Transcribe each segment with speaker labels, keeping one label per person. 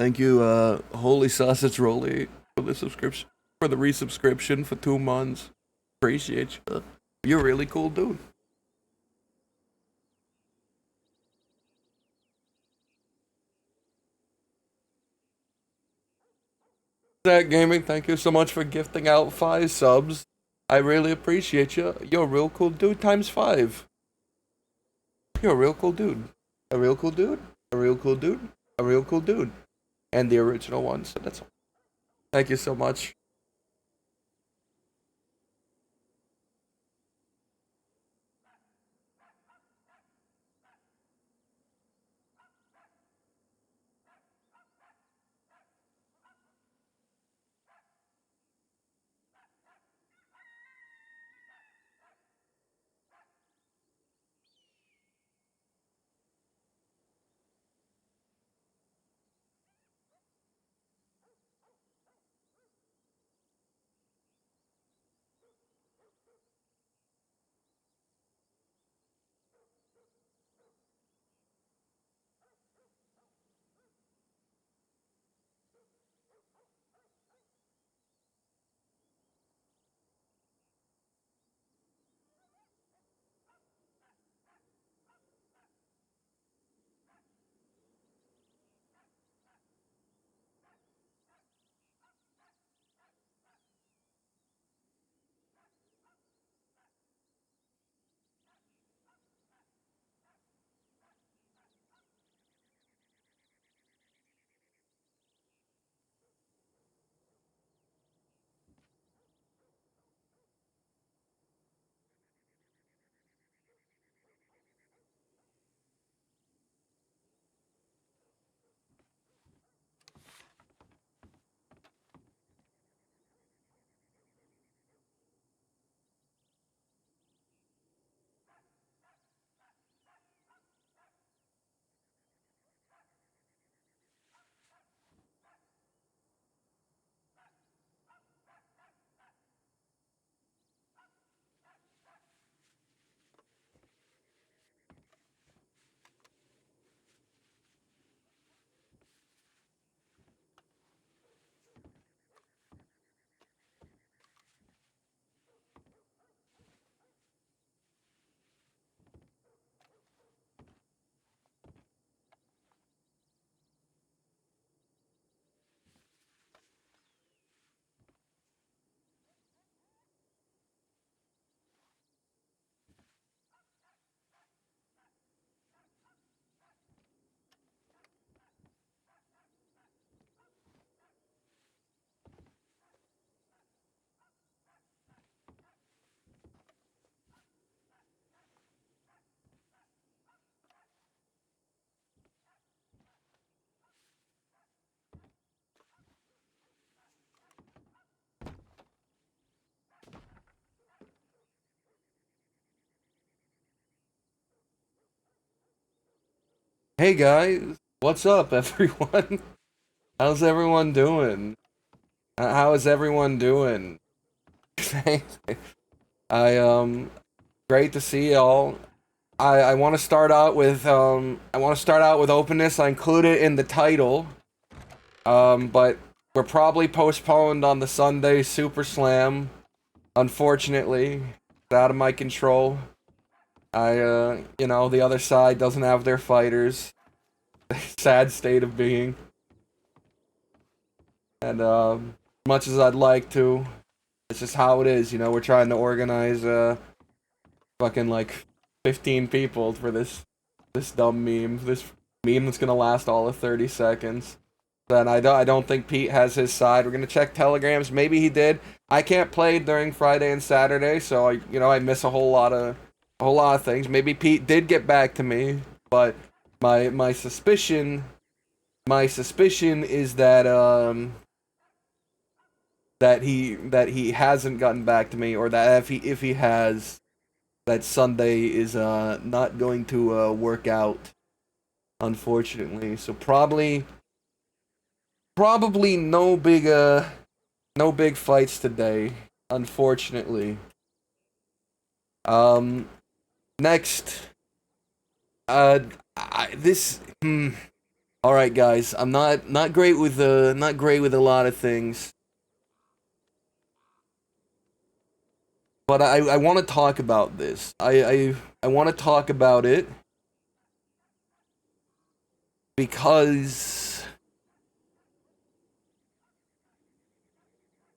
Speaker 1: Thank you, Holy Sausage Rolly, for the subscription, for the resubscription for 2 months. Appreciate you. You're a really cool dude. Zach Gaming, thank you so much for gifting out 5 subs. I really appreciate you. You're a real cool dude times 5. You're a real cool dude. A real cool dude. A real cool dude. A real cool dude. And the original one, so that's all. Thank you so much. Hey guys, what's up, everyone? How's everyone doing? How is everyone doing? I great to see y'all. I want to start out with openness. I include it in the title. But we're probably postponed on the Sunday Super Slam. Unfortunately, it's out of my control. The other side doesn't have their fighters. Sad state of being. And much as I'd like to, it's just how it is. We're trying to organize fucking like 15 people for this dumb meme. This meme that's gonna last all of 30 seconds. Then I don't think Pete has his side. We're gonna check telegrams. Maybe he did. I can't play during Friday and Saturday, so I miss a whole lot of things. Maybe Pete did get back to me, but my suspicion is that he hasn't gotten back to me, or that if he has, that Sunday is not going to work out, unfortunately. So probably no big fights today, unfortunately. Um Next, uh this All right, guys. I'm not great with a lot of things, but I want to talk about this. I want to talk about it because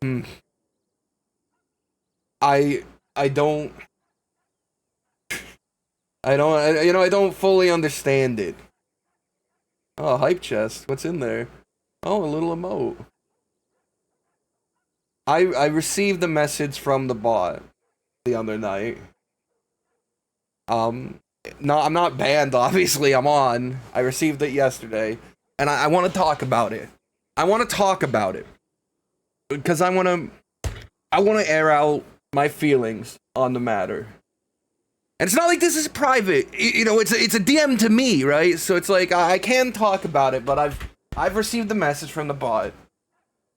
Speaker 1: hmm, I I don't I don't fully understand it. Oh, hype chest. What's in there? Oh, a little emote. I received a message from the bot the other night. Um, no, I'm not banned. Obviously, I'm on. I received it yesterday, and I want to talk about it. I want to talk about it because I want to air out my feelings on the matter. And it's not like this is private. You know, it's a DM to me, right? So it's like I can talk about it, but I've received the message from the bot,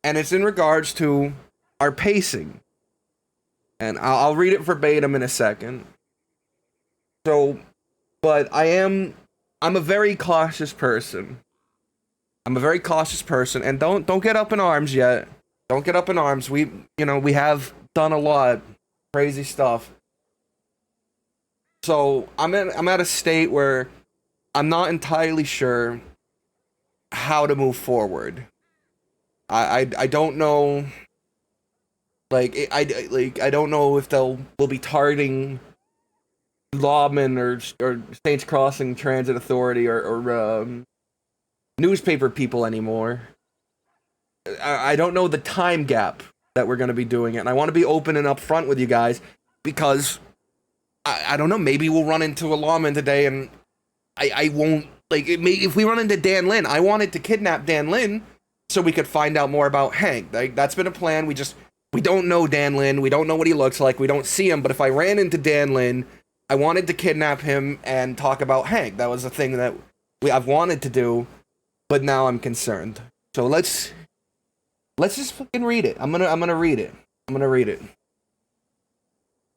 Speaker 1: and it's in regards to our pacing. And I'll read it verbatim in a second. So, but I'm a very cautious person. I'm a very cautious person, and don't get up in arms yet. Don't get up in arms. We have done a lot crazy stuff. So I'm at a state where I'm not entirely sure how to move forward. I don't know. I don't know if will be targeting lawmen or Saints Crossing Transit Authority or newspaper people anymore. I don't know the time gap that we're going to be doing it, and I want to be open and upfront with you guys because I don't know. Maybe we'll run into a lawman today, and I won't if we run into Dan Lin. I wanted to kidnap Dan Lin so we could find out more about Hank. That's been a plan. We don't know Dan Lin. We don't know what he looks like. We don't see him. But if I ran into Dan Lin, I wanted to kidnap him and talk about Hank. That was a thing that I've wanted to do, but now I'm concerned. So let's just fucking read it. I'm gonna read it. I'm gonna read it.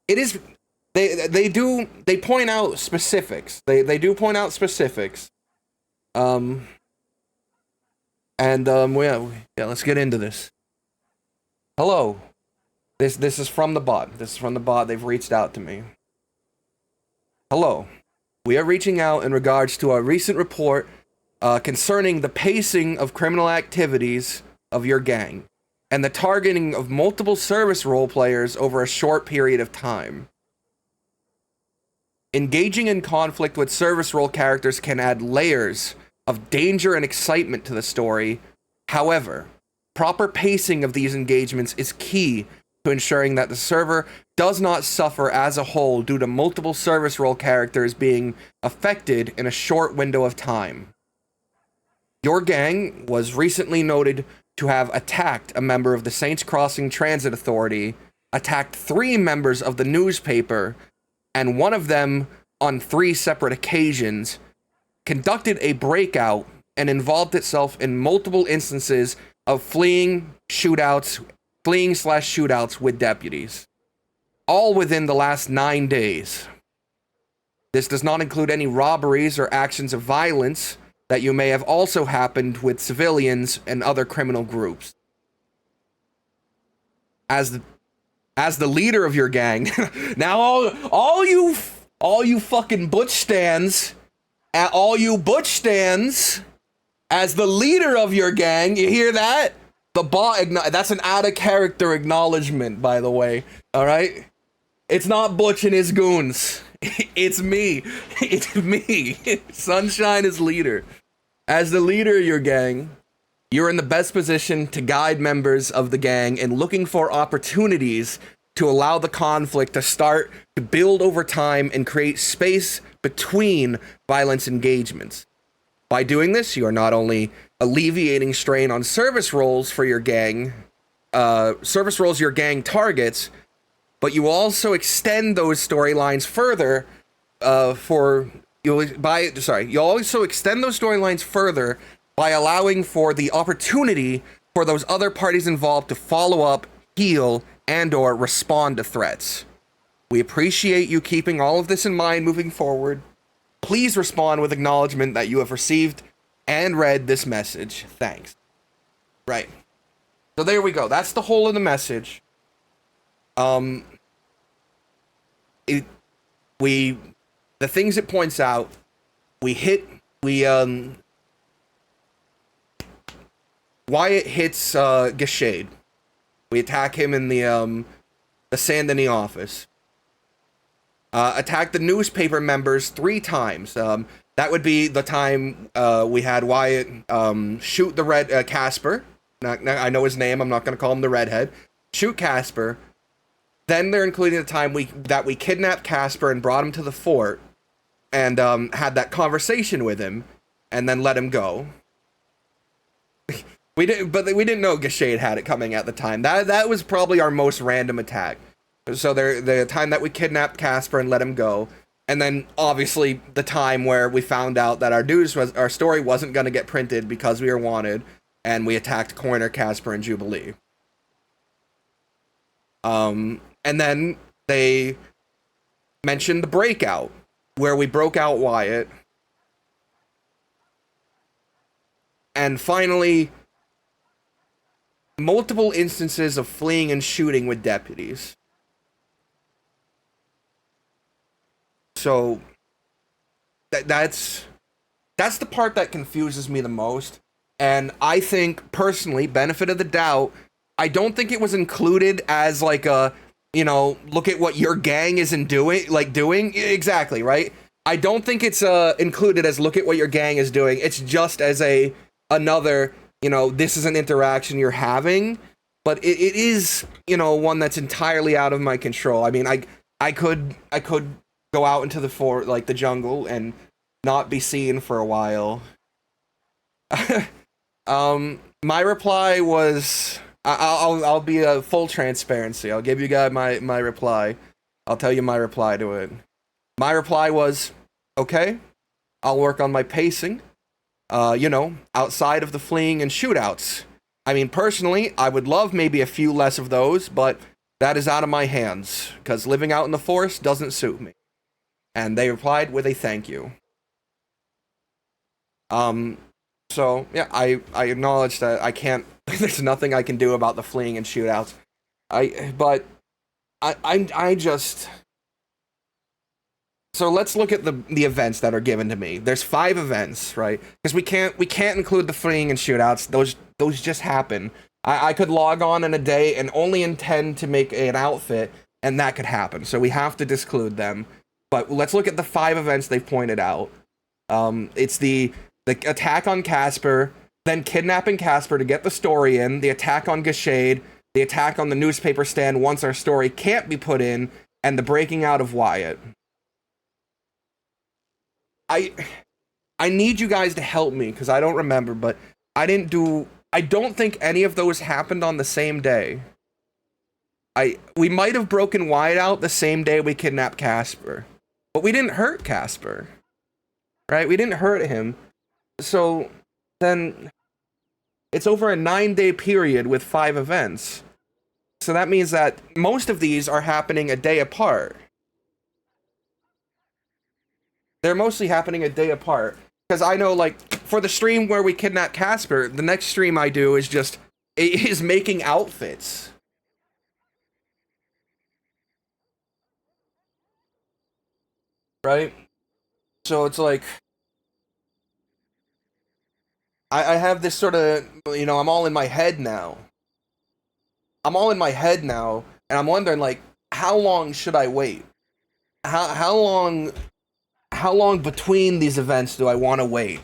Speaker 1: It is they point out specifics. They do point out specifics. Um yeah, let's get into this. Hello. This is from the bot. This is from the bot. They've reached out to me. Hello. We are reaching out in regards to a recent report concerning the pacing of criminal activities of your gang and the targeting of multiple service role players over a short period of time. Engaging in conflict with service role characters can add layers of danger and excitement to the story. However, proper pacing of these engagements is key to ensuring that the server does not suffer as a whole due to multiple service role characters being affected in a short window of time. Your gang was recently noted to have attacked a member of the Saints Crossing Transit Authority, attacked 3 members of the newspaper, and one of them on 3 separate occasions, conducted a breakout and involved itself in multiple instances of fleeing slash shootouts with deputies, all within the last 9 days. This does not include any robberies or actions of violence that you may have also happened with civilians and other criminal groups. As the leader of your gang, now all you fucking butch stands, as the leader of your gang, you hear that? The bot, that's an out of character acknowledgement, by the way. All right, it's not Butch and his goons. It's me. It's me. Sunshine is leader. As the leader of your gang, you're in the best position to guide members of the gang in looking for opportunities to allow the conflict to start to build over time and create space between violence engagements. By doing this, you are not only alleviating strain on service roles for your gang, your gang targets, but you also extend those storylines further you'll also extend those storylines further by allowing for the opportunity for those other parties involved to follow up, heal, and or respond to threats. We appreciate you keeping all of this in mind moving forward. Please respond with acknowledgement that you have received and read this message. Thanks. Right. So there we go. That's the whole of the message. The things it points out, Wyatt hits Gashade. We attack him in the Saint Denis office. Attack the newspaper members 3 times. That would be the time we had Wyatt shoot the red Casper. I know his name. I'm not going to call him the redhead. Shoot Casper. Then they're including the time that we kidnapped Casper and brought him to the fort and had that conversation with him and then let him go. We didn't know Gashade had it coming at the time. That was probably our most random attack. So the time that we kidnapped Casper and let him go, and then obviously the time where we found out that our story wasn't going to get printed because we were wanted, and we attacked Corner, Casper, and Jubilee. And then they mentioned the breakout, where we broke out Wyatt, and finally multiple instances of fleeing and shooting with deputies. So that's the part that confuses me the most. And I think, personally, benefit of the doubt, I don't think it was included as like a, look at what your gang isn't doing. Exactly, right? I don't think it's included as look at what your gang is doing. It's just as another, this is an interaction you're having. But it is, one that's entirely out of my control. I mean, I could go out into the jungle and not be seen for a while. My reply was, I'll be a full transparency. I'll give you guys my reply. I'll tell you my reply to it. My reply was, okay, I'll work on my pacing, outside of the fleeing and shootouts. I mean, personally, I would love maybe a few less of those, but that is out of my hands, because living out in the forest doesn't suit me. And they replied with a thank you. So, yeah, I acknowledge that I can't, there's nothing I can do about the fleeing and shootouts. So let's look at the events that are given to me. There's 5 events, right? Because we can't include the fleeing and shootouts. Those just happen. I could log on in a day and only intend to make an outfit, and that could happen. So we have to disclude them. But let's look at the 5 events they've pointed out. It's the attack on Casper, then kidnapping Casper to get the story in, the attack on Gashade, the attack on the newspaper stand once our story can't be put in, and the breaking out of Wyatt. I need you guys to help me, because I don't remember, but I don't think any of those happened on the same day. We might have broken Wyatt out the same day we kidnapped Casper. But we didn't hurt Casper. Right? We didn't hurt him. So then it's over a 9-day period with 5 events. So that means that most of these are happening a day apart. They're mostly happening a day apart. Because I know, for the stream where we kidnap Casper, the next stream I do is making outfits. Right? So it's like, I have this sort of, I'm all in my head now. And I'm wondering, how long should I wait? How long between these events do I want to wait?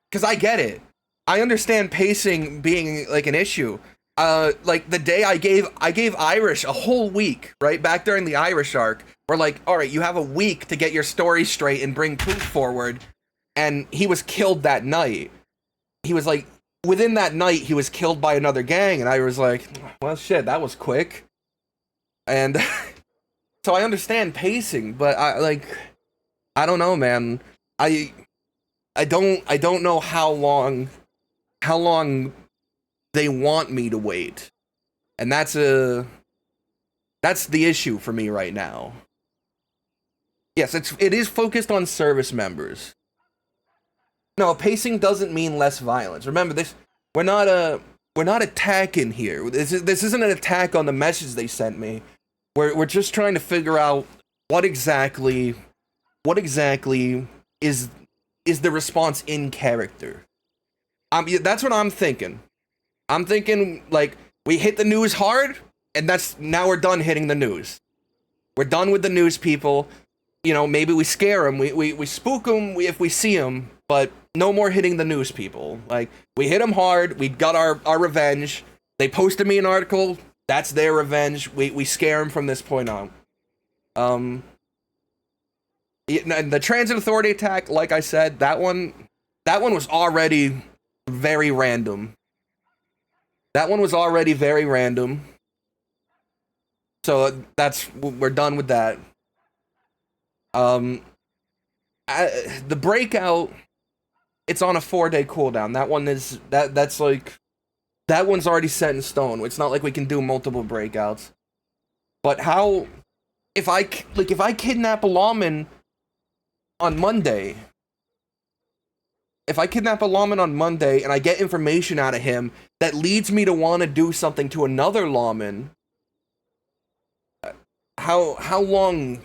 Speaker 1: Because I get it. I understand pacing being, an issue. The day I gave Irish a whole week, right? Back during the Irish arc. We're like, all right, you have a week to get your story straight and bring proof forward. And he was killed that night. He was within that night, he was killed by another gang. And I was like, well, shit, that was quick. And so I understand pacing, but I don't know, man. I don't know how long they want me to wait. And that's the issue for me right now. Yes, it is focused on service members. No, pacing doesn't mean less violence. Remember this. We're not we're not attacking here. This isn't an attack on the message they sent me. We're just trying to figure out what exactly is the response in character. That's what I'm thinking. I'm thinking like we hit the news hard, and now we're done hitting the news. We're done with the news people. You know, maybe we scare them, we spook them if we see them, but no more hitting the news people. Like, we hit them hard, we got our revenge. They posted me an article, that's their revenge. We scare them from this point on. And the Transit Authority attack, like I said, that one was already very random. That one was already very random. So we're done with that. The breakout, it's on a 4-day cooldown. That one is that's like that one's already set in stone. It's not like we can do multiple breakouts. But how if I kidnap a lawman on Monday, and I get information out of him that leads me to want to do something to another lawman, how long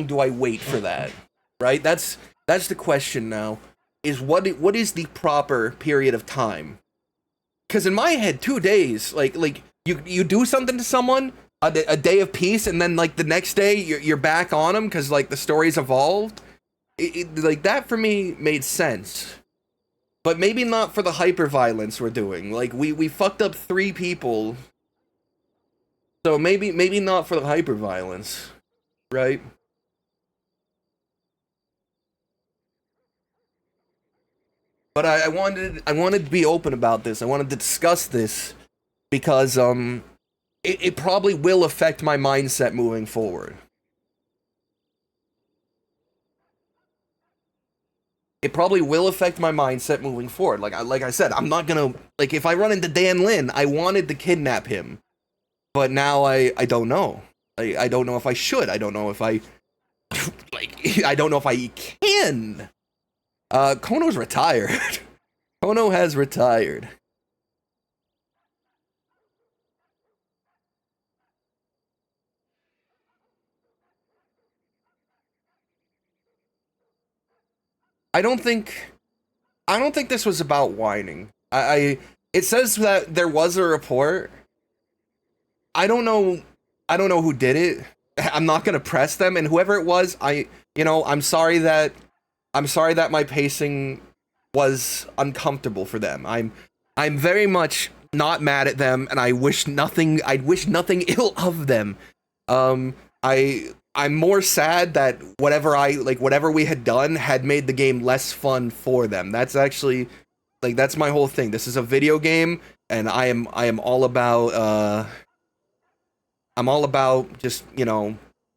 Speaker 1: do I wait for that? Right? That's the question now. Is what is the proper period of time? Because in my head, 2 days, like you do something to someone, a day of peace, and then like the next day you're back on them because like the story's evolved. Like that for me made sense, but maybe not for the hyper violence we're doing. Like we fucked up 3 people, so maybe not for the hyper violence, right? But I wanted to be open about this. I wanted to discuss this because it probably will affect my mindset moving forward. It probably will affect my mindset moving forward. Like I said, I'm not gonna like if I run into Dan Lin, I wanted to kidnap him, but now I don't know. I don't know if I should. I don't know if I like. I don't know if I can. Kono's retired. Kono has retired. I don't think this was about whining. It says that there was a report. I don't know who did it. I'm not gonna press them, and whoever it was, I'm sorry that my pacing was uncomfortable for them. I'm very much not mad at them, and I wish nothing ill of them. I'm more sad that whatever we had done had made the game less fun for them. That's actually that's my whole thing. This is a video game, and I am all about just,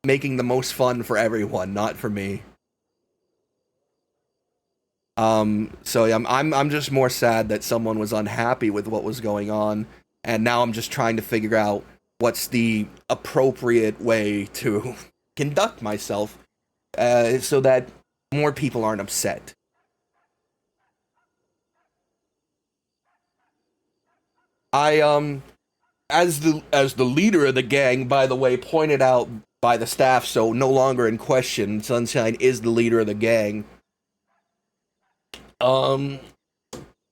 Speaker 1: making the most fun for everyone, not for me. So yeah, I'm just more sad that someone was unhappy with what was going on, and now I'm just trying to figure out what's the appropriate way to conduct myself, so that more people aren't upset. I as the leader of the gang, by the way, pointed out by the staff, so no longer in question, Sunshine is the leader of the gang. I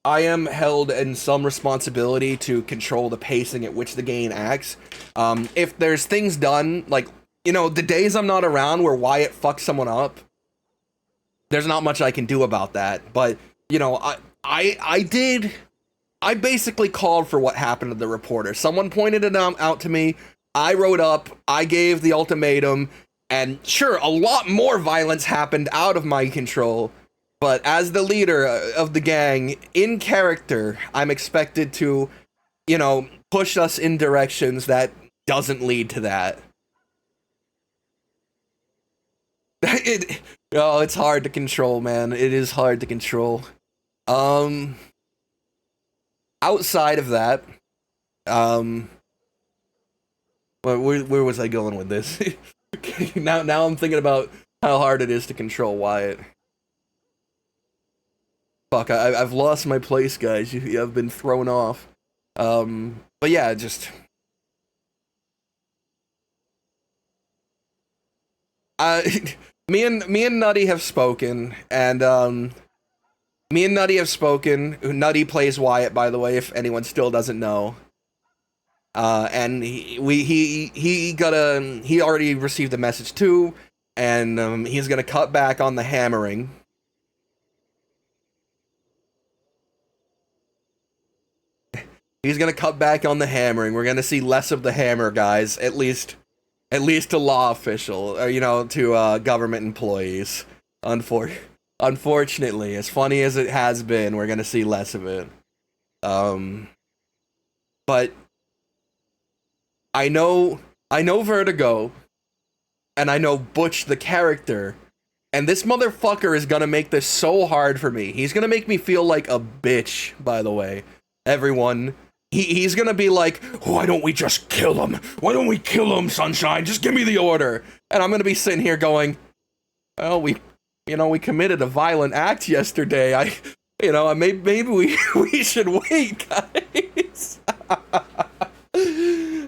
Speaker 1: am held in some responsibility to control the pacing at which the game acts. If there's things done, like, the days I'm not around where Wyatt fucks someone up, there's not much I can do about that. But, I basically called for what happened to the reporter. Someone pointed it out to me, I wrote up, I gave the ultimatum, and sure, a lot more violence happened out of my control. But as the leader of the gang, in character, I'm expected to, push us in directions that doesn't lead to that. It's hard to control, man. It is hard to control. Outside of that, where was I going with this? now I'm thinking about how hard it is to control Wyatt. Fuck, I've lost my place, guys. I've been thrown off. But yeah, just uh, me and Nutty have spoken, and me and Nutty have spoken. Nutty plays Wyatt, by the way, if anyone still doesn't know. And he already received a message too, and he's gonna cut back on the hammering. He's gonna cut back on the hammering. We're gonna see less of the hammer guys, at least to law official, or to government employees. Unfor- Unfortunately, as funny as it has been, we're gonna see less of it. Um, but I know Vertigo, and I know Butch the character, and this motherfucker is gonna make this so hard for me. He's gonna make me feel like a bitch, by the way. Everyone. He's gonna be like, why don't we just kill him? Why don't we kill him, Sunshine? Just give me the order. And I'm gonna be sitting here going, well, we committed a violent act yesterday. Maybe we should wait, guys.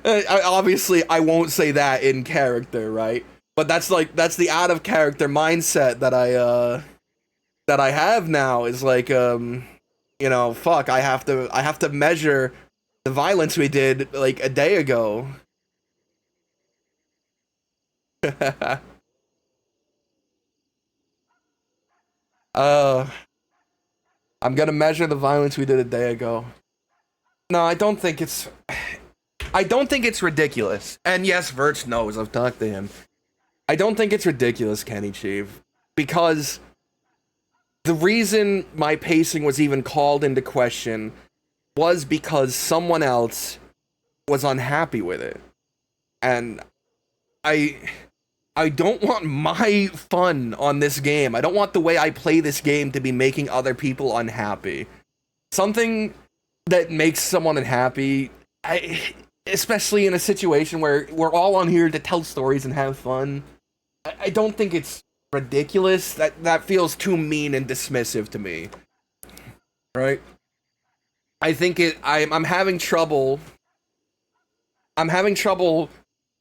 Speaker 1: Obviously, I won't say that in character, right? But that's the out of character mindset that I have now. Is like, fuck, I have to measure the violence we did like a day ago. uh, I'm gonna measure the violence we did a day ago. No, I don't think it's ridiculous. And yes, Verts knows. I've talked to him. I don't think it's ridiculous, Kenny Chief, because the reason my pacing was even called into question was because someone else was unhappy with it. And I I don't want my fun on this game. I don't want the way I play this game to be making other people unhappy. Something that makes someone unhappy, especially in a situation where we're all on here to tell stories and have fun. I don't think it's ridiculous. That feels too mean and dismissive to me. Right? I think I'm having trouble. I'm having trouble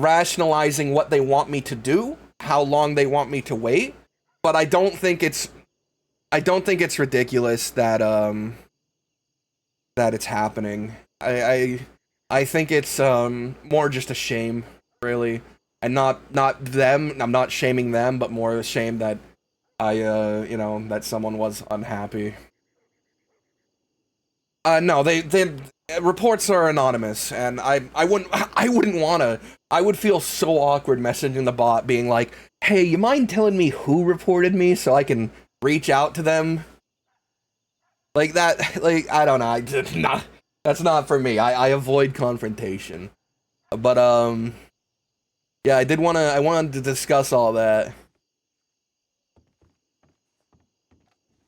Speaker 1: rationalizing what they want me to do, how long they want me to wait, but I don't think it's ridiculous that that it's happening. I think it's more just a shame, really. And not them. I'm not shaming them, but more a shame that that someone was unhappy. No, they reports are anonymous, and I wouldn't I wouldn't wanna. I would feel so awkward messaging the bot, being like, "Hey, you mind telling me who reported me so I can reach out to them?" Like that. Like I don't know. I just not. That's not for me. I avoid confrontation. But yeah, I wanted to discuss all that.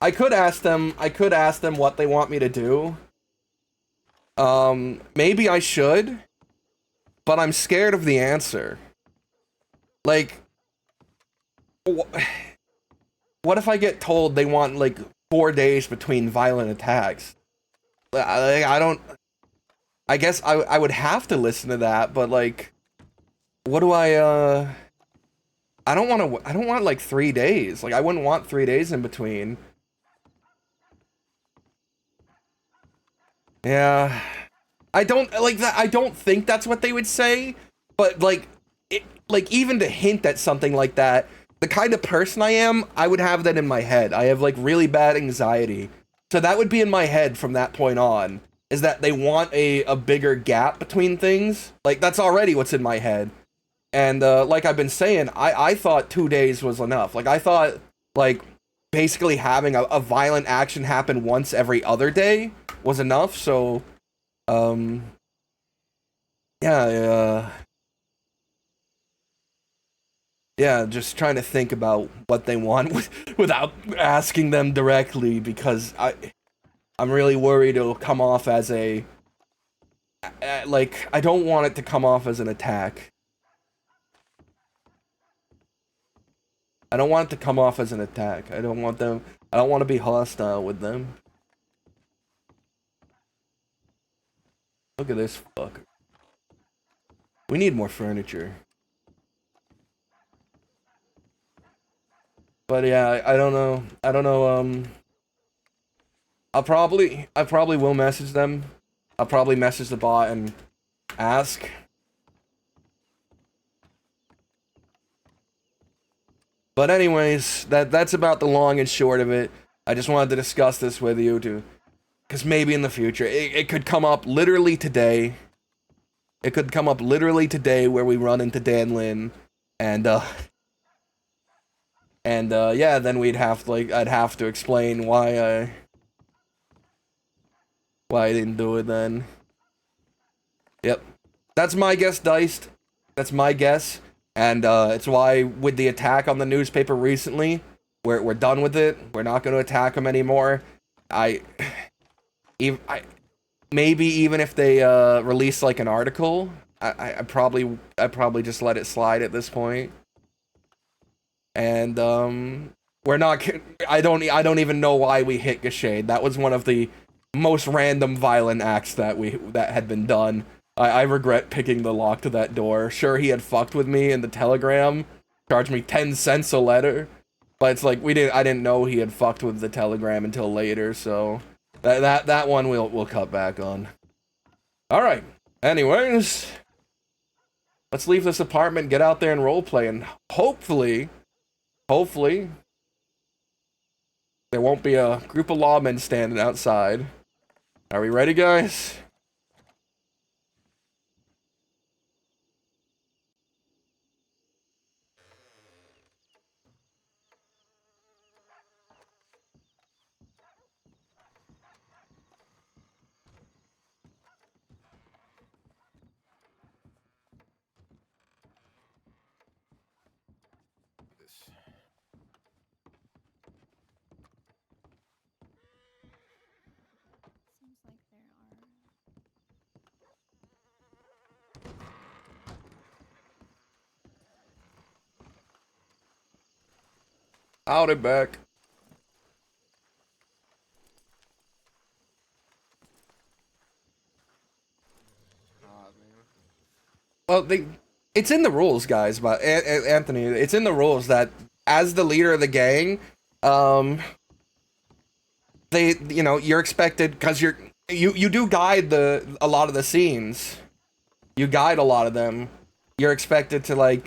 Speaker 1: I could ask them. I could ask them what they want me to do. Maybe I should, but I'm scared of the answer. Like, what if I get told they want like 4 days between violent attacks? I don't. I guess I would have to listen to that, but like, what do I don't want to. I don't want like 3 days. Like, I wouldn't want 3 days in between. Yeah. I don't like that. I don't think that's what they would say, but like, like even to hint at something like that, the kind of person I am, I would have that in my head. I have like really bad anxiety, so that would be in my head from that point on. Is that they want a bigger gap between things? Like that's already what's in my head. And like I've been saying, I thought 2 days was enough. Like I thought like basically having a violent action happen once every other day was enough. So um yeah, yeah, just trying to think about what they want without asking them directly, because I'm really worried it'll come off as like I don't want it to come off as an attack. I don't want it to come off as an attack. I don't want to be hostile with them. Look at this fucker. We need more furniture. But yeah, I don't know. I don't know, I probably will message them. I'll probably message the bot and ask. But anyways, that's about the long and short of it. I just wanted to discuss this with you because maybe in the future, it could come up literally today. It could come up literally today where we run into Dan Lin, and yeah, then we'd have to, I'd have to explain why I didn't do it then. Yep. That's my guess, Diced. That's my guess. And it's why with the attack on the newspaper recently, we're done with it. We're not going to attack them anymore. Maybe even if they release like an article, I probably just let it slide at this point. And we're not. I don't even know why we hit Gashade. That was one of the most random violent acts that had been done. I regret picking the lock to that door. Sure, he had fucked with me in the telegram, charged me 10 cents a letter, but it's like I didn't know he had fucked with the telegram until later. So that one we'll cut back on. All right. Anyways, let's leave this apartment, get out there and roleplay, and hopefully there won't be a group of lawmen standing outside. Are we ready, guys? Howdy back. Well, it's in the rules, guys, but Anthony, it's in the rules that as the leader of the gang, you're expected, because you do guide a lot of the scenes. You guide a lot of them. You're expected to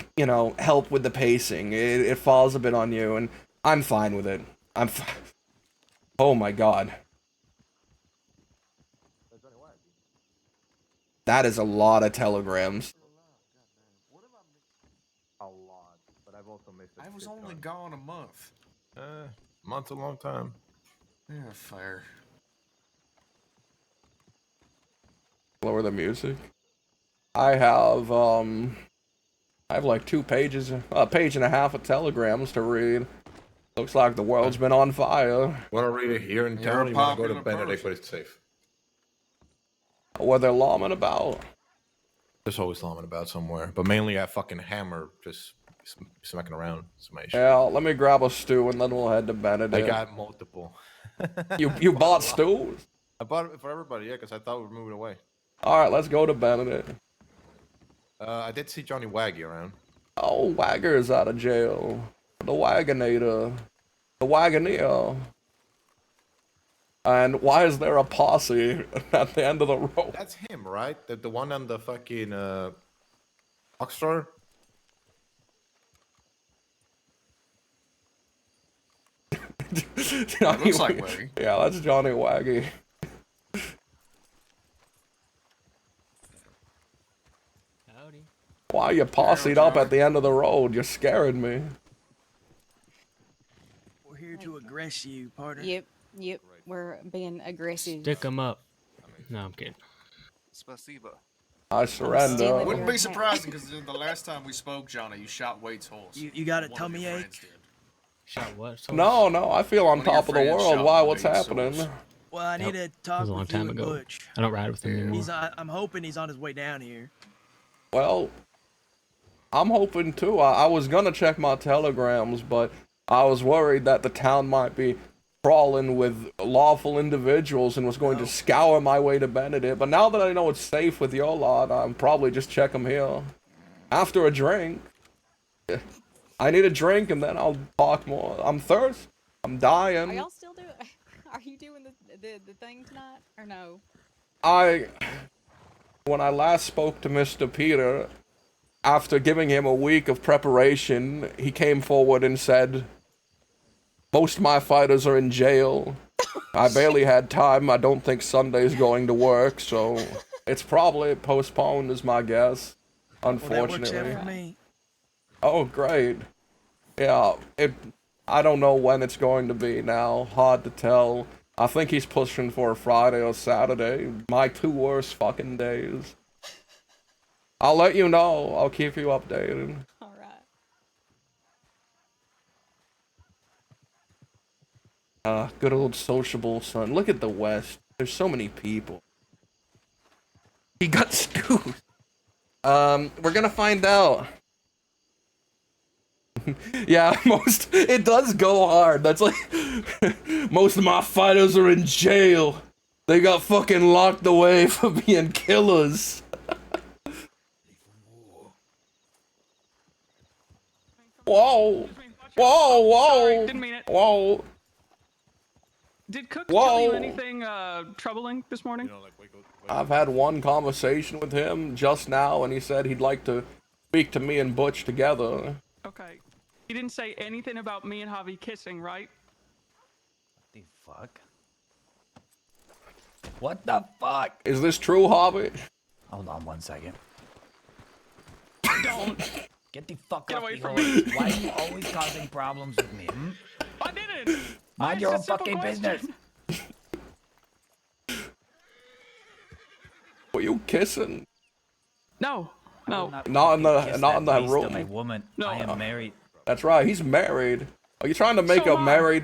Speaker 1: help with the pacing. It falls a bit on you, and I'm fine with it. Oh my god. That is a lot of telegrams.
Speaker 2: A lot, but I've also missed it.
Speaker 3: I was only gone a month.
Speaker 2: Month's a long time.
Speaker 3: Yeah, fair.
Speaker 1: Lower the music. I have like 2 pages, a page and a half of telegrams to read. Looks like the world's been on fire.
Speaker 2: Want to read it here in town? You want to go to Benedict, but it's safe.
Speaker 1: What they're lawing about?
Speaker 2: There's always lawing about somewhere, but mainly at fucking Hammer, just smacking around.
Speaker 1: Yeah, let me grab a stew and then we'll head to Benedict.
Speaker 2: I got multiple.
Speaker 1: You bought stews?
Speaker 2: I bought it for everybody, yeah, because I thought we were moving away.
Speaker 1: All right, let's go to Benedict.
Speaker 2: I did see Johnny Waggy around.
Speaker 1: Oh, Wagger's out of jail. The Wagonator. The Wagoneer. And why is there a posse at the end of the road?
Speaker 2: That's him, right? The one on the fucking Oxstar?
Speaker 3: Looks like Waggy.
Speaker 1: Yeah, that's Johnny Waggy.
Speaker 4: Howdy.
Speaker 1: Why are you posseed up at the end of the road? You're scaring me.
Speaker 5: We're here to aggress you, partner.
Speaker 6: Yep. We're being aggressive.
Speaker 4: Stick 'em up. No, I'm kidding.
Speaker 7: Spasiba.
Speaker 1: I surrender.
Speaker 6: Stealing
Speaker 3: Wouldn't
Speaker 6: your
Speaker 3: be surprising because the last time we spoke, Johnny, you shot Wade's horse.
Speaker 5: You got a
Speaker 3: One of
Speaker 5: tummy
Speaker 3: your
Speaker 5: ache?
Speaker 3: friends did.
Speaker 4: Shot what?
Speaker 1: No, I feel on
Speaker 3: One of your
Speaker 1: top of the
Speaker 3: friends
Speaker 1: world.
Speaker 3: shot
Speaker 1: Why? What's
Speaker 3: Wade's
Speaker 1: happening?
Speaker 3: horse.
Speaker 5: Well, I need to talk
Speaker 4: was a long
Speaker 5: with you
Speaker 4: time
Speaker 5: and
Speaker 4: ago.
Speaker 5: Butch.
Speaker 4: I don't ride with him anymore.
Speaker 5: I'm hoping he's on his way down here.
Speaker 1: Well, I'm hoping too. I was gonna check my telegrams, but I was worried that the town might be crawling with lawful individuals and was going to scour my way to Benedict. But now that I know it's safe with your lot, I'm probably just check them here. After a drink. I need a drink and then I'll talk more. I'm thirsty. I'm dying.
Speaker 6: Are y'all still doing? Are you doing the thing tonight or no?
Speaker 1: When I last spoke to Mr. Peter, after giving him a week of preparation, he came forward and said, most of my fighters are in jail. I barely had time. I don't think Sunday's going to work, so it's probably postponed is my guess, unfortunately.
Speaker 5: Well, that works out for me.
Speaker 1: Oh, great. Yeah, I don't know when it's going to be now. Hard to tell. I think he's pushing for a Friday or Saturday. My 2 worst fucking days. I'll let you know. I'll keep you updated.
Speaker 6: All right.
Speaker 1: Good old sociable son. Look at the West. There's so many people. He got scooped. We're gonna find out. Yeah, it does go hard. That's like, most of my fighters are in jail. They got fucking locked away for being killers. Whoa. Whoa, whoa.
Speaker 7: Sorry, didn't mean it.
Speaker 1: Whoa.
Speaker 7: Did Cook
Speaker 1: Whoa.
Speaker 7: tell you anything troubling this morning?
Speaker 1: I've had one conversation with him just now, and he said he'd like to speak to me and Butch together.
Speaker 7: Okay. He didn't say anything about me and Javi kissing, right?
Speaker 8: The fuck? What the fuck?
Speaker 1: Is this true, Hobbit?
Speaker 8: Hold on 1 second.
Speaker 7: Don't.
Speaker 8: Get the fuck
Speaker 7: Get
Speaker 8: off
Speaker 7: away
Speaker 8: the
Speaker 7: from
Speaker 8: horse.
Speaker 7: me.
Speaker 8: Why are you always causing problems with me? Hmm?
Speaker 7: I didn't.
Speaker 8: Mind your own
Speaker 7: It's a simple
Speaker 8: fucking business.
Speaker 7: question.
Speaker 1: Were you kissing?
Speaker 7: No. No.
Speaker 1: Not in
Speaker 8: Kiss
Speaker 1: that
Speaker 8: beast of a
Speaker 1: room.
Speaker 8: woman.
Speaker 7: No.
Speaker 8: I am married.
Speaker 1: That's right. He's married. Are you trying to make
Speaker 7: So
Speaker 1: a
Speaker 7: am I.
Speaker 1: married?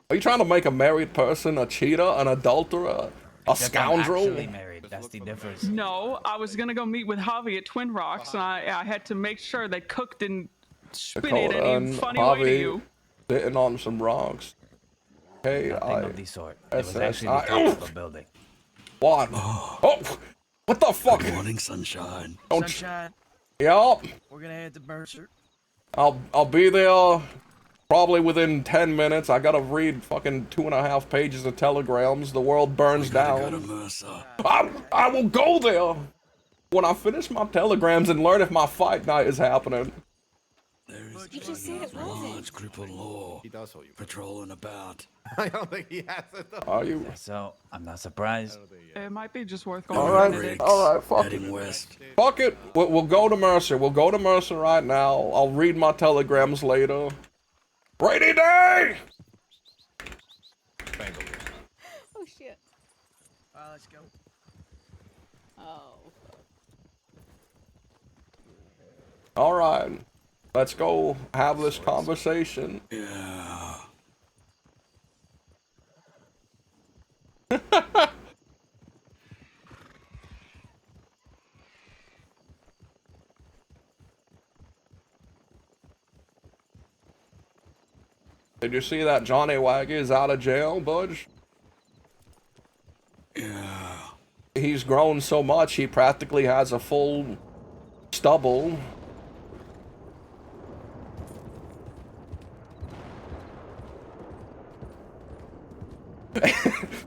Speaker 1: Are you trying to make a married person a cheater, an adulterer, a
Speaker 8: Except I'm
Speaker 1: scoundrel?
Speaker 8: actually married. That's the difference.
Speaker 7: No, I was gonna go meet with Javi at Twin Rocks, and I had to make sure that Cook didn't spin it
Speaker 1: Dakota
Speaker 7: any
Speaker 1: and
Speaker 7: funny way to
Speaker 1: Javi
Speaker 7: you.
Speaker 1: sitting on some rocks. Hey,
Speaker 8: Nothing of the sort. It was
Speaker 1: SS.
Speaker 8: actually the top of a building.
Speaker 1: What? Oh, what the fuck?
Speaker 9: Morning, sunshine.
Speaker 1: Don't.
Speaker 5: Sunshine,
Speaker 1: Yup.
Speaker 5: we're gonna head to Mercer.
Speaker 1: I'll be there probably within 10 minutes. I gotta read fucking 2.5 pages of telegrams. The world burns
Speaker 9: Gotta go to
Speaker 1: down.
Speaker 9: Mercer.
Speaker 1: I will go there when I finish my telegrams and learn if my fight night is happening.
Speaker 9: There is
Speaker 6: You just said it
Speaker 9: a
Speaker 6: wasn't.
Speaker 9: large group of law
Speaker 2: He does owe you.
Speaker 9: patrolling about.
Speaker 2: I don't think he has it though.
Speaker 1: Are you?
Speaker 8: So, I'm not surprised.
Speaker 7: It might be just worth going.
Speaker 1: All
Speaker 7: to
Speaker 1: right,
Speaker 7: Benedict.
Speaker 1: all right, fuck it.
Speaker 9: Heading west.
Speaker 1: Fuck it. We'll go to Mercer. We'll go to Mercer right now. I'll read my telegrams later. Rainy day!
Speaker 6: Oh shit.
Speaker 5: Let's go.
Speaker 6: Oh.
Speaker 1: All right. Let's go have this conversation.
Speaker 9: Yeah.
Speaker 1: Did you see that Johnny Waggy is out of jail, Budge?
Speaker 9: Yeah.
Speaker 1: He's grown so much, he practically has a full stubble.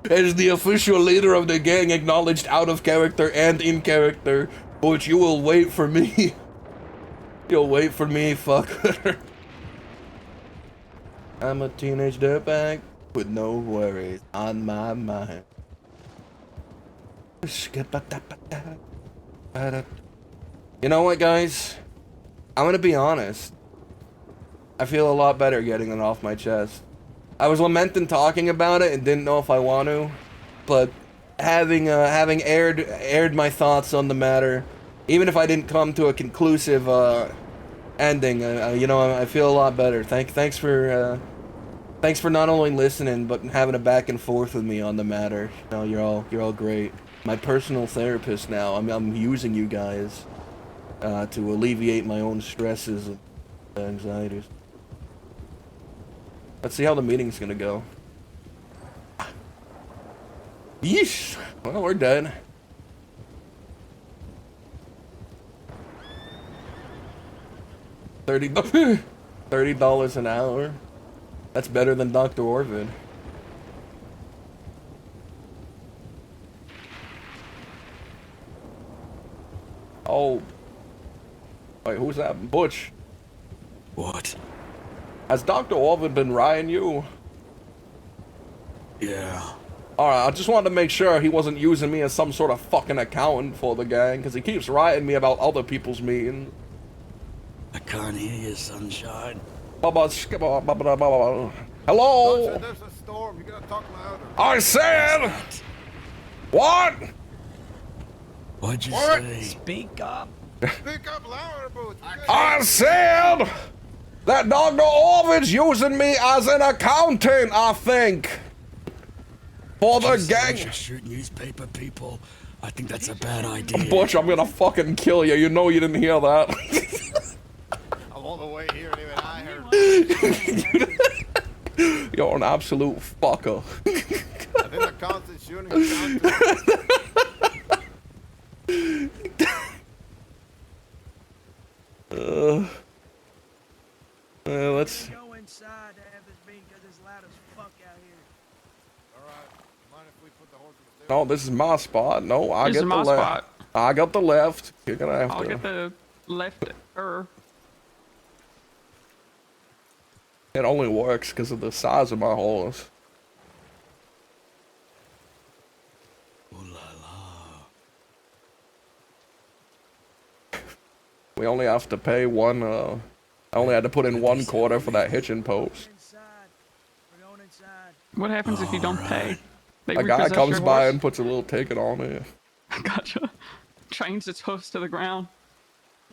Speaker 1: As the official leader of the gang, acknowledged out of character and in character, but you will wait for me. You'll wait for me, fucker. I'm a teenage dirtbag with no worries on my mind. You know what, guys? I'm gonna be honest. I feel a lot better getting it off my chest. I was lamenting talking about it and didn't know if I want to, but having aired my thoughts on the matter, even if I didn't come to a conclusive ending, you know, I feel a lot better. Thanks for not only listening but having a back and forth with me on the matter. You know, you're all great. My personal therapist now. I'm using you guys. to alleviate my own stresses and anxieties. Let's see how the meeting's gonna go. Yeesh! Well, we're dead. $30 an hour. That's better than Dr. Orvid. Oh. Wait, who's that? Butch.
Speaker 9: What?
Speaker 1: Has Dr. Orvid been riding you?
Speaker 9: Yeah.
Speaker 1: Alright, I just wanted to make sure he wasn't using me as some sort of fucking accountant for the gang, because he keeps writing me about other people's meetings.
Speaker 9: I can't hear you, sunshine.
Speaker 1: Hello?
Speaker 2: There's a storm. You gotta talk louder.
Speaker 1: I said... What?
Speaker 9: What'd you say?
Speaker 8: Speak up.
Speaker 2: Speak up louder, Boots.
Speaker 1: I said that Dr. Orvid's using me as an accountant, I think. For the
Speaker 9: Just
Speaker 1: gang.
Speaker 9: should shoot newspaper people. I think that's a bad idea.
Speaker 1: Butch, I'm gonna fucking kill you. You know you didn't hear that.
Speaker 2: I'm all the way here, and even I heard.
Speaker 1: You're an absolute fucker.
Speaker 2: I think the constant shooting is
Speaker 1: Let's.
Speaker 5: Go inside to have this meeting because it's loud as fuck out here.
Speaker 2: Alright, mind if we put the horses there?
Speaker 1: No, this is my spot. No, I
Speaker 7: This
Speaker 1: get
Speaker 7: is
Speaker 1: the
Speaker 7: my
Speaker 1: left.
Speaker 7: spot.
Speaker 1: I got the left. You're gonna have
Speaker 7: I'll
Speaker 1: to.
Speaker 7: get the left.
Speaker 1: It only works because of the size of my horse.
Speaker 9: Ooh la la.
Speaker 1: We only have to pay one. I only had to put in 1 quarter for that hitching post.
Speaker 5: Inside. We're going inside.
Speaker 7: What happens if you don't pay? They
Speaker 1: A guy
Speaker 7: repossess
Speaker 1: comes
Speaker 7: your
Speaker 1: by
Speaker 7: horse?
Speaker 1: and puts a little ticket on it.
Speaker 7: Gotcha. Trains its hoofs to the ground.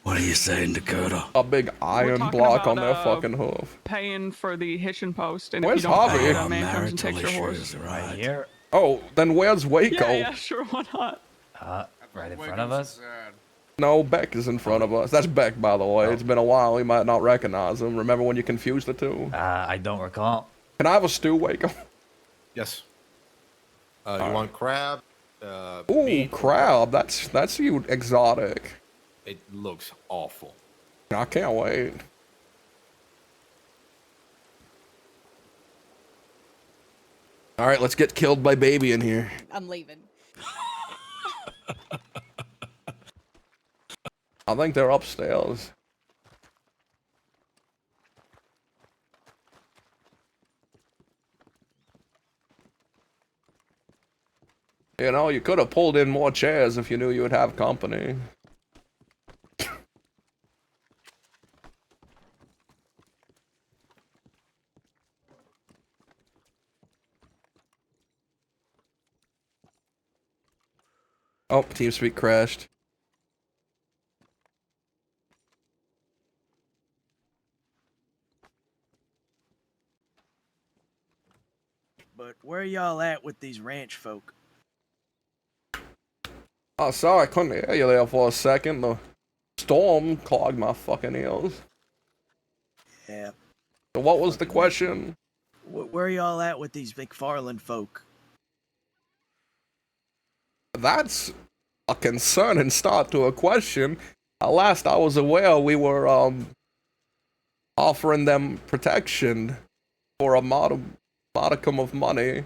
Speaker 9: What are you saying, Dakota?
Speaker 1: A big iron
Speaker 7: talking
Speaker 1: block on
Speaker 7: about,
Speaker 1: their fucking hoof.
Speaker 7: Paying for the hitching post, and
Speaker 1: Where's
Speaker 7: if you don't
Speaker 1: Harvey?
Speaker 7: pay,
Speaker 1: Oh,
Speaker 7: that man comes and
Speaker 9: marital
Speaker 7: takes your
Speaker 9: issues,
Speaker 7: horse.
Speaker 8: Right
Speaker 9: right?
Speaker 8: here.
Speaker 1: Oh, then where's Waco?
Speaker 7: Yeah, sure, why not?
Speaker 8: Right in
Speaker 3: Wake
Speaker 8: front of
Speaker 3: up
Speaker 8: us.
Speaker 3: sad.
Speaker 1: No, Beck is in front of us. That's Beck, by the way. It's been a while. We might not recognize him. Remember when you confused the two?
Speaker 8: I don't recall.
Speaker 1: Can I have a stew, Waco?
Speaker 2: Yes. You want crab?
Speaker 1: Ooh,
Speaker 2: meat?
Speaker 1: crab. That's you exotic.
Speaker 2: It looks awful.
Speaker 1: I can't wait. All right, let's get killed by baby in here.
Speaker 6: I'm leaving.
Speaker 1: I think they're upstairs. You know, you could have pulled in more chairs if you knew you would have company. Oh, TeamSpeak crashed.
Speaker 5: But where y'all at with these ranch folk?
Speaker 1: Oh, sorry, I couldn't hear you there for a second. The storm clogged my fucking ears.
Speaker 5: Yeah.
Speaker 1: So what was the question?
Speaker 5: Where y'all at with these McFarland folk?
Speaker 1: That's a concerning start to a question. Last I was aware, we were offering them protection for a modicum of money.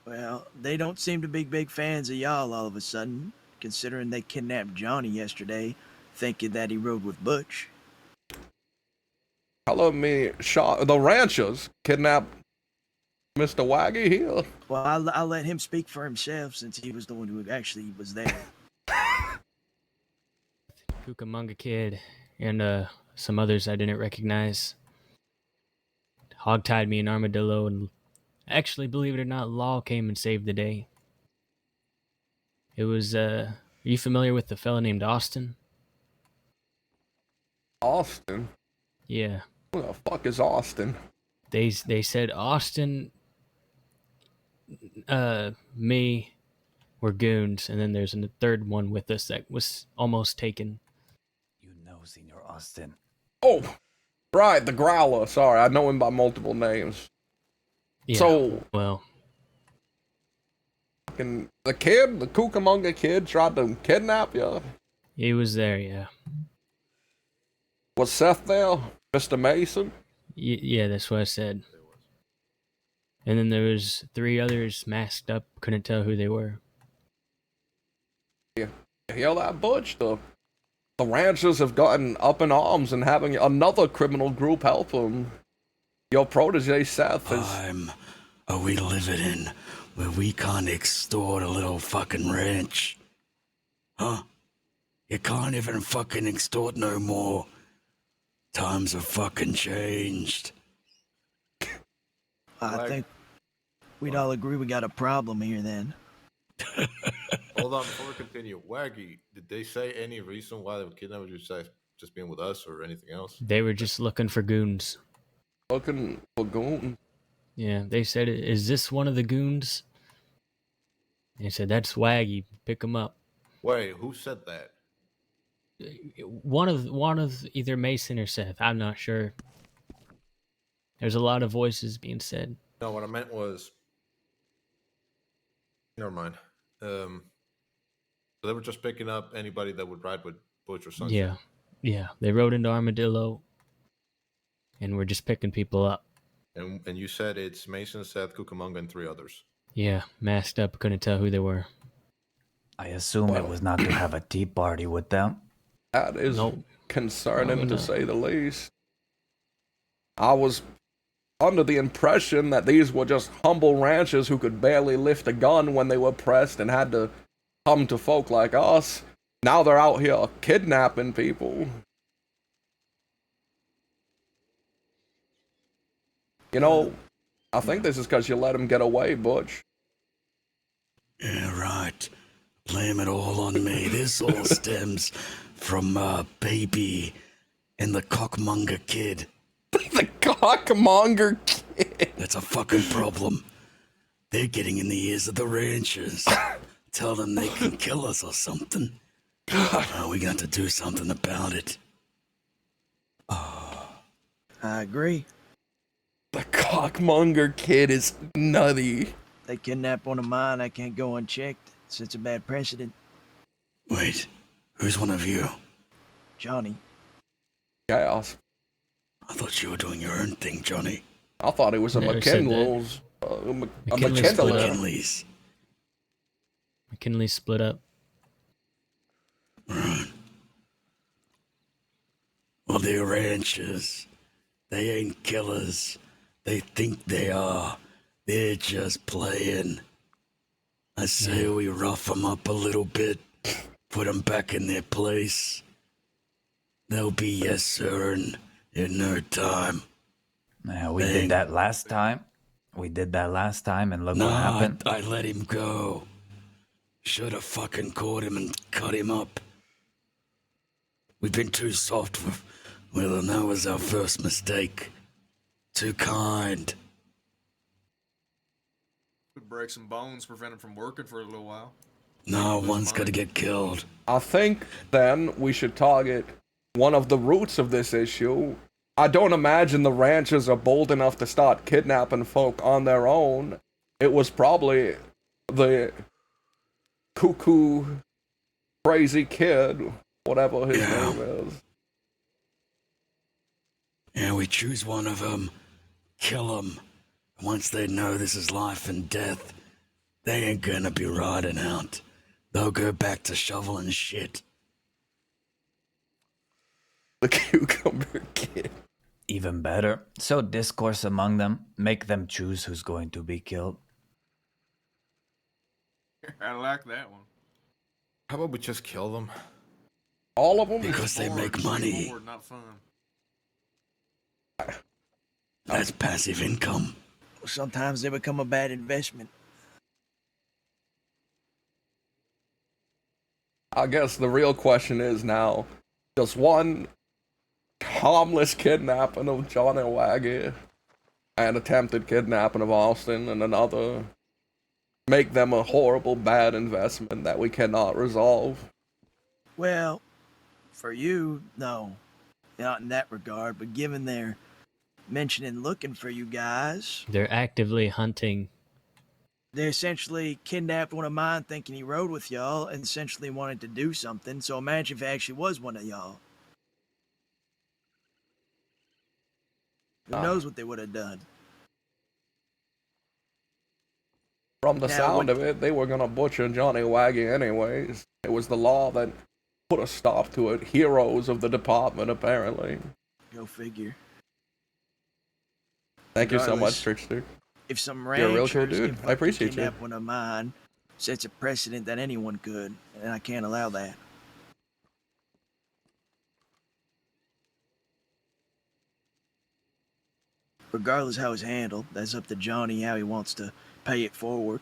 Speaker 5: Well, they don't seem to be big fans of y'all all of a sudden, considering they kidnapped Johnny yesterday, thinking that he rode with Butch.
Speaker 1: Hello, me shot the ranchers kidnapped Mr. Waggy here.
Speaker 5: Well, I'll let him speak for himself since he was the one who actually was there.
Speaker 4: Cucamonga Kid and some others I didn't recognize hogtied me in Armadillo, and actually, believe it or not, Law came and saved the day. It was, are you familiar with the fella named Austin?
Speaker 1: Austin?
Speaker 4: Yeah.
Speaker 1: Who the fuck is Austin?
Speaker 4: They said Austin may were goons, and then there's a third one with us that was almost taken.
Speaker 8: You know, Senor Austin.
Speaker 1: Oh, right, the Growler. Sorry, I know him by multiple names.
Speaker 4: Yeah,
Speaker 1: So,
Speaker 4: well,
Speaker 1: fucking the Cucamonga kid, tried to kidnap you.
Speaker 4: he was there, yeah.
Speaker 1: Was Seth there? Mr. Mason?
Speaker 4: Yeah, that's what I said. And then there was 3 others masked up, couldn't tell who they were.
Speaker 1: You hear that, Butch? The ranchers have gotten up in arms and having another criminal group help them. Your protege, Seth, is...
Speaker 9: Are we living in where we can't extort a little fucking ranch? Huh? You can't even fucking extort no more. Times have fucking changed.
Speaker 5: I think we'd all agree we got a problem here then.
Speaker 2: Hold on, before we continue, Waggy, did they say any reason why they would kidnap you? Just being with us or anything else?
Speaker 4: They were just looking for goons.
Speaker 1: Looking for goons.
Speaker 4: Yeah, they said, "Is this one of the goons?" And they said, "That's Waggy. Pick him up."
Speaker 2: Wait, who said that?
Speaker 4: One of either Mason or Seth. I'm not sure. There's a lot of voices being said.
Speaker 2: No, what I meant was. Never mind. So they were just picking up anybody that would ride with Butch or something.
Speaker 4: Yeah. They rode into Armadillo, and we're just picking people up.
Speaker 2: And you said it's Mason, Seth, Cucamonga, and 3 others.
Speaker 4: Yeah, masked up, couldn't tell who they were.
Speaker 8: I assume it was not to have a tea party with them.
Speaker 1: That is
Speaker 4: Nope.
Speaker 1: concerning,
Speaker 4: Probably
Speaker 1: to
Speaker 4: not.
Speaker 1: say the least. I was under the impression that these were just humble ranchers who could barely lift a gun when they were pressed and had to come to folk like us. Now they're out here kidnapping people. You know, I think this is because you let them get away, Butch.
Speaker 9: Yeah, right. Blame it all on me. This all stems from Baby and the cockmonger kid.
Speaker 1: The cockmonger kid.
Speaker 9: That's a fucking problem. They're getting in the ears of the ranchers. Tell them they can kill us or something. We got to do something about it.
Speaker 5: I agree.
Speaker 1: The cockmonger kid is nutty.
Speaker 5: They kidnap one of mine, I can't go unchecked. Sets a bad precedent.
Speaker 9: Wait, who's one of you?
Speaker 5: Johnny.
Speaker 1: Chaos.
Speaker 9: I thought you were doing your own thing, Johnny.
Speaker 1: I thought it was a
Speaker 4: Never said that.
Speaker 1: McKinley's. A
Speaker 4: McKinley split up.
Speaker 9: McKinley's.
Speaker 4: McKinley split up.
Speaker 9: Right. Well, they're ranchers. They ain't killers. They think they are. They're just playing. I say we rough them up a little bit, put them back in their place. They'll be yes, sir, in no time.
Speaker 8: Yeah, we did that last time. And look what
Speaker 9: Nah,
Speaker 8: happened.
Speaker 9: I let him go. Should have fucking caught him and cut him up. We've been too soft with... Well, that was our first mistake. Too kind.
Speaker 3: Could break some bones, prevent him from working for a little while.
Speaker 9: No, one's gotta get killed.
Speaker 1: I think then we should target one of the roots of this issue. I don't imagine the ranchers are bold enough to start kidnapping folk on their own. It was probably the cuckoo, crazy kid, whatever his name is.
Speaker 9: Yeah, we choose one of them, kill them. Once they know this is life and death, they ain't gonna be riding out. They'll go back to shoveling shit.
Speaker 1: The cucumber kid.
Speaker 8: Even better. So discourse among them. Make them choose who's going to be killed.
Speaker 3: I like that one.
Speaker 2: How about we just kill them?
Speaker 1: All of them?
Speaker 9: Because they
Speaker 3: Bored,
Speaker 9: make
Speaker 3: just
Speaker 9: money.
Speaker 3: bored, not fun.
Speaker 9: That's passive income.
Speaker 5: Sometimes they become a bad investment.
Speaker 1: I guess the real question is now, does one harmless kidnapping of Johnny Waggy and attempted kidnapping of Austin and another make them a horrible, bad investment that we cannot resolve.
Speaker 5: Well, for you, no. Not in that regard, but given their mentioning looking for you guys,
Speaker 4: They're actively hunting.
Speaker 5: they essentially kidnapped one of mine thinking he rode with y'all and essentially wanted to do something. So imagine if it actually was one of y'all. Who knows what they would have done?
Speaker 1: From the
Speaker 5: Now,
Speaker 1: sound
Speaker 5: what-
Speaker 1: of it, they were gonna butcher Johnny Waggy anyways. It was the law that put a stop to it. Heroes of the department, apparently.
Speaker 5: Go figure.
Speaker 1: Thank you so much,
Speaker 5: Regardless,
Speaker 1: Trickster.
Speaker 5: If some
Speaker 1: You're a real
Speaker 5: ranchers
Speaker 1: cool
Speaker 5: can
Speaker 1: dude. I
Speaker 5: fucking
Speaker 1: appreciate you.
Speaker 5: kidnap one of mine, sets a precedent that anyone could, and I can't allow that. Regardless how it's handled, that's up to Johnny how he wants to pay it forward.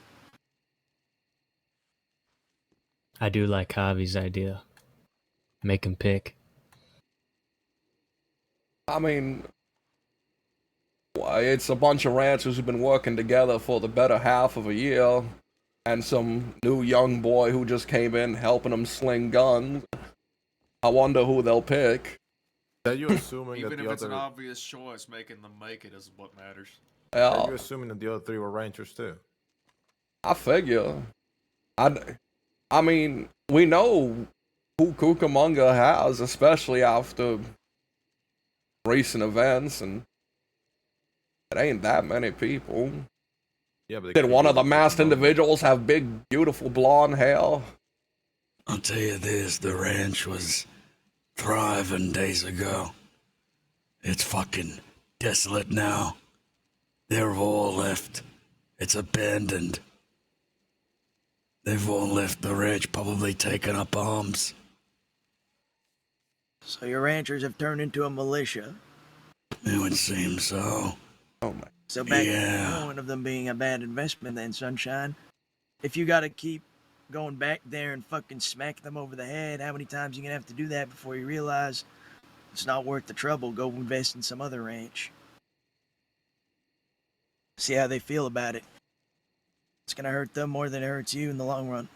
Speaker 4: I do like Javi's idea. Make him pick.
Speaker 1: I mean, why, it's a bunch of ranchers who've been working together for the better half of a year, and some new young boy who just came in helping them sling guns. I wonder who they'll pick.
Speaker 2: Are you assuming that
Speaker 3: Even
Speaker 2: the
Speaker 3: if it's an
Speaker 2: other?
Speaker 3: obvious choice, making them make it is what matters.
Speaker 2: Are you assuming that the other three were rangers too?
Speaker 1: I figure. I mean, we know who Cucamonga has, especially after recent events, and it ain't that many people.
Speaker 2: Yeah, but
Speaker 1: Did one of the masked individuals have big, beautiful blonde hair?
Speaker 9: I'll tell you this, the ranch was thriving days ago. It's fucking desolate now. They're all left. It's abandoned. They've all left the ranch, probably taken up arms.
Speaker 5: So your ranchers have turned into a militia.
Speaker 9: It would seem so.
Speaker 1: Oh my.
Speaker 5: So back to
Speaker 9: Yeah.
Speaker 5: the point of them being a bad investment then, Sunshine. If you gotta keep going back there and fucking smack them over the head, how many times you gonna have to do that before you realize it's not worth the trouble? Go invest in some other ranch. See how they feel about it. It's gonna hurt them more than it hurts you in the long run.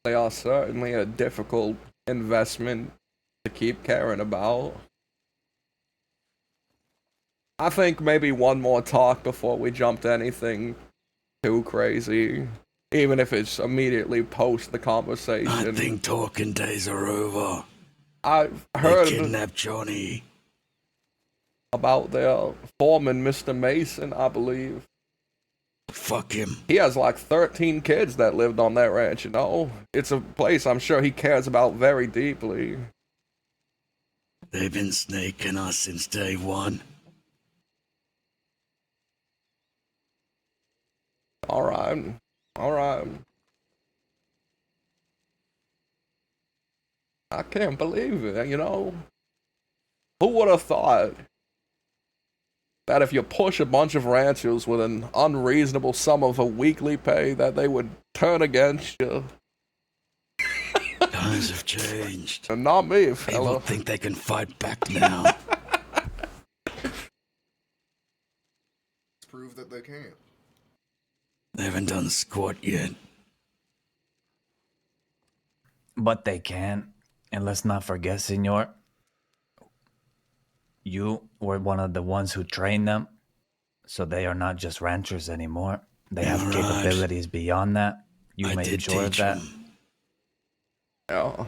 Speaker 1: They are certainly a difficult investment to keep caring about. I think maybe one more talk before we jump to anything too crazy. Even if it's immediately post the conversation.
Speaker 9: I think talking days are over.
Speaker 1: I've
Speaker 9: They
Speaker 1: heard
Speaker 9: kidnapped Johnny.
Speaker 1: about their foreman, Mr. Mason, I believe.
Speaker 9: Fuck him.
Speaker 1: He has like 13 kids that lived on that ranch, you know? It's a place I'm sure he cares about very deeply.
Speaker 9: They've been snaking us since day one.
Speaker 1: Alright. Alright. I can't believe it, you know? Who would have thought that if you push a bunch of ranchers with an unreasonable sum of a weekly pay, that they would turn against you?
Speaker 9: Times have changed.
Speaker 1: And not me,
Speaker 9: People
Speaker 1: fella.
Speaker 9: think they can fight back now.
Speaker 3: Prove that they can.
Speaker 9: They haven't done squat yet.
Speaker 8: But they can. And let's not forget, senor, you were one of the ones who trained them. So they are not just ranchers anymore. They have
Speaker 9: You're right.
Speaker 8: capabilities beyond that. You
Speaker 9: I
Speaker 8: made
Speaker 9: did
Speaker 8: sure of
Speaker 9: teach
Speaker 8: that.
Speaker 9: them.
Speaker 1: Yeah.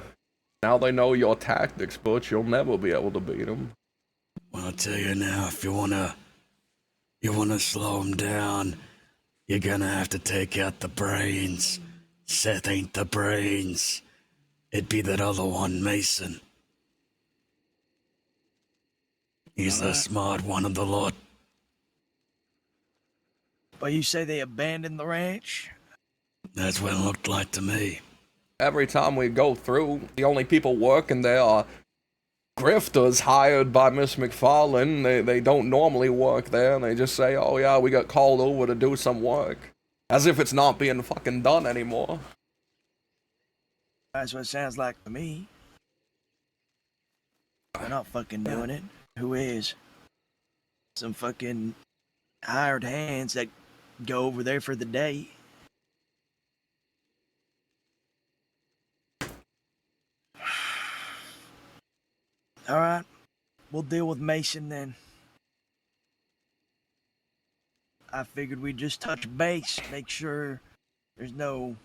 Speaker 1: Now they know your tactics, but you'll never be able to beat them.
Speaker 9: Well, I'll tell you now, if you wanna slow them down, you're gonna have to take out the brains. Seth ain't the brains. It'd be that other one, Mason. He's the smart one of the lot.
Speaker 5: But you say they abandoned the ranch?
Speaker 9: That's what it looked like to me.
Speaker 1: Every time we go through, the only people working there are grifters hired by Miss McFarlane. They don't normally work there, and they just say, oh yeah, we got called over to do some work. As if it's not being fucking done anymore.
Speaker 5: That's what it sounds like to me. They're not fucking doing it. Who is? Some fucking hired hands that go over there for the day. All right, we'll deal with Mason then. I figured we'd just touch base, make sure there's no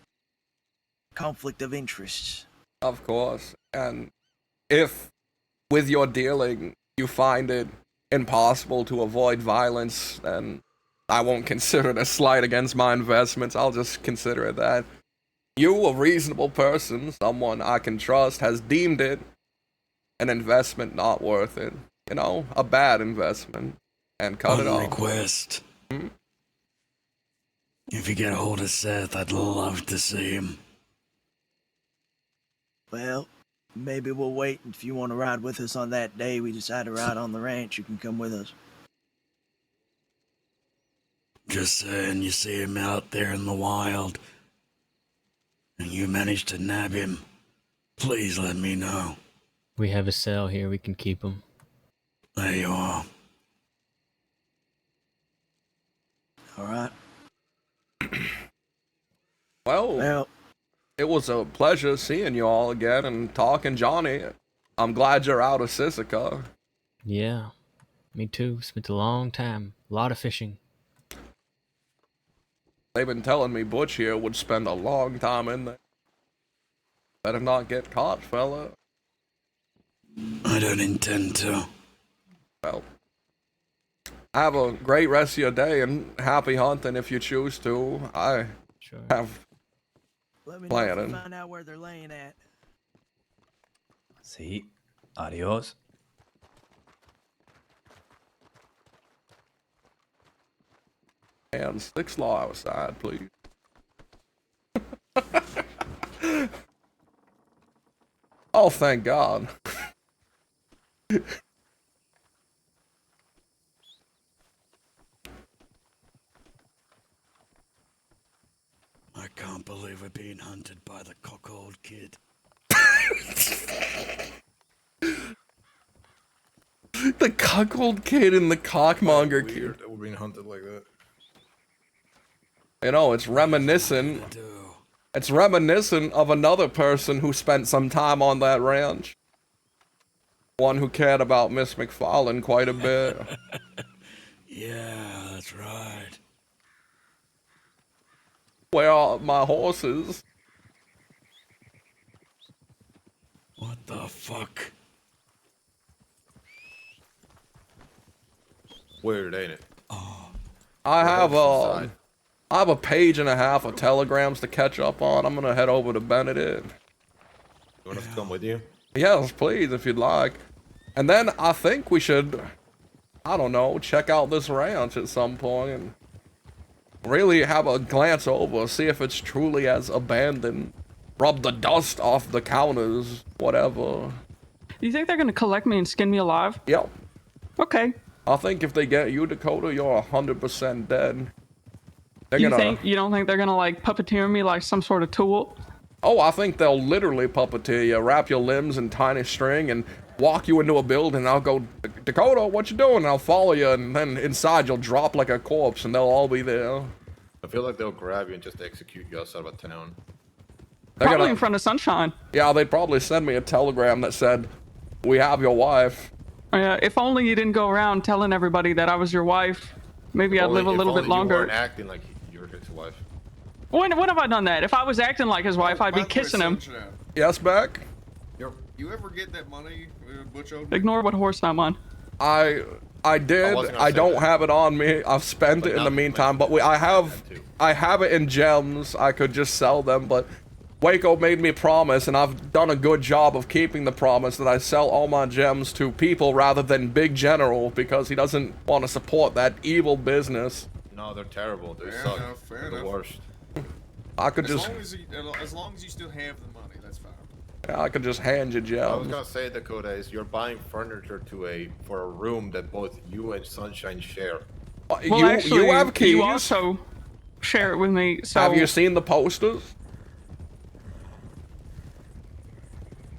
Speaker 5: conflict of interests.
Speaker 1: Of course. And if, with your dealing, you find it impossible to avoid violence, then I won't consider it a slight against my investments. I'll just consider it that you, a reasonable person, someone I can trust, has deemed it an investment not worth it. You know, a bad investment. And cut
Speaker 9: One
Speaker 1: it off.
Speaker 9: request. If you get a hold of Seth, I'd love to see him.
Speaker 5: Well, maybe we'll wait. If you want to ride with us on that day we decide to ride on the ranch, you can come with us.
Speaker 9: Just saying, you see him out there in the wild, and you manage to nab him, please let me know.
Speaker 4: We have a cell here. We can keep him.
Speaker 9: There you are.
Speaker 5: All right.
Speaker 1: Well, it was a pleasure seeing you all again and talking, Johnny. I'm glad you're out of Sisika.
Speaker 4: Yeah, me too. Spent a long time. A lot of fishing.
Speaker 1: They've been telling me Butch here would spend a long time in there. Better not get caught, fella.
Speaker 9: I don't intend to.
Speaker 1: Well, have a great rest of your day and happy hunting if you choose to. I have
Speaker 5: Let me know if you
Speaker 1: planning.
Speaker 5: find out where they're laying at.
Speaker 8: Sí. Adiós.
Speaker 1: And 6 law outside, please. Oh, thank God.
Speaker 9: I can't believe we're being hunted by the cock-old kid.
Speaker 1: The cuckold kid and the cockmonger kid.
Speaker 2: Weird that we're being hunted like that.
Speaker 1: You know, it's reminiscent. It's reminiscent of another person who spent some time on that ranch. One who cared about Miss McFarlane quite a bit.
Speaker 9: Yeah, that's right.
Speaker 1: Where are my horses?
Speaker 9: What the fuck?
Speaker 2: Weird, ain't it?
Speaker 1: I have
Speaker 2: horses inside.
Speaker 1: I have a page and a half of telegrams to catch up on. I'm gonna head over to Benedict.
Speaker 2: You want us to come with you?
Speaker 1: Yes, please, if you'd like. And then I think we should, I don't know, check out this ranch at some point and really have a glance over, see if it's truly as abandoned. Rub the dust off the counters, whatever.
Speaker 7: You think they're gonna collect me and skin me alive?
Speaker 1: Yep.
Speaker 7: Okay.
Speaker 1: I think if they get you, Dakota, you're 100% dead. They're
Speaker 7: You
Speaker 1: gonna...
Speaker 7: think you don't think they're gonna like puppeteer me like some sort of tool?
Speaker 1: Oh, I think they'll literally puppeteer you, wrap your limbs in tiny string, and walk you into a building, and I'll go, Dakota, what you doing? And I'll follow you, and then inside you'll drop like a corpse, and they'll all be there.
Speaker 2: I feel like they'll grab you and just execute you outside of a town.
Speaker 1: They're
Speaker 7: Probably
Speaker 1: gonna...
Speaker 7: in front of Sunshine.
Speaker 1: Yeah, they'd probably send me a telegram that said, we have your wife.
Speaker 7: If only you didn't go around telling everybody that I was your wife. Maybe I'd live a little bit
Speaker 2: You
Speaker 7: longer.
Speaker 2: weren't acting like you were his wife.
Speaker 7: When have I done that? If I was acting like his wife, I'd be kissing him.
Speaker 1: Yes, Beck?
Speaker 3: You ever get that money, Butch owed?
Speaker 7: Ignore what horse I'm on.
Speaker 1: I did.
Speaker 2: wasn't gonna
Speaker 1: I
Speaker 2: say
Speaker 1: don't
Speaker 2: that.
Speaker 1: have it on me. I've spent it in the meantime, but I have it in gems. I could just sell them, but Waco made me promise, and I've done a good job of keeping the promise that I sell all my gems to people rather than Big General, because he doesn't want to support that evil business.
Speaker 2: No, they're terrible. They
Speaker 3: Fair
Speaker 2: suck.
Speaker 3: enough, fair
Speaker 2: They're the
Speaker 3: enough.
Speaker 2: worst.
Speaker 1: I could
Speaker 3: As
Speaker 1: just,
Speaker 3: long as you still have the money, that's fine.
Speaker 1: I could just hand you
Speaker 2: I was
Speaker 1: gems.
Speaker 2: gonna say, Dakota, is you're buying furniture for a room that both you and Sunshine share.
Speaker 7: Well,
Speaker 1: you
Speaker 7: actually,
Speaker 1: have keys.
Speaker 7: You also share it with me. So
Speaker 1: Have you seen the posters?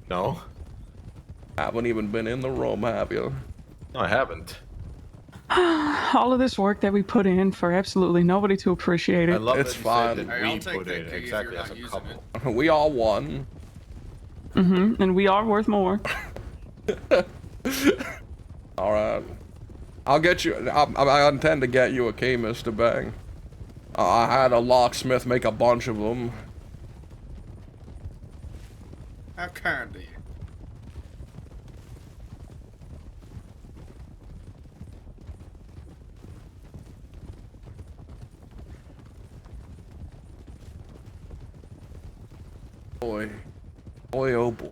Speaker 2: No?
Speaker 1: Haven't even been in the room, have you?
Speaker 2: No, I haven't.
Speaker 7: All of this work that we put in for absolutely nobody to appreciate
Speaker 2: I
Speaker 7: it.
Speaker 2: love
Speaker 1: It's
Speaker 2: that you
Speaker 1: fine.
Speaker 2: said that
Speaker 3: Hey, I'll
Speaker 2: we
Speaker 3: take
Speaker 2: put
Speaker 3: that
Speaker 2: in
Speaker 3: key if
Speaker 2: exactly
Speaker 3: you're
Speaker 2: as
Speaker 3: not
Speaker 2: a
Speaker 3: using
Speaker 2: couple.
Speaker 1: We all won.
Speaker 7: And we are worth more.
Speaker 1: All right. I'll get you. I intend to get you a key, Mr. Bang. I had a locksmith make a bunch of them.
Speaker 3: How kind of you.
Speaker 1: Boy. Boy, oh boy.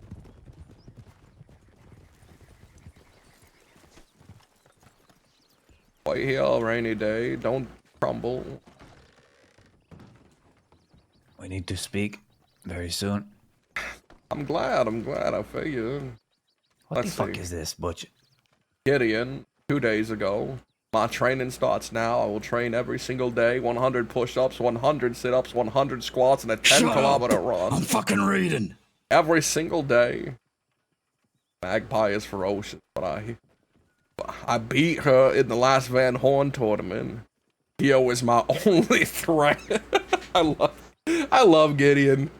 Speaker 1: Wait here, rainy day. Don't crumble.
Speaker 8: We need to speak very soon.
Speaker 1: I'm glad. I figured.
Speaker 8: What
Speaker 1: Let's
Speaker 8: the fuck
Speaker 1: see.
Speaker 8: is this, Butch?
Speaker 1: Gideon, 2 days ago. My training starts now. I will train every single day. 100 push-ups, 100 sit-ups, 100 squats, and a 10-kilometer run.
Speaker 9: I'm fucking reading.
Speaker 1: Every single day. Magpie is ferocious, but I beat her in the last Van Horn tournament. Dio is my only threat. I love Gideon.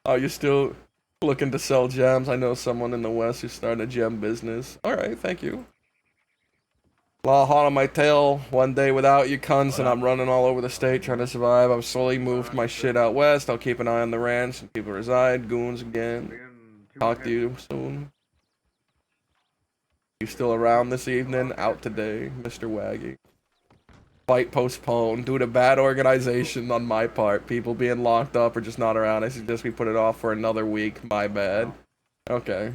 Speaker 1: Oh, you're still looking to sell gems? I know someone in the West who's starting a gem business. Alright, thank you. Law hot on my tail. One day without you cunts and I'm running all over the state trying to survive. I've slowly moved my shit out west. I'll keep an eye on the ranch and people reside. Goons again. Talk to you soon. You still around this evening? Out today, Mr. Waggy. Fight postponed due to bad organization on my part. People being locked up or just not around. I suggest we put it off for another week. My bad. Okay.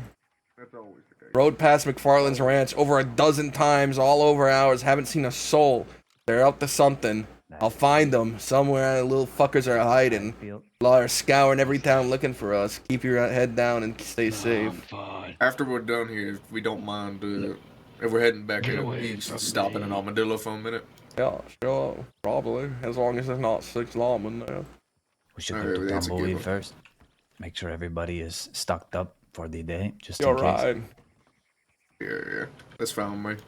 Speaker 1: Rode past McFarland's ranch over a dozen times, all over hours. Haven't seen a soul. They're up to something. I'll find them somewhere. Little fuckers are hiding. Law are scouring every town looking for us. Keep your head down and stay safe.
Speaker 3: After we're done here, if we don't mind, if we're heading back east, stopping in Armadillo for a minute.
Speaker 1: Yeah, sure, probably. As long as there's not 6 lawmen there.
Speaker 8: We should go
Speaker 3: Alright,
Speaker 8: to
Speaker 3: that's a good
Speaker 8: Tumbleweed
Speaker 3: one.
Speaker 8: first. Make sure everybody is stocked up for the day, just
Speaker 1: You're
Speaker 8: in case.
Speaker 1: right.
Speaker 3: Yeah. That's fine with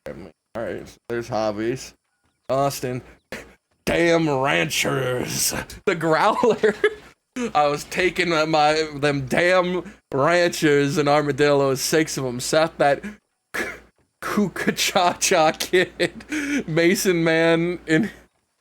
Speaker 3: me.
Speaker 1: Alright, so there's hobbies. Austin. Damn ranchers. The growler. I was taking them damn ranchers in Armadillo, 6 of them. Seth, that Kuka-cha-cha kid. Mason Man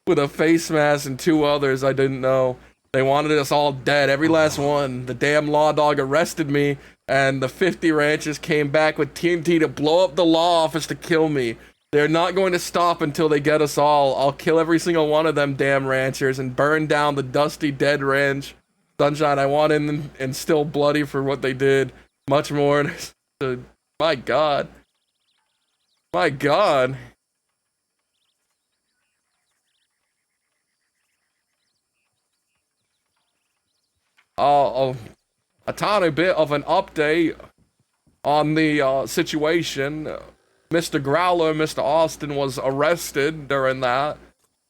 Speaker 1: with a face mask and 2 others I didn't know. They wanted us all dead, every last one. The damn law dog arrested me, and the 50 ranchers came back with TNT to blow up the law office to kill me. They're not going to stop until they get us all. I'll kill every single one of them damn ranchers and burn down the dusty dead ranch. Sunshine, I want in and still bloody for what they did. Much more. My God. My God. A tiny bit of an update on the situation. Mr. Growler, Mr. Austin was arrested during that,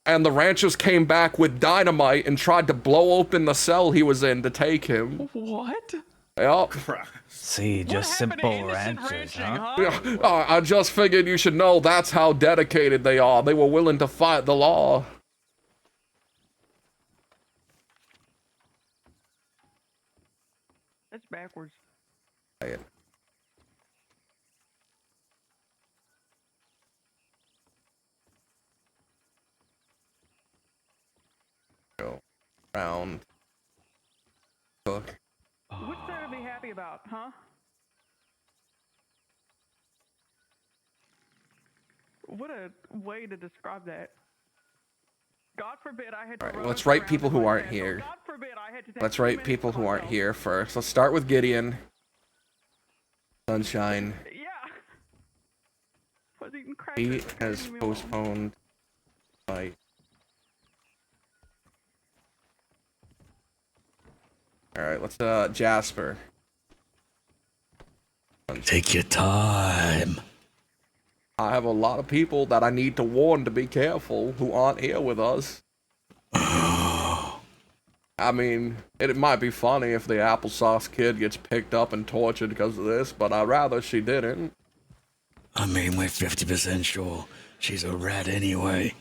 Speaker 1: and the ranchers came back with dynamite and tried to blow open the cell he was in to take him.
Speaker 7: What?
Speaker 1: Yep.
Speaker 8: See, just simple ranchers, huh?
Speaker 1: Yeah, I just figured you should know that's how dedicated they are. They were willing to fight the law.
Speaker 7: That's backwards.
Speaker 1: Go round. Cook.
Speaker 7: What's there to be happy about, huh? What a way to describe that. God forbid I had to
Speaker 1: Alright,
Speaker 7: run
Speaker 1: let's
Speaker 7: us
Speaker 1: rate
Speaker 7: around
Speaker 1: people
Speaker 7: in
Speaker 1: who
Speaker 7: my
Speaker 1: aren't
Speaker 7: castle.
Speaker 1: here.
Speaker 7: God forbid I had to take
Speaker 1: Let's
Speaker 7: 2
Speaker 1: rate
Speaker 7: minutes
Speaker 1: people
Speaker 7: for
Speaker 1: who aren't
Speaker 7: myself.
Speaker 1: here first. Let's start with Gideon. Sunshine.
Speaker 7: Yeah. Was eating crackers.
Speaker 1: He
Speaker 7: Leave
Speaker 1: has
Speaker 7: me alone.
Speaker 1: postponed fight. Alright, let's Jasper.
Speaker 9: Take your time.
Speaker 1: I have a lot of people that I need to warn to be careful who aren't here with us. I mean, it might be funny if the applesauce kid gets picked up and tortured because of this, but I'd rather she didn't.
Speaker 9: I mean, we're 50% sure she's a rat anyway.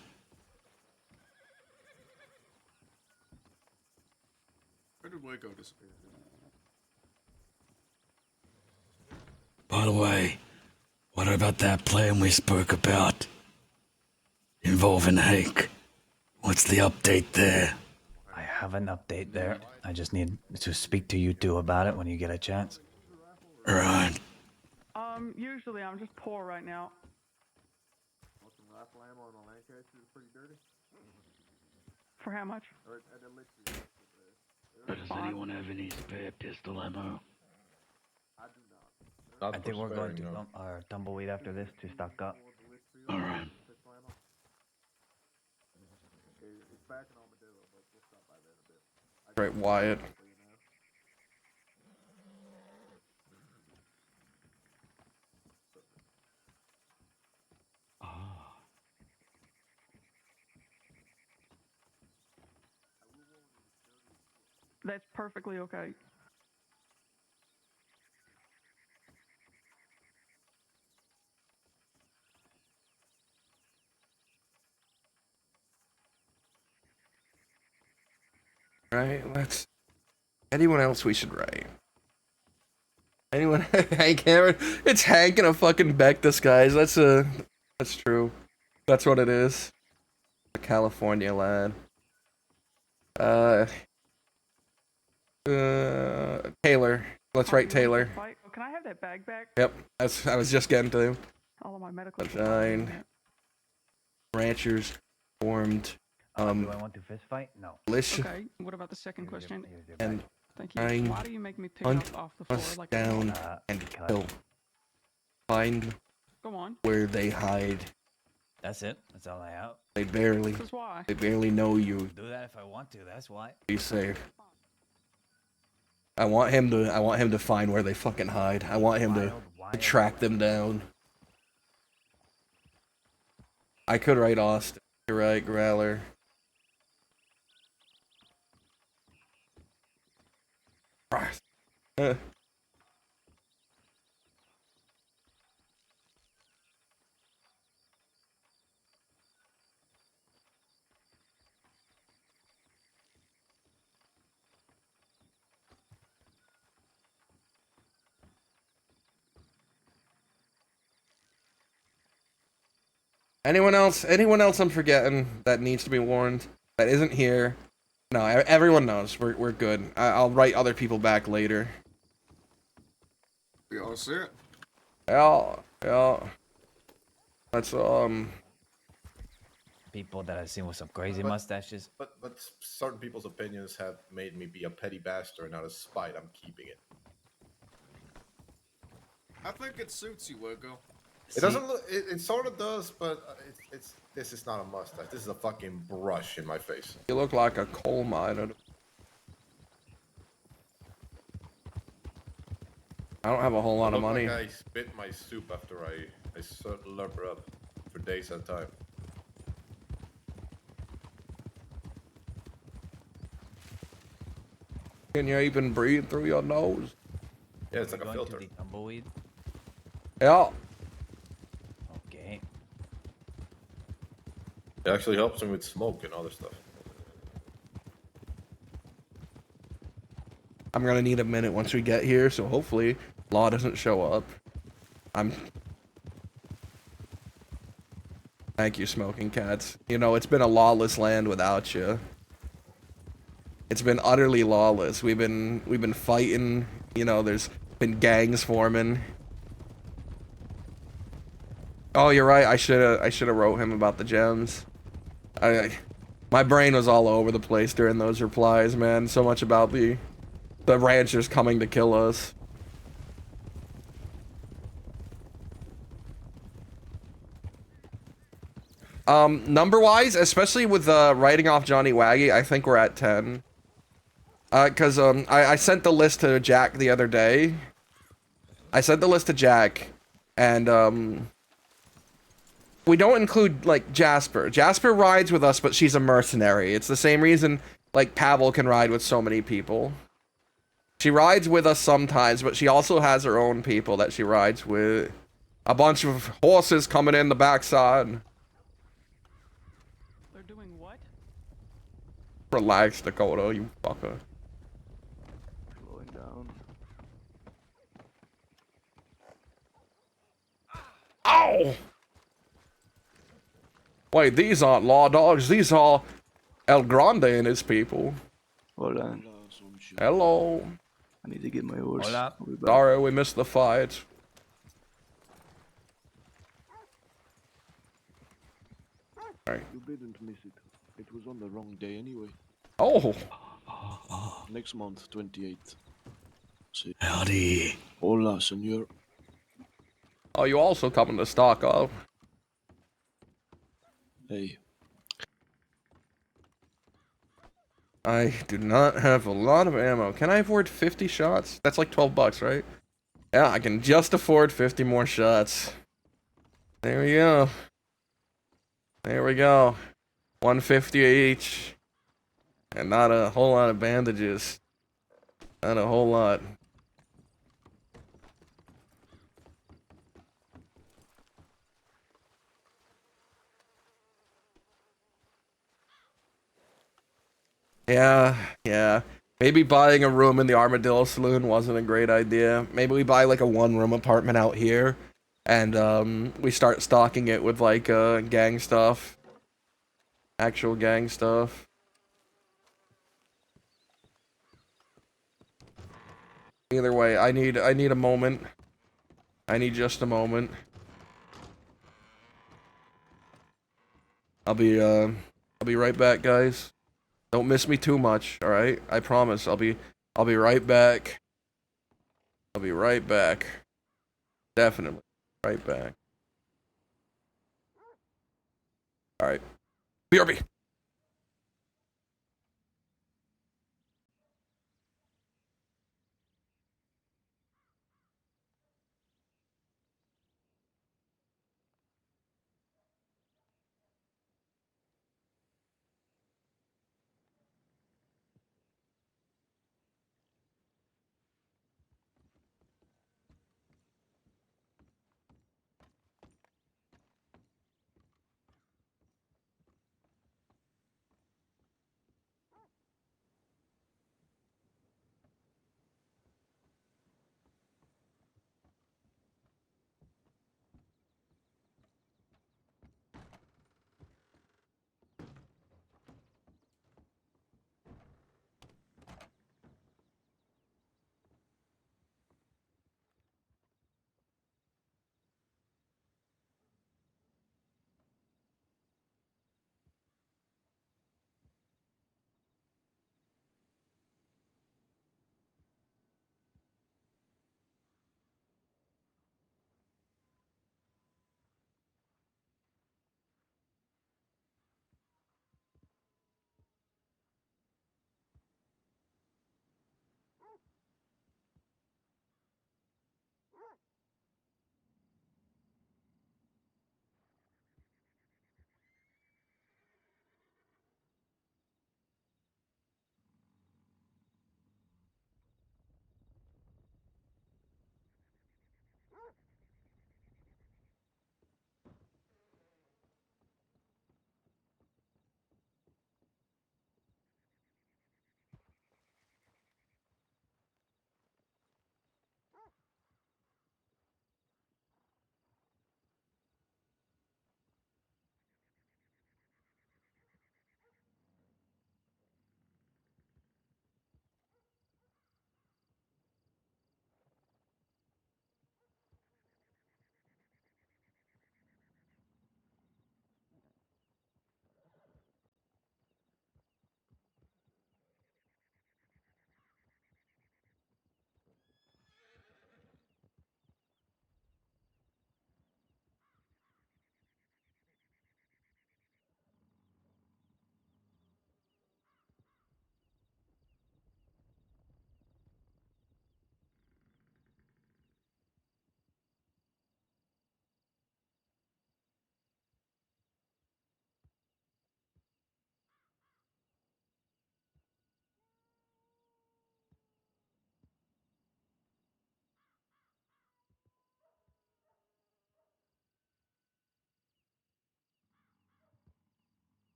Speaker 3: Where did Waco disappear?
Speaker 9: By the way, what about that plan we spoke about? Involving Hank. What's the update there?
Speaker 8: I have an update there. I just need to speak to you two about it when you get a chance.
Speaker 9: Right.
Speaker 7: Usually I'm just poor right now. For how much?
Speaker 9: Does anyone have any spare pistol ammo?
Speaker 8: I think we're going to our tumbleweed after this to stock up.
Speaker 9: Alright.
Speaker 1: Right, Wyatt.
Speaker 7: That's perfectly okay.
Speaker 1: Right, let's... Anyone else we should write? Anyone? Hank Cameron? It's Hank in a fucking Beck disguise. That's true. That's what it is. A California lad. Taylor. Let's write Taylor.
Speaker 7: Oh, can I have that bag back?
Speaker 1: Yep, I was just getting to him.
Speaker 7: All of my medical.
Speaker 1: Nine. Ranchers formed.
Speaker 8: Do I want to fist fight? No.
Speaker 1: Militia
Speaker 7: Okay. What about the second question?
Speaker 1: and
Speaker 7: Thank you.
Speaker 1: Nine.
Speaker 7: Why do you make me pick
Speaker 1: Hunt
Speaker 7: up off the floor
Speaker 1: us
Speaker 7: like
Speaker 1: down and kill. Find
Speaker 7: Go on.
Speaker 1: where they hide.
Speaker 8: That's it. That's all I have.
Speaker 1: They barely
Speaker 7: This is why.
Speaker 1: know you.
Speaker 8: Do that if I want to. That's why.
Speaker 1: Be safe. I want him to find where they fucking hide. I want him to track them down. I could write Austin. You're right, Growler. Christ. Anyone else I'm forgetting that needs to be warned that isn't here? No, everyone knows. We're good. I'll write other people back later.
Speaker 3: We all set.
Speaker 1: Yeah. Let's
Speaker 8: People that I've seen with some crazy mustaches.
Speaker 2: But certain people's opinions have made me be a petty bastard, and out of spite, I'm keeping it.
Speaker 3: I think it suits you, Waco.
Speaker 2: It doesn't look. It sort of does, but it's. This is not a mustache. This is a fucking brush in my face.
Speaker 1: You look like a coal miner. I don't have a whole lot of money.
Speaker 2: Like I spit my soup after I slurp her up for days at a time.
Speaker 1: Can you even breathe through your nose?
Speaker 2: Yeah, it's like a
Speaker 8: Going
Speaker 2: filter.
Speaker 8: to the tumbleweed.
Speaker 1: Yeah.
Speaker 8: Okay.
Speaker 2: It actually helps him with smoke and other stuff.
Speaker 1: I'm gonna need a minute once we get here, so hopefully Law doesn't show up. Thank you, Smoking Cats. You know, it's been a lawless land without you. It's been utterly lawless. We've been fighting, you know, there's been gangs forming. Oh, you're right. I should have wrote him about the gems. My brain was all over the place during those replies, man. So much about the ranchers coming to kill us. Number wise, especially with writing off Johnny Waggy, I think we're at 10. Cause I sent the list to Jack the other day. And we don't include like Jasper. Jasper rides with us, but she's a mercenary. It's the same reason like Pavel can ride with so many people. She rides with us sometimes, but she also has her own people that she rides with. A bunch of horses coming in the backside.
Speaker 7: They're doing what?
Speaker 1: Relax, Dakota, you fucker.
Speaker 10: Slowing down.
Speaker 1: Ow! Wait, these aren't law dogs. These are El Grande and his people.
Speaker 10: Hold on.
Speaker 1: Hello.
Speaker 10: I need to get my horse.
Speaker 8: Hola.
Speaker 10: I'll be back.
Speaker 1: Sorry, we missed the fight.
Speaker 10: You didn't miss it. It was on the wrong day anyway.
Speaker 1: Oh,
Speaker 10: Next month, 28th. See.
Speaker 9: Howdy.
Speaker 10: Hola, senor.
Speaker 1: oh, you also coming to stock up?
Speaker 10: Hey.
Speaker 1: I do not have a lot of ammo. Can I afford 50 shots? That's like 12 bucks, right? Yeah, I can just afford 50 more shots. There we go. There we go. 150 each. And not a whole lot of bandages. Not a whole lot. Yeah. Maybe buying a room in the Armadillo Saloon wasn't a great idea. Maybe we buy like a one-room apartment out here, and we start stocking it with like gang stuff, actual gang stuff. Either way, I need a moment. I need just a moment. I'll be right back, guys. Don't miss me too much, all right? I promise. I'll be right back. I'll be right back. Definitely right back. All right. BRB.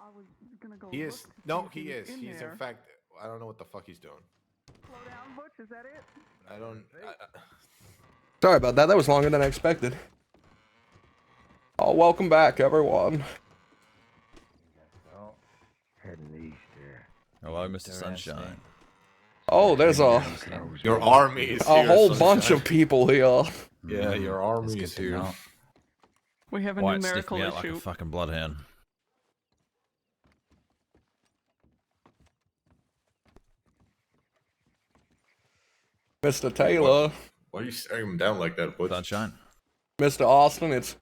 Speaker 7: I was gonna go
Speaker 2: He
Speaker 7: look
Speaker 2: is.
Speaker 7: to see
Speaker 2: No,
Speaker 7: if
Speaker 2: he is.
Speaker 7: in
Speaker 2: He's
Speaker 7: there.
Speaker 2: in fact. I don't know what the fuck he's doing.
Speaker 7: Slow down, Butch. Is that it?
Speaker 2: I don't.
Speaker 1: Sorry about that. That was longer than I expected. Oh, welcome back, everyone.
Speaker 10: Heading east there.
Speaker 11: Hello, Mr. Sunshine.
Speaker 1: Oh, there's a
Speaker 2: Your army is
Speaker 1: a
Speaker 2: here,
Speaker 1: whole
Speaker 2: Sunshine.
Speaker 1: bunch of people here.
Speaker 2: Yeah, your army is here.
Speaker 7: We have a
Speaker 11: White sniffed
Speaker 7: numerical
Speaker 11: me out like
Speaker 7: issue.
Speaker 11: a fucking bloodhound.
Speaker 1: Mr. Taylor,
Speaker 2: Why are you staring him down like that, Butch?
Speaker 11: Sunshine.
Speaker 1: Mr. Austin, it's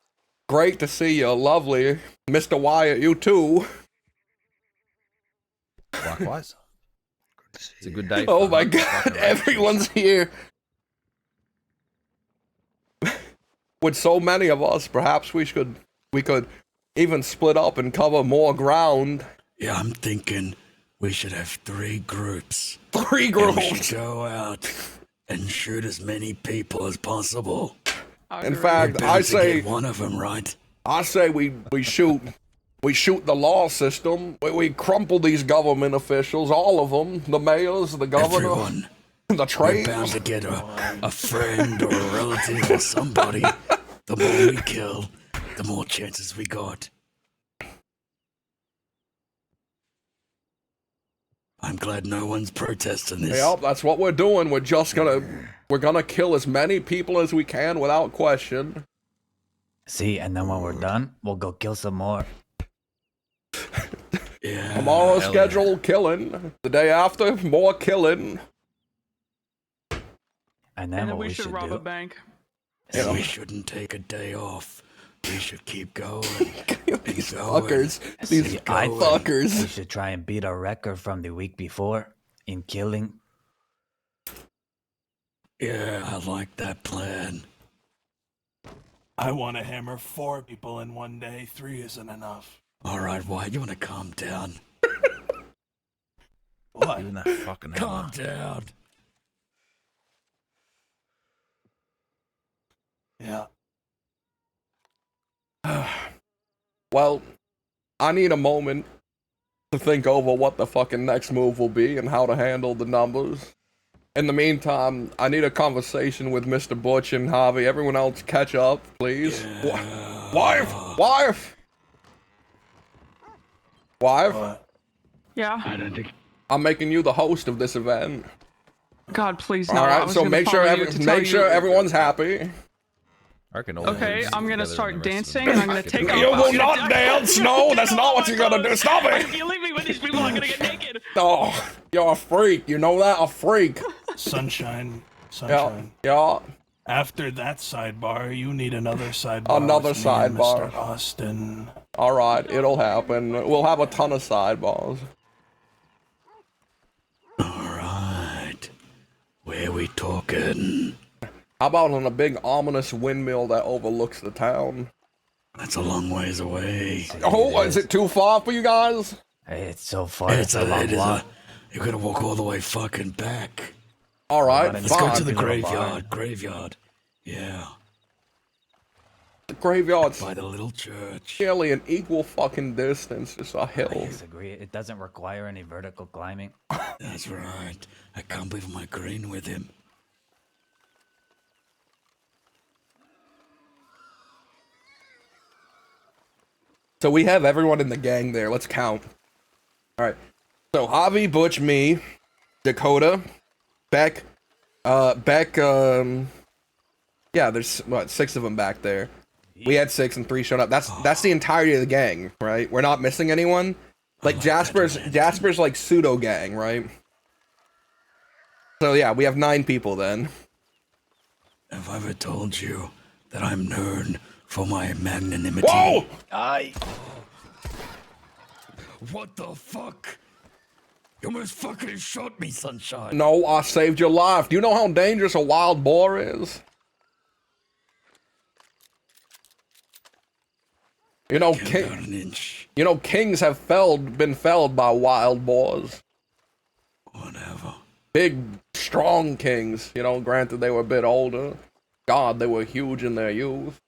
Speaker 1: great to see you. Lovely. Mr. Wyatt, you too.
Speaker 11: Likewise. It's a good day.
Speaker 1: Oh
Speaker 11: for
Speaker 1: my
Speaker 11: hunting
Speaker 1: god,
Speaker 11: fucking
Speaker 1: everyone's here. With so many of us, perhaps we could even split up and cover more ground.
Speaker 9: Yeah, I'm thinking we should have 3 groups.
Speaker 1: 3
Speaker 9: And we
Speaker 1: groups.
Speaker 9: should go out and shoot as many people as possible.
Speaker 1: In fact, I say
Speaker 9: one of them, right?
Speaker 1: I say we shoot the law system. We crumple these government officials, all of them, the mayors, the governor,
Speaker 9: Everyone.
Speaker 1: the
Speaker 9: We're
Speaker 1: trade.
Speaker 9: bound to get a friend or a relative or somebody. The more we kill, the more chances we got. I'm glad no one's protesting this.
Speaker 1: Yep, that's what we're doing. We're gonna kill as many people as we can without question.
Speaker 8: See, and then when we're done, we'll go kill some more.
Speaker 9: Yeah.
Speaker 1: Tomorrow scheduled killing. The day after, more killing.
Speaker 8: And then what
Speaker 7: we
Speaker 8: we
Speaker 7: should rob
Speaker 8: do,
Speaker 7: a bank.
Speaker 9: And we shouldn't take a day off. We should keep going.
Speaker 1: These fuckers. These
Speaker 8: See, I think we
Speaker 1: fuckers.
Speaker 8: should try and beat our record from the week before in killing.
Speaker 9: Yeah, I like that plan.
Speaker 12: I want to hammer 4 people in one day. 3 isn't enough.
Speaker 9: All right, why you want to calm down?
Speaker 12: What?
Speaker 11: Even that fucking
Speaker 9: Calm
Speaker 11: hammer.
Speaker 9: down.
Speaker 12: Yeah.
Speaker 1: Well, I need a moment to think over what the fucking next move will be and how to handle the numbers. In the meantime, I need a conversation with Mr. Butch and Javi. Everyone else catch up, please.
Speaker 9: Yeah.
Speaker 1: Wife! Wife! Wife?
Speaker 7: Yeah.
Speaker 10: I don't think.
Speaker 1: I'm making you the host of this event.
Speaker 7: God, please no. I
Speaker 1: Alright,
Speaker 7: was
Speaker 1: so
Speaker 7: gonna
Speaker 1: make sure
Speaker 7: follow you to tell you-
Speaker 1: everyone's happy.
Speaker 11: I reckon all
Speaker 7: Okay,
Speaker 11: the
Speaker 7: I'm gonna
Speaker 11: together
Speaker 7: start
Speaker 11: and the rest of
Speaker 7: dancing
Speaker 11: them
Speaker 7: and I'm gonna
Speaker 11: get
Speaker 7: take
Speaker 11: it.
Speaker 7: off.
Speaker 1: You
Speaker 7: I'm
Speaker 1: will
Speaker 7: gonna
Speaker 1: not dance! No, that's not what you're gonna do! Stop
Speaker 7: If
Speaker 1: it!
Speaker 7: you leave me with these people, I'm gonna get naked.
Speaker 1: Oh, you're a freak, you know that? A freak.
Speaker 12: Sunshine.
Speaker 1: Yeah,
Speaker 12: Sunshine.
Speaker 1: yeah.
Speaker 12: After that sidebar, you need another sidebar.
Speaker 1: Another
Speaker 12: with me and
Speaker 1: sidebar.
Speaker 12: Mr. Austin.
Speaker 1: Alright, it'll happen. We'll have a ton of sidebars.
Speaker 9: All right. Where we talking?
Speaker 1: How about on a big ominous windmill that overlooks the town?
Speaker 9: That's a long ways away.
Speaker 1: Oh, is it too far for you guys?
Speaker 8: It's so far. It's a long walk.
Speaker 9: You gotta walk all the way fucking back.
Speaker 1: Alright,
Speaker 8: Let's
Speaker 9: Let's go
Speaker 1: fine.
Speaker 9: to the
Speaker 8: Little
Speaker 9: graveyard.
Speaker 8: barn.
Speaker 9: Graveyard. Yeah.
Speaker 1: The graveyard's
Speaker 9: By the little church.
Speaker 1: nearly an equal fucking distance. It's a
Speaker 8: I
Speaker 1: hill.
Speaker 8: disagree. It doesn't require any vertical climbing.
Speaker 9: That's right. I can't believe I'm agreeing with him.
Speaker 1: So we have everyone in the gang there. Let's count. Alright. So Javi, Butch, me, Dakota, Beck, yeah, there's what, 6 of them back there. We had 6 and 3 showed up. That's the entirety of the gang, right? We're not missing anyone. Like Jasper's like pseudo gang, right? So yeah, we have 9 people then.
Speaker 9: Have I ever told you that I'm known for my magnanimity?
Speaker 1: Whoa!
Speaker 9: What the fuck? You almost fucking shot me, Sunshine.
Speaker 1: No, I saved your life. Do you know how dangerous a wild boar is? You know,
Speaker 9: Killed about an inch.
Speaker 1: you know, kings have been felled by wild boars.
Speaker 9: Whatever.
Speaker 1: Big, strong kings. You know, granted they were a bit older. God, they were huge in their youth.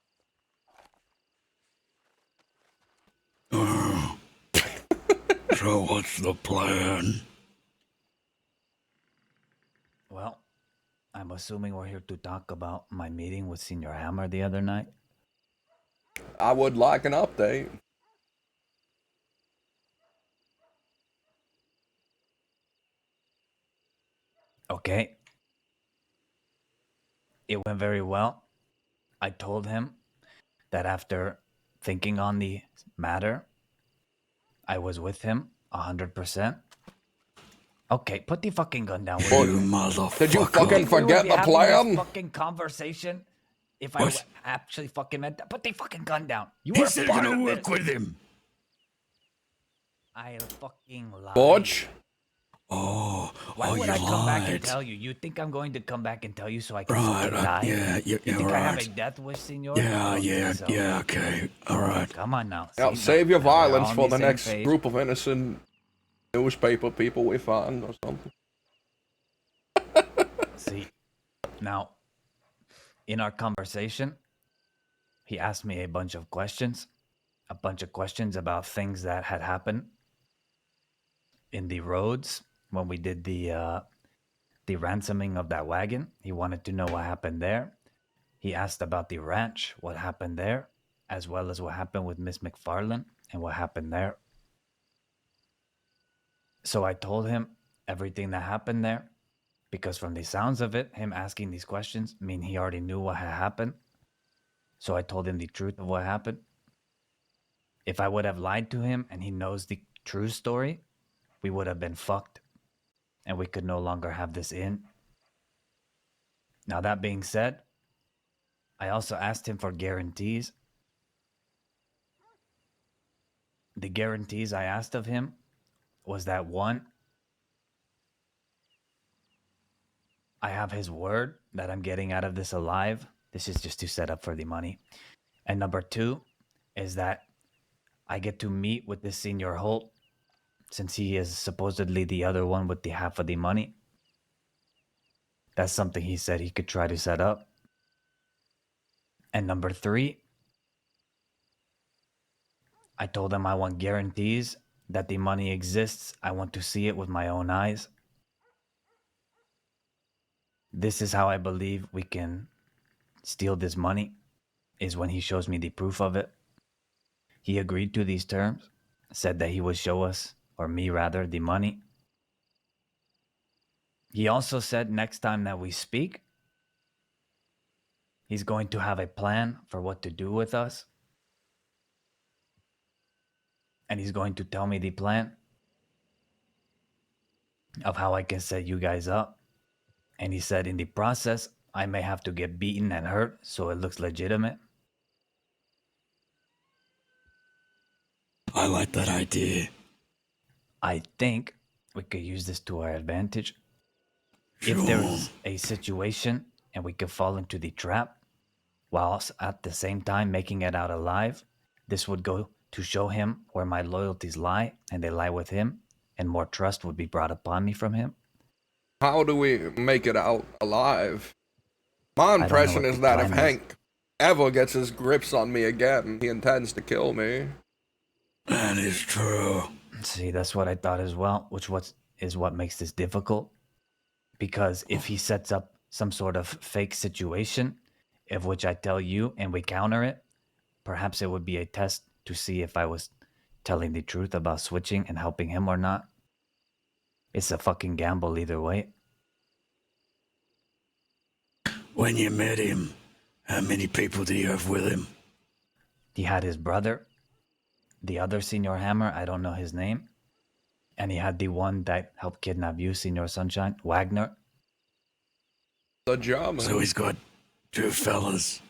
Speaker 9: So what's the plan?
Speaker 8: Well, I'm assuming we're here to talk about my meeting with Senior Hammer the other night.
Speaker 1: I would like an update.
Speaker 8: Okay. It went very well. I told him that after thinking on the matter, I was with him 100%. Okay, put the fucking gun down.
Speaker 9: You motherfucker.
Speaker 1: Did you fucking forget the
Speaker 8: This
Speaker 1: plan?
Speaker 8: fucking conversation. If I
Speaker 9: What?
Speaker 8: actually fucking meant that, put the fucking gun down. You
Speaker 9: He
Speaker 8: were
Speaker 9: said
Speaker 8: part
Speaker 9: you're gonna
Speaker 8: of
Speaker 9: work
Speaker 8: this.
Speaker 9: with him.
Speaker 8: I fucking lied.
Speaker 1: Bodge?
Speaker 9: Oh,
Speaker 8: Why
Speaker 9: oh,
Speaker 8: would
Speaker 9: you
Speaker 8: I come back and
Speaker 9: lied.
Speaker 8: tell you? You think I'm going to come back and tell you so I can
Speaker 9: Right,
Speaker 8: fucking die?
Speaker 9: yeah,
Speaker 8: You think I have a
Speaker 9: right.
Speaker 8: death wish, senor?
Speaker 9: Yeah,
Speaker 8: I don't
Speaker 9: yeah,
Speaker 8: think so.
Speaker 9: yeah, okay. All right.
Speaker 8: Come on now.
Speaker 1: Now,
Speaker 8: See,
Speaker 1: save your
Speaker 8: now we're all
Speaker 1: violence
Speaker 8: on
Speaker 1: for the
Speaker 8: same
Speaker 1: next
Speaker 8: page.
Speaker 1: group of innocent newspaper people we find or something.
Speaker 8: See, now, in our conversation, he asked me a bunch of questions about things that had happened in the roads when we did the ransoming of that wagon. He wanted to know what happened there. He asked about the ranch, what happened there, as well as what happened with Miss McFarlane and what happened there. So I told him everything that happened there, because from the sounds of it, him asking these questions mean he already knew what had happened. So I told him the truth of what happened. If I would have lied to him and he knows the true story, we would have been fucked and we could no longer have this in. Now, that being said, I also asked him for guarantees. The guarantees I asked of him was that, one, I have his word that I'm getting out of this alive. This is just to set up for the money. And number two is that I get to meet with this Senior Holt, since he is supposedly the other one with the half of the money. That's something he said he could try to set up. And number three, I told him I want guarantees that the money exists. I want to see it with my own eyes. This is how I believe we can steal this money, is when he shows me the proof of it. He agreed to these terms, said that he would show us, or me rather, the money. He also said next time that we speak, he's going to have a plan for what to do with us. And he's going to tell me the plan of how I can set you guys up. And he said in the process, I may have to get beaten and hurt so it looks legitimate.
Speaker 9: I like that idea.
Speaker 8: I think we could use this to our advantage.
Speaker 9: Sure.
Speaker 8: If there's a situation and we could fall into the trap, whilst at the same time making it out alive, this would go to show him where my loyalties lie, and they lie with him, and more trust would be brought upon me from him.
Speaker 1: How do we make it out alive? My impression is that if Hank ever gets his grips on me again, he intends to kill me.
Speaker 9: That is true.
Speaker 8: See, that's what I thought as well, which is what makes this difficult. Because if he sets up some sort of fake situation, of which I tell you and we counter it, perhaps it would be a test to see if I was telling the truth about switching and helping him or not. It's a fucking gamble either way.
Speaker 9: When you met him, how many people do you have with him?
Speaker 8: He had his brother, the other Senior Hammer, I don't know his name, and he had the one that helped kidnap you, Senior Sunshine, Wagner.
Speaker 1: The German.
Speaker 9: So he's got two fellas.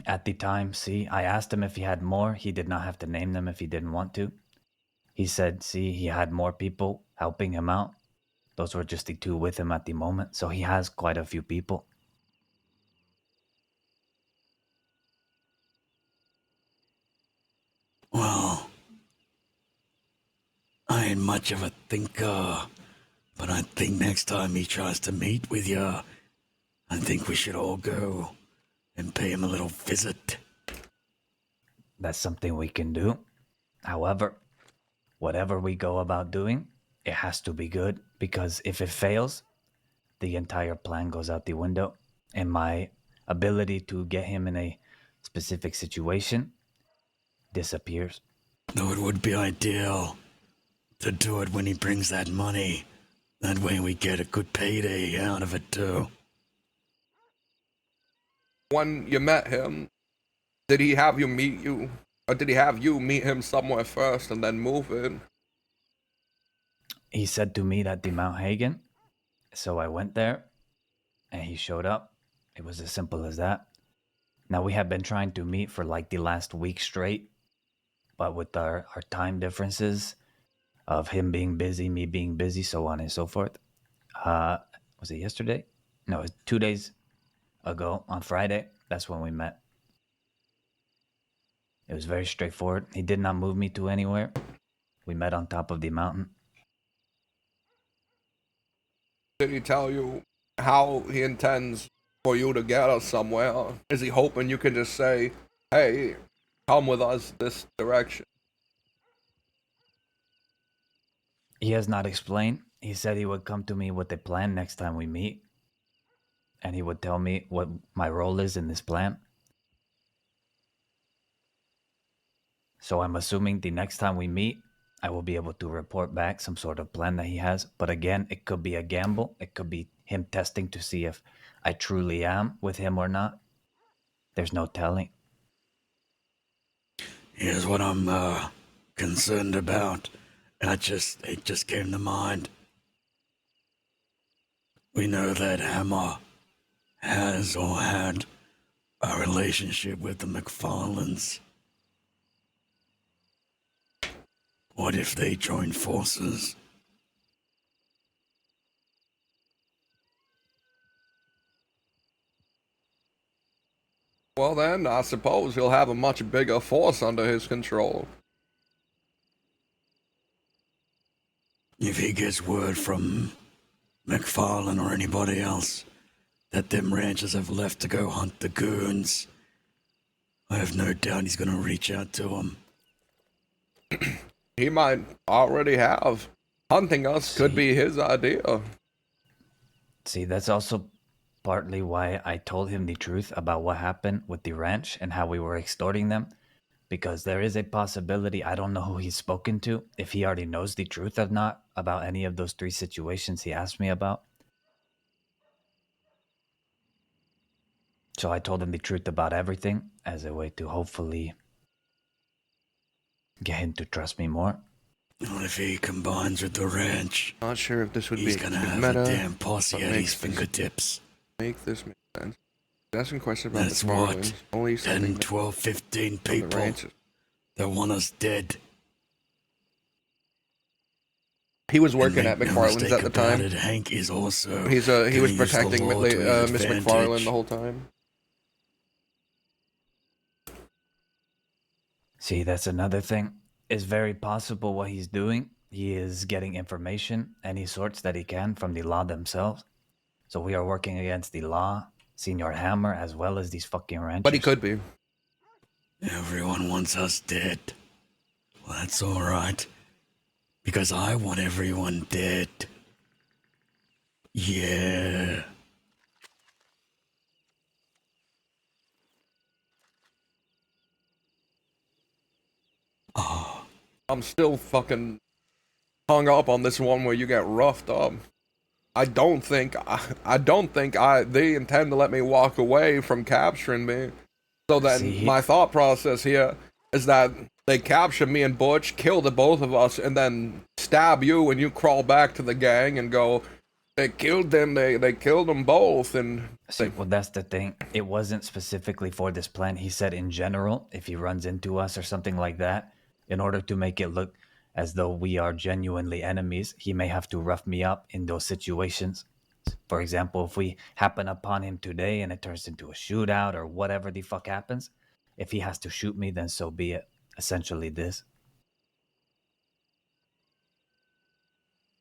Speaker 8: At the time, see, I asked him if he had more. He did not have to name them if he didn't want to. He said, see, he had more people helping him out. Those were just the two with him at the moment, so he has quite a few people.
Speaker 9: Well, I ain't much of a thinker, but I think next time he tries to meet with you, I think we should all go and pay him a little visit.
Speaker 8: That's something we can do. However, whatever we go about doing, it has to be good, because if it fails, the entire plan goes out the window, and my ability to get him in a specific situation disappears.
Speaker 9: Though it would be ideal to do it when he brings that money. That way we get a good payday out of it too.
Speaker 1: When you met him, did he have you meet you, or did he have you meet him somewhere first and then move in?
Speaker 8: He said to meet at the Mount Hagen, so I went there, and he showed up. It was as simple as that. Now, we have been trying to meet for like the last week straight, but with our time differences of him being busy, me being busy, so on and so forth. Was it yesterday? No, it was 2 days ago on Friday. That's when we met. It was very straightforward. He did not move me to anywhere. We met on top of the mountain.
Speaker 1: Did he tell you how he intends for you to get us somewhere? Is he hoping you can just say, hey, come with us this direction?
Speaker 8: He has not explained. He said he would come to me with a plan next time we meet, and he would tell me what my role is in this plan. So I'm assuming the next time we meet, I will be able to report back some sort of plan that he has. But again, it could be a gamble. It could be him testing to see if I truly am with him or not. There's no telling.
Speaker 9: Here's what I'm concerned about. It just came to mind. We know that Hammer has or had a relationship with the McFarlanes. What if they join forces?
Speaker 1: Well then, I suppose he'll have a much bigger force under his control.
Speaker 9: If he gets word from McFarlane or anybody else that them ranchers have left to go hunt the goons, I have no doubt he's gonna reach out to them.
Speaker 1: He might already have. Hunting us could be his idea.
Speaker 8: See, that's also partly why I told him the truth about what happened with the ranch and how we were extorting them. Because there is a possibility, I don't know who he's spoken to, if he already knows the truth or not about any of those 3 situations he asked me about. So I told him the truth about everything as a way to hopefully get him to trust me more.
Speaker 9: What if he combines with the ranch?
Speaker 1: Not sure if this would
Speaker 9: He's
Speaker 1: be
Speaker 9: gonna have
Speaker 1: meta,
Speaker 9: a damn posse
Speaker 1: but
Speaker 9: at his
Speaker 1: makes this-
Speaker 9: fingertips.
Speaker 1: Make this make sense. Asking questions about
Speaker 9: That's
Speaker 1: the
Speaker 9: what?
Speaker 1: Marlins. Only
Speaker 9: 10, 12, 15 people that want us dead.
Speaker 1: He was working
Speaker 9: And
Speaker 1: at
Speaker 9: make no
Speaker 1: McFarland's
Speaker 9: mistake
Speaker 1: at the
Speaker 9: about
Speaker 1: time.
Speaker 9: it, Hank is also
Speaker 1: He was
Speaker 9: gonna use the
Speaker 1: protecting
Speaker 9: law to his
Speaker 1: Miss
Speaker 9: advantage.
Speaker 1: McFarland the whole time.
Speaker 8: See, that's another thing. It's very possible what he's doing. He is getting information, any sorts that he can, from the law themselves. So we are working against the law, Senior Hammer, as well as these fucking ranchers.
Speaker 1: But he could be.
Speaker 9: Everyone wants us dead. Well, that's alright. Because I want everyone dead. Yeah.
Speaker 1: I'm still fucking hung up on this one where you get roughed up. I don't think they intend to let me walk away from capturing me. So then my thought process here is that they capture me and Butch, kill the both of us, and then stab you and you crawl back to the gang and go, they killed them, they killed them both. And
Speaker 8: See, well, that's the thing. It wasn't specifically for this plan. He said in general, if he runs into us or something like that, in order to make it look as though we are genuinely enemies, he may have to rough me up in those situations. For example, if we happen upon him today and it turns into a shootout or whatever the fuck happens, if he has to shoot me, then so be it. Essentially this.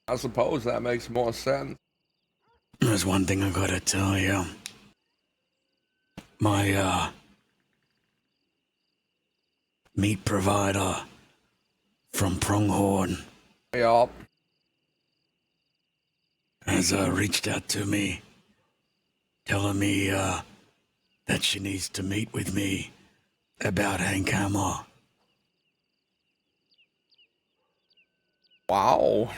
Speaker 1: I suppose that makes more sense.
Speaker 9: There's one thing I gotta tell you. My, meat provider from Pronghorn
Speaker 1: Yup.
Speaker 9: has reached out to me, telling me that she needs to meet with me about Hank Hammer.
Speaker 1: Wow.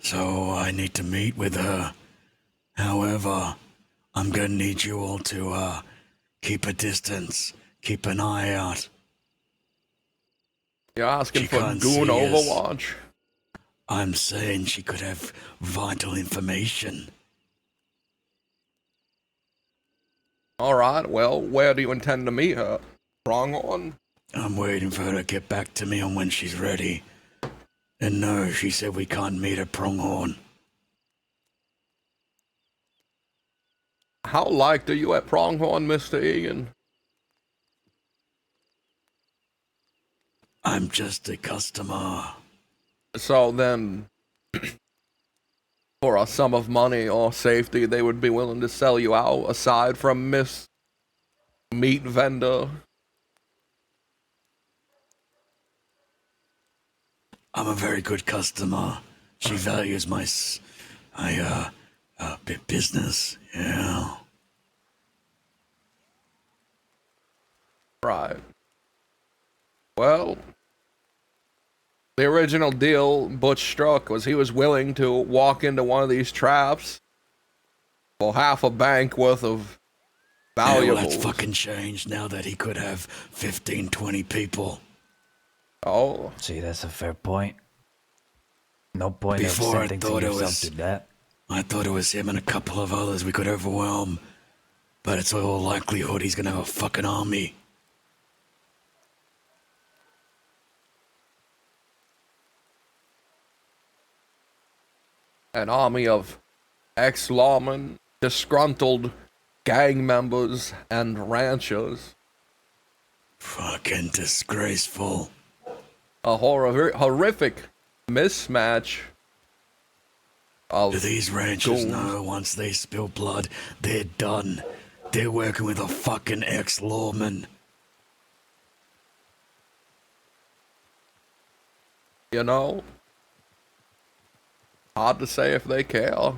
Speaker 9: So I need to meet with her. However, I'm gonna need you all to keep a distance, keep an eye out.
Speaker 1: You're asking
Speaker 9: She
Speaker 1: for
Speaker 9: can't
Speaker 1: goon
Speaker 9: see us.
Speaker 1: overwatch?
Speaker 9: I'm saying she could have vital information.
Speaker 1: Alright, well, where do you intend to meet her? Pronghorn?
Speaker 9: I'm waiting for her to get back to me on when she's ready. And no, she said we can't meet at Pronghorn.
Speaker 1: How liked are you at Pronghorn, Mr. Egan?
Speaker 9: I'm just a customer.
Speaker 1: So then, for a sum of money or safety, they would be willing to sell you out, aside from Miss Meat Vendor.
Speaker 9: I'm a very good customer. She values my business, yeah.
Speaker 1: Right. Well, the original deal Butch struck was he was willing to walk into one of these traps for half a bank worth of
Speaker 9: Yeah, well,
Speaker 1: valuables.
Speaker 9: that's fucking changed now that he could have 15, 20 people.
Speaker 1: Oh.
Speaker 8: See, that's a fair point. No point
Speaker 9: Before I
Speaker 8: of sentencing
Speaker 9: thought it
Speaker 8: yourself
Speaker 9: was,
Speaker 8: to that.
Speaker 9: I thought it was him and a couple of others we could overwhelm. But it's all likelihood he's gonna have a fucking army.
Speaker 1: An army of ex-lawmen, disgruntled gang members, and ranchers.
Speaker 9: Fucking disgraceful.
Speaker 1: A horrific mismatch of
Speaker 9: Do these ranchers
Speaker 1: goons.
Speaker 9: know once they spill blood, they're done? They're working with a fucking ex-lawman.
Speaker 1: You know, hard to say if they care.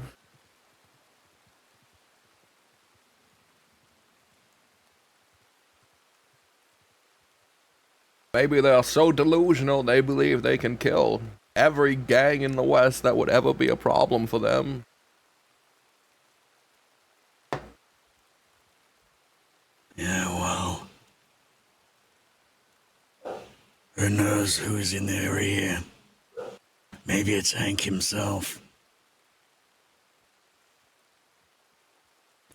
Speaker 1: Maybe they're so delusional they believe they can kill every gang in the West that would ever be a problem for them.
Speaker 9: Yeah, well. Who knows who's in their ear? Maybe it's Hank himself.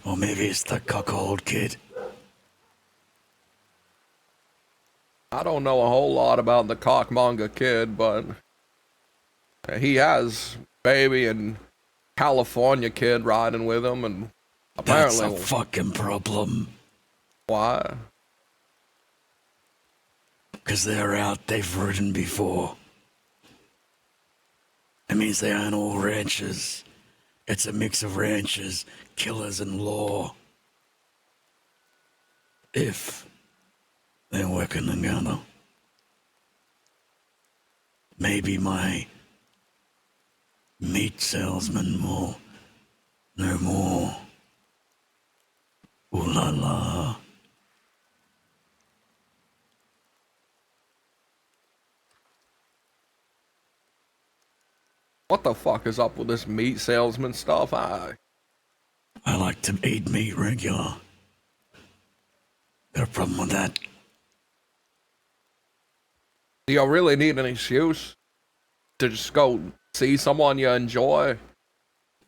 Speaker 9: Or maybe it's the cuckold kid.
Speaker 1: I don't know a whole lot about the cockmonger kid, but he has baby and California kid riding with him, and
Speaker 9: That's
Speaker 1: apparently
Speaker 9: a fucking problem.
Speaker 1: Why?
Speaker 9: Because they're out, they've ridden before. It means they aren't all ranchers. It's a mix of ranchers, killers, and law. If they're working together. Maybe my meat salesman will know more. Ooh la la.
Speaker 1: What the fuck is up with this meat salesman stuff?
Speaker 9: I like to eat meat regular. Got a problem with that?
Speaker 1: Do you really need an excuse to just go see someone you enjoy?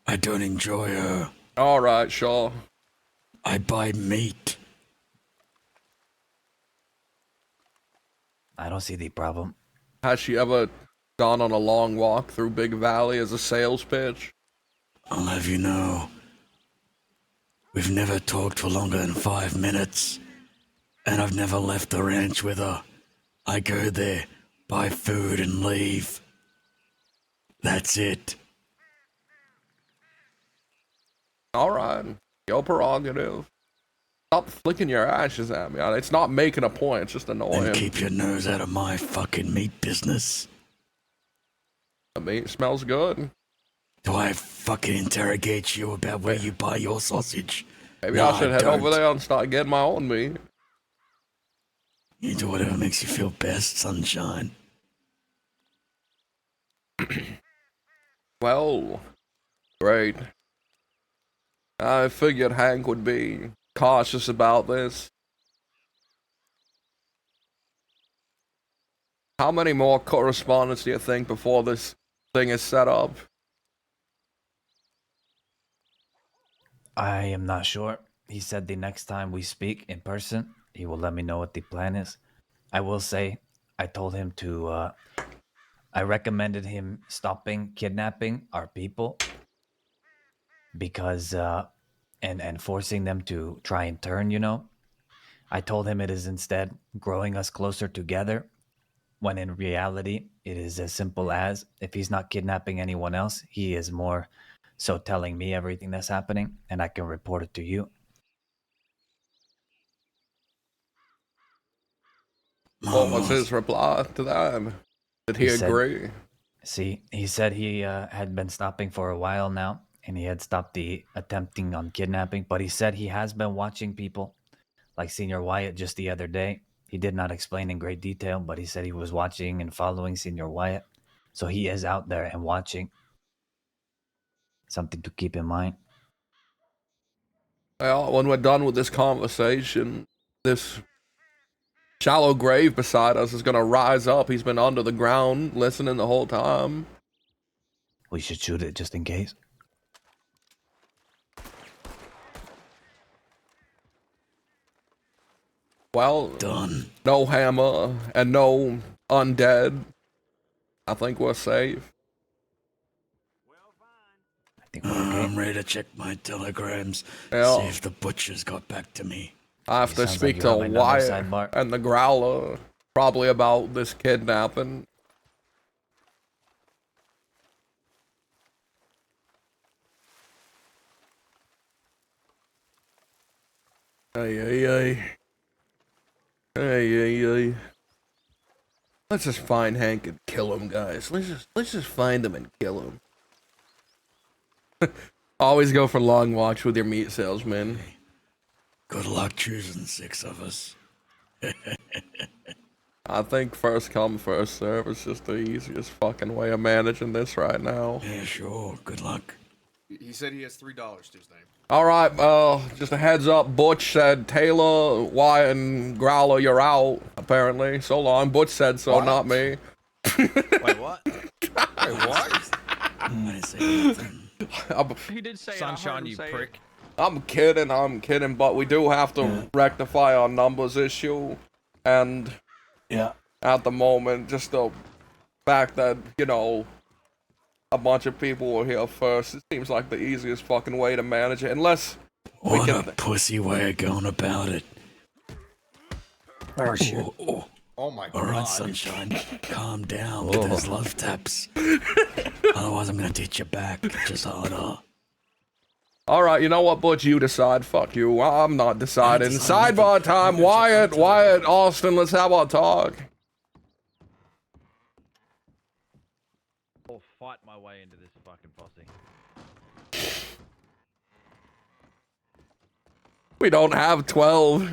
Speaker 9: I don't enjoy her.
Speaker 1: Alright, sure.
Speaker 9: I buy meat.
Speaker 8: I don't see the problem.
Speaker 1: Has she ever gone on a long walk through Big Valley as a sales pitch?
Speaker 9: I'll have you know, we've never talked for longer than 5 minutes, and I've never left the ranch with her. I go there, buy food, and leave. That's it.
Speaker 1: Alright, your prerogative. Stop flicking your ashes at me. It's not making a point. It's just annoying.
Speaker 9: Then keep your nose out of my fucking meat business.
Speaker 1: The meat smells good.
Speaker 9: Do I fucking interrogate you about where you buy your sausage?
Speaker 1: Maybe
Speaker 9: No,
Speaker 1: I should head
Speaker 9: don't.
Speaker 1: over there and start getting my own meat.
Speaker 9: You do whatever makes you feel best, sunshine.
Speaker 1: Well, great. I figured Hank would be cautious about this. How many more correspondents do you think before this thing is set up?
Speaker 8: I am not sure. He said the next time we speak in person, he will let me know what the plan is. I will say, I told him to, I recommended him stopping kidnapping our people because, and forcing them to try and turn, you know. I told him it is instead growing us closer together, when in reality, it is as simple as if he's not kidnapping anyone else, he is more so telling me everything that's happening, and I can report it to you.
Speaker 1: What was his reply to that? Did he agree?
Speaker 8: He said he had been stopping for a while now, and he had stopped the attempting on kidnapping, but he said he has been watching people, like Senior Wyatt just the other day. He did not explain in great detail, but he said he was watching and following Senior Wyatt. So he is out there and watching. Something to keep in mind.
Speaker 1: Well, when we're done with this conversation, this shallow grave beside us is gonna rise up. He's been under the ground listening the whole time.
Speaker 8: We should shoot it just in case.
Speaker 1: Well,
Speaker 9: done.
Speaker 1: No hammer and no undead. I think we're safe.
Speaker 9: I'm ready to check my telegrams.
Speaker 1: Yeah.
Speaker 9: See if the butchers got back to me.
Speaker 1: I have to speak to Wyatt and the Growler, probably about this kidnapping. Ay. Let's just find Hank and kill him, guys. Let's just find him and kill him. Always go for long walks with your meat salesman.
Speaker 9: Good luck choosing 6 of us.
Speaker 1: I think first come, first serve is just the easiest fucking way of managing this right now.
Speaker 9: Yeah, sure. Good luck.
Speaker 3: He said he has $3 to his name.
Speaker 1: Alright, just a heads up, Butch said Taylor, Wyatt, and Growler, you're out, apparently. So long. Butch said so, not me.
Speaker 2: Wait, what? Wait, what?
Speaker 9: I didn't say anything.
Speaker 7: He did say
Speaker 11: Sunshine, you prick.
Speaker 1: I'm kidding, but we do have to rectify our numbers issue. And
Speaker 12: yeah,
Speaker 1: at the moment, just the fact that, you know, a bunch of people were here first, it seems like the easiest fucking way to manage it, unless
Speaker 9: what a pussy way of going about it.
Speaker 2: Oh, shit. Oh my god.
Speaker 9: Alright, sunshine, calm down with those love taps. Otherwise I'm gonna teach you back just harder.
Speaker 1: Alright, you know what, Butch, you decide. Fuck you. I'm not deciding. Sidebar time. Wyatt, Austin, let's have our talk.
Speaker 11: I'll fight my way into this fucking posse.
Speaker 1: We don't have 12.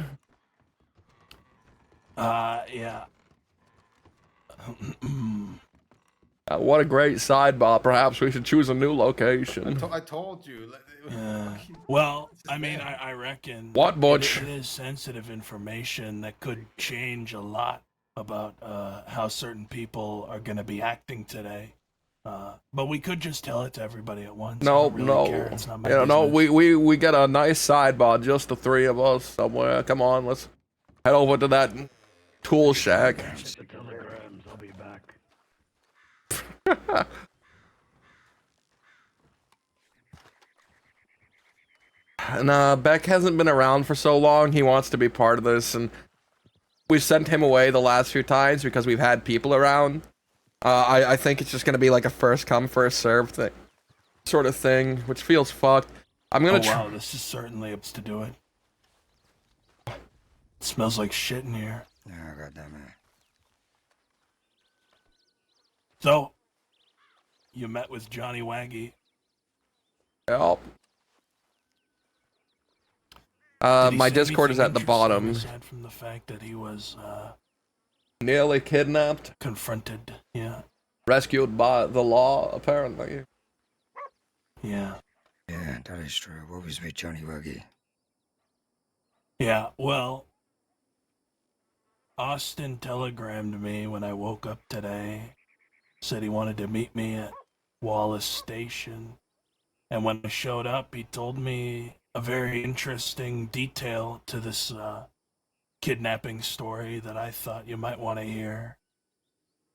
Speaker 12: Yeah.
Speaker 1: What a great sidebar. Perhaps we should choose a new location.
Speaker 2: I told you.
Speaker 12: Well, I mean, I reckon.
Speaker 1: What, Butch?
Speaker 12: It is sensitive information that could change a lot about how certain people are going to be acting today. But we could just tell it to everybody at once.
Speaker 1: No,
Speaker 12: I don't really
Speaker 1: no.
Speaker 12: care. It's not my
Speaker 1: No,
Speaker 12: business.
Speaker 1: we get a nice sidebar, just the 3 of us somewhere. Come on, let's head over to that tool shack.
Speaker 9: I'll be back.
Speaker 1: And Beck hasn't been around for so long. He wants to be part of this, and we've sent him away the last few times because we've had people around. I think it's just gonna be like a first come, first serve thing, sort of thing, which feels fucked. I'm gonna.
Speaker 12: Wow, this is certainly ups to do it. It smells like shit in here.
Speaker 9: Oh, goddamn it.
Speaker 12: So, you met with Johnny Waggy.
Speaker 1: Yep.
Speaker 12: Did he
Speaker 1: My
Speaker 12: say
Speaker 1: Discord is
Speaker 12: anything
Speaker 1: at the
Speaker 12: interesting
Speaker 1: bottom.
Speaker 12: Aside from the fact that he was
Speaker 1: Nearly kidnapped.
Speaker 12: confronted, yeah.
Speaker 1: Rescued by the law, apparently.
Speaker 12: Yeah.
Speaker 9: Yeah, that is true. What was with Johnny Wuggy?
Speaker 12: Yeah, well, Austin telegrammed me when I woke up today. Said he wanted to meet me at Wallace Station. And when I showed up, he told me a very interesting detail to this kidnapping story that I thought you might want to hear.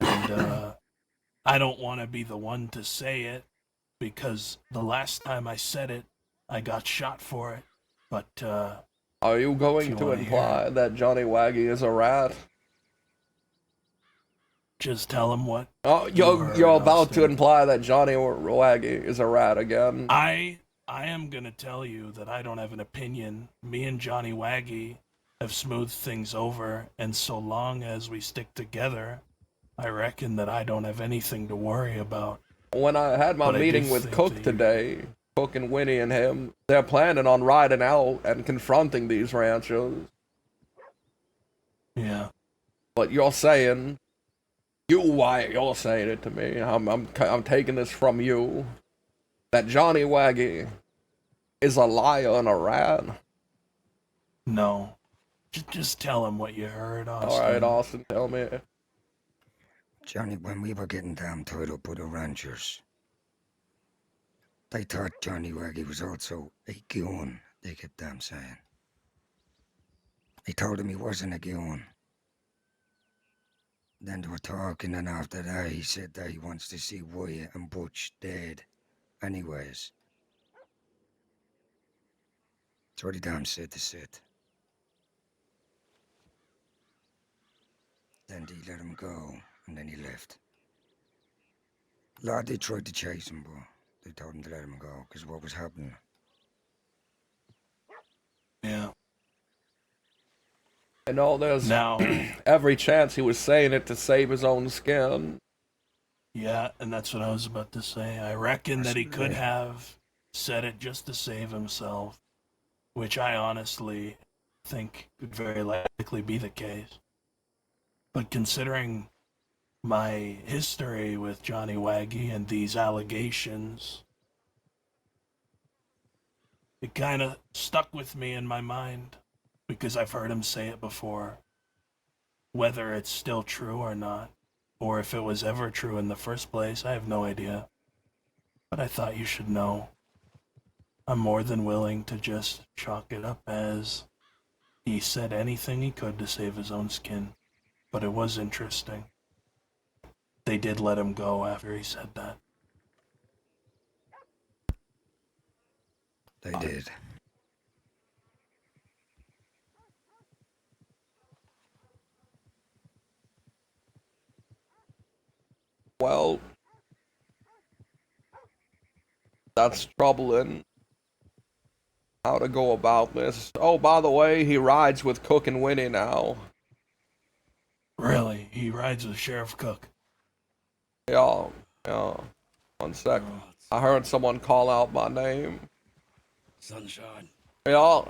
Speaker 12: And I don't want to be the one to say it, because the last time I said it, I got shot for it. But,
Speaker 1: Are you
Speaker 12: if
Speaker 1: going
Speaker 12: you
Speaker 1: to
Speaker 12: wanna
Speaker 1: imply that Johnny Waggy is a rat?
Speaker 12: just tell him what
Speaker 1: Oh,
Speaker 12: you heard,
Speaker 1: you're about to
Speaker 12: Austin.
Speaker 1: imply that Johnny Waggy is a rat again.
Speaker 12: I am gonna tell you that I don't have an opinion. Me and Johnny Waggy have smoothed things over, and so long as we stick together, I reckon that I don't have anything to worry about.
Speaker 1: When I had my
Speaker 12: But I do
Speaker 1: meeting with
Speaker 12: think
Speaker 1: Cook
Speaker 12: that you-
Speaker 1: today, Cook and Winnie and him, they're planning on riding out and confronting these ranchers.
Speaker 12: Yeah.
Speaker 1: But you're saying, you're saying it to me. I'm taking this from you. That Johnny Waggy is a liar and a rat.
Speaker 12: No. Just tell him what you heard, Austin.
Speaker 1: Alright, Austin, tell me.
Speaker 9: Johnny, when we were getting damn tied up with the ranchers, they thought Johnny Waggy was also a goon, they kept damn saying. They told him he wasn't a goon. Then they were talking, and after that he said that he wants to see Wyatt and Butch dead anyways. That's what he damn said to sit. Then he let him go, and then he left. Lord, they tried to chase him, but they told him to let him go, because of what was happening.
Speaker 12: Yeah.
Speaker 1: And all there's
Speaker 12: Now,
Speaker 1: every chance he was saying it to save his own skin.
Speaker 12: yeah, and that's what I was about to say. I reckon that he could
Speaker 9: Possibly.
Speaker 12: have said it just to save himself, which I honestly think could very likely be the case. But considering my history with Johnny Waggy and these allegations, it kind of stuck with me in my mind, because I've heard him say it before. Whether it's still true or not, or if it was ever true in the first place, I have no idea. But I thought you should know. I'm more than willing to just chalk it up as he said anything he could to save his own skin. But it was interesting. They did let him go after he said that.
Speaker 9: They did.
Speaker 1: Well, that's troubling. How to go about this. Oh, by the way, he rides with Cook and Winnie now.
Speaker 12: Really? He rides with Sheriff Cook?
Speaker 1: Yeah. 1 sec. I heard someone call out my name.
Speaker 9: Sunshine.
Speaker 1: Yeah.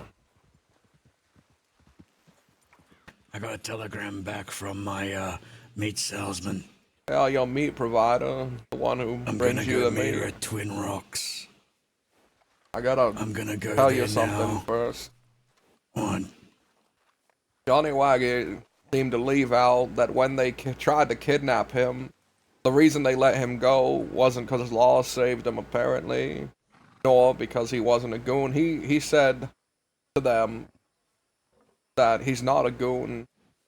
Speaker 9: I got a telegram back from my meat salesman.
Speaker 1: Yeah, your meat provider. The one who
Speaker 9: I'm
Speaker 1: brings
Speaker 9: gonna
Speaker 1: you
Speaker 9: go
Speaker 1: the
Speaker 9: meet
Speaker 1: meat.
Speaker 9: her at Twin Rocks.
Speaker 1: I'm
Speaker 9: gonna go
Speaker 1: tell
Speaker 9: there
Speaker 1: you something
Speaker 9: now.
Speaker 1: first.
Speaker 9: On.
Speaker 1: Johnny Waggy seemed to leave out that when they tried to kidnap him, the reason they let him go wasn't because his law saved him, apparently, nor because he wasn't a goon. He said to them that he's not a goon,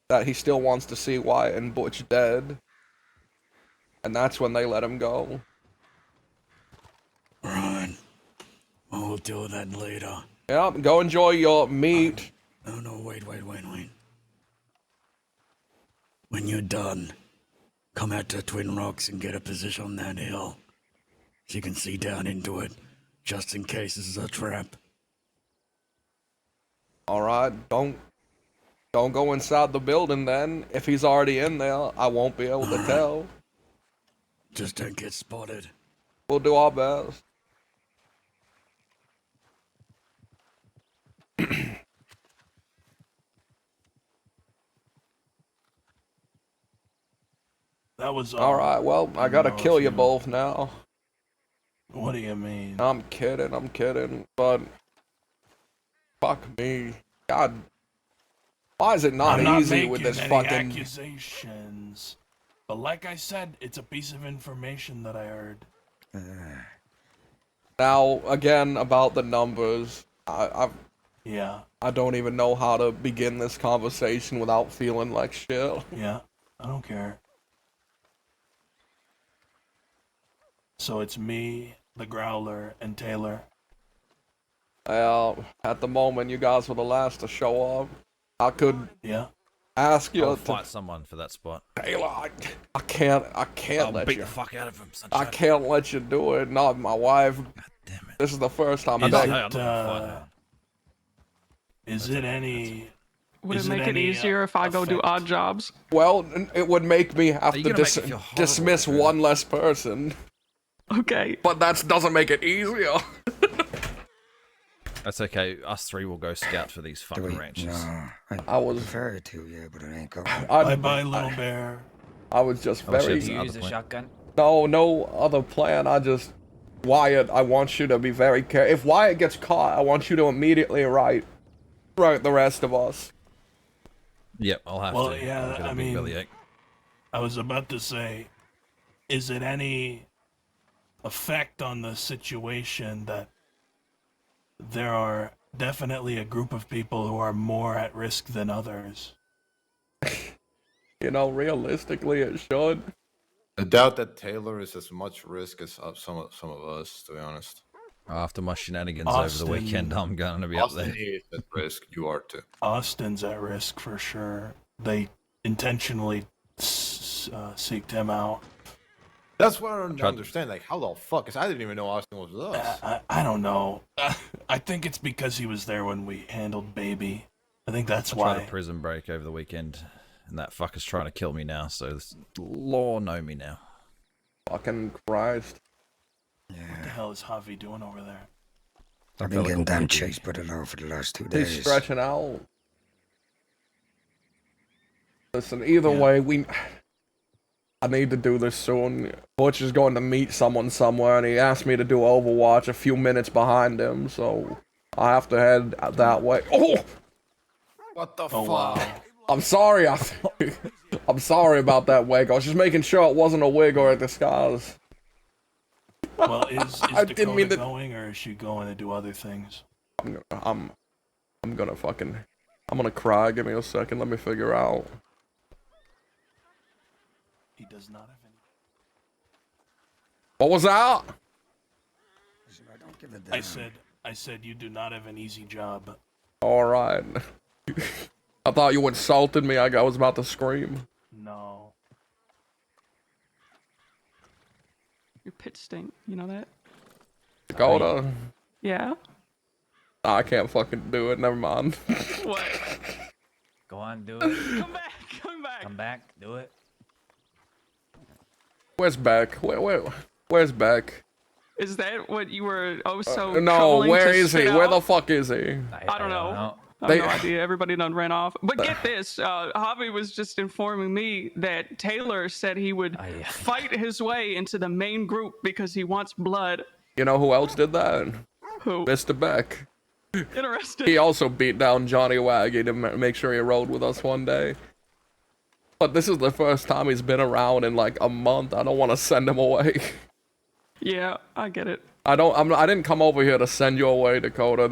Speaker 1: that he still wants to see Wyatt and Butch dead, and that's when they let him go.
Speaker 9: Right. Well, we'll deal with that later.
Speaker 1: Yeah, go enjoy your meat.
Speaker 9: No, wait. When you're done, come out to Twin Rocks and get a position on that hill, so you can see down into it, just in case this is a trap.
Speaker 1: Alright, don't Don't go inside the building then. If he's already in there, I won't be able to tell.
Speaker 9: Just don't get spotted.
Speaker 1: We'll do our best.
Speaker 12: That was
Speaker 1: all right. Well, I gotta kill you both now.
Speaker 12: What do you mean?
Speaker 1: I'm kidding. But fuck me, God, why is it not
Speaker 12: I'm
Speaker 1: easy
Speaker 12: not
Speaker 1: with this
Speaker 12: making
Speaker 1: fucking
Speaker 12: any accusations? But like I said, it's a piece of information that I heard.
Speaker 1: Now again about the numbers.
Speaker 12: Yeah.
Speaker 1: I don't even know how to begin this conversation without feeling like shit.
Speaker 12: Yeah. I don't care. So it's me, the Growler, and Taylor.
Speaker 1: Well, at the moment, you guys were the last to show up. I could ask you
Speaker 11: I'll
Speaker 1: to
Speaker 11: fight someone for that spot.
Speaker 1: Taylor, I can't
Speaker 11: I'll
Speaker 1: let
Speaker 11: beat
Speaker 1: you.
Speaker 11: the fuck out of him.
Speaker 1: I can't let you do it. Not my wife. God
Speaker 11: damn it.
Speaker 1: This is the first time.
Speaker 12: Is it any?
Speaker 7: Would it make it easier if I go do odd jobs?
Speaker 1: Well, it would make me have
Speaker 11: Are you
Speaker 1: to
Speaker 11: gonna make me feel horrible,
Speaker 1: dismiss
Speaker 11: Dakota?
Speaker 1: one less person.
Speaker 7: Okay.
Speaker 1: But that doesn't make it easier.
Speaker 11: That's okay. Us three will go scout for these fucking ranches.
Speaker 13: No,
Speaker 1: I was
Speaker 13: prefer to, yeah, but it ain't going.
Speaker 12: Bye-bye, little bear.
Speaker 1: I was just
Speaker 11: Oh,
Speaker 1: very.
Speaker 11: shit,
Speaker 8: You use a shotgun?
Speaker 1: No other plan. Wyatt, I want you to be very careful. If Wyatt gets caught, I want you to immediately write the rest of us.
Speaker 11: Yep, I'll have
Speaker 12: Well,
Speaker 11: to.
Speaker 12: yeah,
Speaker 11: I've got a
Speaker 12: I
Speaker 11: big
Speaker 12: mean,
Speaker 11: bellyache.
Speaker 12: I was about to say, is it any effect on the situation that there are definitely a group of people who are more at risk than others?
Speaker 1: You know, realistically, it should.
Speaker 2: I doubt that Taylor is as much risk as some of us, to be honest.
Speaker 11: After my shenanigans over the weekend, I'm going to be up there.
Speaker 2: Austin is at risk. You are too.
Speaker 12: Austin's at risk for sure. They intentionally seeked him out.
Speaker 2: That's what I don't understand. Like, how the fuck? Because I didn't even know Austin was with us.
Speaker 12: I don't know. I think it's because he was there when we handled Baby. I think that's
Speaker 11: I
Speaker 12: why.
Speaker 11: tried a prison break over the weekend, and that fucker's trying to kill me now, so the law know me now.
Speaker 1: Fucking Christ.
Speaker 12: What the hell is Javi doing over there?
Speaker 13: I've been getting damn chased by the law for the last 2
Speaker 1: He's
Speaker 13: days.
Speaker 1: stretching out. Listen, either way, I need to do this soon. Butch is going to meet someone somewhere, and he asked me to do Overwatch a few minutes behind him, so I have to head that way. Oh!
Speaker 2: What the
Speaker 12: fuck?
Speaker 2: Wow.
Speaker 1: I'm sorry. I'm sorry about that wig. I was just making sure it wasn't a wig or a disguise.
Speaker 12: Well, is
Speaker 1: I didn't
Speaker 12: Dakota
Speaker 1: mean to...
Speaker 12: going, or is she going to do other things?
Speaker 1: I'm gonna cry. Give me a second. Let me figure out.
Speaker 12: He does not have any.
Speaker 1: What was that?
Speaker 12: I said you do not have an easy job.
Speaker 1: All right. I thought you insulted me. I was about to scream.
Speaker 12: No.
Speaker 7: Your pits stink. You know that?
Speaker 1: Dakota.
Speaker 7: Yeah.
Speaker 1: I can't fucking do it. Never mind.
Speaker 7: What?
Speaker 8: Go on, do it.
Speaker 7: Come back. Come back.
Speaker 8: Come back, do it.
Speaker 1: Where's Beck? Where's Beck?
Speaker 7: Is that what you were so
Speaker 1: no,
Speaker 7: troubling
Speaker 1: where
Speaker 7: to
Speaker 1: is he?
Speaker 7: spit
Speaker 1: Where
Speaker 7: out?
Speaker 1: the fuck is he?
Speaker 7: I don't know. I
Speaker 1: They-
Speaker 7: have no idea. Everybody done ran off. But get this, Javi was just informing me that Taylor said he would fight his way into the main group because he wants blood.
Speaker 1: You know who else did that?
Speaker 7: Who?
Speaker 1: Mr. Beck.
Speaker 7: Interesting.
Speaker 1: He also beat down Johnny Waggy to make sure he rode with us one day. But this is the first time he's been around in like a month. I don't want to send him away.
Speaker 7: Yeah, I get it.
Speaker 1: I didn't come over here to send you away, Dakota.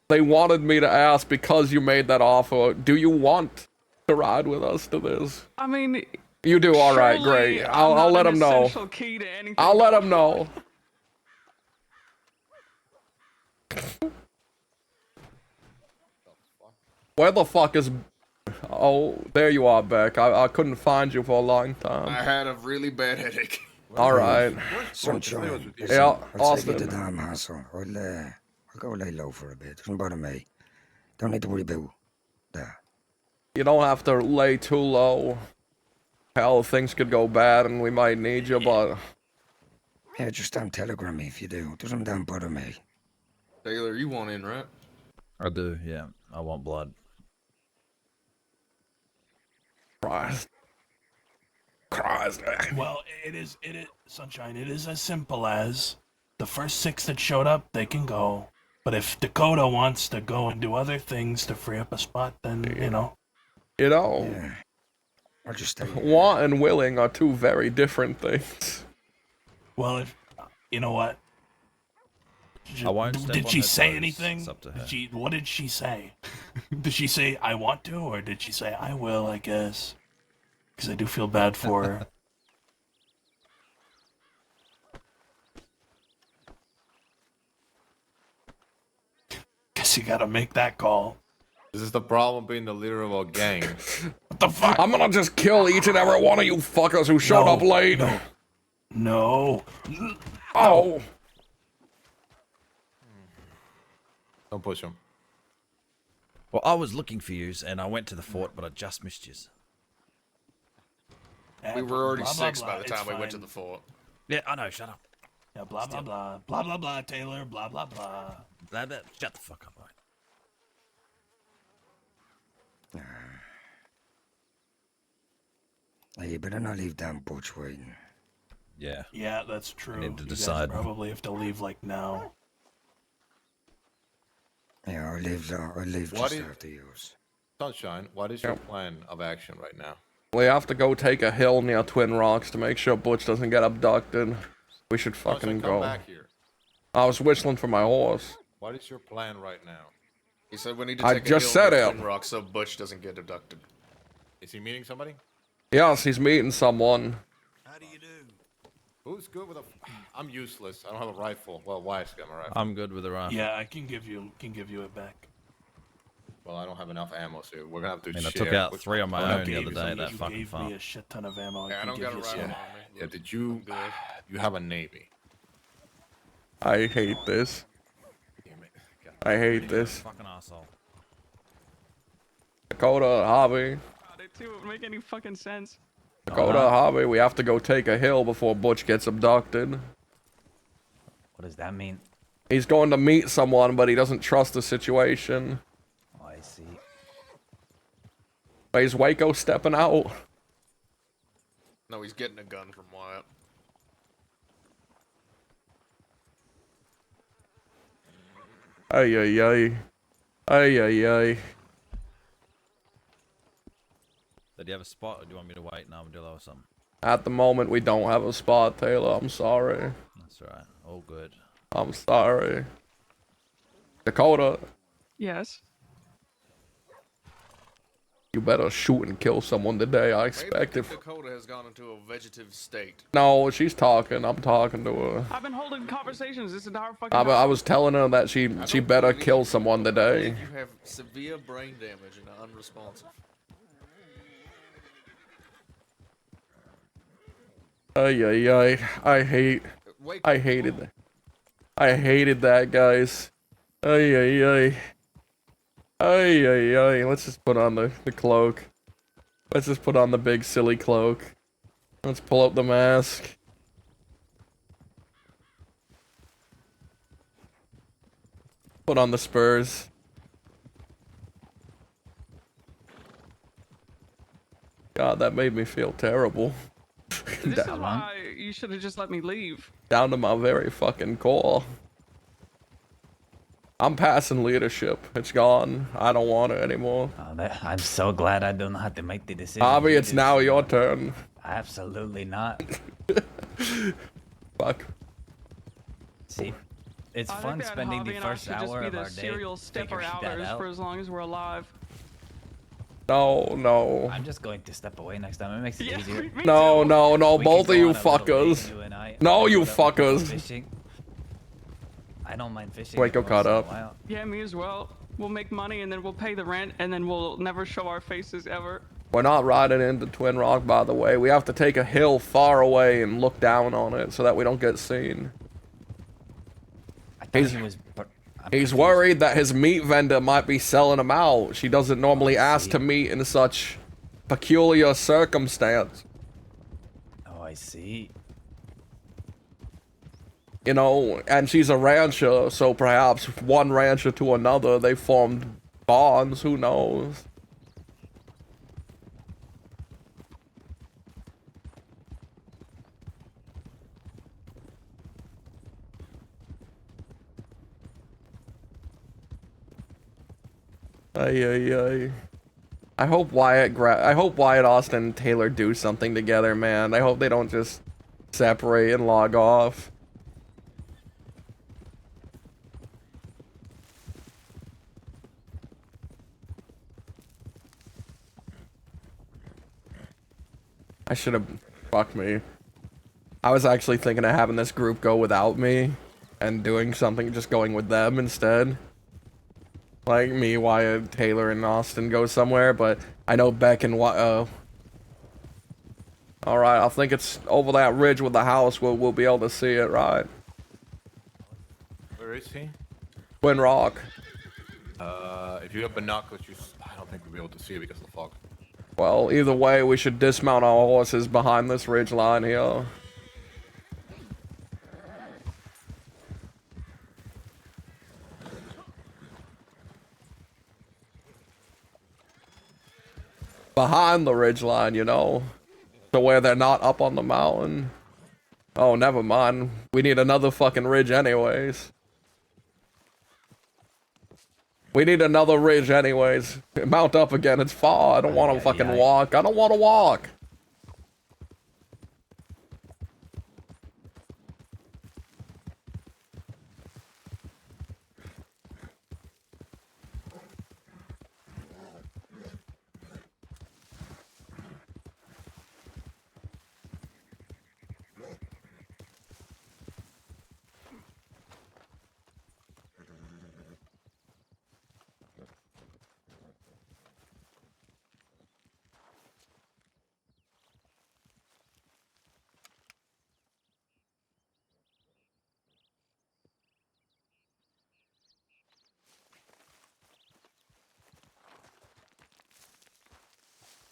Speaker 1: They wanted me to ask, because you made that offer, do you want to ride with us to this?
Speaker 7: I mean,
Speaker 1: You do, all right,
Speaker 7: surely
Speaker 1: great.
Speaker 7: I'm
Speaker 1: I'll
Speaker 7: not
Speaker 1: let
Speaker 7: an
Speaker 1: him know.
Speaker 7: essential key to anything.
Speaker 1: I'll let him know. Where the fuck is... Oh, there you are, Beck. I couldn't find you for a long time.
Speaker 3: I had a really bad headache.
Speaker 1: All right.
Speaker 13: Sunshine.
Speaker 1: Yeah,
Speaker 13: Listen, I'll take you to
Speaker 1: Austin.
Speaker 13: the damn hassle. I'll go lay low for a bit. Doesn't bother me. Don't need to worry about that.
Speaker 1: You don't have to lay too low. Hell, things could go bad and we might need you, but...
Speaker 13: Yeah, just don't telegram me if you do. Doesn't don't bother me.
Speaker 3: Taylor, you want in, right?
Speaker 11: I do, yeah. I want blood.
Speaker 1: Christ. Christ.
Speaker 12: Well, it is, Sunshine, it is as simple as the first 6 that showed up, they can go. But if Dakota wants to go and do other things to free up a spot, then, you know.
Speaker 13: Yeah. I'll just stay.
Speaker 1: Want and willing are two very different things.
Speaker 12: Well, if, you know what?
Speaker 11: I won't step
Speaker 12: Did
Speaker 11: on
Speaker 12: she
Speaker 11: her
Speaker 12: say
Speaker 11: toes.
Speaker 12: anything?
Speaker 11: It's up to her.
Speaker 12: What did she say? Did she say, I want to, or did she say, I will, I guess? Because I do feel bad for her. Guess you gotta make that call.
Speaker 2: This is the problem being the leader of a gang.
Speaker 12: What the fuck?
Speaker 1: I'm gonna just kill each and every one of you fuckers who showed up late.
Speaker 12: No.
Speaker 1: Oh.
Speaker 2: Don't push him.
Speaker 11: Well, I was looking for yous, and I went to the fort, but I just missed yous.
Speaker 3: We were already
Speaker 12: Blah, blah,
Speaker 3: 6
Speaker 12: blah,
Speaker 3: by the
Speaker 12: it's
Speaker 3: time we went to
Speaker 12: fine.
Speaker 3: the fort.
Speaker 11: Yeah, I know, shut up.
Speaker 12: Yeah, blah, blah, blah. Blah, blah, blah, Taylor. Blah, blah, blah.
Speaker 11: Blah, blah. Shut the fuck up, right?
Speaker 13: Hey, you better not leave down Butch waiting.
Speaker 11: Yeah.
Speaker 12: Yeah, that's true.
Speaker 11: need to
Speaker 12: You guys
Speaker 11: decide.
Speaker 12: probably have to leave, like, now.
Speaker 13: Yeah, I'll leave
Speaker 2: What
Speaker 13: just
Speaker 2: is-
Speaker 13: after yours.
Speaker 2: Sunshine, what is your plan of action right now?
Speaker 1: We have to go take a hill near Twin Rocks to make sure Butch doesn't get abducted. We should fucking
Speaker 2: Sunshine, come
Speaker 1: go.
Speaker 2: back here.
Speaker 1: I was whistling for my horse.
Speaker 2: What is your plan right now?
Speaker 3: He said we need to
Speaker 1: I
Speaker 3: take
Speaker 1: just
Speaker 3: a hill
Speaker 1: said
Speaker 3: near
Speaker 1: it.
Speaker 3: Twin Rock so Butch doesn't get abducted.
Speaker 2: Is he meeting somebody?
Speaker 1: Yes, he's meeting someone.
Speaker 2: Who's good with a... I'm useless. I don't have a rifle. Well, Wyatt's got my rifle.
Speaker 11: I'm good with the rifle.
Speaker 12: Yeah, I can give you it back.
Speaker 2: Well, I don't have enough ammo, so we're gonna have to
Speaker 11: I mean, I
Speaker 2: share.
Speaker 11: took out
Speaker 2: Which
Speaker 11: 3 on
Speaker 2: one?
Speaker 11: my
Speaker 2: I'll
Speaker 11: own the
Speaker 2: give
Speaker 11: other
Speaker 2: you
Speaker 11: day
Speaker 2: some.
Speaker 11: that
Speaker 12: You
Speaker 11: fucking
Speaker 12: gave
Speaker 11: farm.
Speaker 12: me a shit ton of ammo.
Speaker 3: Yeah, I
Speaker 12: can
Speaker 3: don't
Speaker 12: give
Speaker 3: got a
Speaker 12: you
Speaker 3: rifle
Speaker 12: some.
Speaker 3: on me.
Speaker 2: Yeah, did you... You have a navy.
Speaker 1: I hate this.
Speaker 2: Damn it. God.
Speaker 1: I hate this.
Speaker 11: Fucking asshole.
Speaker 1: Dakota, Hobby.
Speaker 7: It too would make any fucking sense.
Speaker 1: Dakota, Hobby, we have to go take a hill before Butch gets abducted.
Speaker 8: What does that mean?
Speaker 1: He's going to meet someone, but he doesn't trust the situation.
Speaker 8: Oh, I see.
Speaker 1: But is Waco stepping out?
Speaker 3: No, he's getting a gun from Wyatt.
Speaker 1: Ay, ay, ay. Ay, ay, ay.
Speaker 11: Did you have a spot, or do you want me to wait in Armadillo or something?
Speaker 1: At the moment, we don't have a spot, Taylor. I'm sorry.
Speaker 11: That's alright. All good.
Speaker 1: I'm sorry. Dakota,
Speaker 7: Yes.
Speaker 1: you better shoot and kill someone today. I
Speaker 3: Maybe
Speaker 1: expect it.
Speaker 3: Dakota has gone into a vegetative state.
Speaker 1: No, she's talking. I'm talking to her.
Speaker 7: I've been holding conversations this entire fucking
Speaker 1: I
Speaker 7: time.
Speaker 1: was telling her that she better kill someone today.
Speaker 3: You have severe brain damage and are unresponsive.
Speaker 1: Ay, ay, ay. I hated that. I hated that, guys. Ay, ay, ay. Ay, ay, ay. Let's just put on the cloak. Let's just put on the big silly cloak. Let's pull up the mask. Put on the spurs. God, that made me feel terrible.
Speaker 7: This is why you should have just let me leave.
Speaker 1: Down to my very fucking core. I'm passing leadership. It's gone. I don't want it anymore.
Speaker 8: I'm so glad I don't have to make the decision.
Speaker 1: Avi,
Speaker 8: You
Speaker 1: it's
Speaker 8: do.
Speaker 1: now your turn.
Speaker 8: Absolutely not.
Speaker 1: Fuck.
Speaker 8: See, it's
Speaker 7: I think
Speaker 8: fun
Speaker 7: that
Speaker 8: spending
Speaker 7: Hobby
Speaker 8: the
Speaker 7: and I
Speaker 8: first
Speaker 7: should just
Speaker 8: hour
Speaker 7: be
Speaker 8: of
Speaker 7: the
Speaker 8: our day
Speaker 7: serial stepper
Speaker 8: figuring that
Speaker 7: outers
Speaker 8: out.
Speaker 7: for as long as we're alive.
Speaker 1: No, no.
Speaker 8: I'm just going to step away next time. It makes it
Speaker 7: Yeah,
Speaker 8: easier.
Speaker 7: me
Speaker 1: No,
Speaker 7: too.
Speaker 1: no, no.
Speaker 8: We
Speaker 1: Both
Speaker 8: can
Speaker 1: of you
Speaker 8: go on a little date,
Speaker 1: fuckers.
Speaker 8: you and I.
Speaker 1: No, you
Speaker 8: Go
Speaker 1: fuckers.
Speaker 8: fishing. I don't mind fishing.
Speaker 1: Waco
Speaker 8: every
Speaker 1: caught
Speaker 8: once in a
Speaker 1: up.
Speaker 8: while.
Speaker 7: Yeah, me as well. We'll make money and then we'll pay the rent and then we'll never show our faces ever.
Speaker 1: We're not riding into Twin Rock, by the way. We have to take a hill far away and look down on it so that we don't get seen.
Speaker 8: I thought he was.
Speaker 1: He's worried that his meat vendor might be selling him out. She doesn't normally ask to meet in such peculiar circumstance.
Speaker 8: Oh, I see.
Speaker 1: You know, and she's a rancher, so perhaps one rancher to another, they formed bonds, who knows? Ay. I hope Wyatt Austin and Taylor do something together, man. I hope they don't just separate and log off. I should have... Fuck me. I was actually thinking of having this group go without me and doing something, just going with them instead. Like me, Wyatt, Taylor, and Austin go somewhere, but I know Beck and Alright, I think it's over that ridge with the house. We'll be able to see it, right?
Speaker 2: Where is he?
Speaker 1: Twin Rock.
Speaker 2: If you have binoculars, I don't think we'll be able to see it because of the fog.
Speaker 1: Well, either way, we should dismount our horses behind this ridge line here. Behind the ridge line, you know, to where they're not up on the mountain. Oh, never mind. We need another fucking ridge anyways. We need another ridge anyways. Mount up again, it's far. I don't want to fucking walk. I don't want to walk.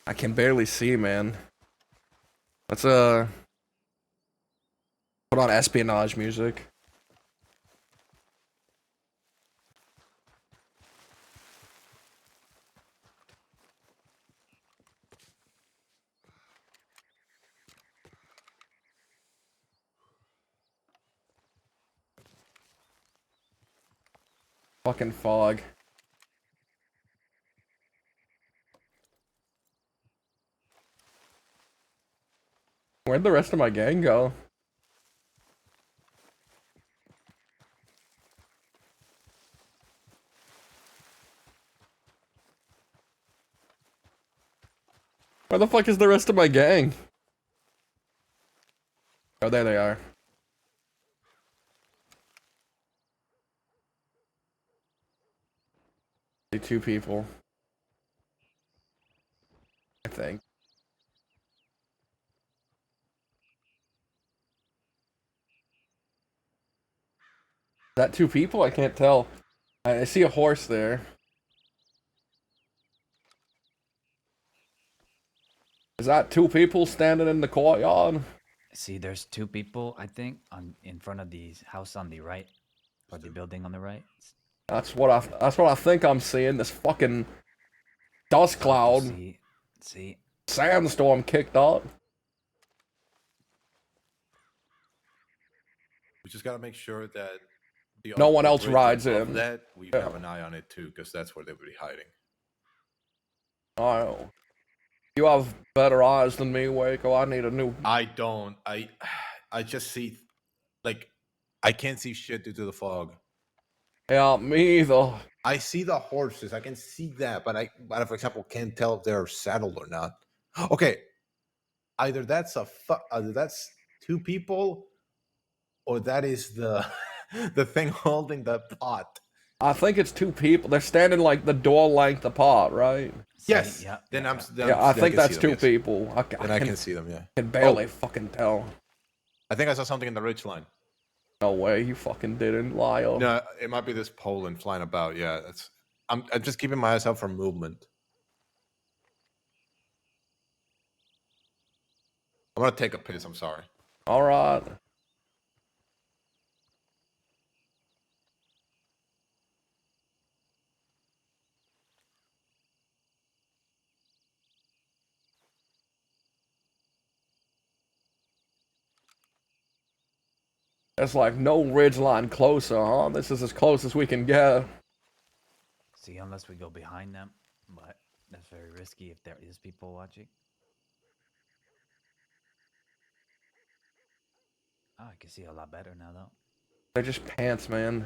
Speaker 1: I can barely see, man. Let's put on espionage music. Fucking fog. Where'd the rest of my gang go? Where the fuck is the rest of my gang? Oh, there they are. Two people. I think. Is that two people? I can't tell. I see a horse there. Is that two people standing in the courtyard?
Speaker 8: See, there's two people, I think, in front of the house on the right, or the building on the right.
Speaker 1: That's what I think I'm seeing. This fucking dust cloud.
Speaker 8: See.
Speaker 1: Sandstorm kicked up.
Speaker 2: We just gotta make sure that
Speaker 1: No one else
Speaker 2: bridge
Speaker 1: rides
Speaker 2: above
Speaker 1: in.
Speaker 2: That we have an eye on it too, because that's where they would be hiding.
Speaker 1: Oh. You have better eyes than me, Waco. I need a new...
Speaker 2: I don't. I just see, like, I can't see shit due to the fog.
Speaker 1: Yeah, me either.
Speaker 2: I see the horses. I can see that, but I, for example, can't tell if they're saddled or not. Okay, either that's either that's two people, or that is the the thing holding the pot.
Speaker 1: I think it's two people. They're standing like the door length apart, right?
Speaker 2: Yes.
Speaker 8: Yeah.
Speaker 2: Then I'm.
Speaker 1: I think that's two people.
Speaker 2: Then I can see them. Yeah.
Speaker 1: I can barely fucking tell.
Speaker 2: I think I saw something in the ridge line.
Speaker 1: No way, you fucking didn't, Lyle.
Speaker 2: No, it might be this Poland flying about. Yeah, that's. I'm just keeping my eyes out for movement. I'm gonna take a piss. I'm sorry.
Speaker 1: All right. There's like no ridgeline closer, huh? This is as close as we can get.
Speaker 8: See, unless we go behind them, but that's very risky if there is people watching. Oh, I can see a lot better now, though.
Speaker 1: They're just pants, man.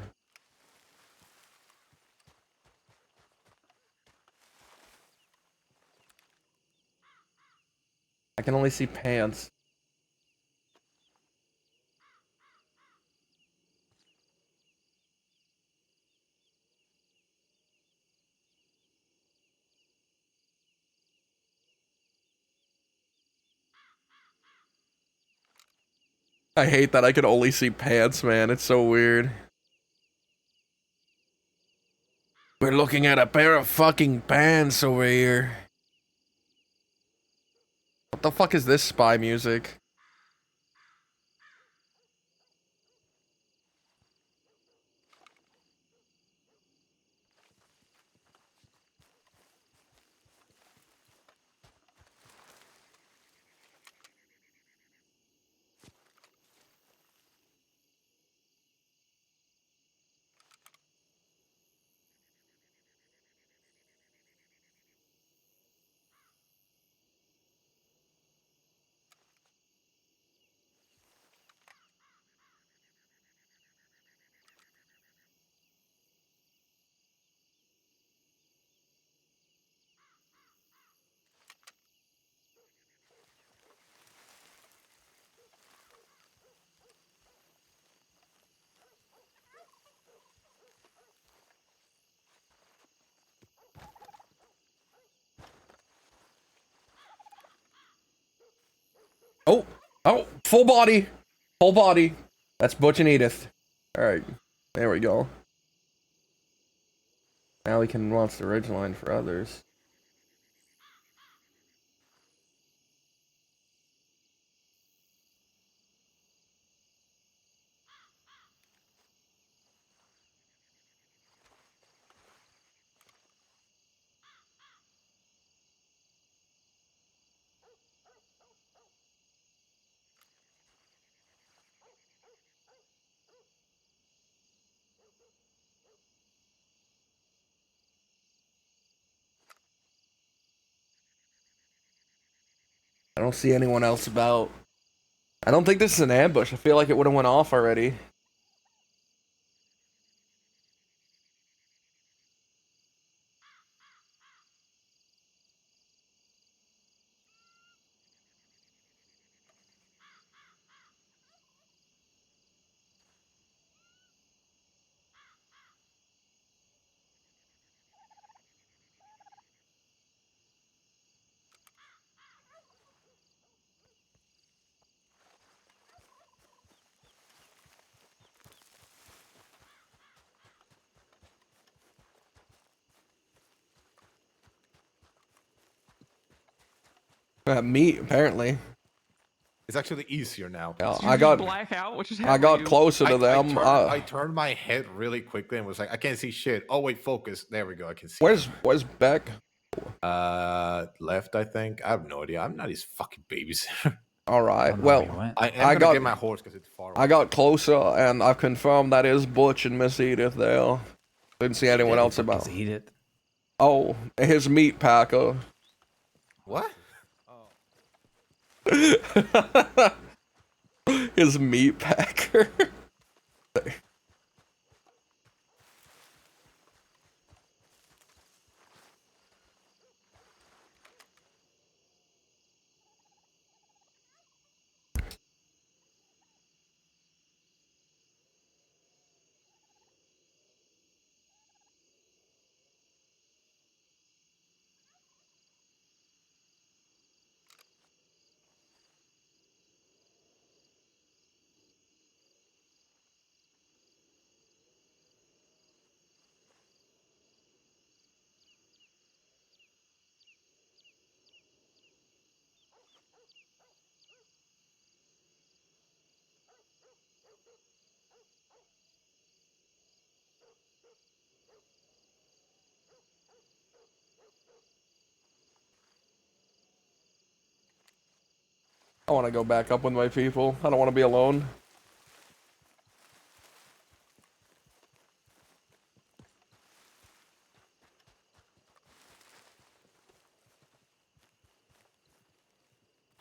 Speaker 1: I can only see pants. I hate that I can only see pants, man. It's so weird. We're looking at a pair of fucking pants over here. What the fuck is this spy music? Oh, oh, full body. Full body. That's Butch and Edith. Alright, there we go. Now we can launch the ridgeline for others. I don't see anyone else about. I don't think this is an ambush. I feel like it would have went off already. Meat, apparently.
Speaker 2: It's actually easier now.
Speaker 1: Yeah,
Speaker 7: You just black out, which is
Speaker 1: I got closer to them.
Speaker 2: I turned my head really quickly and was like, I can't see shit. Oh wait, focus. There we go. I can see.
Speaker 1: Where's Beck?
Speaker 2: Left, I think. I have no idea. I'm not his fucking babysitter.
Speaker 1: All right. Well,
Speaker 2: I am gonna get my horse because it's far away.
Speaker 1: I got closer and I've confirmed that is Butch and Miss Edith there. Didn't see anyone else about.
Speaker 8: Edith?
Speaker 1: Oh, his meat packer.
Speaker 2: What?
Speaker 1: His meat packer. I want to go back up with my people. I don't want to be alone.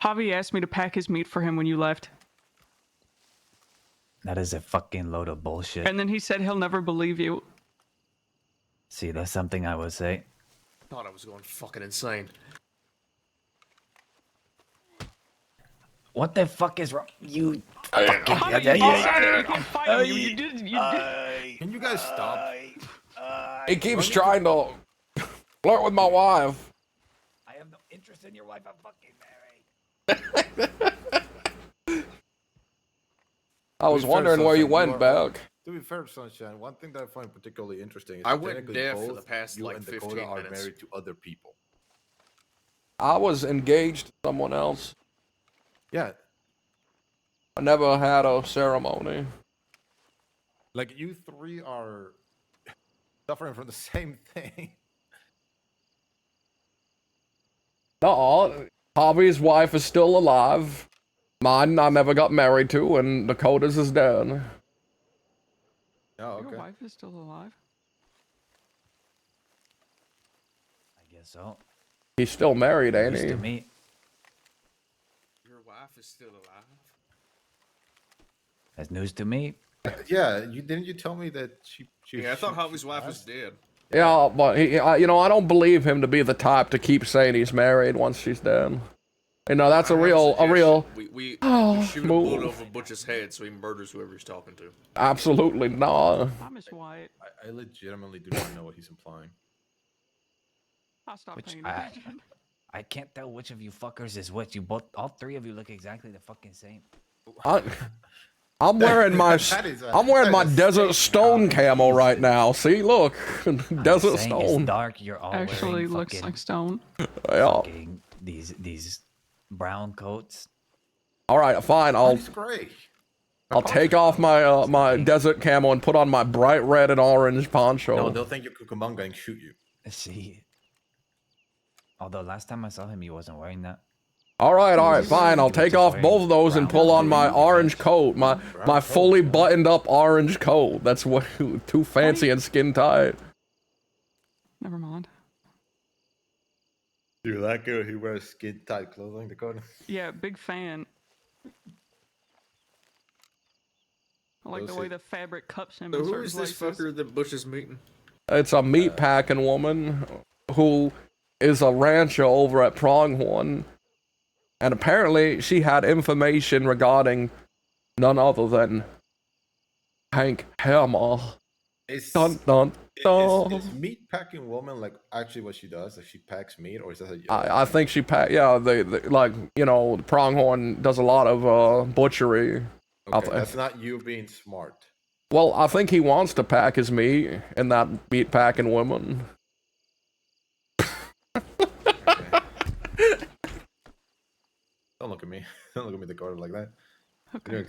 Speaker 7: Javi asked me to pack his meat for him when you left.
Speaker 8: That is a fucking load of bullshit.
Speaker 7: And then he said he'll never believe you.
Speaker 8: See, that's something I would say.
Speaker 3: Thought I was going fucking insane.
Speaker 8: What the fuck is wrong? You
Speaker 7: Javi,
Speaker 8: fucking...
Speaker 7: you said it. You can't fight him. You did.
Speaker 2: Can you guys stop?
Speaker 1: He keeps trying to flirt with my wife.
Speaker 8: I have no interest in your wife. I'm fucking married.
Speaker 1: I was wondering where you went back.
Speaker 2: To be fair, Sunshine, one thing that I find particularly interesting is
Speaker 3: I
Speaker 2: that
Speaker 3: went
Speaker 2: technically
Speaker 3: deaf for
Speaker 2: both
Speaker 3: the past,
Speaker 2: you
Speaker 3: like,
Speaker 2: and
Speaker 3: 15
Speaker 2: Dakota are
Speaker 3: minutes.
Speaker 2: married to other people.
Speaker 1: I was engaged to someone else.
Speaker 2: Yeah.
Speaker 1: I never had a ceremony.
Speaker 2: Like, you three are suffering from the same thing.
Speaker 1: No, Harvey's wife is still alive. Mine I never got married to, and Dakota's is dead.
Speaker 2: Oh, okay.
Speaker 7: Your wife is still alive?
Speaker 8: I guess so.
Speaker 1: He's still married, ain't
Speaker 8: News
Speaker 1: he?
Speaker 8: to me.
Speaker 3: Your wife is still alive?
Speaker 8: That's news to me.
Speaker 2: Yeah, didn't you tell me that she
Speaker 3: Yeah, I thought Javi's wife was dead.
Speaker 1: Yeah, but you know, I don't believe him to be the type to keep saying he's married once she's dead. You know, that's a real.
Speaker 3: We
Speaker 1: Oh,
Speaker 3: shoot a bullet
Speaker 1: move.
Speaker 3: over Butch's head so he murders whoever he's talking to.
Speaker 1: Absolutely not.
Speaker 7: Miss White.
Speaker 2: I legitimately do not know what he's implying.
Speaker 7: I'll stop
Speaker 8: Which
Speaker 7: paying attention.
Speaker 8: I can't tell which of you fuckers is which. You both, all three of you look exactly the fucking same.
Speaker 1: I'm wearing my Desert Stone camo right now. See, look, Desert
Speaker 8: saying
Speaker 1: Stone.
Speaker 8: It's dark. You're all
Speaker 7: Actually
Speaker 8: wearing
Speaker 7: looks
Speaker 8: fucking,
Speaker 7: like stone.
Speaker 1: Yeah.
Speaker 8: fucking these brown coats.
Speaker 1: All right, fine. I'll
Speaker 2: gray.
Speaker 1: I'll take off my my desert camo and put on my bright red and orange poncho.
Speaker 2: No, they'll think you're Cucamonga and shoot you.
Speaker 8: See. Although last time I saw him, he wasn't wearing that.
Speaker 1: All right, fine. I'll take off both of those and pull on my orange coat, my fully buttoned up orange coat. That's way too fancy and skin tight.
Speaker 7: Never mind.
Speaker 2: You like it? He wears skin tight clothing, Dakota.
Speaker 7: Yeah, big fan. I like the way the fabric cups him
Speaker 3: So
Speaker 7: in
Speaker 3: who
Speaker 7: certain
Speaker 3: is this
Speaker 7: places.
Speaker 3: fucker that Butch is meeting?
Speaker 1: It's a meat packing woman who is a rancher over at Pronghorn. And apparently she had information regarding none other than Hank Hammer. Dun, dun, dun.
Speaker 2: Is meat packing woman like actually what she does? Like she packs meat, or is that
Speaker 1: I think she they like, you know, Pronghorn does a lot of butchery.
Speaker 2: Okay, that's not you being smart.
Speaker 1: Well, I think he wants to pack his meat in that meat packing woman.
Speaker 2: Don't look at me. Don't look at me, Dakota, like that.
Speaker 7: Okay.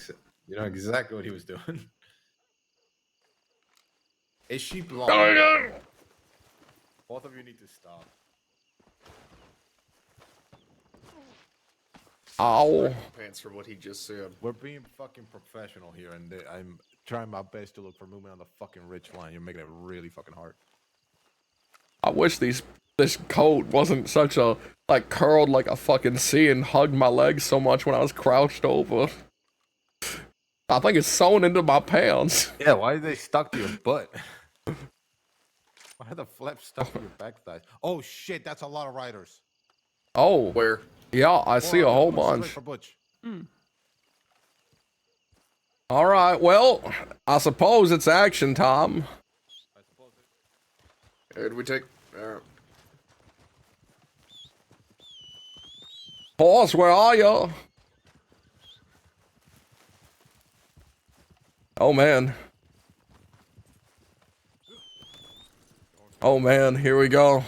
Speaker 2: You know exactly what he was doing. Is she blonde? Both of you need to stop.
Speaker 1: Ow.
Speaker 3: Pants for what he just said.
Speaker 2: We're being fucking professional here, and I'm trying my best to look for movement on the fucking ridge line. You're making it really fucking hard.
Speaker 1: I wish this coat wasn't such a, like, curled like a fucking C and hugged my legs so much when I was crouched over. I think it's sewn into my pants.
Speaker 2: Yeah, why are they stuck to your butt? Why are the flaps stuck to your back thighs? Oh shit, that's a lot of riders.
Speaker 1: Oh.
Speaker 3: Where?
Speaker 1: Yeah, I see a whole bunch.
Speaker 2: For Butch.
Speaker 1: All right, well, I suppose it's action time.
Speaker 3: Hey, did we take? Alright.
Speaker 1: Boss, where are you? Oh man. Oh man, here we go.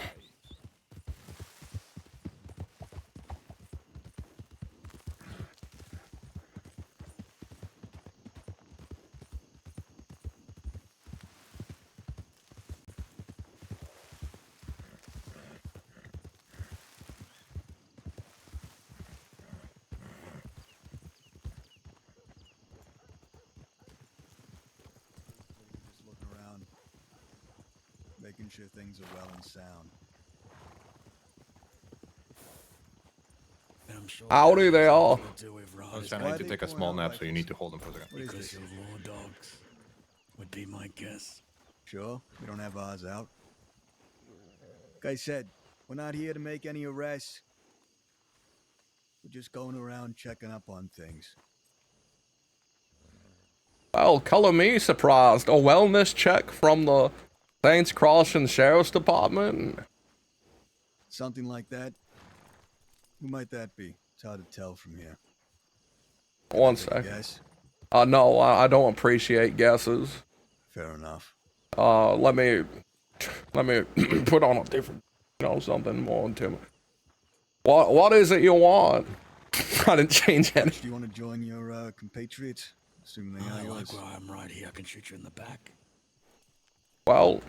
Speaker 14: making sure things are well and sound.
Speaker 9: And I'm sure
Speaker 1: Howdy
Speaker 9: that has
Speaker 1: there.
Speaker 9: nothing to do with
Speaker 2: I
Speaker 9: Rod.
Speaker 2: was saying I need to take a small nap, so you need to hold them for a second.
Speaker 9: Because your war dogs would be my guess.
Speaker 14: Sure, we don't have ours out. Like I said, we're not here to make any arrests. We're just going around checking up on things.
Speaker 1: Well, color me surprised. A wellness check from the Saints Crossing Sheriff's Department?
Speaker 14: Something like that. Who might that be? It's hard to tell from here.
Speaker 1: One
Speaker 14: Take a
Speaker 1: sec.
Speaker 14: guess?
Speaker 1: No, I don't appreciate guesses.
Speaker 14: Fair enough.
Speaker 1: Let me put on a different, something more intimate. What is it you want? I didn't change anything.
Speaker 14: Do you want to join your compatriots? Assuming they are yours.
Speaker 9: Like where I'm right here, I can shoot you in the back.
Speaker 1: Well,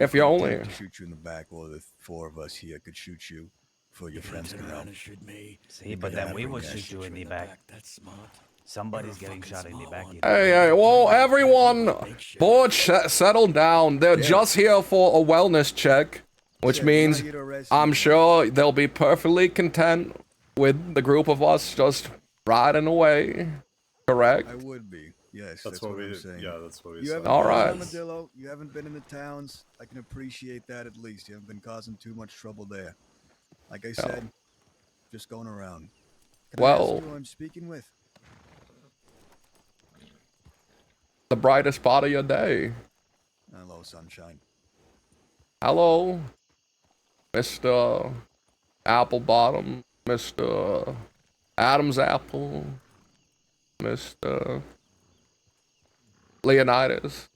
Speaker 1: if you only...
Speaker 14: To shoot you in the back, or the four of us here could shoot you before your friends can help.
Speaker 9: Shoot me.
Speaker 8: See, but then we will shoot you in the back.
Speaker 9: That's smart.
Speaker 8: Somebody's getting shot in the back.
Speaker 1: Hey, whoa, everyone! Board, settle down. They're just here for a wellness check, which means I'm sure they'll be perfectly content with the group of us just riding away. Correct?
Speaker 14: I would be. Yes,
Speaker 2: That's what
Speaker 14: I'm
Speaker 2: we
Speaker 14: saying.
Speaker 2: yeah, that's what we
Speaker 14: You
Speaker 2: said.
Speaker 14: haven't
Speaker 1: All
Speaker 14: been
Speaker 1: right.
Speaker 14: Armadillo, you haven't been in the towns. I can appreciate that at least. You haven't been causing too much trouble there. Like I said, just going around. Can I ask you who I'm speaking with?
Speaker 1: The brightest part of your day.
Speaker 14: Hello, sunshine.
Speaker 1: Hello, Mr. Applebottom, Mr. Adam's Apple, Mr. Leonidas.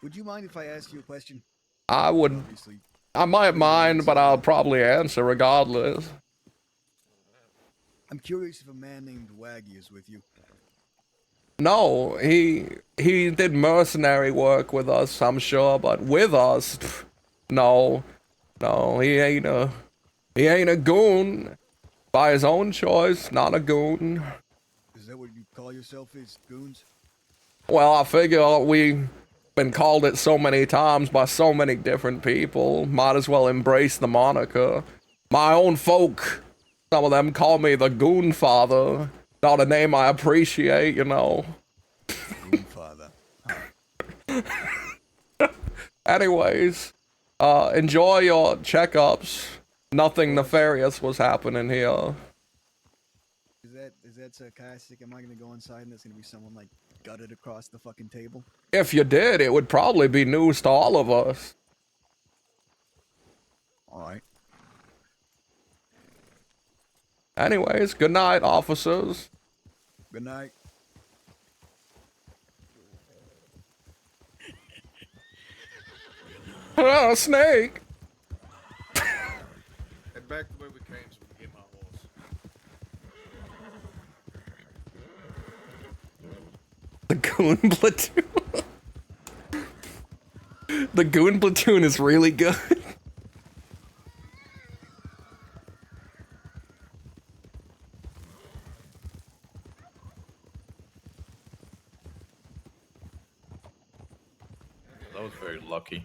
Speaker 14: Would you mind if I asked you a question?
Speaker 1: I would.
Speaker 14: Obviously.
Speaker 1: I might mind, but I'll probably answer regardless.
Speaker 14: I'm curious if a man named Waggy is with you.
Speaker 1: No, he did mercenary work with us, I'm sure, but with us, pff, no, he ain't a goon by his own choice, not a goon.
Speaker 14: Is that what you call yourself, is goons?
Speaker 1: Well, I figure we've been called it so many times by so many different people, might as well embrace the moniker. My own folk, some of them call me the Goon Father. Not a name I appreciate,
Speaker 14: Goon Father.
Speaker 1: Anyways, enjoy your checkups. Nothing nefarious was happening here.
Speaker 14: Is that sarcastic? Am I gonna go inside and there's gonna be someone like gutted across the fucking table?
Speaker 1: If you did, it would probably be news to all of us.
Speaker 14: Alright.
Speaker 1: Anyways, good night, officers.
Speaker 14: Good night.
Speaker 1: Oh, snake!
Speaker 3: Head back the way we came so we can get my horse.
Speaker 1: The Goon Platoon. The Goon Platoon is really good.
Speaker 2: That was very lucky.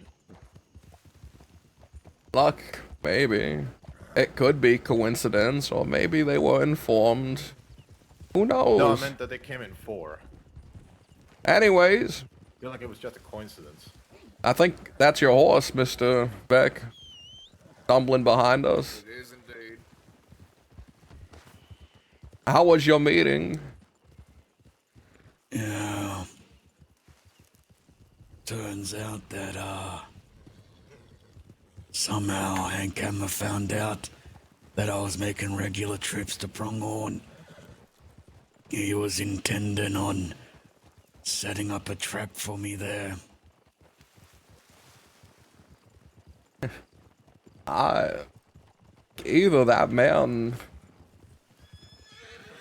Speaker 1: Luck, maybe. It could be coincidence, or maybe they were informed. Who knows?
Speaker 2: No, I meant that they came in 4.
Speaker 1: Anyways,
Speaker 2: I feel like it was just a coincidence.
Speaker 1: I think that's your horse, Mr. Beck. Stumbling behind us.
Speaker 3: It is indeed.
Speaker 1: How was your meeting?
Speaker 9: Yeah. Turns out that, somehow Hank Hammer found out that I was making regular trips to Pronghorn. He was intending on setting up a trap for me there.
Speaker 1: Either that man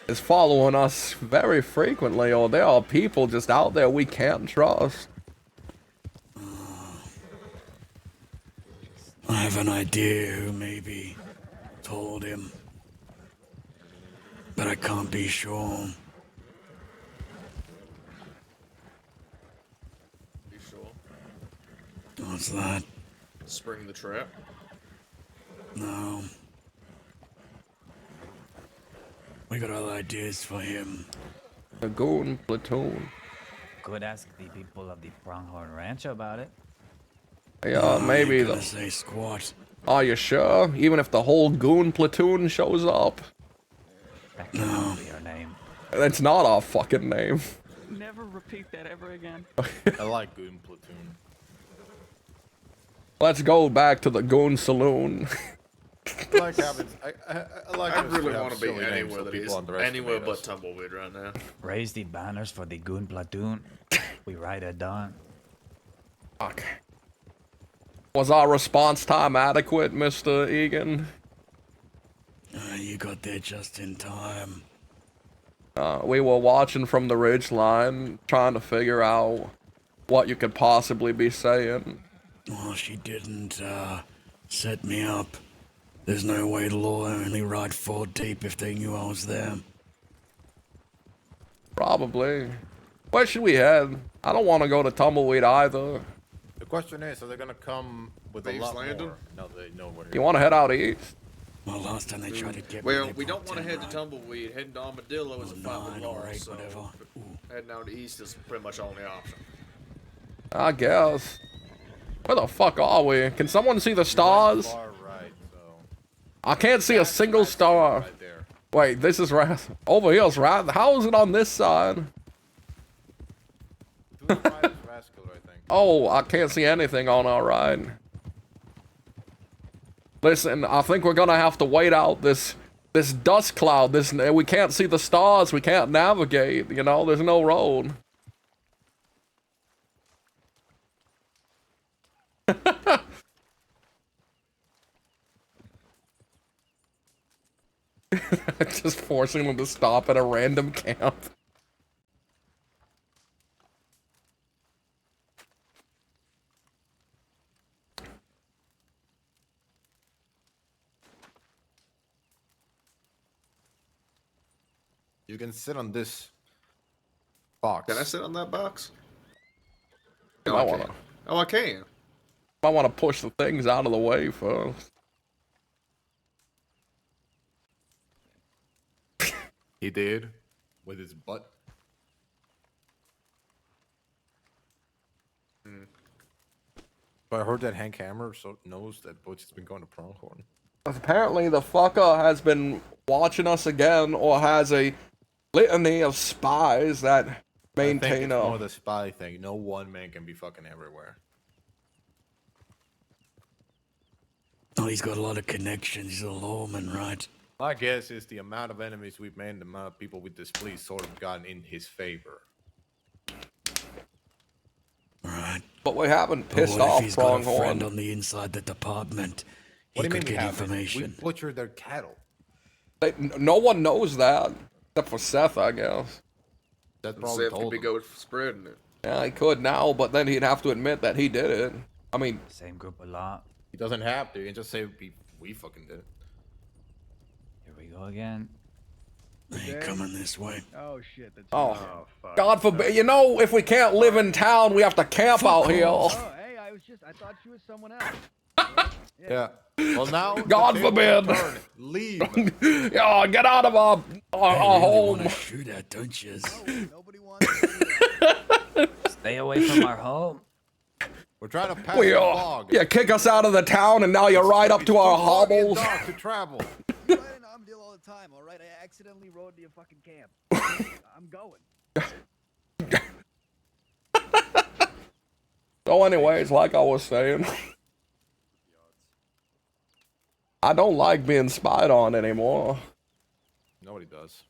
Speaker 1: is following us very frequently, or there are people just out there we can't trust.
Speaker 9: I have an idea who maybe told him, but I can't be sure.
Speaker 3: Be sure.
Speaker 9: What's that?
Speaker 3: Spring the trap.
Speaker 9: No. We got other ideas for him.
Speaker 1: A goon platoon.
Speaker 8: Could ask the people of the Pronghorn Ranch about it.
Speaker 1: Yeah, maybe
Speaker 9: ain't gonna
Speaker 1: the.
Speaker 9: say squat.
Speaker 1: Are you sure? Even if the whole goon platoon shows up?
Speaker 8: That cannot be our name.
Speaker 1: That's not our fucking name.
Speaker 7: Never repeat that ever again.
Speaker 2: I like Goon Platoon.
Speaker 1: Let's go back to the goon saloon.
Speaker 2: I like having. I like.
Speaker 3: I
Speaker 2: us to
Speaker 3: really
Speaker 2: have
Speaker 3: want to be
Speaker 2: silly names
Speaker 3: anywhere
Speaker 2: so
Speaker 3: that
Speaker 2: people
Speaker 3: is
Speaker 2: underestimate
Speaker 3: anywhere but
Speaker 2: us.
Speaker 3: Tumbleweed right now.
Speaker 8: Raise the banners for the Goon Platoon. We ride at dawn.
Speaker 1: Fuck. Was our response time adequate, Mr. Egan?
Speaker 9: You got there just in time.
Speaker 1: We were watching from the ridge line, trying to figure out what you could possibly be saying.
Speaker 9: Well, she didn't, set me up. There's no way the law only ride 4 deep if they knew I was there.
Speaker 1: Probably. Where should we head? I don't want to go to Tumbleweed either.
Speaker 2: The question is, are they gonna come with a
Speaker 3: Thieves
Speaker 2: lot
Speaker 3: Landing?
Speaker 2: more? No, they know where.
Speaker 1: You want to head out east?
Speaker 9: Well, last time they tried to get
Speaker 3: Well,
Speaker 9: me,
Speaker 3: we don't want to head to Tumbleweed. Heading to Armadillo is a fight with law, so heading out east is pretty much our only option.
Speaker 1: I guess. Where the fuck are we? Can someone see the stars?
Speaker 2: Far right, so.
Speaker 1: I can't see a single star.
Speaker 2: Right there.
Speaker 1: Wait, this is right. Over here's right. How is it on this side?
Speaker 2: To the right is Rascal, I think.
Speaker 1: Oh, I can't see anything on our ride. Listen, I think we're gonna have to wait out this dust cloud. We can't see the stars. We can't navigate. You know, there's no road. Just forcing them to stop at a random camp.
Speaker 2: You can sit on this box.
Speaker 3: Can I sit on that box?
Speaker 1: I
Speaker 3: No, I
Speaker 1: wanna.
Speaker 3: can't. Oh, I can.
Speaker 1: I want to push the things out of the way first.
Speaker 2: He did, with his butt. But I heard that Hank Hammer knows that Butch has been going to Pronghorn.
Speaker 1: Apparently the fucker has been watching us again, or has a litany of spies that
Speaker 2: I
Speaker 1: maintain
Speaker 2: think it's more
Speaker 1: a...
Speaker 2: the spy thing. No one man can be fucking everywhere.
Speaker 9: Oh, he's got a lot of connections. He's a lawman, right?
Speaker 2: My guess is the amount of enemies we've made and the amount of people we displeased sort of gotten in his favor.
Speaker 9: Right.
Speaker 1: But we haven't
Speaker 9: But
Speaker 1: pissed
Speaker 9: what if
Speaker 1: off
Speaker 9: he's got a friend
Speaker 1: Pronghorn.
Speaker 9: on the inside the department? He
Speaker 2: What do you
Speaker 9: could
Speaker 2: mean we
Speaker 9: get
Speaker 2: haven't? We
Speaker 9: information.
Speaker 2: butchered their cattle.
Speaker 1: No one knows that, except for Seth, I guess.
Speaker 2: That
Speaker 3: And
Speaker 2: probably
Speaker 3: Seth could
Speaker 2: told
Speaker 3: be
Speaker 2: them.
Speaker 3: go spreading it.
Speaker 1: Yeah, he could now, but then he'd have to admit that he did it. I mean...
Speaker 8: Same group a lot.
Speaker 2: He doesn't have to. He can just say we fucking did it.
Speaker 8: Here we go again.
Speaker 9: They ain't coming this way.
Speaker 15: Oh shit, that's
Speaker 1: Oh, God forbid. You know, if we can't live in town, we have to camp out here.
Speaker 15: Oh, hey, I thought she was someone else.
Speaker 2: Yeah. Well, now.
Speaker 1: God
Speaker 2: the table
Speaker 1: forbid.
Speaker 2: will turn. Leave.
Speaker 1: Yeah, get out of our home.
Speaker 9: Want to shoot at, don't you?
Speaker 15: Nobody wants
Speaker 8: Stay away from our home.
Speaker 2: We're trying to pass
Speaker 1: We
Speaker 2: the
Speaker 1: are.
Speaker 2: fog.
Speaker 1: You kick us out of the town, and now you're right up to our hobbles.
Speaker 2: Dark to travel.
Speaker 15: I ride in Armadillo all the time, alright? I accidentally rode to your fucking camp. I'm going.
Speaker 1: So anyways, like I was saying, I don't like being spied on anymore.
Speaker 2: Nobody does.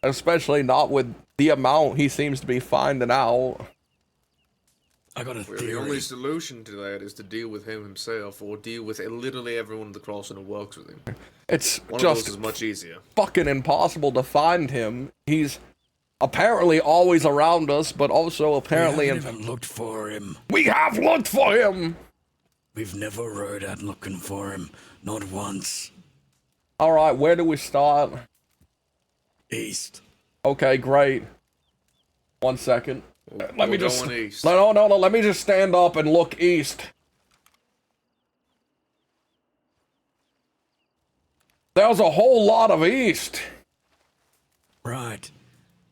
Speaker 1: Especially not with the amount he seems to be finding out.
Speaker 9: I got a
Speaker 3: Well,
Speaker 9: theory.
Speaker 3: the only solution to that is to deal with him himself, or deal with literally everyone at the crossing who works with him.
Speaker 1: It's
Speaker 3: One of
Speaker 1: just
Speaker 3: those is much easier.
Speaker 1: fucking impossible to find him. He's apparently always around us, but also apparently...
Speaker 9: We haven't even looked for him.
Speaker 1: We have looked for him!
Speaker 9: We've never rode out looking for him. Not once.
Speaker 1: Alright, where do we start?
Speaker 9: East.
Speaker 1: Okay, great. 1 second. Let me
Speaker 3: We're
Speaker 1: just.
Speaker 3: going east.
Speaker 1: No. Let me just stand up and look east. There's a whole lot of east.
Speaker 9: Right.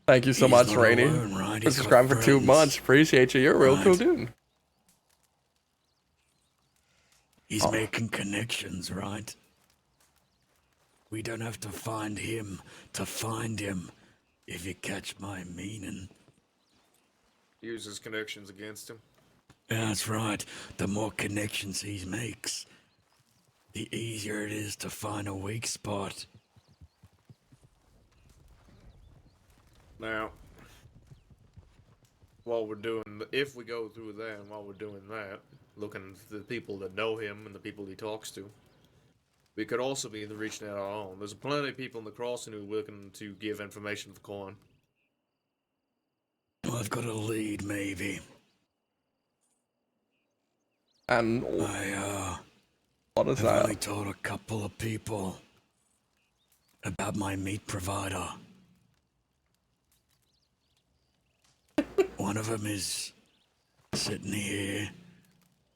Speaker 1: Thank you so
Speaker 9: He's
Speaker 1: much,
Speaker 9: not
Speaker 1: Rainy,
Speaker 9: alone, right?
Speaker 1: for
Speaker 9: He's got
Speaker 1: subscribing for 2
Speaker 9: friends.
Speaker 1: months. Appreciate you. You're a real cool
Speaker 9: Right.
Speaker 1: dude.
Speaker 9: He's making connections, right? We don't have to find him to find him, if you catch my meaning.
Speaker 3: Uses connections against him.
Speaker 9: That's right. The more connections he makes, the easier it is to find a weak spot.
Speaker 3: Now, while we're doing, if we go through that, and while we're doing that, looking at the people that know him and the people he talks to, we could also be reaching out our own. There's plenty of people in the crossing who are looking to give information to the coin.
Speaker 9: Well, I've got a lead, maybe.
Speaker 1: And what is
Speaker 9: I've
Speaker 1: that?
Speaker 9: only told a couple of people about my meat provider. One of them is sitting here,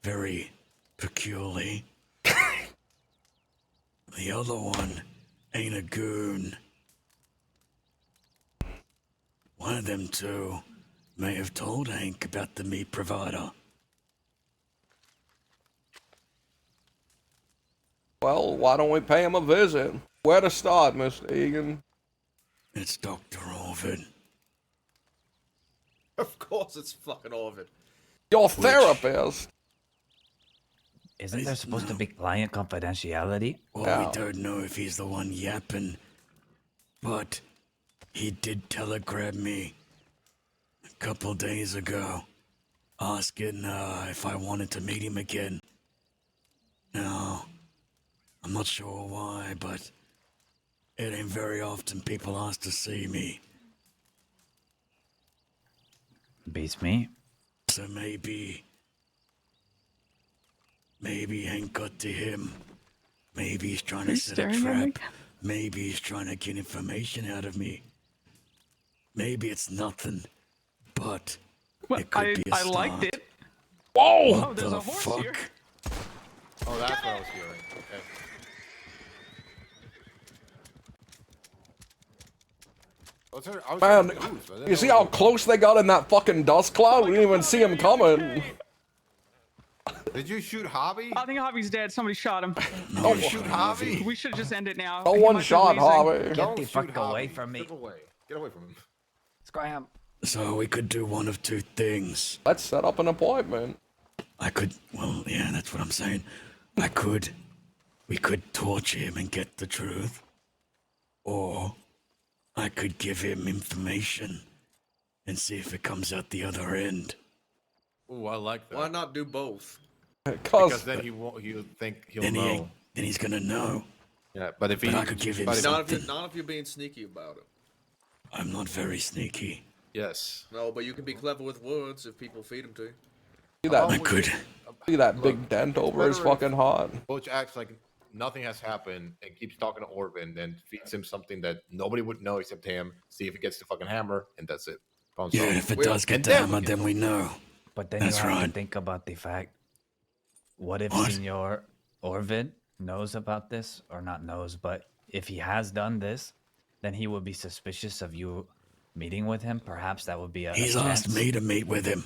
Speaker 9: very peculiar. The other one ain't a goon. One of them two may have told Hank about the meat provider.
Speaker 1: Well, why don't we pay him a visit? Where to start, Mr. Egan?
Speaker 9: It's Dr. Orvid.
Speaker 3: Of course it's fucking Orvid.
Speaker 1: Your therapist.
Speaker 8: Isn't there supposed to be client confidentiality?
Speaker 9: Well, we don't know if he's the one yapping, but he did telegram me a couple days ago, asking if I wanted to meet him again. Now, I'm not sure why, but it ain't very often people ask to see me.
Speaker 8: Beats me.
Speaker 9: So maybe Hank got to him. Maybe he's trying to
Speaker 7: He's
Speaker 9: set a
Speaker 7: staring at me.
Speaker 9: trap. Maybe he's trying to get information out of me. Maybe it's nothing, but
Speaker 7: Well,
Speaker 9: it could be a
Speaker 7: I
Speaker 9: start.
Speaker 7: liked it.
Speaker 1: Whoa!
Speaker 9: What
Speaker 7: Oh, there's
Speaker 9: the
Speaker 7: a horse
Speaker 9: fuck?
Speaker 7: here.
Speaker 2: Oh, that's what I was hearing. Okay.
Speaker 1: Man, you see how close they got in that fucking dust cloud? We didn't even see him coming.
Speaker 2: Did you shoot Hobby?
Speaker 7: I think Javi's dead. Somebody shot him.
Speaker 2: No, you shoot Hobby?
Speaker 7: We should just end it now.
Speaker 1: No
Speaker 7: He
Speaker 1: one
Speaker 7: might be
Speaker 1: shot
Speaker 7: wheezing.
Speaker 1: Harvey.
Speaker 8: Get the fuck away from me.
Speaker 2: Get away. Get away from him.
Speaker 8: Scram.
Speaker 9: So we could do one of two things.
Speaker 1: Let's set up an appointment.
Speaker 9: Well, yeah, that's what I'm saying. We could torture him and get the truth. Or I could give him information and see if it comes out the other end.
Speaker 2: Ooh, I like that.
Speaker 3: Why not do both?
Speaker 2: Because then he won't. He'll think he'll
Speaker 9: Then
Speaker 2: know.
Speaker 9: he's gonna know.
Speaker 2: Yeah, but if he,
Speaker 9: I could give him
Speaker 3: Not
Speaker 9: something.
Speaker 3: if you're being sneaky about it.
Speaker 9: I'm not very sneaky.
Speaker 2: Yes.
Speaker 3: No, but you can be clever with words if people feed them to you.
Speaker 1: See that?
Speaker 9: I could.
Speaker 1: See that big dent over his fucking heart?
Speaker 2: Butch acts like nothing has happened and keeps talking to Orvin, then feeds him something that nobody would know except him. See if he gets the fucking hammer, and that's it. Problem
Speaker 9: Yeah,
Speaker 2: solved.
Speaker 9: if it does get
Speaker 2: And
Speaker 9: the
Speaker 2: then
Speaker 9: hammer,
Speaker 2: we
Speaker 9: then we know.
Speaker 8: But then
Speaker 9: That's
Speaker 8: you have
Speaker 9: right.
Speaker 8: to think about the fact, what if
Speaker 9: What?
Speaker 8: Senor Orvid knows about this, or not knows, but if he has done this, then he would be suspicious of you meeting with him. Perhaps that would be a
Speaker 9: He's
Speaker 8: chance.
Speaker 9: asked me to meet with him.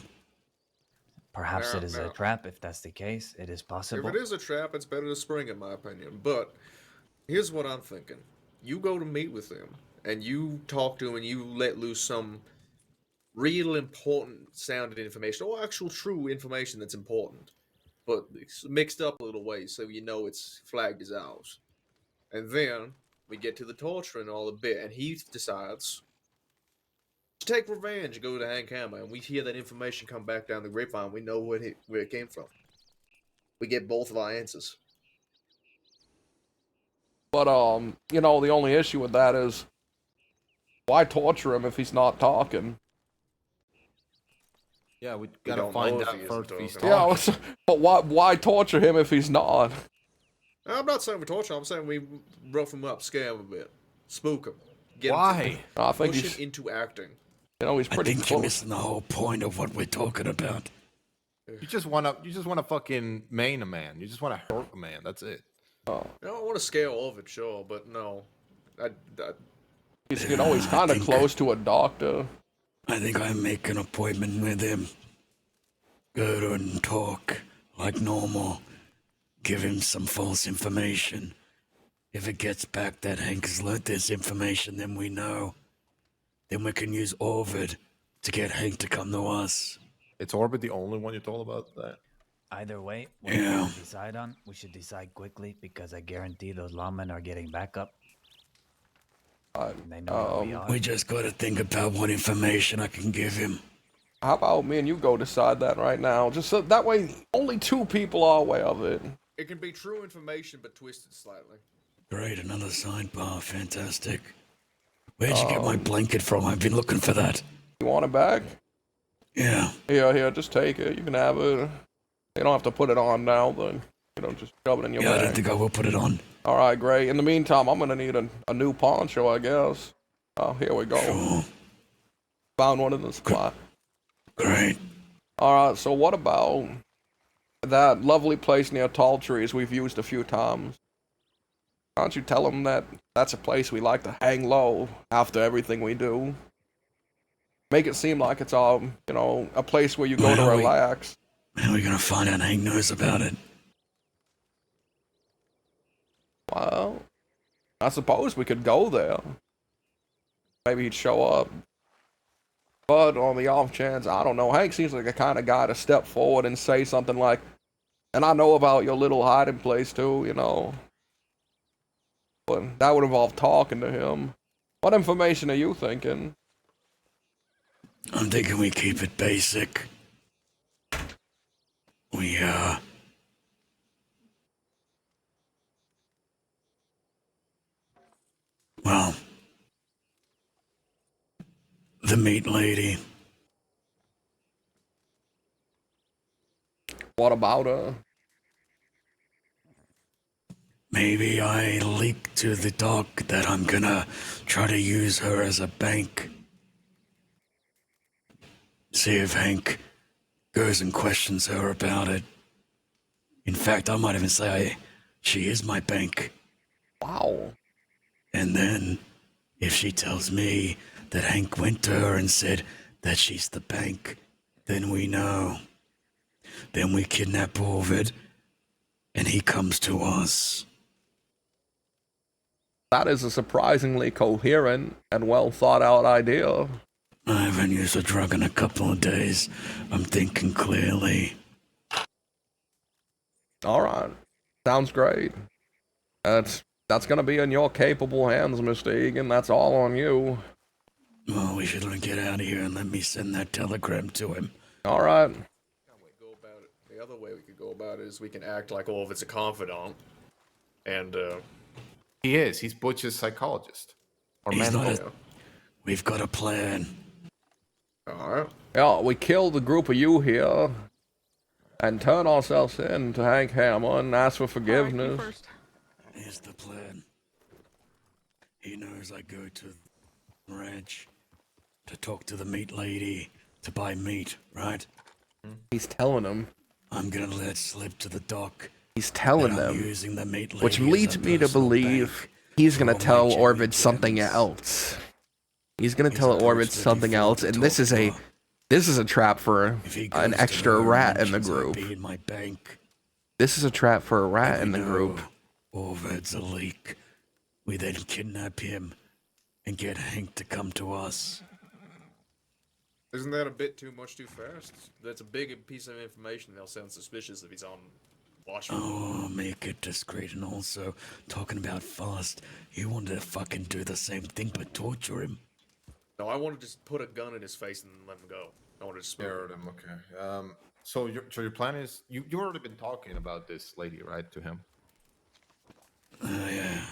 Speaker 8: Perhaps it is
Speaker 3: No.
Speaker 8: a trap. If that's the case, it is possible.
Speaker 3: If it is a trap, it's better to spring, in my opinion. But here's what I'm thinking: you go to meet with him, and you talk to him, and you let loose some real important sounding information, or actual true information that's important, but it's mixed up a little way, so you know it's flagged as ours. And then we get to the torture and all a bit, and he decides to take revenge and go to Hank Hammer, and we hear that information come back down the grapevine. We know where it came from. We get both of our answers.
Speaker 1: But you know, the only issue with that is, why torture him if he's not talking?
Speaker 2: Yeah, we
Speaker 3: don't
Speaker 2: gotta
Speaker 3: know
Speaker 2: find
Speaker 3: if
Speaker 2: out
Speaker 3: he
Speaker 2: first
Speaker 3: isn't
Speaker 2: if he's
Speaker 3: talking.
Speaker 2: talking.
Speaker 1: Yeah, but why torture him if he's not?
Speaker 3: I'm not saying we torture him. I'm saying we rough him up, scare him a bit, spook him, get him
Speaker 2: Why?
Speaker 1: I think
Speaker 3: push
Speaker 1: he's
Speaker 3: him into acting.
Speaker 1: You know, he's
Speaker 9: I
Speaker 1: pretty
Speaker 9: think you're
Speaker 1: close.
Speaker 9: missing the whole point of what we're talking about.
Speaker 2: You just wanna fucking maim a man. You just wanna hurt a man. That's it.
Speaker 1: Oh.
Speaker 3: I don't want to scale of it, sure, but no.
Speaker 1: He's, you know, he's kind of close to a doctor.
Speaker 9: I think I make an appointment with him. Go to and talk like normal. Give him some false information. If it gets back that Hank has learned this information, then we know. Then we can use Orvid to get Hank to come to us.
Speaker 2: Is Orbit the only one you told about that?
Speaker 8: Either way, whatever we decide on, we should decide quickly because I guarantee those lawmen are getting backup. They know where we are.
Speaker 9: We just gotta think about what information I can give him.
Speaker 1: How about me and you go decide that right now? Just so that way, only 2 people are aware of it.
Speaker 3: It can be true information, but twisted slightly.
Speaker 9: Great, another sidebar. Fantastic. Where'd you get my blanket from? I've been looking for that.
Speaker 1: You want it back?
Speaker 9: Yeah.
Speaker 1: Here, just take it. You can have it. You don't have to put it on now, then. You know, just shove it in your bag.
Speaker 9: I don't think I will put it on.
Speaker 1: Alright, great. In the meantime, I'm gonna need a new poncho, I guess. Oh, here we go.
Speaker 9: Sure.
Speaker 1: Found one in the spot.
Speaker 9: Great.
Speaker 1: Alright, so what about that lovely place near Tall Trees we've used a few times? Why don't you tell them that that's a place we like to hang low after everything we do? Make it seem like it's all, you know, a place where you go to relax.
Speaker 9: How are we gonna find out Hank knows about it?
Speaker 1: Well, I suppose we could go there. Maybe he'd show up. But on the off chance, I don't know. Hank seems like the kind of guy to step forward and say something like, and I know about your little hiding place too, you know. But that would involve talking to him. What information are you thinking?
Speaker 9: I'm thinking we keep it basic. Well, the meat lady.
Speaker 1: What about her?
Speaker 9: Maybe I leak to the doc that I'm gonna try to use her as a bank. See if Hank goes and questions her about it. In fact, I might even say she is my bank.
Speaker 1: Wow.
Speaker 9: And then, if she tells me that Hank went to her and said that she's the bank, then we know. Then we kidnap Orvid, and he comes to us.
Speaker 1: That is a surprisingly coherent and well thought out idea.
Speaker 9: I haven't used a drug in a couple of days. I'm thinking clearly.
Speaker 1: Alright. Sounds great. That's gonna be in your capable hands, Mr. Egan. That's all on you.
Speaker 9: Well, we should get out of here and let me send that telegram to him.
Speaker 1: Alright.
Speaker 3: The other way we could go about it is we can act like Orvid's a confidant. And,
Speaker 2: He is. He's Butch's psychologist. Or
Speaker 9: He's
Speaker 2: mental.
Speaker 9: not We've got a plan.
Speaker 3: Alright.
Speaker 1: Yeah, we kill the group of you here and turn ourselves in to Hank Hammer and ask for forgiveness.
Speaker 9: Here's the plan. He knows I go to the ranch to talk to the meat lady to buy meat, right?
Speaker 1: He's telling him.
Speaker 9: I'm gonna let slip to the doc.
Speaker 1: He's telling
Speaker 9: that I'm
Speaker 1: them.
Speaker 9: using the meat lady
Speaker 1: Which
Speaker 9: as
Speaker 1: leads
Speaker 9: a
Speaker 1: me to
Speaker 9: personal
Speaker 1: believe
Speaker 9: bank
Speaker 1: he's gonna
Speaker 9: for all
Speaker 1: tell
Speaker 9: my
Speaker 1: Orvid something else. He's gonna tell Orvid something else, and this is a trap for an extra rat in the group.
Speaker 9: In my bank.
Speaker 1: This is a trap for a rat in the group.
Speaker 9: Orvid's a leak. We then kidnap him and get Hank to come to us.
Speaker 3: Isn't that a bit too much too fast? That's a big piece of information. They'll sound suspicious if he's on watch.
Speaker 9: Oh, make it discreet, and also talking about fast. You wanted to fucking do the same thing but torture him.
Speaker 3: No, I wanted to just put a gun in his face and let him go. I wanted to spare
Speaker 2: him. Okay. So your plan is you already been talking about this lady, right, to him?
Speaker 9: Yeah.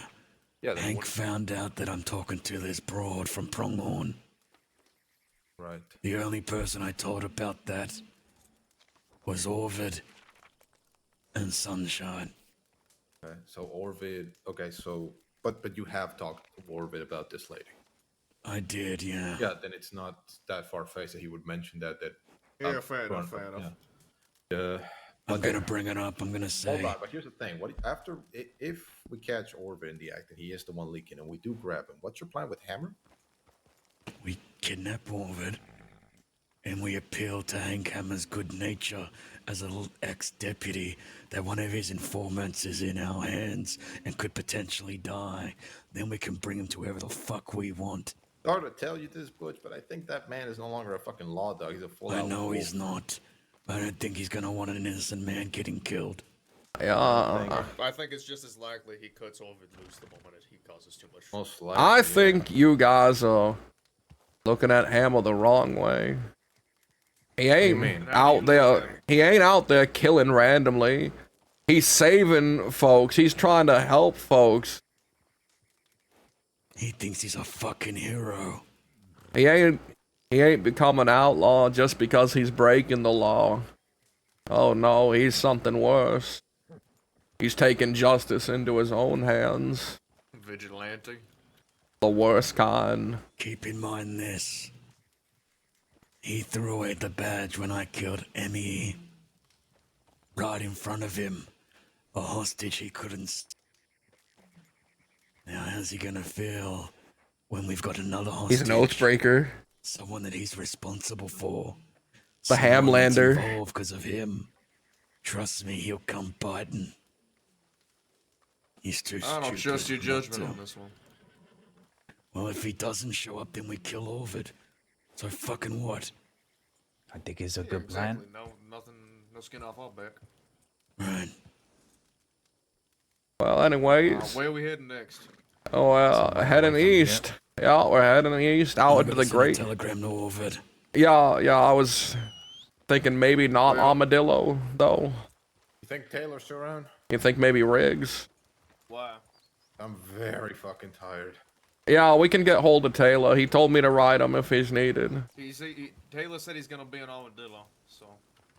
Speaker 2: Yeah.
Speaker 9: Hank found out that I'm talking to this broad from Pronghorn.
Speaker 2: Right.
Speaker 9: The only person I told about that was Orvid and Sunshine.
Speaker 2: Okay. So Orvid. Okay. So, but you have talked to Orvid about this lady.
Speaker 9: I did, yeah.
Speaker 2: Yeah, then it's not that far-fetched that he would mention that.
Speaker 3: Yeah, fair enough, fair enough.
Speaker 9: I'm gonna bring it up. I'm gonna say.
Speaker 2: Hold on, but here's the thing: what after if we catch Orvin in the act and he is the one leaking, and we do grab him, what's your plan with Hammer?
Speaker 9: We kidnap Orvid, and we appeal to Hank Hammer's good nature as a little ex-deputy that one of his informants is in our hands and could potentially die. Then we can bring him to wherever the fuck we want.
Speaker 2: Sorry to tell you this, Butch, but I think that man is no longer a fucking law dog. He's a full.
Speaker 9: I know he's not, but I don't think he's gonna want an innocent man getting killed.
Speaker 1: Yeah.
Speaker 3: I think it's just as likely he cuts Ovid loose the moment he causes too much.
Speaker 2: Most likely.
Speaker 1: I think you guys are looking at Hammer the wrong way. He ain't out there. He ain't out there killing randomly. He's saving folks. He's trying to help folks.
Speaker 9: He thinks he's a fucking hero.
Speaker 1: He ain't become an outlaw just because he's breaking the law. Oh no, he's something worse. He's taking justice into his own hands.
Speaker 3: Vigilante.
Speaker 1: The worst kind.
Speaker 9: Keep in mind this. He threw away the badge when I killed Emmy. Right in front of him. A hostage he couldn't. Now how's he gonna feel when we've got another hostage?
Speaker 1: He's an oath breaker.
Speaker 9: Someone that he's responsible for.
Speaker 1: The Hamlander.
Speaker 9: Involved because of him. Trust me, he'll come biting. He's too stupid.
Speaker 3: I don't trust your
Speaker 9: not
Speaker 3: judgment
Speaker 9: to.
Speaker 3: on this one.
Speaker 9: Well, if he doesn't show up, then we kill Ovid. So fucking what?
Speaker 8: I think it's a
Speaker 3: Yeah,
Speaker 8: good plan.
Speaker 3: exactly. No, nothing, no skin off our back.
Speaker 9: Right.
Speaker 1: Well, anyways.
Speaker 3: Where are we heading next?
Speaker 1: Oh, heading east. Yeah, we're heading east out into the great.
Speaker 9: Telegram to Ovid.
Speaker 1: Yeah, I was thinking maybe not Armadillo though.
Speaker 2: You think Taylor's still around?
Speaker 1: You think maybe Riggs?
Speaker 3: Why?
Speaker 2: I'm very fucking tired.
Speaker 1: Yeah, we can get hold of Taylor. He told me to ride him if he's needed.
Speaker 3: Taylor said he's gonna be an armadillo, so.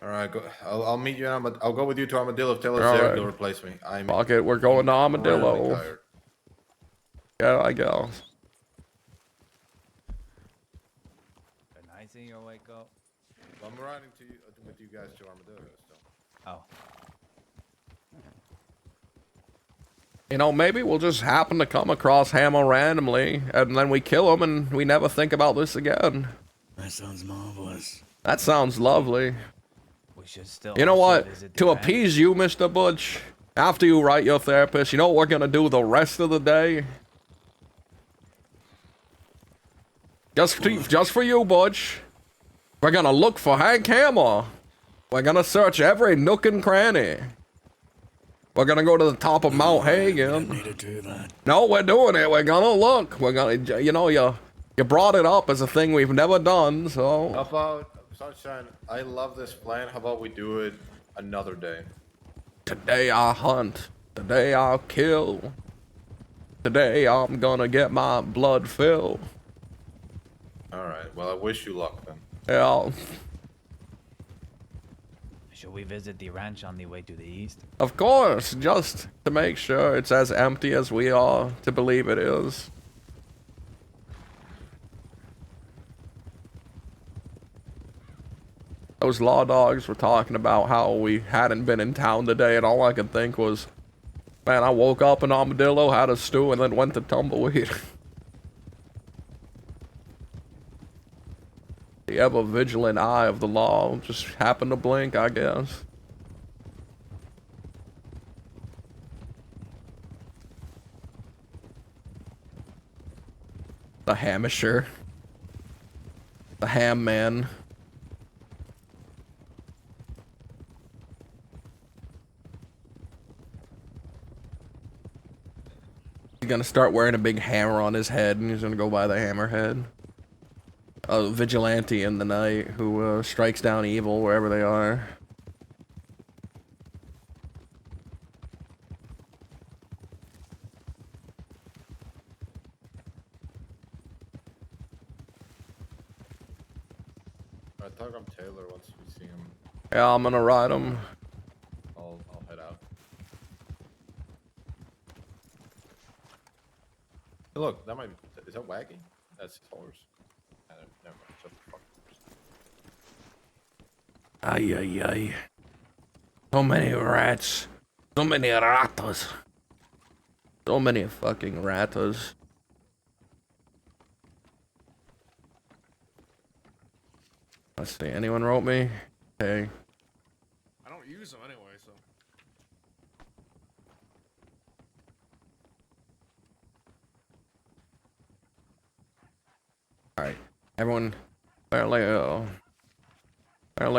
Speaker 2: All right, go. I'll meet you. I'll go with you to Armadillo if Taylor's
Speaker 1: All
Speaker 2: there.
Speaker 1: right.
Speaker 2: He'll replace me.
Speaker 1: Fuck it, we're going to Armadillo.
Speaker 2: Really tired.
Speaker 1: Yeah, I guess.
Speaker 8: I see your wake up.
Speaker 2: I'm riding to you with you guys to Armadillo. So.
Speaker 8: Oh.
Speaker 1: You know, maybe we'll just happen to come across Hammer randomly, and then we kill him, and we never think about this again.
Speaker 9: That sounds marvelous.
Speaker 1: That sounds lovely.
Speaker 8: We should still.
Speaker 1: You know
Speaker 8: also
Speaker 1: what?
Speaker 8: visit the
Speaker 1: To
Speaker 8: ranch.
Speaker 1: appease you, Mr. Butch, after you write your therapist, you know what we're gonna do the rest of the day? Just for you, Butch. We're gonna look for Hank Hammer. We're gonna search every nook and cranny. We're gonna go to the top of Mount Hagen.
Speaker 9: We don't need to do that.
Speaker 1: No, we're doing it. We're gonna look. We're gonna, you know, you brought it up as a thing we've never done,
Speaker 2: How
Speaker 1: so.
Speaker 2: about Sunshine? I love this plan. How about we do it another day?
Speaker 1: Today I hunt. Today I'll kill. Today I'm gonna get my blood filled.
Speaker 2: All right. Well, I wish you luck then.
Speaker 1: Yeah.
Speaker 8: Should we visit the ranch on the way to the east?
Speaker 1: Of course, just to make sure it's as empty as we are to believe it is. Those law dogs were talking about how we hadn't been in town today, and all I could think was, man, I woke up in Armadillo, had a stew, and then went to Tumbleweed. The ever-vigilant eye of the law just happened to blink, I guess. The Hamisher. The Ham Man. He's gonna start wearing a big hammer on his head, and he's gonna go by the Hammerhead. A vigilante in the night who strikes down evil wherever they are.
Speaker 2: All right, talk on Taylor once we see him.
Speaker 1: Yeah, I'm gonna ride him.
Speaker 2: I'll head out. Hey, look, that might be. Is that Wacky? That's his horse. Never mind. Just a fucking horse.
Speaker 1: Ay, ay, ay. So many rats. So many ratas. So many fucking ratas. Let's see, anyone wrote me? Okay.
Speaker 3: I don't use them anyway, so.
Speaker 1: Alright. Everyone, apparently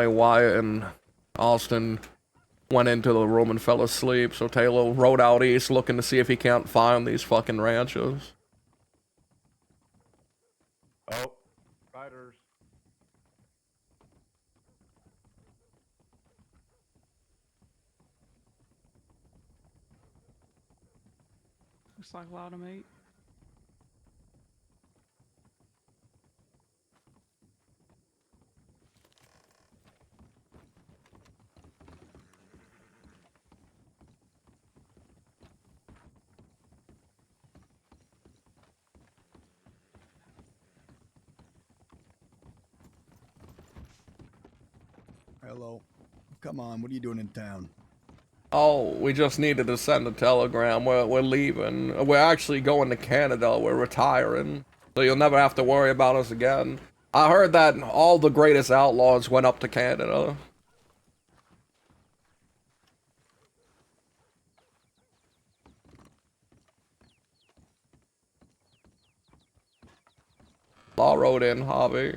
Speaker 1: Wyatt and Austin went into the room and fell asleep, so Taylor rode out east looking to see if he can't find these fucking ranchos.
Speaker 2: Oh, riders.
Speaker 7: Looks like a lot of meat.
Speaker 14: Hello. Come on, what are you doing in town?
Speaker 1: Oh, we just needed to send a telegram. We're leaving. We're actually going to Canada. We're retiring. So you'll never have to worry about us again. I heard that all the greatest outlaws went up to Canada. Law wrote in, Hobby.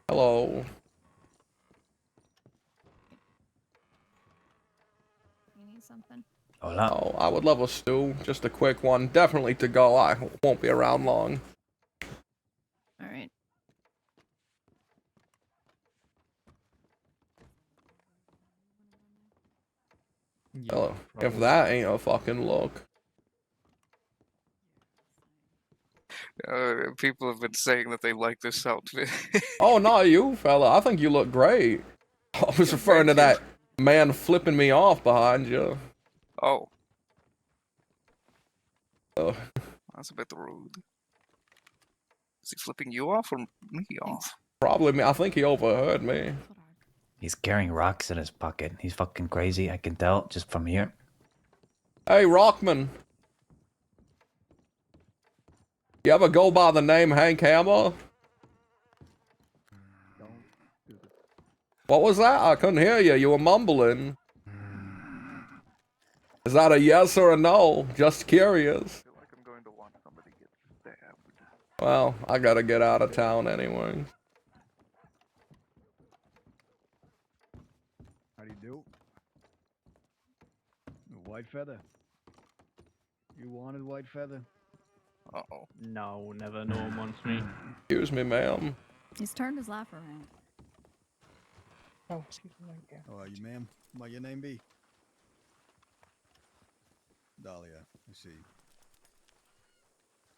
Speaker 1: Hello.
Speaker 6: You need something?
Speaker 8: Hola.
Speaker 1: Oh, I would love a stew. Just a quick one. Definitely to go. I won't be around long.
Speaker 6: All right.
Speaker 1: Oh, if that ain't a fucking look.
Speaker 16: People have been saying that they like this outfit.
Speaker 1: Oh, not you, fella. I think you look great. I was referring to that man flipping me off behind you.
Speaker 16: Oh.
Speaker 1: Oh.
Speaker 16: That's a bit rude. Is he flipping you off or me off?
Speaker 1: Probably me. I think he overheard me.
Speaker 8: He's carrying rocks in his pocket. He's fucking crazy. I can tell just from here.
Speaker 1: Hey, Rockman. You ever go by the name Hank Hammer? What was that? I couldn't hear you. You were mumbling. Is that a yes or a no? Just curious.
Speaker 16: I feel like I'm going to watch somebody get stabbed.
Speaker 1: Well, I gotta get out of town anyway.
Speaker 14: How do you do? White feather. You wanted white feather?
Speaker 16: Uh-oh.
Speaker 4: No, never. No one wants me.
Speaker 1: Excuse me, ma'am.
Speaker 6: He's turned his laugh around.
Speaker 14: Oh, excuse me. How are you, ma'am? What your name be? Dahlia. I see.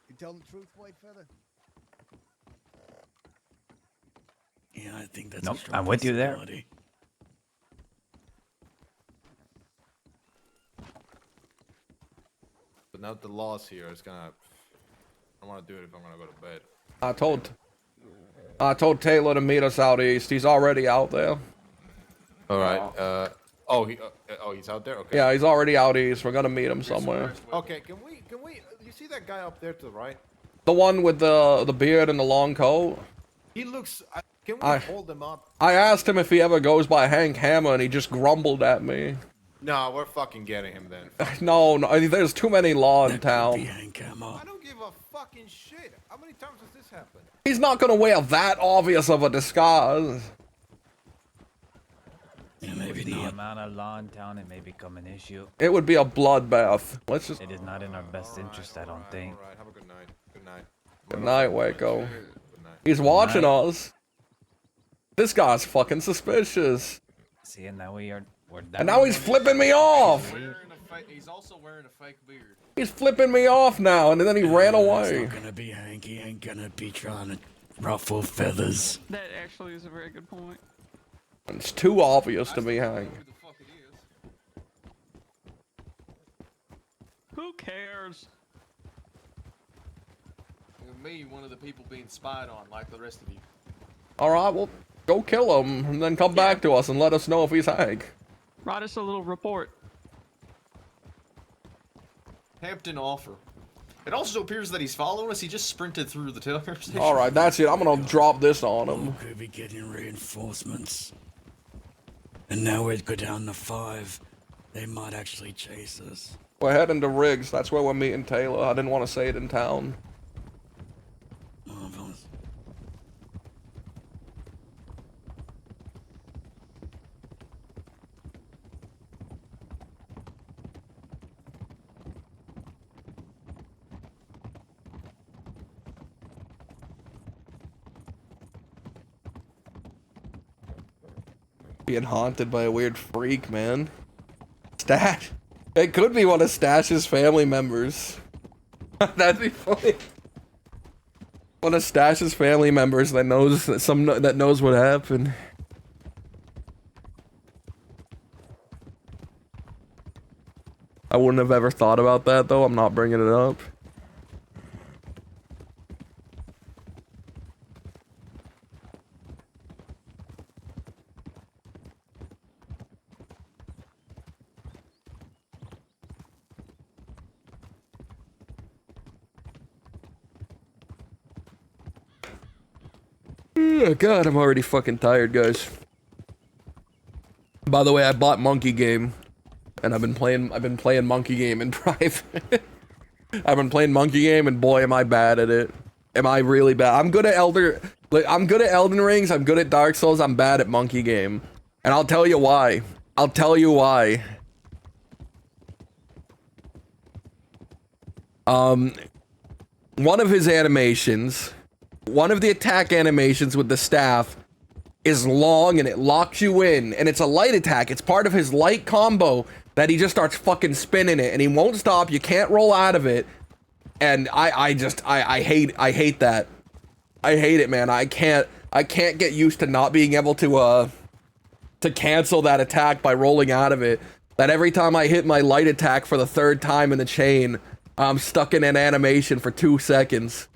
Speaker 14: You tell the truth, white feather?
Speaker 9: Yeah, I think that's
Speaker 8: Nope,
Speaker 9: a strong
Speaker 8: I'm with you there.
Speaker 9: possibility.
Speaker 2: But now the law's here, it's gonna. I want to do it if I'm gonna go to bed.
Speaker 1: I told Taylor to meet us out east. He's already out there.
Speaker 2: All right. He's out there. Okay.
Speaker 1: Yeah, he's already out east. We're gonna meet him somewhere.
Speaker 2: Okay. Can we? You see that guy up there to the right?
Speaker 1: The one with the beard and the long coat.
Speaker 2: He looks. Can we hold him up?
Speaker 1: I asked him if he ever goes by Hank Hammer, and he just grumbled at me.
Speaker 2: No, we're fucking getting him then.
Speaker 1: No, there's too many law in town.
Speaker 2: I don't give a fucking shit. How many times has this happened?
Speaker 1: He's not gonna wear that obvious of a disguise.
Speaker 9: Yeah, maybe
Speaker 8: With the
Speaker 9: not.
Speaker 8: amount of law in town, it may become an issue.
Speaker 1: It would be a bloodbath. Let's just.
Speaker 8: It is not in our best interest, I don't think.
Speaker 2: All right. Have a good night. Good night.
Speaker 1: Good night, Waco. He's watching us. This guy's fucking suspicious.
Speaker 8: See, and now we're down.
Speaker 1: And now he's flipping me off.
Speaker 3: He's also wearing a fake beard.
Speaker 1: He's flipping me off now, and then he ran
Speaker 9: It's
Speaker 1: away.
Speaker 9: not gonna be Hank. He ain't gonna be trying to ruffle feathers.
Speaker 7: That actually is a very good point.
Speaker 1: It's too obvious to be Hank.
Speaker 7: Who cares?
Speaker 3: me one of the people being spied on, like the rest of you.
Speaker 1: All right, well, go kill him and then come back to us and let us know if he's Hank.
Speaker 7: Write us a little report.
Speaker 3: Hampton offer. It also appears that he's following us. He just sprinted through the telegraph station.
Speaker 1: All right, that's it. I'm gonna drop this on him.
Speaker 9: Could be getting reinforcements. And now we'd go down to 5. They might actually chase us.
Speaker 1: We're heading to Riggs. That's where we're meeting Taylor. I didn't want to say it in town.
Speaker 9: Marvelous.
Speaker 1: Being haunted by a weird freak, man. Stash. It could be one of Stash's family members. That'd be funny. One of Stash's family members that knows that knows what happened. I wouldn't have ever thought about that though. I'm not bringing it up. Oh God, I'm already fucking tired, guys. By the way, I bought Monkey Game, and I've been playing Monkey Game in private. I've been playing Monkey Game, and boy, am I bad at it. Am I really bad? I'm good at I'm good at Elden Rings. I'm good at Dark Souls. I'm bad at Monkey Game, and I'll tell you why. I'll tell you why. One of his animations. One of the attack animations with the staff is long and it locks you in, and it's a light attack. It's part of his light combo that he just starts fucking spinning it and he won't stop. You can't roll out of it. And I hate that. I hate it, man. I can't get used to not being able to cancel that attack by rolling out of it. That every time I hit my light attack for the 3rd time in the chain, I'm stuck in an animation for 2 seconds.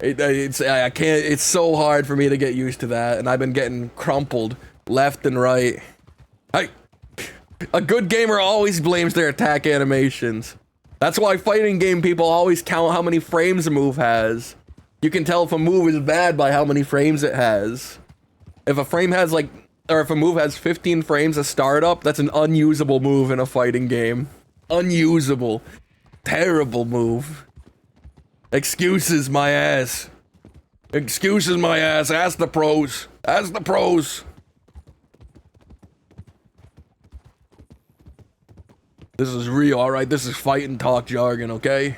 Speaker 1: I can't, it's so hard for me to get used to that, and I've been getting crumpled left and right. A good gamer always blames their attack animations. That's why fighting game people always count how many frames a move has. You can tell if a move is bad by how many frames it has. If a frame has if a move has 15 frames of startup, that's an unusable move in a fighting game. Unusable. Terrible move. Excuses my ass. Excuses my ass. Ask the pros. Ask the pros. This is real, alright? This is fighting talk jargon, okay?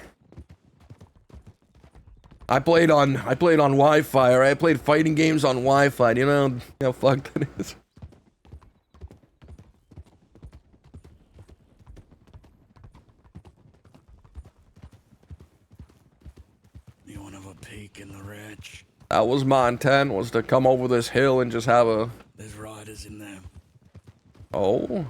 Speaker 1: I played on Wi-Fi, alright? I played fighting games on Wi-Fi. Do you know how fucked that is?
Speaker 9: You want to have a peek in the ranch?
Speaker 1: That was my intent, was to come over this hill and just have a...
Speaker 9: There's riders in there.
Speaker 1: Oh?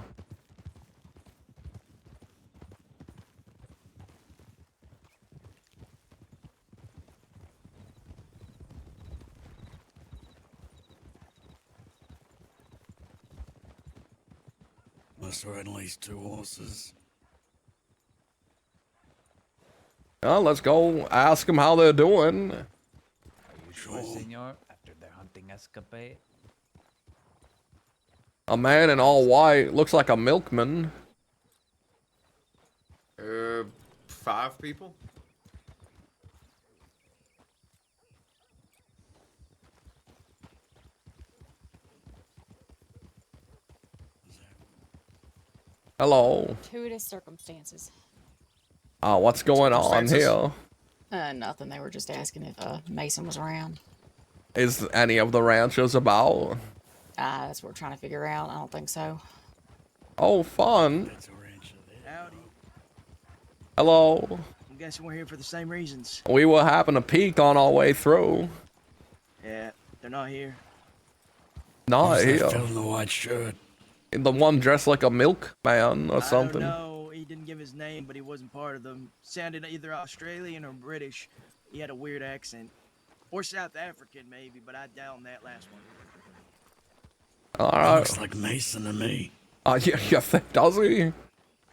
Speaker 9: Must have at least 2 horses.
Speaker 1: Well, let's go ask them how they're doing.
Speaker 8: Are you sure, senor? After their hunting escapade?
Speaker 1: A man in all white, looks like a milkman.
Speaker 3: 5 people?
Speaker 1: Hello.
Speaker 6: Fortuitous circumstances.
Speaker 1: What's going on here?
Speaker 6: Nothing. They were just asking if Mason was around.
Speaker 1: Is any of the ranchers about?
Speaker 6: That's what we're trying to figure out. I don't think so.
Speaker 1: Oh, fun.
Speaker 5: Howdy.
Speaker 1: Hello.
Speaker 5: I'm guessing we're here for the same reasons.
Speaker 1: We were having a peek on our way through.
Speaker 5: Yeah, they're not here.
Speaker 1: Not
Speaker 9: Who's
Speaker 1: here.
Speaker 9: that fella in the white shirt?
Speaker 1: The one dressed like a milkman or something.
Speaker 5: I don't know. He didn't give his name, but he wasn't part of them. Sounded either Australian or British. He had a weird accent. Or South African, maybe, but I down that last one.
Speaker 1: Alright.
Speaker 9: Looks like Mason to me.
Speaker 1: Yeah, does he?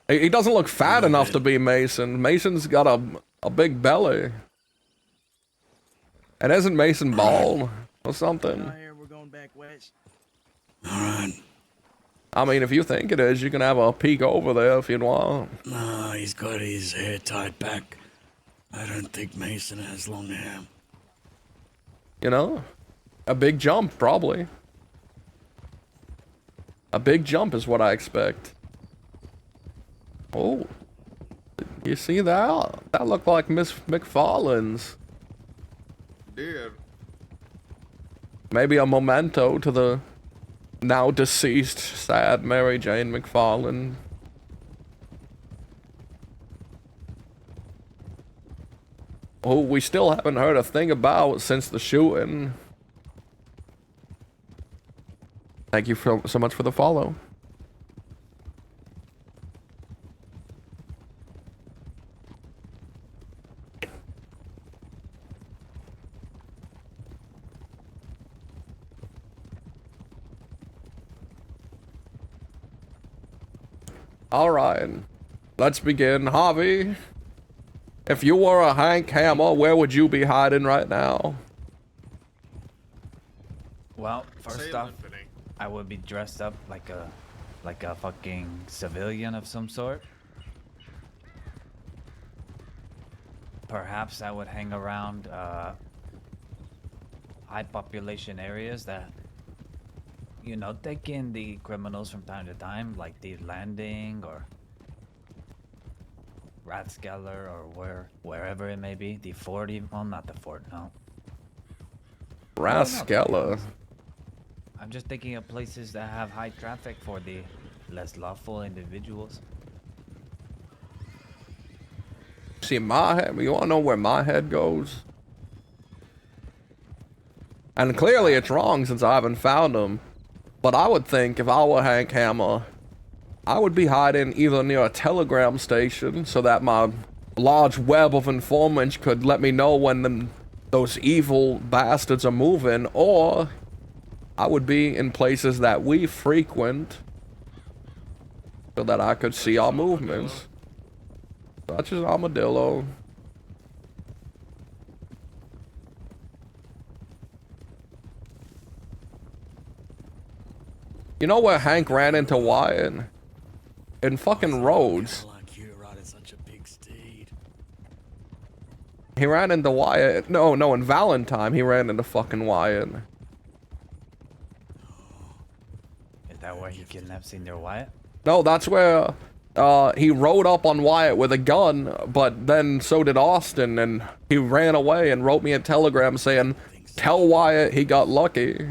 Speaker 1: He doesn't look fat enough to be Mason. Mason's got a big belly. And isn't Mason bald or something?
Speaker 5: Here, we're going back west.
Speaker 9: Alright.
Speaker 1: I mean, if you think it is, you can have a peek over there if you'd want.
Speaker 9: No, he's got his hair tied back. I don't think Mason has long hair.
Speaker 1: You know? A big jump, probably. A big jump is what I expect. Oh. You see that? That looked like Miss McFarlane's.
Speaker 3: Did.
Speaker 1: Maybe a memento to the now deceased, sad Mary Jane McFarlane. Who we still haven't heard a thing about since the shooting. Thank you so much for the follow. Alright, let's begin. Harvey, if you were a Hank Hammer, where would you be hiding right now?
Speaker 8: Well, first off, I would be dressed up like a fucking civilian of some sort. Perhaps I would hang around high population areas that, you know, take in the criminals from time to time, like the Landing or Rathskeller or wherever it may be. The fort, well, not the fort, no.
Speaker 1: Rathskeller.
Speaker 8: I'm just thinking of places that have high traffic for the less lawful individuals.
Speaker 1: See, my head, you wanna know where my head goes? And clearly it's wrong since I haven't found him. But I would think if I were Hank Hammer, I would be hiding either near a telegram station so that my large web of informants could let me know when those evil bastards are moving, or I would be in places that we frequent so that I could see our movements. Such as Armadillo. You know where Hank ran into Wyatt? In fucking Rhodes. He ran into Wyatt. No, in Valentine he ran into fucking Wyatt.
Speaker 8: Is that where he kidnapped Senior Wyatt?
Speaker 1: No, that's where he rode up on Wyatt with a gun, but then so did Austin, and he ran away and wrote me a telegram saying, "Tell Wyatt he got lucky."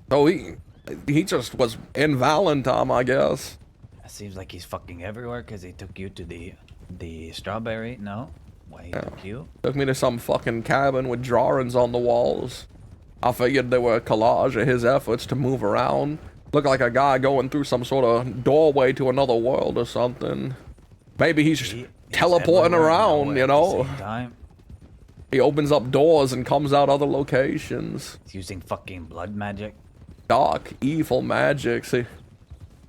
Speaker 1: So he just was in Valentine, I guess.
Speaker 8: It seems like he's fucking everywhere because he took you to the strawberry. No? Why he took you?
Speaker 1: Took me to some fucking cabin with drawings on the walls. I figured they were a collage of his efforts to move around. Looked like a guy going through some sort of doorway to another world or something. Maybe he's teleporting around, you know? He opens up doors and comes out other locations.
Speaker 8: He's using fucking blood magic.
Speaker 1: Dark, evil magic. See,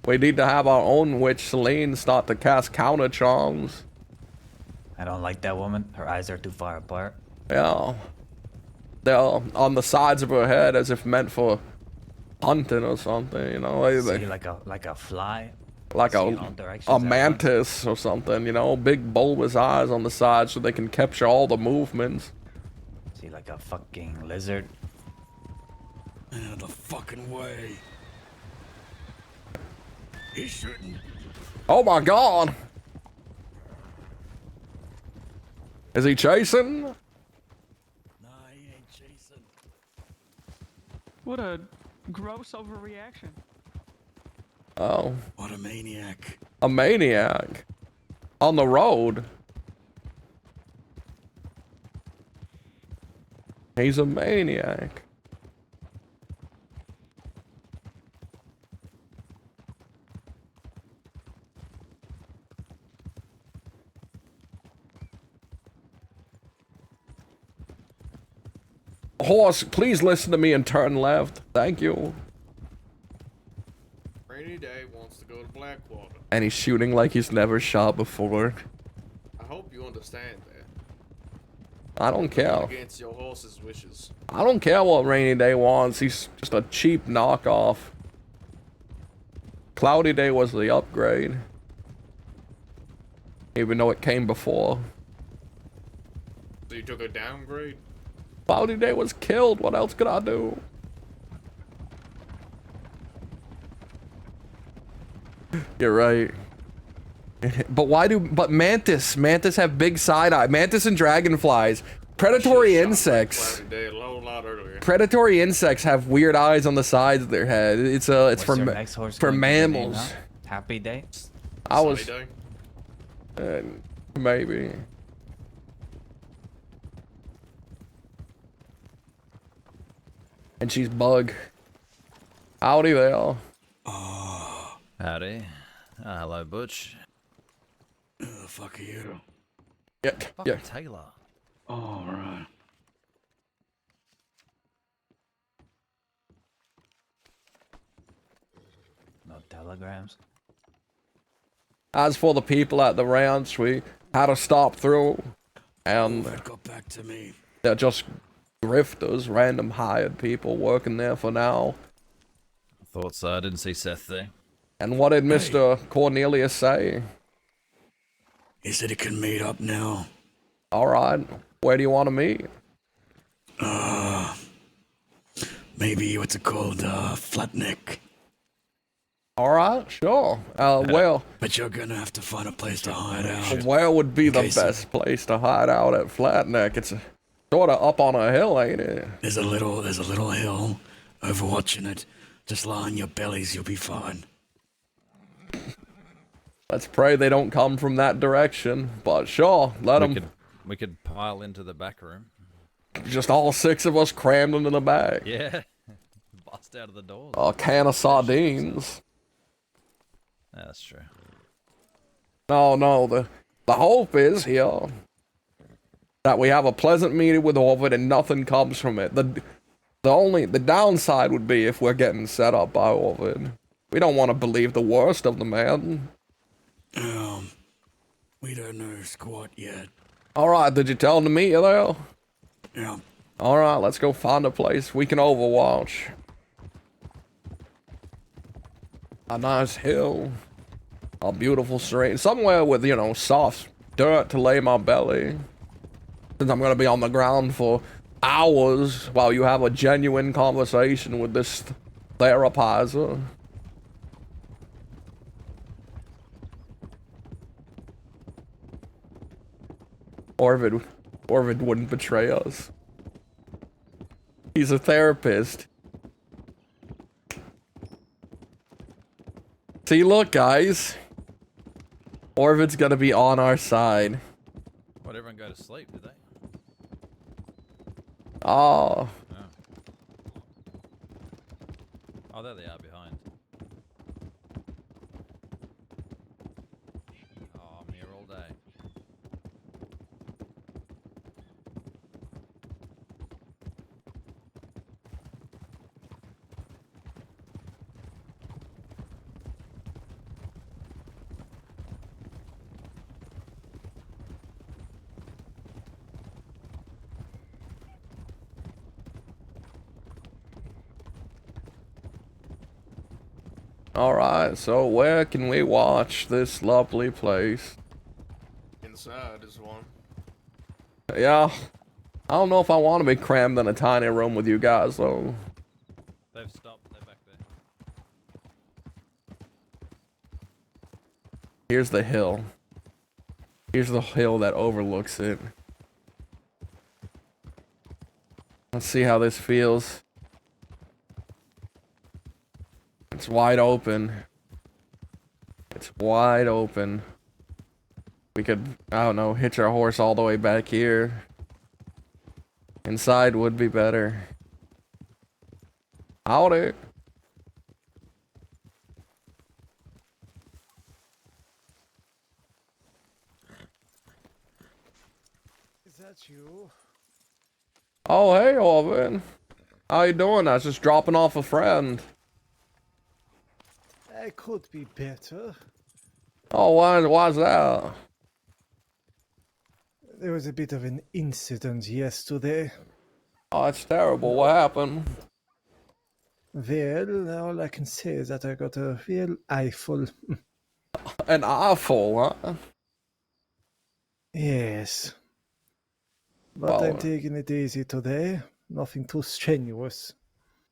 Speaker 1: we need to have our own witch, Celine, start to cast counter charms.
Speaker 8: I don't like that woman. Her eyes are too far apart.
Speaker 1: Yeah. They're on the sides of her head as if meant for hunting or something, you know?
Speaker 8: See, like a fly.
Speaker 1: Like
Speaker 8: See in all directions
Speaker 1: a
Speaker 8: at
Speaker 1: mantis or something, you know? Big bulbous eyes on the side so they can capture all the movements.
Speaker 8: See, like a fucking lizard.
Speaker 9: Out of the fucking way. He shouldn't.
Speaker 1: Oh my god! Is he chasing?
Speaker 9: Nah, he ain't chasing.
Speaker 7: What a gross overreaction.
Speaker 1: Oh.
Speaker 9: What a maniac.
Speaker 1: A maniac. On the road. He's a maniac. Horse, please listen to me and turn left. Thank you.
Speaker 3: Rainy Day wants to go to Blackwater.
Speaker 1: And he's shooting like he's never shot before.
Speaker 3: I hope you understand that.
Speaker 1: I don't care.
Speaker 3: Against your horse's wishes.
Speaker 1: I don't care what Rainy Day wants. He's just a cheap knockoff. Cloudy Day was the upgrade. Even though it came before.
Speaker 3: So you took a downgrade?
Speaker 1: Cloudy Day was killed. What else could I do? You're right. But Mantis have big side eye. Mantis and dragonflies. Predatory insects.
Speaker 3: Cloudy Day a lot earlier.
Speaker 1: Predatory insects have weird eyes on the sides of their head. It's for
Speaker 8: next horse
Speaker 1: for
Speaker 8: going to be named,
Speaker 1: mammals.
Speaker 8: huh? Happy Day?
Speaker 1: I was
Speaker 3: Sunny
Speaker 1: maybe. And she's Bug. Howdy there.
Speaker 11: Howdy. Hello, Butch.
Speaker 9: Who the fuck are you?
Speaker 1: Yeah.
Speaker 11: Taylor.
Speaker 9: All right.
Speaker 8: No telegrams.
Speaker 1: As for the people at the ranch, we had to stop through, and
Speaker 9: That got back to me.
Speaker 1: they're just grifters, random hired people working there for now.
Speaker 11: Thought so. I didn't see Seth there.
Speaker 1: And what did Mr. Cornelius say?
Speaker 9: He said he can meet up now.
Speaker 1: Alright, where do you want to meet?
Speaker 9: Maybe what's it called? Flatneck.
Speaker 1: Alright, sure. Well,
Speaker 9: But you're gonna have to find a place to hide out.
Speaker 1: where would be the
Speaker 9: case
Speaker 1: best place to hide out at Flatneck? It's sort of up on a hill, ain't it?
Speaker 9: There's a little hill overwatching it. Just lie on your bellies, you'll be fine.
Speaker 1: Let's pray they don't come from that direction. But sure, let them.
Speaker 11: We could pile into the back room.
Speaker 1: Just all 6 of us crammed into the back.
Speaker 11: Yeah. Bust out of the doors.
Speaker 1: A can of sardines.
Speaker 11: That's true.
Speaker 1: No, the hope is here that we have a pleasant meeting with Orvid and nothing comes from it. The downside would be if we're getting set up by Orvid. We don't want to believe the worst of the man.
Speaker 9: We don't know squat yet.
Speaker 1: Alright, did you tell him to meet you there?
Speaker 9: Yeah.
Speaker 1: Alright, let's go find a place we can overwatch. A nice hill. A beautiful stream. Somewhere with, soft dirt to lay my belly. Since I'm gonna be on the ground for hours while you have a genuine conversation with this therapizer. Orvid wouldn't betray us. He's a therapist. See, look, guys. Orvid's gonna be on our side.
Speaker 11: What, everyone go to sleep, did they?
Speaker 1: Oh.
Speaker 11: Oh, there they are behind. Oh, I'm here all day.
Speaker 1: Alright, so where can we watch this lovely place?
Speaker 3: Inside is one.
Speaker 1: Yeah. I don't know if I want to be crammed in a tiny room with you guys, though.
Speaker 11: They've stopped. They're back there.
Speaker 1: Here's the hill. Here's the hill that overlooks it. Let's see how this feels. It's wide open. It's wide open. We could, I don't know, hitch our horse all the way back here. Inside would be better. Howdy.
Speaker 14: Is that you?
Speaker 1: Oh, hey, Orvin. How you doing? I was just dropping off a friend.
Speaker 17: I could be better.
Speaker 1: Oh, why's that?
Speaker 17: There was a bit of an incident yesterday.
Speaker 1: Oh, that's terrible. What happened?
Speaker 17: Well, all I can say is that I got a real eyeful.
Speaker 1: An eyeful, huh?
Speaker 17: Yes. But I'm
Speaker 1: Well,
Speaker 17: taking it easy today. Nothing too strenuous.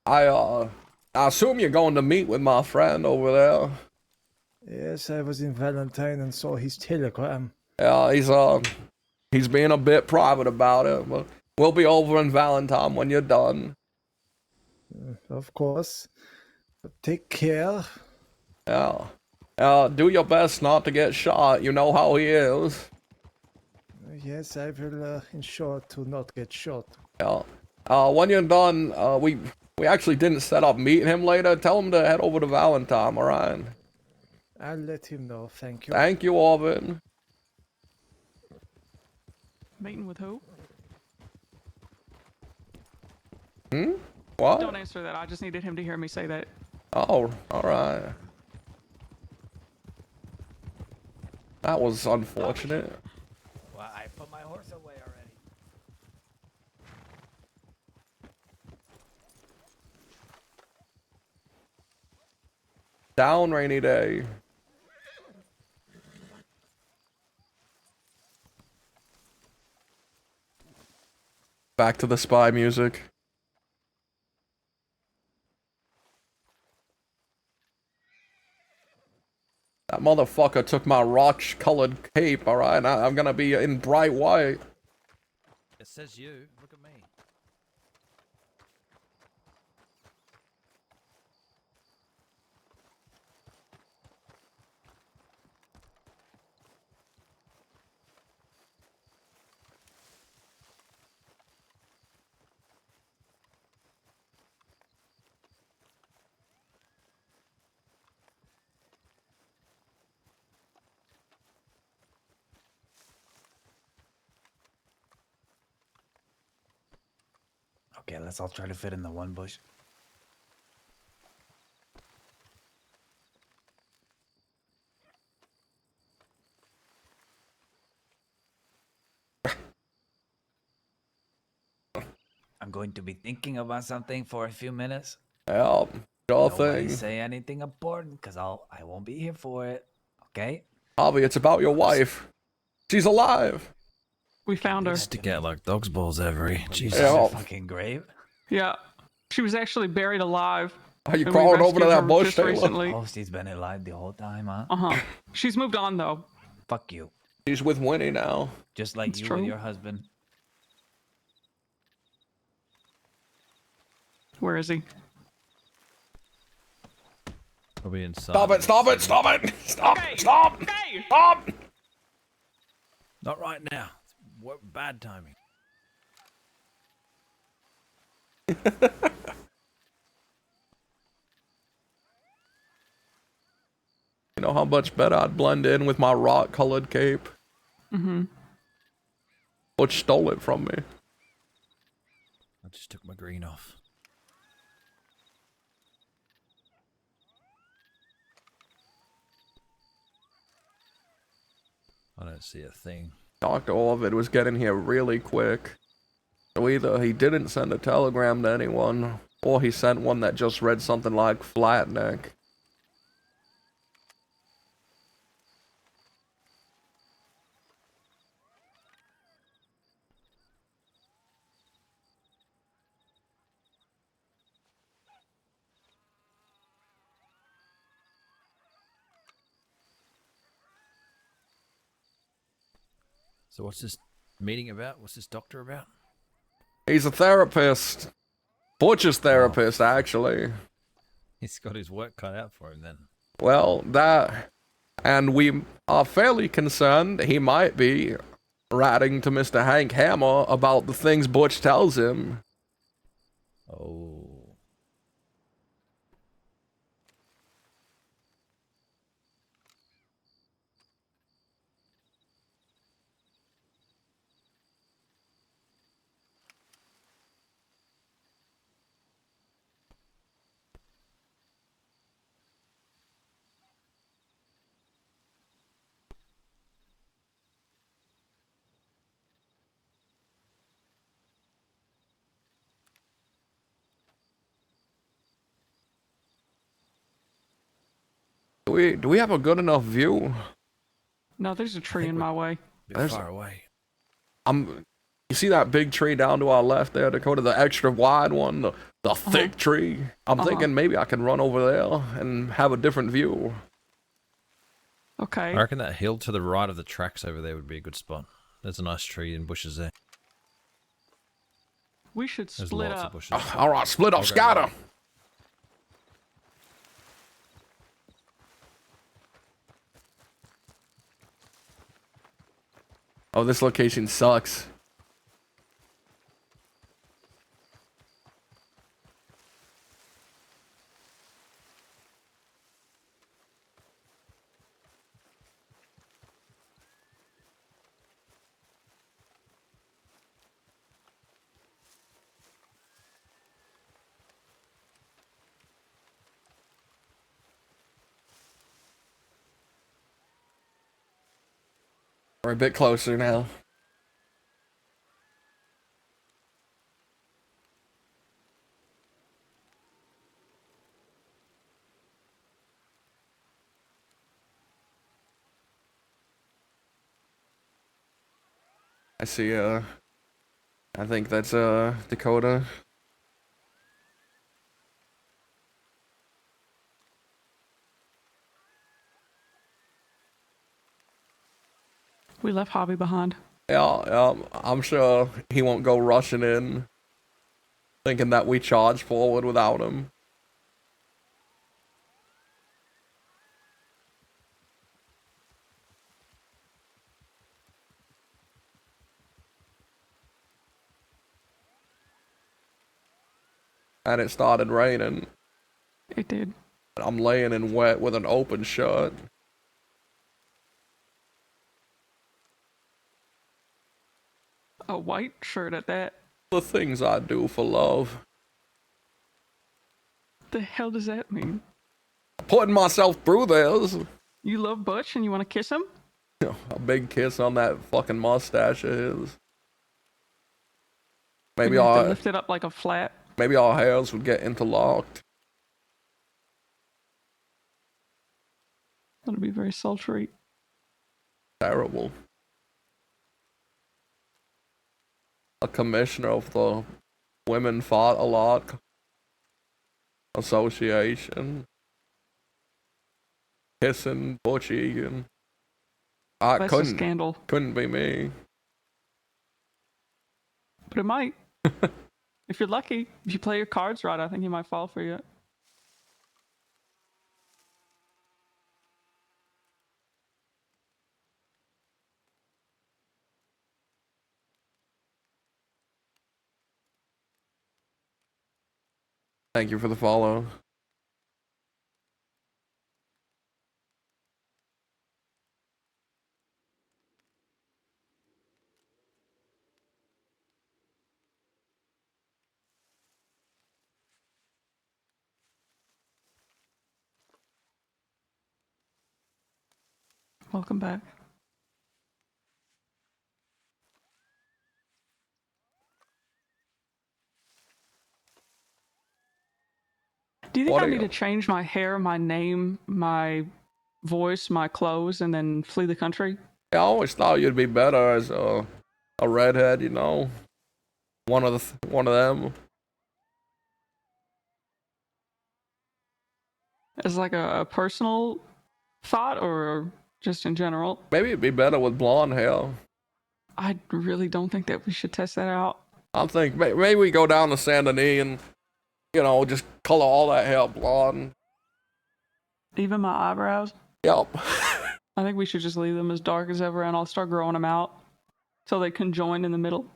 Speaker 1: I assume you're going to meet with my friend over there.
Speaker 17: Yes, I was in Valentine and saw his telegram.
Speaker 1: Yeah, he's being a bit private about it, but we'll be over in Valentine when you're done.
Speaker 17: Of course. But take care.
Speaker 1: Yeah. Do your best not to get shot. You know how he is.
Speaker 17: Yes, I will ensure to not get shot.
Speaker 1: Yeah. When you're done, we actually didn't set up meeting him later. Tell him to head over to Valentine, alright?
Speaker 17: I'll let him know, thank you.
Speaker 1: Thank you, Orvin.
Speaker 7: Meeting with who?
Speaker 1: What?
Speaker 7: Don't answer that. I just needed him to hear me say that.
Speaker 1: Oh, alright. That was unfortunate.
Speaker 8: Well, I put my horse away already.
Speaker 1: Down rainy day. Back to the spy music. That motherfucker took my rock-colored cape, alright? I'm gonna be in bright white.
Speaker 11: It says you. Look at me.
Speaker 8: Okay, let's all try to fit in the one bush. I'm going to be thinking about something for a few minutes.
Speaker 1: Yeah, sure
Speaker 8: Nobody
Speaker 1: thing.
Speaker 8: say anything important, cause I won't be here for it. Okay?
Speaker 1: Harvey, it's about your wife. She's alive.
Speaker 7: We found her.
Speaker 11: Stick out like dog's balls every. Jesus.
Speaker 1: Yeah.
Speaker 8: Fucking grave.
Speaker 7: Yeah. She was actually buried alive.
Speaker 1: Are you
Speaker 7: and we
Speaker 1: crawling over to
Speaker 7: rescued
Speaker 1: that
Speaker 7: her
Speaker 1: bush,
Speaker 7: just
Speaker 1: Taylor?
Speaker 7: recently.
Speaker 8: Oh, she's been alive the whole time, huh?
Speaker 7: Uh-huh. She's moved on, though.
Speaker 8: Fuck you.
Speaker 1: She's with Winnie now.
Speaker 8: Just like
Speaker 7: It's
Speaker 8: you
Speaker 7: true.
Speaker 8: with your husband.
Speaker 7: Where is he?
Speaker 11: Probably inside.
Speaker 1: Stop it, stop it, stop it! Stop,
Speaker 7: Hey!
Speaker 1: stop,
Speaker 7: Hey!
Speaker 1: stop!
Speaker 11: Not right now. What bad timing.
Speaker 1: You know how much better I'd blend in with my rock-colored cape?
Speaker 7: Mm-hmm.
Speaker 1: Butch stole it from me.
Speaker 11: I just took my green off. I don't see a thing.
Speaker 1: Dr. Orvid was getting here really quick. So either he didn't send a telegram to anyone, or he sent one that just read something like Flatneck.
Speaker 11: So what's this meeting about? What's this doctor about?
Speaker 1: He's a therapist. Butch's therapist, actually.
Speaker 11: He's got his work cut out for him then.
Speaker 1: Well, that... And we are fairly concerned he might be writing to Mr. Hank Hammer about the things Butch tells him.
Speaker 11: Oh.
Speaker 1: we have a good enough view?
Speaker 7: No, there's a tree in my way.
Speaker 11: Bit far away.
Speaker 1: You see that big tree down to our left there, Dakota? The extra wide one, the thick tree. I'm thinking maybe I can run over there and have a different view.
Speaker 7: Okay.
Speaker 11: I reckon that hill to the right of the tracks over there would be a good spot. There's a nice tree and bushes there.
Speaker 7: We should
Speaker 11: There's
Speaker 7: split
Speaker 11: lots
Speaker 7: up.
Speaker 11: of bushes.
Speaker 1: All right, split up, scatter. Oh, this location sucks. We're a bit closer now. I see, I think that's, Dakota.
Speaker 7: We left Hobby behind.
Speaker 1: Yeah, I'm sure he won't go rushing in, thinking that we charge forward without him. And it started raining.
Speaker 7: It did.
Speaker 1: I'm laying in wet with an open shirt.
Speaker 7: A white shirt at that.
Speaker 1: The things I do for love.
Speaker 7: The hell does that mean?
Speaker 1: Putting myself through this.
Speaker 7: You love Butch and you want to kiss him?
Speaker 1: A big kiss on that fucking mustache of his. Maybe
Speaker 7: You have to
Speaker 1: our
Speaker 7: lift it up like a flat.
Speaker 1: maybe our hairs would get interlocked.
Speaker 7: That'll be very sultry.
Speaker 1: Terrible. A commissioner of the Women Fought a Lot Association. Kissing Butch Egan.
Speaker 7: That's a scandal.
Speaker 1: Couldn't be me.
Speaker 7: But it might. If you're lucky, if you play your cards right, I think he might fall for you.
Speaker 1: Thank you for the follow.
Speaker 7: Welcome back. Do you think I need to change my hair, my name, my voice, my clothes, and then flee the country?
Speaker 1: I always thought you'd be better as a redhead, you know. One of them.
Speaker 7: As like a personal thought or just in general?
Speaker 1: Maybe it'd be better with blonde hair.
Speaker 7: I really don't think that we should test that out.
Speaker 1: I think maybe we go down to Saint Denis and, you know, just color all that hair blonde.
Speaker 7: Even my eyebrows?
Speaker 1: Yep.
Speaker 7: I think we should just leave them as dark as ever and I'll start growing them out so they conjoin in the middle.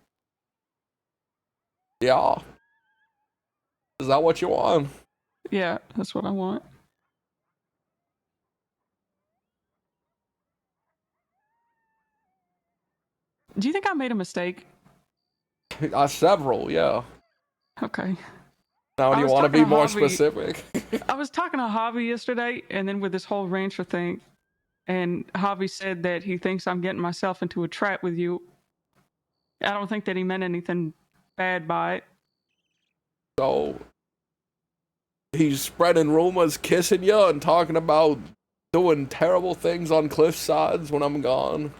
Speaker 1: Yeah. Is that what you want?
Speaker 7: Yeah, that's what I want. Do you think I made a mistake?
Speaker 1: Several, yeah.
Speaker 7: Okay.
Speaker 1: Now, do you want to be more
Speaker 7: Hobby-
Speaker 1: specific?
Speaker 7: I was talking to Javi yesterday, and then with this whole rancher thing, and Javi said that he thinks I'm getting myself into a trap with you. I don't think that he meant anything bad by it.
Speaker 1: So, he's spreading rumors, kissing you, and talking about doing terrible things on cliff sides when I'm gone.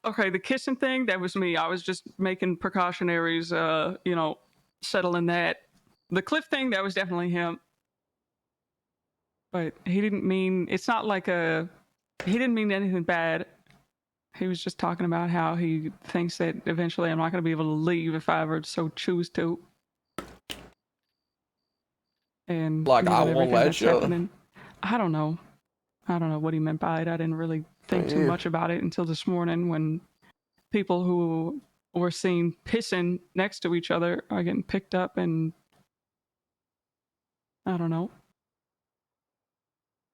Speaker 7: Okay, the kissing thing, that was me. I was just making precautionaries, settling that. The cliff thing, that was definitely him. But he didn't mean, it's not like he didn't mean anything bad. He was just talking about how he thinks that eventually I'm not going to be able to leave if I ever so choose to. And
Speaker 1: Like,
Speaker 7: with
Speaker 1: I won't
Speaker 7: everything
Speaker 1: let
Speaker 7: that's
Speaker 1: you?
Speaker 7: happening, I don't know. I don't know what he meant by it. I didn't really think too
Speaker 1: Yeah.
Speaker 7: much about it until this morning when people who were seen pissing next to each other are getting picked up, and I don't know.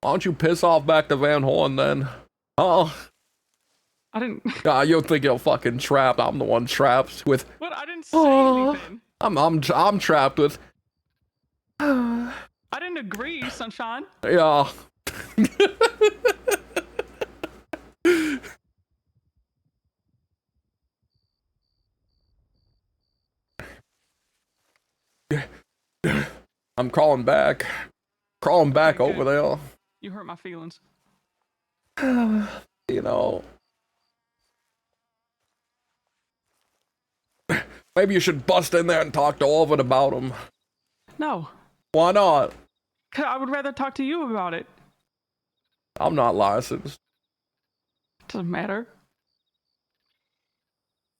Speaker 1: Why don't you piss off back to Van Horn then? Huh?
Speaker 7: I didn't.
Speaker 1: You think you're fucking trapped. I'm the one trapped with.
Speaker 7: What? I didn't say anything.
Speaker 1: I'm trapped with.
Speaker 7: I didn't agree, Sunshine.
Speaker 1: Yeah. I'm crawling back. Crawling back
Speaker 7: Okay,
Speaker 1: over
Speaker 7: good.
Speaker 1: there.
Speaker 7: You hurt my feelings.
Speaker 1: You know. Maybe you should bust in there and talk to Orvid about him.
Speaker 7: No.
Speaker 1: Why not?
Speaker 7: 'Cause I would rather talk to you about it.
Speaker 1: I'm not licensed.
Speaker 7: Doesn't matter.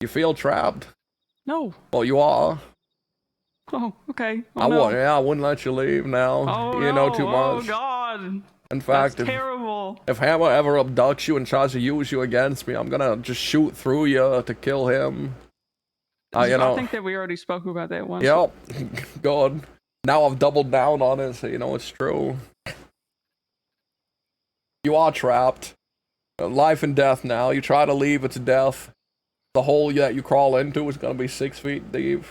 Speaker 1: You feel trapped?
Speaker 7: No.
Speaker 1: Well, you are.
Speaker 7: Oh, okay. Oh,
Speaker 1: I
Speaker 7: no.
Speaker 1: wouldn't let you leave now.
Speaker 7: Oh,
Speaker 1: You
Speaker 7: no.
Speaker 1: know too
Speaker 7: Oh,
Speaker 1: much.
Speaker 7: God.
Speaker 1: In fact,
Speaker 7: That's terrible.
Speaker 1: if Hammer ever abducts you and tries to use you against me, I'm gonna just shoot through you to kill him.
Speaker 7: I think that we already spoke about that once.
Speaker 1: Yep. Good. Now I've doubled down on it, so you know it's true. You are trapped. Life and death now. You try to leave, it's death. The hole that you crawl into is gonna be 6 feet deep.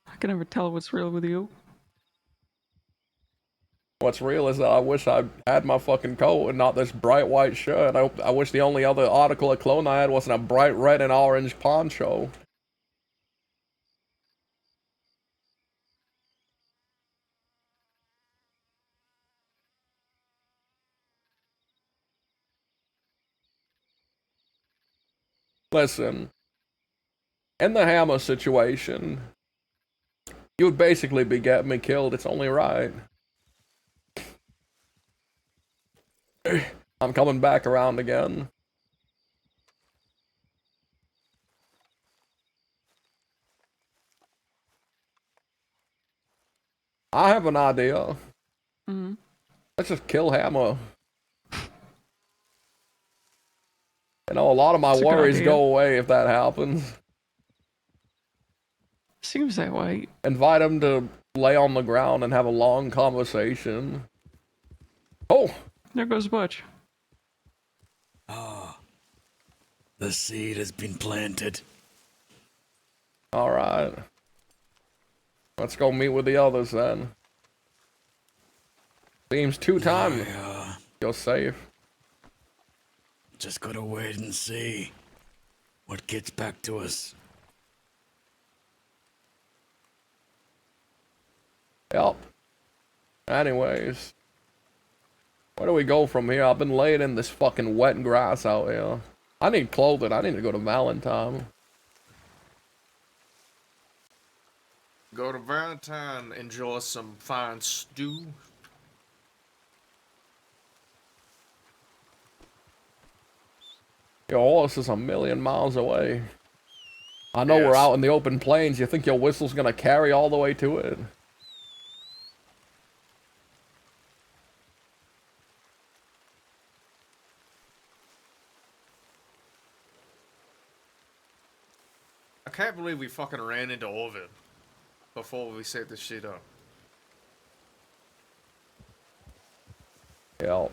Speaker 7: I can never tell what's real with you.
Speaker 1: What's real is that I wish I had my fucking coat and not this bright white shirt. I wish the only other article of clothing I had wasn't a bright red and orange poncho. Listen, in the Hammer situation, you would basically be getting me killed. It's only right. I'm coming back around again. I have an idea.
Speaker 7: Mm-hmm.
Speaker 1: Let's just kill Hammer. You know, a lot of my
Speaker 7: That's a good
Speaker 1: worries
Speaker 7: idea.
Speaker 1: go away if that happens.
Speaker 7: Seems that way.
Speaker 1: Invite him to lay on the ground and have a long conversation. Oh!
Speaker 7: There goes Butch.
Speaker 9: Ah, the seed has been planted.
Speaker 1: Alright. Let's go meet with the others then. Seems 2 times. You're safe.
Speaker 9: Just gotta wait and see what gets back to us.
Speaker 1: Yep. Anyways. Where do we go from here? I've been laying in this fucking wet grass out here. I need clothing. I need to go to Valentine.
Speaker 3: Go to Valentine, enjoy some fine stew.
Speaker 1: Your horse is a million miles away. I know we're
Speaker 3: Yes.
Speaker 1: out in the open plains. You think your whistle's gonna carry all the way to it?
Speaker 3: I can't believe we fucking ran into Orvid before we set this shit up.
Speaker 1: Yep.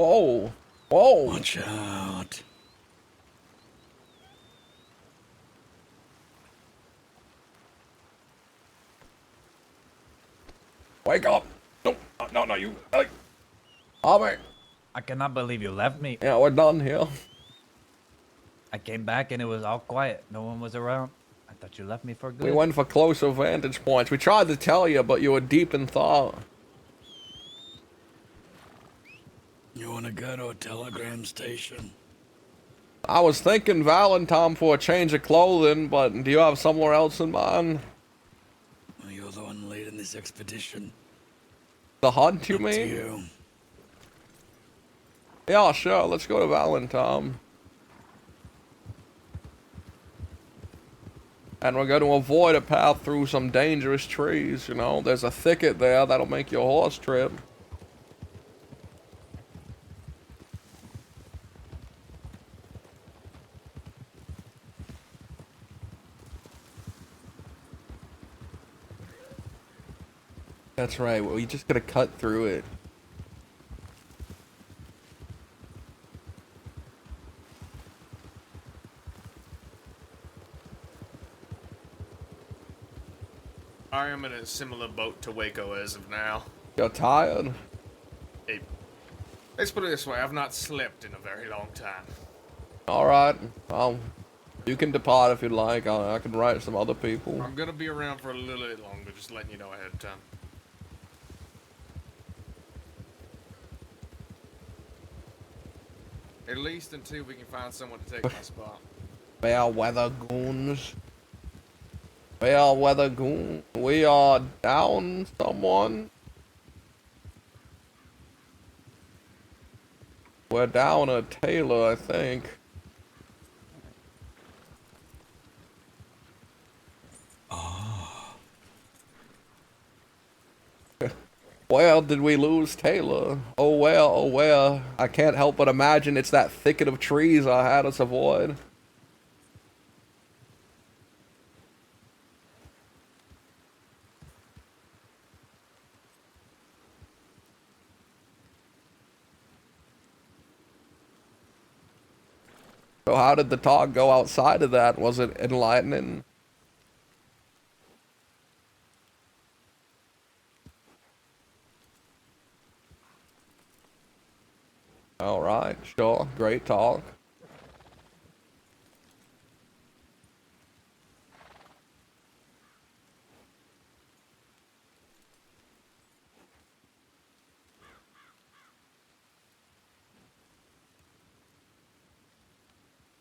Speaker 1: Whoa. Whoa.
Speaker 9: Watch out.
Speaker 1: Wake up. No, you. Hey. Harvey.
Speaker 8: I cannot believe you left me.
Speaker 1: Yeah, we're done here.
Speaker 8: I came back and it was all quiet. No one was around. I thought you left me for good.
Speaker 1: We went for closer vantage points. We tried to tell you, but you were deep in thought.
Speaker 9: You wanna go to a telegram station?
Speaker 1: I was thinking Valentine for a change of clothing, but do you have somewhere else in mind?
Speaker 9: Well, you're the one leading this expedition.
Speaker 1: The hunt, you
Speaker 9: Up to
Speaker 1: mean?
Speaker 9: you.
Speaker 1: Yeah, sure. Let's go to Valentine. And we're going to avoid a path through some dangerous trees, you know. There's a thicket there that'll make your horse trip. That's right. Well, you just gotta cut through it.
Speaker 3: I am in a similar boat to Waco as of now.
Speaker 1: You're tired?
Speaker 3: Hey, let's put it this way, I've not slept in a very long time.
Speaker 1: Alright. Well, you can depart if you'd like. I can write some other people.
Speaker 3: I'm gonna be around for a little bit longer, just letting you know ahead of time. At least until we can find someone to take my spot.
Speaker 1: Fair weather goons. Fair weather goon. We are down someone. We're down a Taylor, I think. Well, did we lose Taylor? Oh well, oh well. I can't help but imagine it's that thicket of trees I had us avoid. So how did the talk go outside of that? Was it enlightening? Alright, sure. Great talk.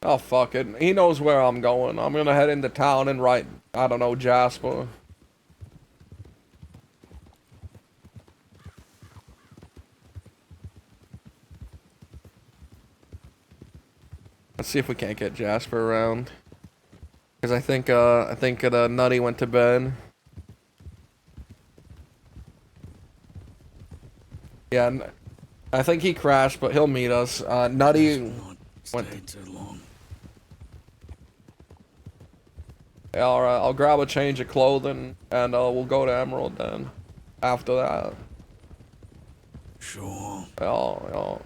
Speaker 1: Oh, fuck it. He knows where I'm going. I'm gonna head into town and write, I don't know, Jasper. Let's see if we can't get Jasper around. Because I think Nutty went to bed. Yeah, I think he crashed, but he'll meet us. Nutty went
Speaker 9: too long.
Speaker 1: Yeah, alright, I'll grab a change of clothing, and we'll go to Emerald then. After that.
Speaker 9: Sure.
Speaker 1: Yeah.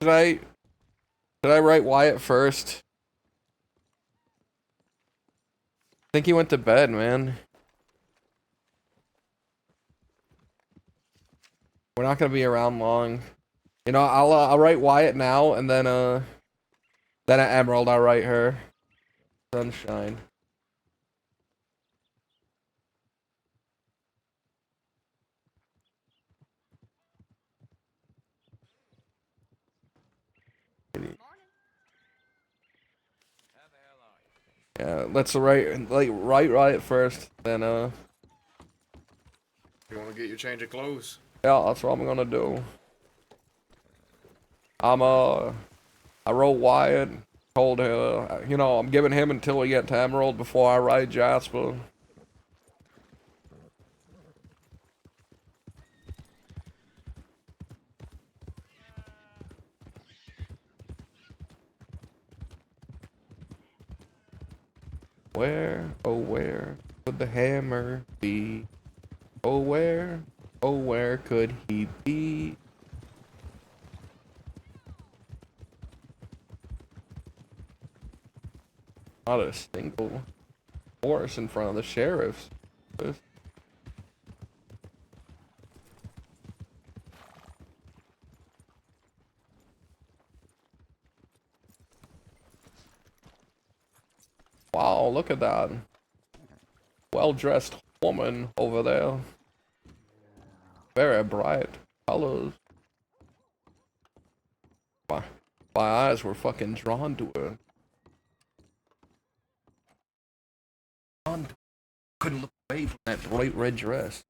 Speaker 1: Did I write Wyatt first? I think he went to bed, man. We're not gonna be around long. You know, I'll write Wyatt now, and then at Emerald I'll write her. Sunshine. Yeah, let's write at first, then
Speaker 3: You want to get your change of clothes?
Speaker 1: yeah, that's what I'm gonna do. I wrote Wyatt, told her, you know, I'm giving him until we get to Emerald before I write Jasper. Where, oh where could the hammer be? Oh where could he be? Not a single horse in front of the sheriff's. Wow, look at that. Well-dressed woman over there. Very bright colors. My eyes were fucking drawn to her. Couldn't look away from that bright red dress.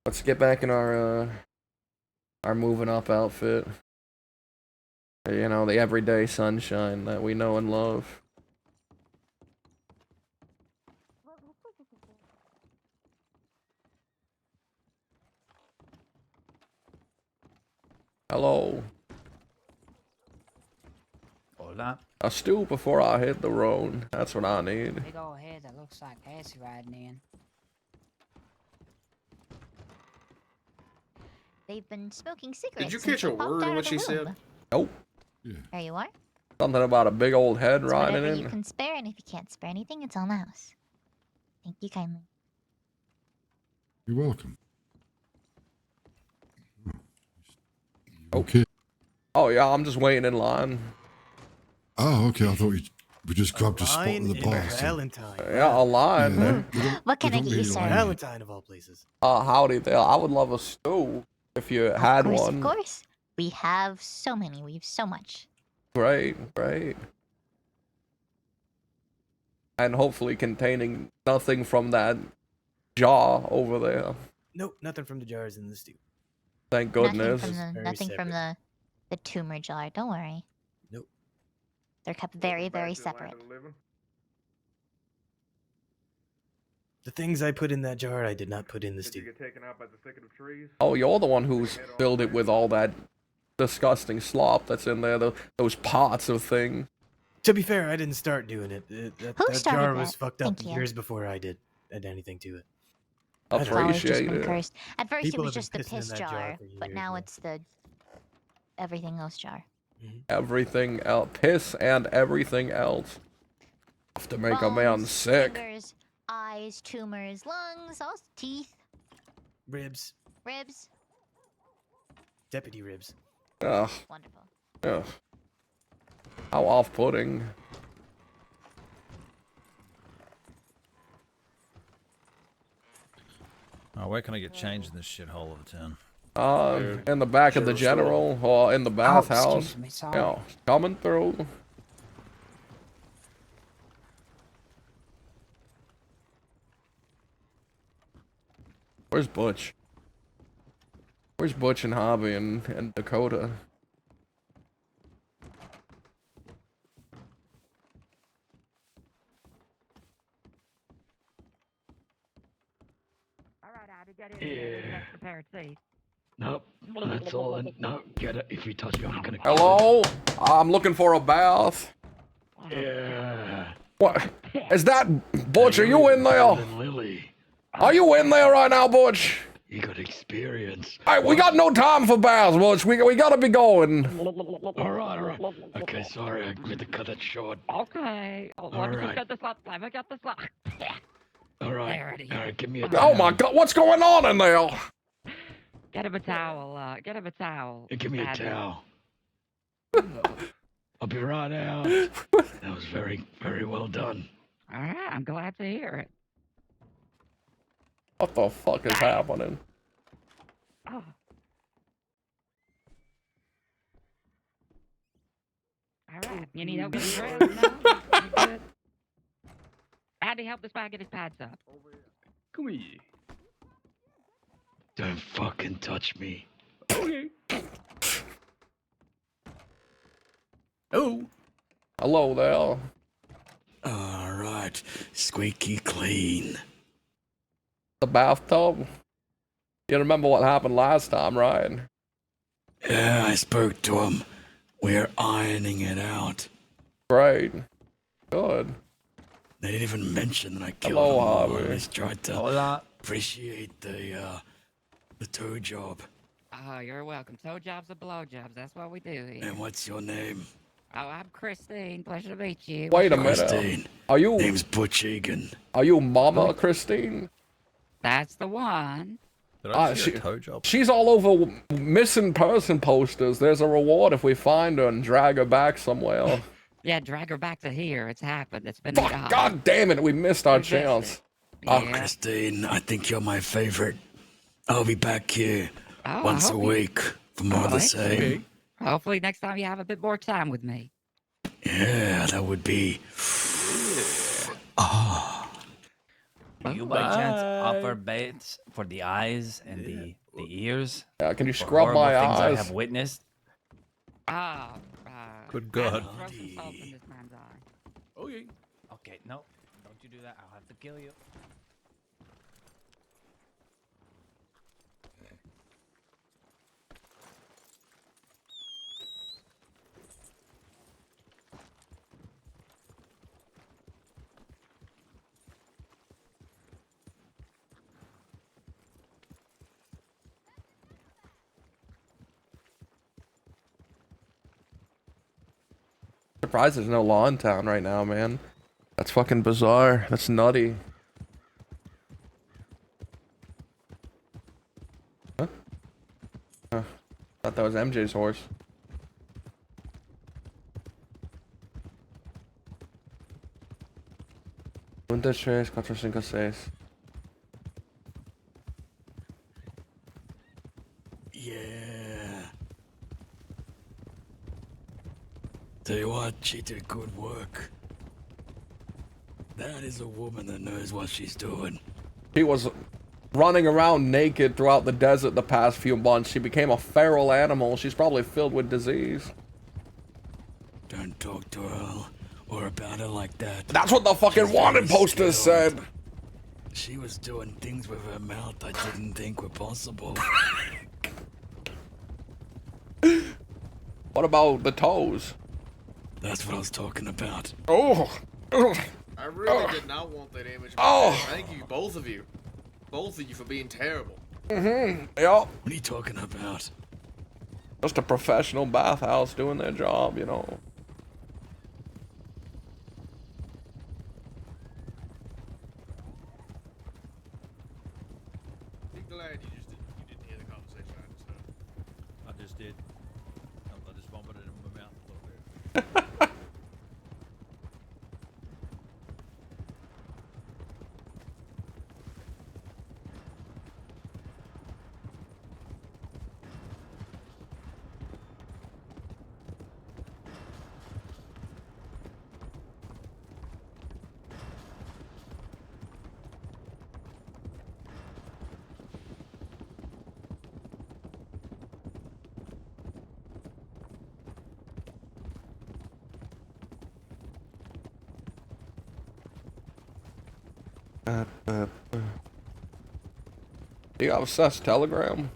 Speaker 1: Let's get back in our moving up outfit. You know, the everyday sunshine that we know and love. Hello.
Speaker 8: Hola.
Speaker 1: A stew before I hit the road. That's what I need.
Speaker 18: Big old head that looks like acid riding in.
Speaker 19: They've been smoking cigarettes.
Speaker 3: Did you
Speaker 19: since
Speaker 3: catch a
Speaker 19: they popped
Speaker 3: word
Speaker 19: out
Speaker 3: in
Speaker 19: of
Speaker 3: what
Speaker 19: the
Speaker 3: she
Speaker 19: womb.
Speaker 3: said?
Speaker 1: Nope.
Speaker 19: There you are.
Speaker 1: Something about a big old head
Speaker 19: It's
Speaker 1: riding
Speaker 19: whatever
Speaker 1: in.
Speaker 19: you can spare, and if you can't spare anything, it's on the house. Thank you kindly.
Speaker 20: You're welcome.
Speaker 1: Okay. Oh yeah, I'm just waiting in line.
Speaker 20: Oh, okay. I thought we just grabbed a spot at the bar. So.
Speaker 14: Valentine.
Speaker 1: Yeah, a line.
Speaker 19: What can I get you, sir?
Speaker 14: Valentine of all places.
Speaker 1: Howdy there. I would love a stew if you had
Speaker 19: Of course,
Speaker 1: one.
Speaker 19: of course. We have so many. We have so much.
Speaker 1: Great, great. And hopefully containing nothing from that jar over there.
Speaker 14: Nope, nothing from the jars in the stew.
Speaker 1: Thank goodness.
Speaker 19: Nothing from the tumor jar. Don't worry.
Speaker 14: Nope.
Speaker 19: They're kept very, very separate.
Speaker 14: The things I put in that jar, I did not put in the stew.
Speaker 3: Get taken out by the thicket of trees?
Speaker 1: Oh, you're the one who's filled it with all that disgusting slop that's in there. Those pots of things.
Speaker 14: To be fair, I didn't start doing it. That
Speaker 19: started
Speaker 14: jar was
Speaker 19: that?
Speaker 14: fucked up
Speaker 19: Thank you.
Speaker 14: years before I did anything to it.
Speaker 19: It's always just
Speaker 1: Appreciate
Speaker 19: been
Speaker 1: it.
Speaker 19: cursed. At first,
Speaker 14: People
Speaker 19: it was
Speaker 14: have
Speaker 19: just the
Speaker 14: been pissing in
Speaker 19: piss
Speaker 14: that jar
Speaker 19: jar,
Speaker 14: for
Speaker 19: but
Speaker 14: years
Speaker 19: now
Speaker 14: now.
Speaker 19: it's the everything else jar.
Speaker 1: Everything else. Piss and everything else. Have to make a man
Speaker 19: Bones,
Speaker 1: sick.
Speaker 19: Fingers, eyes, tumors, lungs, all teeth,
Speaker 14: Ribs.
Speaker 19: ribs.
Speaker 14: Deputy ribs.
Speaker 1: Ugh.
Speaker 19: Wonderful.
Speaker 1: Ugh. How off-putting.
Speaker 11: Oh, where can I get change in this shithole of a town?
Speaker 1: In the back of the general, or in the bathhouse.
Speaker 18: excuse me, sorry.
Speaker 1: Yeah, coming through. Where's Butch? Where's Butch and Hobby and Dakota?
Speaker 18: All right, Ida, get in there.
Speaker 9: Yeah.
Speaker 18: That's the parent seat.
Speaker 9: Nope, that's all. No, get it. If you touch me, I'm gonna.
Speaker 1: Hello? I'm looking for a bath.
Speaker 9: Yeah.
Speaker 1: What? Is that Butch? Are you in there?
Speaker 9: Lily,
Speaker 1: Are you in there right now, Butch?
Speaker 9: you got experience.
Speaker 1: Alright, we got no time for baths, Butch. We gotta be going.
Speaker 9: All right. Okay, sorry, I meant to cut that short.
Speaker 18: Okay. Let me
Speaker 9: right.
Speaker 18: just get this up. Let me get this up.
Speaker 9: All right.
Speaker 18: Alrighty.
Speaker 9: All right, give me a.
Speaker 1: Oh my god, what's going on in there?
Speaker 18: Get him a towel. Get him a towel.
Speaker 9: Give me a
Speaker 18: Madness.
Speaker 9: towel. I'll be right out. That was very, very well done.
Speaker 18: All right, I'm glad to hear it.
Speaker 1: What the fuck is happening?
Speaker 18: Oh. All right, you need help getting dressed? No? You good? Andy, help this guy get his pads up.
Speaker 21: Come here. Don't fucking touch me.
Speaker 18: Okay.
Speaker 9: Oh.
Speaker 1: Hello there.
Speaker 9: Alright, squeaky clean.
Speaker 1: The bathtub? You remember what happened last time, right?
Speaker 9: Yeah, I spoke to him. We're ironing it out.
Speaker 1: Great. Good.
Speaker 9: They didn't even mention that I killed
Speaker 1: Hello,
Speaker 9: him.
Speaker 1: Harvey.
Speaker 9: I just tried to
Speaker 8: Hola.
Speaker 9: appreciate the toe job.
Speaker 18: Oh, you're welcome. Toe jobs are blow jobs. That's what we do here.
Speaker 9: And what's your name?
Speaker 18: Oh, I'm Christine. Pleasure to meet you.
Speaker 1: Wait a
Speaker 18: What's your
Speaker 1: minute.
Speaker 9: Christine.
Speaker 1: Are you?
Speaker 9: Name's Butch Egan.
Speaker 1: Are you Mama Christine?
Speaker 18: That's the one.
Speaker 11: Did I see a toe job?
Speaker 1: She's all over missing person posters. There's a reward if we find her and drag her back somewhere.
Speaker 18: Yeah, drag her back to here. It's happened. It's been
Speaker 1: Fuck,
Speaker 18: done.
Speaker 1: God damn it, we missed our
Speaker 18: We missed
Speaker 1: chance.
Speaker 9: Oh, Christine, I think you're my favorite. I'll be back here
Speaker 18: Oh,
Speaker 9: once
Speaker 18: I
Speaker 9: a
Speaker 18: hope you-
Speaker 9: week for more of the
Speaker 18: thank
Speaker 9: same.
Speaker 18: you. Hopefully next time you have a bit more time with me.
Speaker 9: Yeah, that would be.
Speaker 8: Do you by chance offer baits for the eyes and the ears?
Speaker 1: Yeah, can you
Speaker 8: for
Speaker 1: scrub my
Speaker 8: horrible things I
Speaker 1: eyes?
Speaker 8: have witnessed.
Speaker 11: Good God.
Speaker 18: Throw some salt in this man's eye.
Speaker 8: Okay. Okay, no. Don't you do that. I'll have to kill you.
Speaker 1: Surprised there's no law in town right now, man. That's fucking bizarre. That's nutty. Huh? Thought that was MJ's horse. Un, dos, tres, cuatro, cinco, seis.
Speaker 9: Yeah. Tell you what, she did good work. That is a woman that knows what she's doing.
Speaker 1: She was running around naked throughout the desert the past few months. She became a feral animal. She's probably filled with disease.
Speaker 9: Don't talk to her or about her like that.
Speaker 1: That's what the fucking
Speaker 9: She's
Speaker 1: wanted
Speaker 9: very
Speaker 1: posters
Speaker 9: skilled.
Speaker 1: said.
Speaker 9: She was doing things with her mouth I didn't think were possible.
Speaker 1: What about the toes?
Speaker 9: That's what I was talking about.
Speaker 1: Oh.
Speaker 3: I really did not want that image.
Speaker 1: Oh.
Speaker 3: Thank you, both of you. Both of you for being terrible.
Speaker 1: Mm-hmm. Yeah.
Speaker 9: What are you talking about?
Speaker 1: Just a professional bathhouse doing their job, you know.
Speaker 3: Be glad you didn't hear the conversation I just heard.
Speaker 11: I just did. I just vomited in my mouth a little bit.
Speaker 1: Do you have a sus telegram?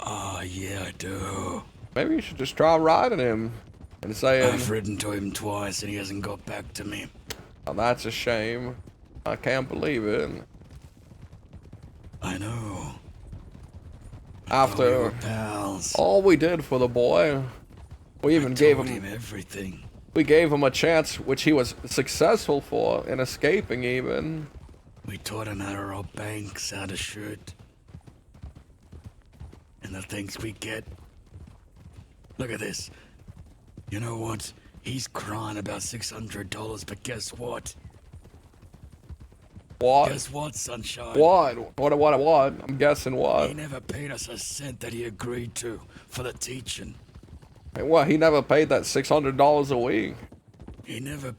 Speaker 9: Oh, yeah, I do.
Speaker 1: Maybe you should just try riding him and saying,
Speaker 9: I've ridden to him twice and he hasn't got back to me.
Speaker 1: oh, that's a shame. I can't believe it.
Speaker 9: I know.
Speaker 1: After
Speaker 9: pals.
Speaker 1: all we did for the boy, we even gave
Speaker 9: Told
Speaker 1: him
Speaker 9: everything.
Speaker 1: we gave him a chance which he was successful for in escaping even.
Speaker 9: We taught him how to rob banks, how to shoot. And the things we get. Look at this. You know what? He's crying about $600, but guess what?
Speaker 1: What?
Speaker 9: Guess what, Sunshine?
Speaker 1: What? What? I'm guessing what?
Speaker 9: He never paid us a cent that he agreed to for the teaching.
Speaker 1: Hey, what? He never paid that $600 a week.
Speaker 9: He never...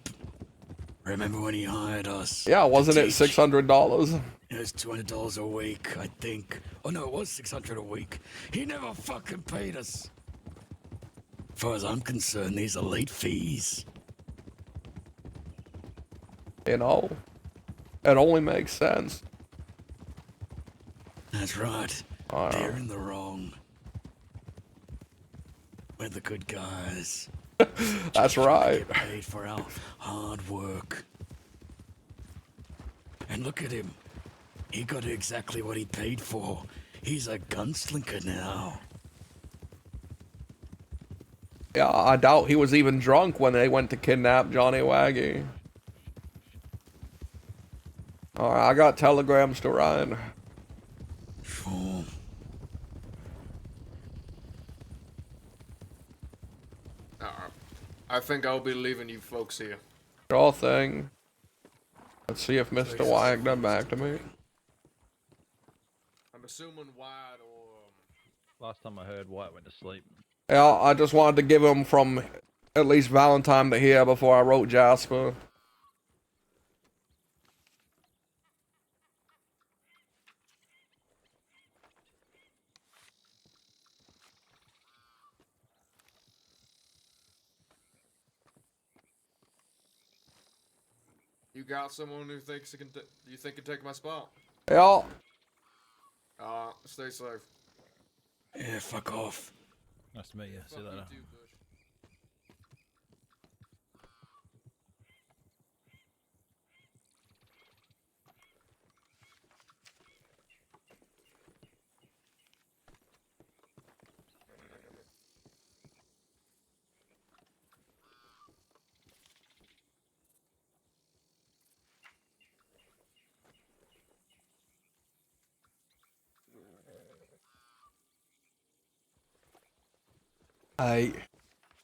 Speaker 9: Remember when he hired us?
Speaker 1: Yeah, wasn't it
Speaker 9: teach?
Speaker 1: $600?
Speaker 9: It was $200 a week, I think. Oh no, it was $600 a week. He never fucking paid us. As far as I'm concerned, these are late fees.
Speaker 1: You know, it only makes sense.
Speaker 9: That's right. They're in the wrong. We're the good guys.
Speaker 1: That's right.
Speaker 9: Get paid for our hard work. And look at him. He got exactly what he paid for. He's a gunslinger now.
Speaker 1: Yeah, I doubt he was even drunk when they went to kidnap Johnny Waggy. Alright, I got telegrams to write.
Speaker 9: Sure.
Speaker 3: I think I'll be leaving you folks here.
Speaker 1: Sure thing. Let's see if Mr. Wagner back to me.
Speaker 3: I'm assuming White or...
Speaker 11: Last time I heard, White went to sleep.
Speaker 1: Yeah, I just wanted to give him from at least Valentine to here before I wrote Jasper.
Speaker 3: You got someone who thinks it can you think can take my spot?
Speaker 1: Yeah.
Speaker 3: Stay safe.
Speaker 9: Yeah, fuck off.
Speaker 11: Nice to meet you. See you later.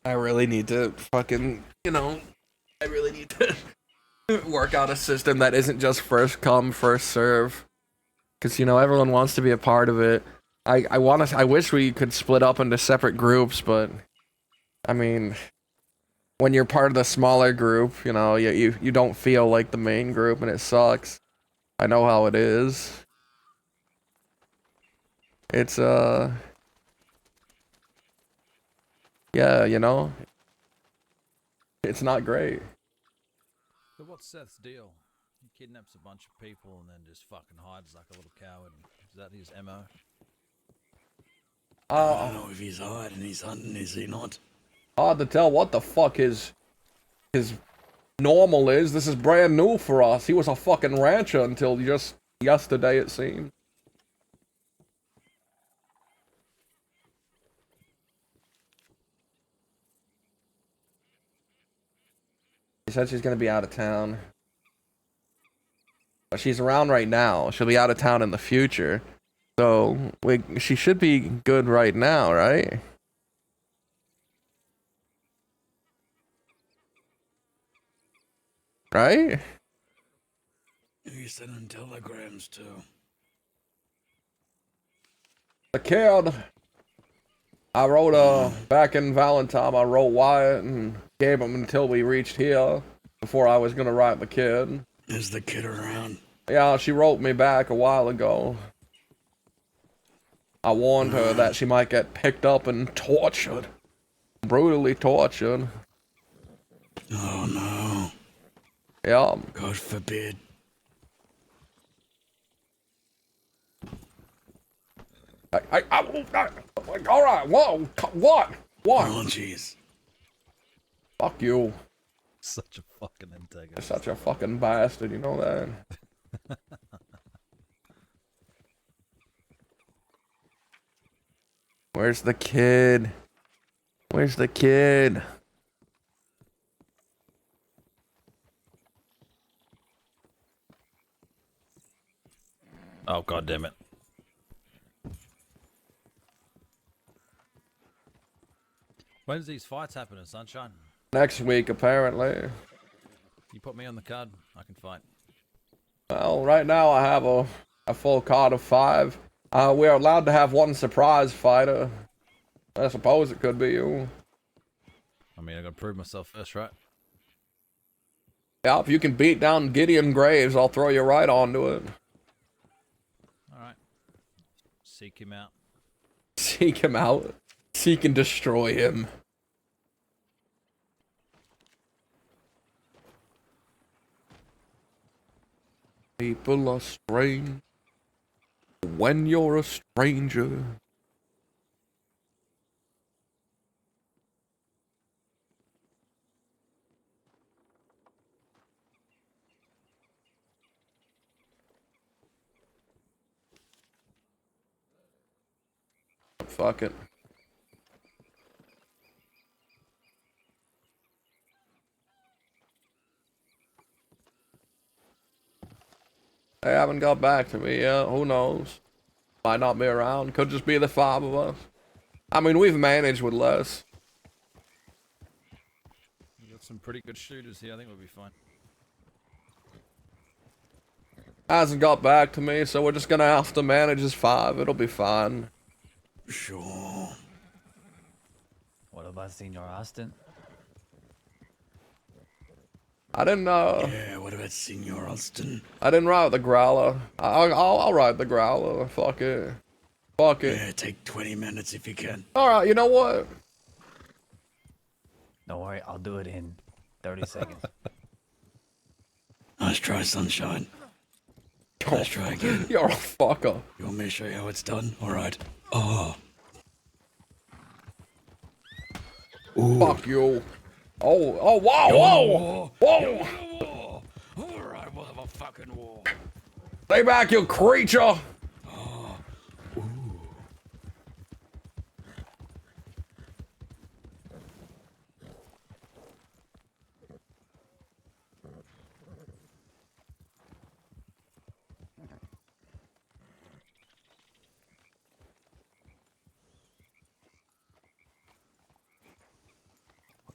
Speaker 1: I really need to fucking, I really need to work out a system that isn't just first come, first serve. Cause everyone wants to be a part of it. I wish we could split up into separate groups, but I mean, when you're part of the smaller group, you don't feel like the main group and it sucks. I know how it is. It's yeah, it's not great.
Speaker 11: So what's Seth's deal? He kidnaps a bunch of people and then just fucking hides like a little coward. Is that his MO?
Speaker 9: I don't know if he's hiding, he's hunting, is he not?
Speaker 1: Hard to tell what the fuck his normal is. This is brand new for us. He was a fucking rancher until just yesterday, it seemed. She said she's gonna be out of town. But she's around right now. She'll be out of town in the future. So, she should be good right now, right? Right?
Speaker 9: You sending telegrams to?
Speaker 1: The kid. I wrote back in Valentine, I wrote Wyatt and gave him until we reached here before I was gonna write the kid.
Speaker 9: Is the kid around?
Speaker 1: Yeah, she wrote me back a while ago. I warned her that she might get picked up and tortured. Brutally tortured.
Speaker 9: Oh no.
Speaker 1: Yeah.
Speaker 9: God forbid.
Speaker 1: Alright, whoa, what?
Speaker 9: Oh jeez.
Speaker 1: Fuck you.
Speaker 11: Such a fucking antagonist.
Speaker 1: You're such a fucking bastard, you know that? Where's the kid? Where's the kid?
Speaker 11: Oh, god damn it. When's these fights happening, Sunshine?
Speaker 1: Next week, apparently.
Speaker 11: You put me on the card, I can fight.
Speaker 1: Well, right now I have a full card of 5. We're allowed to have 1 surprise fighter. I suppose it could be you.
Speaker 11: I mean, I gotta prove myself first, right?
Speaker 1: Yeah, if you can beat down Gideon Graves, I'll throw you right onto it.
Speaker 11: Alright. Seek him out.
Speaker 1: Seek him out. Seek and destroy him. People are strange when you're a stranger. Fuck it. They haven't got back to me yet. Who knows? Might not be around. Could just be the 5 of us. I mean, we've managed with less.
Speaker 11: We got some pretty good shooters here. I think we'll be fine.
Speaker 1: Hasn't got back to me, so we're just gonna have to manage as 5. It'll be fine.
Speaker 9: Sure.
Speaker 8: What about Senor Austin?
Speaker 1: I didn't know.
Speaker 9: Yeah, what about Senor Austin?
Speaker 1: I didn't ride the Growler. I'll ride the Growler. Fuck it. Fuck it.
Speaker 9: Yeah, take 20 minutes if you can.
Speaker 1: Alright, you know what?
Speaker 8: Don't worry, I'll do it in 30 seconds.
Speaker 9: Nice try, Sunshine. Let's try again.
Speaker 1: You're a fucker.
Speaker 9: You want me to show you how it's done? Alright. Oh. Ooh.
Speaker 1: Fuck you. Oh, wow, whoa! Whoa!
Speaker 9: Alright, we'll have a fucking war.
Speaker 1: Stay back, you creature!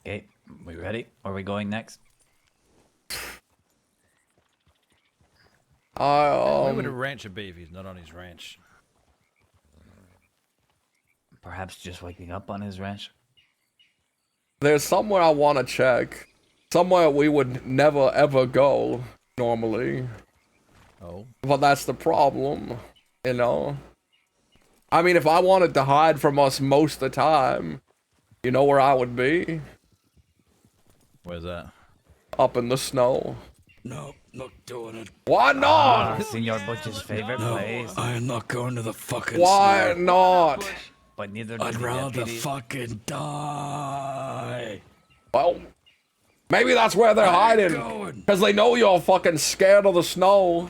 Speaker 8: Okay, we ready? Are we going next?
Speaker 11: Where would a rancher be if he's not on his ranch?
Speaker 8: Perhaps just waking up on his ranch?
Speaker 1: There's somewhere I want to check. Somewhere we would never ever go, normally.
Speaker 11: Oh?
Speaker 1: But that's the problem, you know? I mean, if I wanted to hide from us most of the time, you know where I would be?
Speaker 11: Where's that?
Speaker 1: Up in the snow.
Speaker 9: No, not doing it.
Speaker 1: Why not?
Speaker 8: Senor Butch's favorite place.
Speaker 9: I am not going to the fucking
Speaker 1: Why
Speaker 9: snow.
Speaker 1: not?
Speaker 8: But neither
Speaker 9: I'd
Speaker 8: does the
Speaker 9: rather
Speaker 8: deputy.
Speaker 9: fucking die.
Speaker 1: Well, maybe that's where they're hiding. Because they know you're fucking scared of the snow.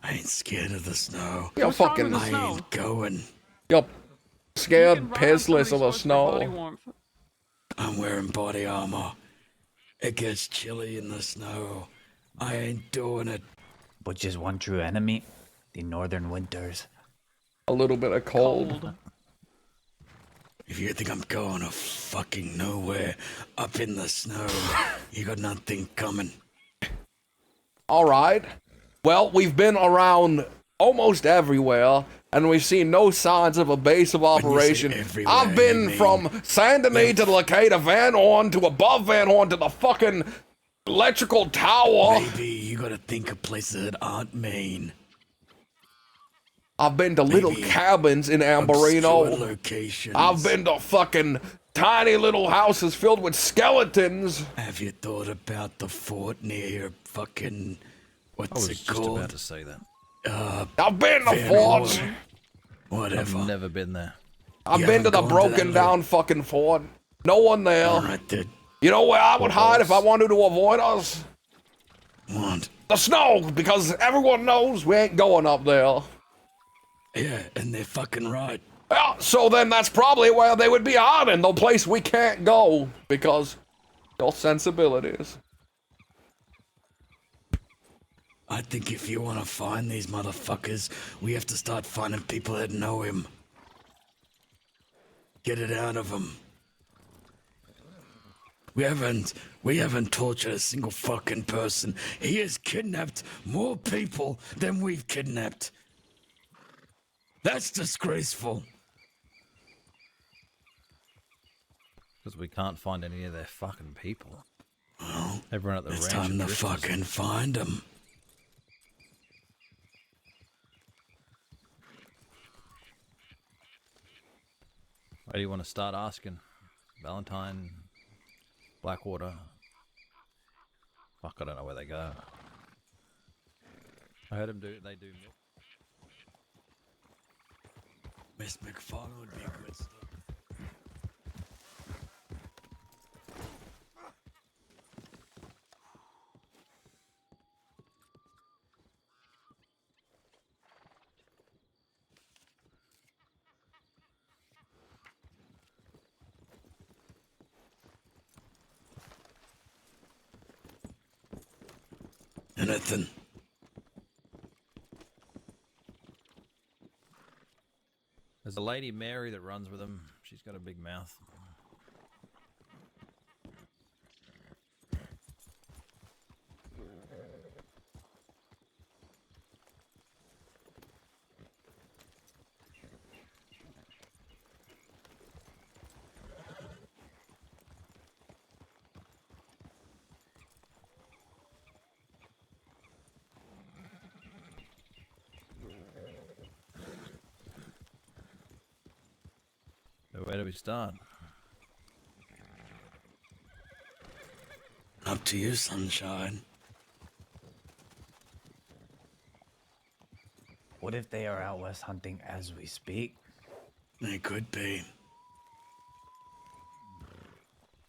Speaker 9: I ain't scared of the snow.
Speaker 1: You're fucking...
Speaker 9: I ain't going.
Speaker 1: You're scared pissless of the snow.
Speaker 9: I'm wearing body armor. It gets chilly in the snow. I ain't doing it.
Speaker 8: Butch's one true enemy, the northern winters.
Speaker 1: A little bit of cold.
Speaker 9: If you think I'm going to fucking nowhere up in the snow, you got nothing coming.
Speaker 1: Alright. Well, we've been around almost everywhere, and we've seen no signs of a base of operation. I've been from Saint Denis to Lacada, Van Horn to above Van Horn to the fucking electrical tower.
Speaker 9: Maybe you gotta think of places that aren't Maine.
Speaker 1: I've been to little cabins in Amberino.
Speaker 9: Locations.
Speaker 1: I've been to fucking tiny little houses filled with skeletons.
Speaker 9: Have you thought about the fort near your fucking...
Speaker 11: I
Speaker 9: What's
Speaker 11: was
Speaker 9: it
Speaker 11: just
Speaker 9: called?
Speaker 11: about to say that.
Speaker 1: I've been to
Speaker 9: Van
Speaker 1: forts.
Speaker 9: Horn. Whatever.
Speaker 11: I've never been there.
Speaker 1: I've
Speaker 9: You
Speaker 1: been to
Speaker 9: haven't
Speaker 1: the
Speaker 9: gone to
Speaker 1: broken
Speaker 9: that
Speaker 1: down fucking fort. No one there.
Speaker 9: Alright, then.
Speaker 1: You know where I would hide if I wanted to avoid us?
Speaker 9: What?
Speaker 1: The snow, because everyone knows we ain't going up there.
Speaker 9: Yeah, and they're fucking right.
Speaker 1: Well, so then that's probably where they would be hiding, the place we can't go, because your sensibilities.
Speaker 9: I think if you want to find these motherfuckers, we have to start finding people that know him. Get it out of them. We haven't tortured a single fucking person. He has kidnapped more people than we've kidnapped. That's disgraceful.
Speaker 11: Because we can't find any of their fucking people.
Speaker 9: Well,
Speaker 11: everyone at the
Speaker 9: it's
Speaker 11: ranch
Speaker 9: time
Speaker 11: are
Speaker 9: to
Speaker 11: drifters.
Speaker 9: fucking find them.
Speaker 11: Where do you want to start asking? Valentine, Blackwater. Fuck, I don't know where they go. I heard they do milk.
Speaker 9: Miss McFarlane would be a good start. Anything.
Speaker 11: There's a lady, Mary, that runs with them. She's got a big mouth. So where do we start?
Speaker 9: Up to you, sunshine.
Speaker 8: What if they are out west hunting as we speak?
Speaker 9: They could be.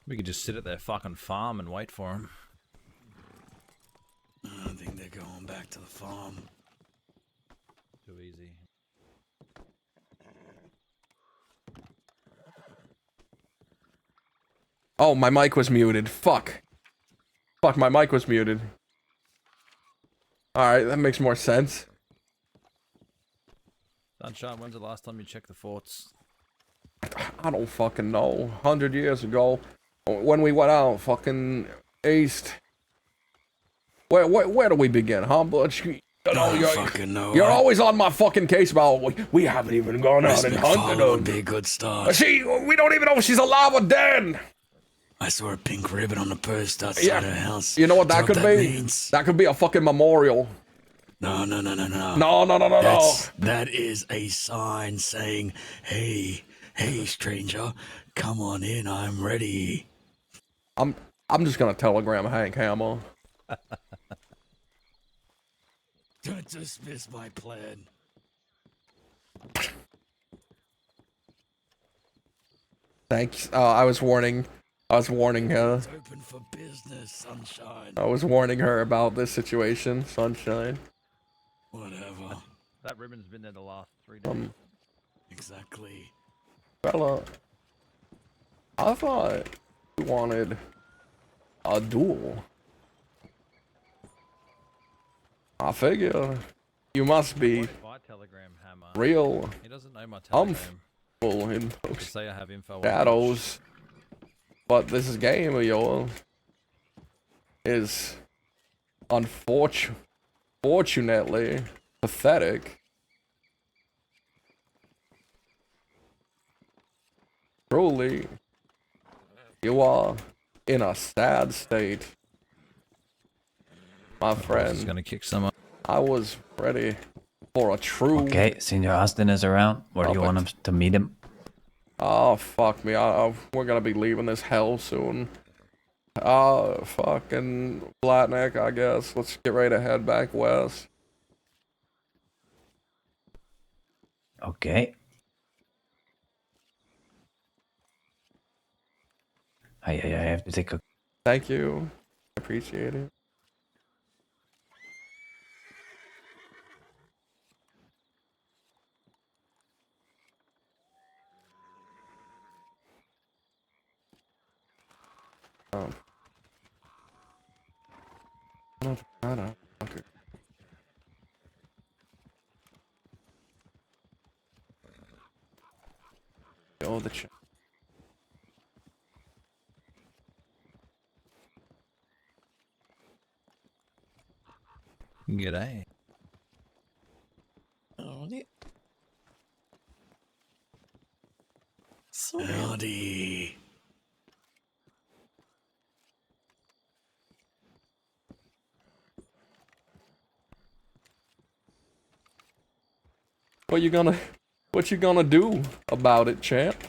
Speaker 11: We could just sit at their fucking farm and wait for them.
Speaker 9: I don't think they're going back to the farm.
Speaker 11: Too easy.
Speaker 1: Oh, my mic was muted. Fuck. Fuck, my mic was muted. Alright, that makes more sense.
Speaker 11: Sunshine, when's the last time you checked the forts?
Speaker 1: I don't fucking know. 100 years ago, when we went out fucking east. Where do we begin, huh, Butch? You're always on my fucking case about we haven't even gone out and hunted
Speaker 9: would be
Speaker 1: them.
Speaker 9: a good start.
Speaker 1: We don't even know if she's alive or dead.
Speaker 9: I saw a pink ribbon on the post outside her house.
Speaker 1: You know what that
Speaker 9: Do
Speaker 1: could
Speaker 9: you
Speaker 1: be?
Speaker 9: means?
Speaker 1: That could be a fucking memorial.
Speaker 9: No.
Speaker 1: No.
Speaker 9: That is a sign saying, hey, stranger, come on in, I'm ready.
Speaker 1: I'm just gonna telegram Hank Hammer.
Speaker 9: Don't dismiss my plan.
Speaker 1: Thanks. I was warning her.
Speaker 9: It's open for business, sunshine.
Speaker 1: I was warning her about this situation, sunshine.
Speaker 9: Whatever.
Speaker 11: That ribbon's been there the last 3 days.
Speaker 9: Exactly.
Speaker 1: Fella, I thought you wanted a duel. I figure you must be
Speaker 11: My telegram, Hammer.
Speaker 1: real.
Speaker 11: He doesn't know my telegram.
Speaker 1: In
Speaker 11: Just say I have info on
Speaker 1: shadows. But this game of yours is unfortunately pathetic. Truly, you are in a sad state, my friend.
Speaker 11: Gonna kick someone.
Speaker 1: I was ready for a true.
Speaker 8: Okay, Senior Austin is around. Where do you want him to meet him?
Speaker 1: Oh, fuck me. We're gonna be leaving this hell soon. Fucking Flatneck, I guess. Let's get ready to head back west.
Speaker 8: Okay. I have to take a...
Speaker 1: Thank you. Appreciate it. Okay. Oh, the
Speaker 11: G'day.
Speaker 9: Howdy.
Speaker 1: What you gonna do about it, champ?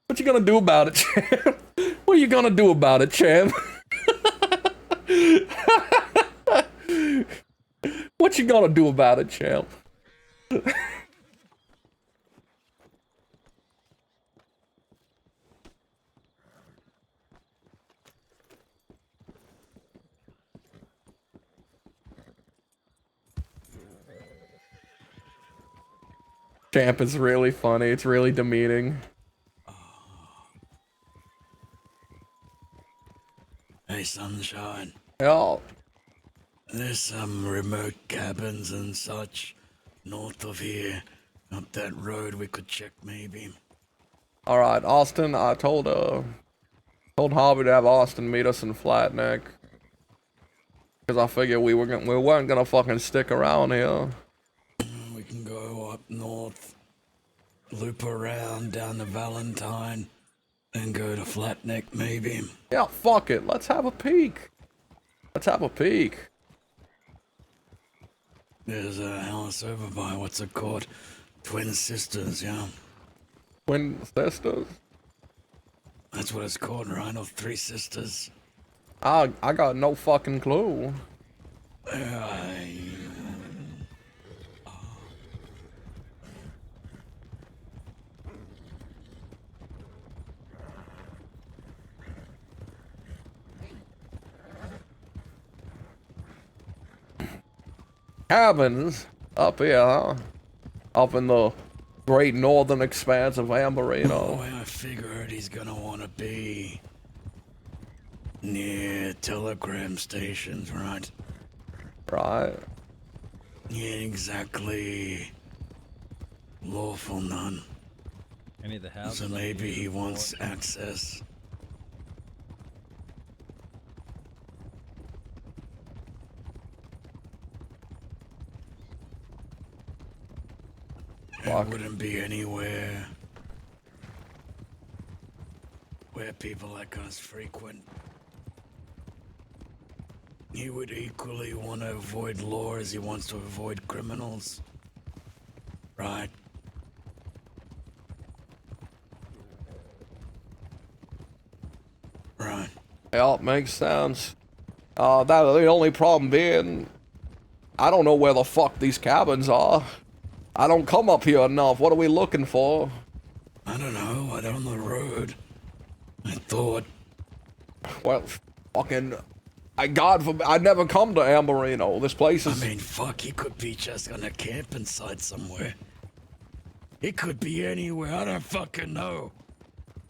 Speaker 1: What you gonna do about it, champ? What you gonna do about it, champ? What you gonna do about it, champ? Champ is really funny. It's really demeaning.
Speaker 9: Hey, Sunshine.
Speaker 1: Yeah.
Speaker 9: There's some remote cabins and such north of here. Up that road we could check maybe.
Speaker 1: All right, Austin. I told Harvey to have Austin meet us in Flat Neck, cause I figured we weren't gonna fucking stick around here.
Speaker 9: We can go up north, loop around down to Valentine, and go to Flat Neck maybe.
Speaker 1: Yeah, fuck it. Let's have a peek. Let's have a peek.
Speaker 9: There's a house over by, what's it called? Twin Sisters, yeah.
Speaker 1: Twin Sisters?
Speaker 9: That's what it's called, right? Or Three Sisters.
Speaker 1: I got no fucking clue. Cabins up here, huh? Up in the great northern expanse of Amberino.
Speaker 9: Oh, I figured he's gonna want to be near telegram stations, right?
Speaker 1: Right.
Speaker 9: Yeah, exactly. Lawful none.
Speaker 11: Any of the houses?
Speaker 9: So maybe he wants access. It wouldn't be anywhere where people like us frequent. He would equally want to avoid law as he wants to avoid criminals. Right? Right.
Speaker 1: Yeah, makes sense. That the only problem being, I don't know where the fuck these cabins are. I don't come up here enough. What are we looking for?
Speaker 9: I don't know. Right on the road. I thought.
Speaker 1: Well, fucking. I never come to Amberino. This place is.
Speaker 9: I mean, fuck, he could be just on a camping site somewhere. It could be anywhere. I don't fucking know.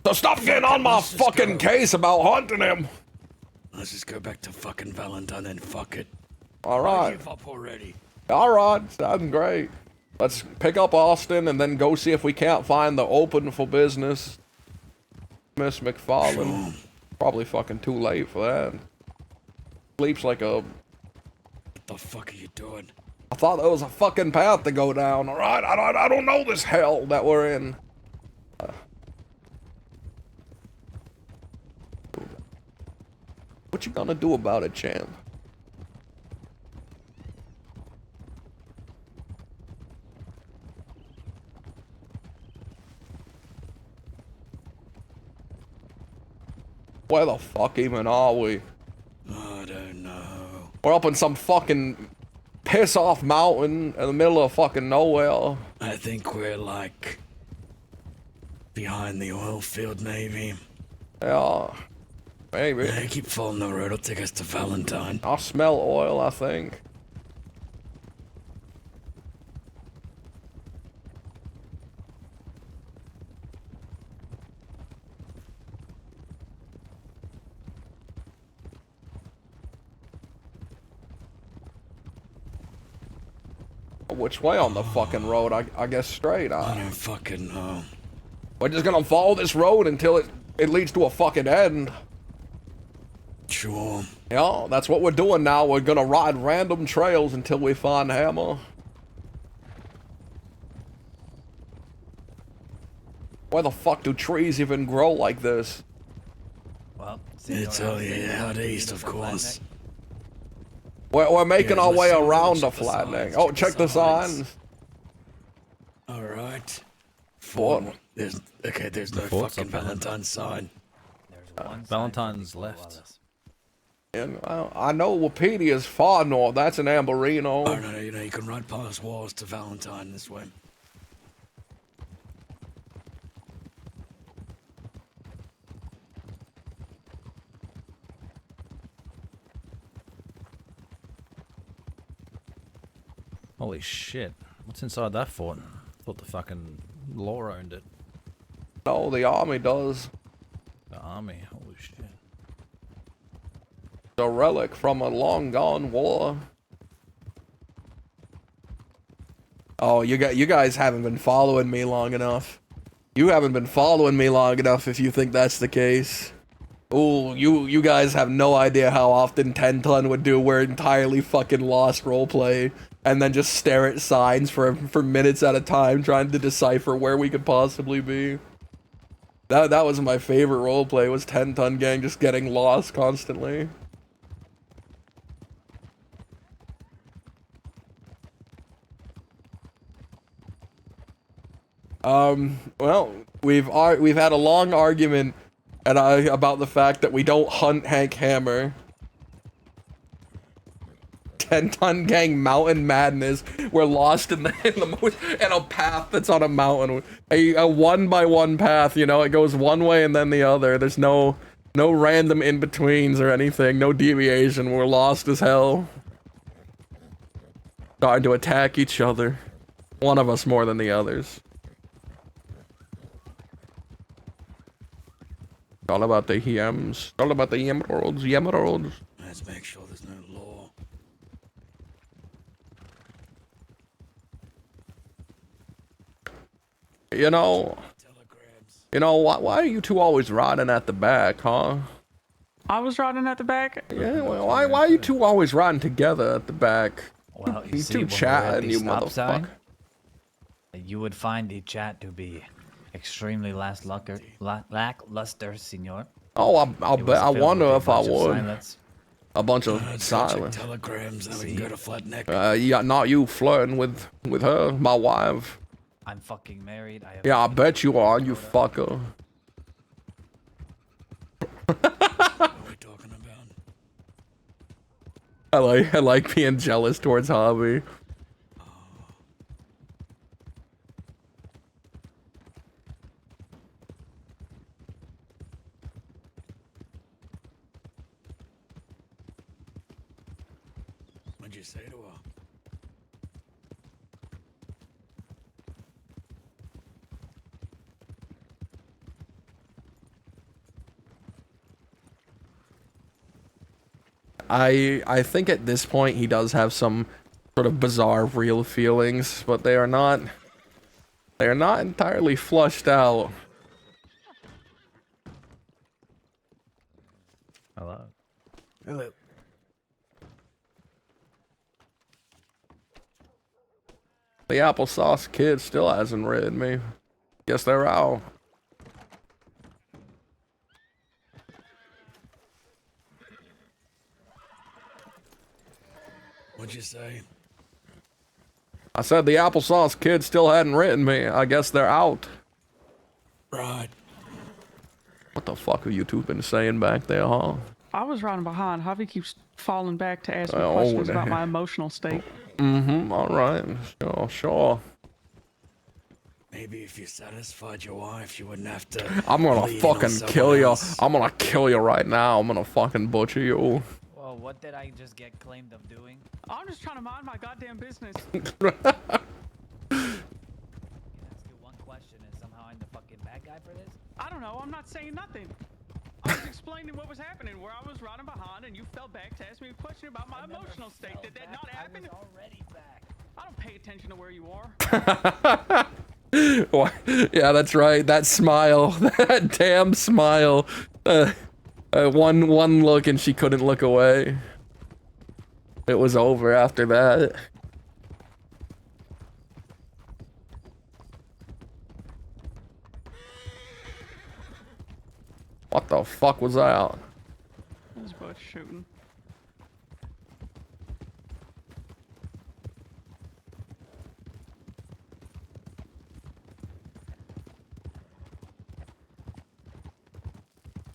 Speaker 1: So stop getting on my fucking case about hunting him.
Speaker 9: Let's just go back to fucking Valentine and fuck it.
Speaker 1: All
Speaker 9: I
Speaker 1: right.
Speaker 9: give up already.
Speaker 1: All right. Sounds great. Let's pick up Austin and then go see if we can't find the open for business Miss McFarlane.
Speaker 9: Sure.
Speaker 1: Probably fucking too late for that. Sleeps like a...
Speaker 9: What the fuck are you doing?
Speaker 1: I thought there was a fucking path to go down, alright? I don't know this hell that we're in. What you gonna do about it, champ? Where the fuck even are we?
Speaker 9: I don't know.
Speaker 1: We're up in some fucking piss-off mountain in the middle of fucking nowhere.
Speaker 9: I think we're like behind the oil field, maybe.
Speaker 1: Yeah, maybe.
Speaker 9: Yeah, keep following the road. It'll take us to Valentine.
Speaker 1: I smell oil, I think. Which way on the fucking road? I guess straight.
Speaker 9: I don't fucking know.
Speaker 1: We're just gonna follow this road until it leads to a fucking end.
Speaker 9: Sure.
Speaker 1: Yeah, that's what we're doing now. We're gonna ride random trails until we find Hammer. Why the fuck do trees even grow like this?
Speaker 8: Well,
Speaker 9: It's out east, of course.
Speaker 1: We're making our
Speaker 9: let's
Speaker 1: way
Speaker 9: see,
Speaker 1: around the
Speaker 9: check the
Speaker 1: flattening.
Speaker 9: signs,
Speaker 1: Oh, check the signs.
Speaker 9: All right.
Speaker 1: What?
Speaker 9: There's
Speaker 11: The
Speaker 9: no
Speaker 11: fort's
Speaker 9: fucking
Speaker 11: up ahead.
Speaker 9: Valentine's sign.
Speaker 11: Valentine's left.
Speaker 1: And I know Wapedia's far north. That's an Amberino.
Speaker 9: Oh no, you can ride past walls to Valentine this way.
Speaker 11: Holy shit. What's inside that fort? Thought the fucking law owned it.
Speaker 1: No, the army does.
Speaker 11: The army, holy shit.
Speaker 1: A relic from a long gone war. Oh, you guys haven't been following me long enough. You haven't been following me long enough if you think that's the case. Ooh, you guys have no idea how often 10 Ton would do. We're entirely fucking lost roleplay. And then just stare at signs for minutes at a time trying to decipher where we could possibly be. That was my favorite roleplay, was 10 Ton Gang just getting lost constantly. Well, we've had a long argument about the fact that we don't hunt Hank Hammer. 10 Ton Gang mountain madness. We're lost in a path that's on a mountain. A 1x1 path, you know, it goes one way and then the other. There's no random in-betweens or anything, no deviation. We're lost as hell. Starting to attack each other. One of us more than the others. All about the Yems. All about the emeralds.
Speaker 9: Let's make sure there's no law.
Speaker 1: You know, why are you two always riding at the back, huh?
Speaker 7: I was riding at the back.
Speaker 1: Yeah, well, why are you two always riding together at the back?
Speaker 8: Well,
Speaker 1: you
Speaker 8: see,
Speaker 1: two
Speaker 8: when we're at
Speaker 1: chatting,
Speaker 8: the
Speaker 1: you
Speaker 8: stop sign,
Speaker 1: motherfucker.
Speaker 8: you would find the chat to be extremely lackluster, senor.
Speaker 1: Oh, I'll
Speaker 8: It was
Speaker 1: bet. I
Speaker 8: filled
Speaker 1: wonder
Speaker 8: with a
Speaker 1: if I
Speaker 8: bunch of
Speaker 1: would.
Speaker 8: silence.
Speaker 1: A bunch of
Speaker 9: Let's go check
Speaker 1: silence.
Speaker 9: telegrams, then we can go to Flatneck.
Speaker 1: Yeah, not you flirting with her, my wife.
Speaker 8: I'm fucking married. I have
Speaker 1: Yeah, I bet you are, you fucker. I like being jealous towards Hobby.
Speaker 9: What'd you say to her?
Speaker 1: I think at this point he does have some sort of bizarre real feelings, but they are not entirely flushed out.
Speaker 11: Hello.
Speaker 5: Hello.
Speaker 1: The applesauce kid still hasn't read me. Guess they're out.
Speaker 9: What'd you say?
Speaker 1: I said the applesauce kid still hadn't written me. I guess they're out.
Speaker 9: Right.
Speaker 1: What the fuck have you two been saying back there, huh?
Speaker 7: I was riding behind. Javi keeps falling back to ask me
Speaker 1: Oh,
Speaker 7: questions about
Speaker 1: damn.
Speaker 7: my emotional state.
Speaker 1: Mm-hmm, alright. Sure.
Speaker 9: Maybe if you satisfied your wife, you wouldn't have to.
Speaker 1: I'm gonna
Speaker 9: lean on
Speaker 1: fucking
Speaker 9: someone
Speaker 1: kill you.
Speaker 9: else.
Speaker 1: I'm gonna kill you right now. I'm gonna fucking butcher you.
Speaker 8: Well, what did I just get claimed of doing?
Speaker 7: I'm just trying to mind my goddamn business.
Speaker 8: Ask you one question and somehow I'm the fucking bad guy for this?
Speaker 7: I don't know. I'm not saying nothing. I was explaining what was happening, where I was riding behind, and you fell back to ask me a question about my emotional state. Did that not happen?
Speaker 8: I was already back.
Speaker 7: I don't pay attention to where you are.
Speaker 1: Yeah, that's right. That smile. That damn smile. One look and she couldn't look away. It was over after that. What the fuck was that?
Speaker 7: It was both shooting.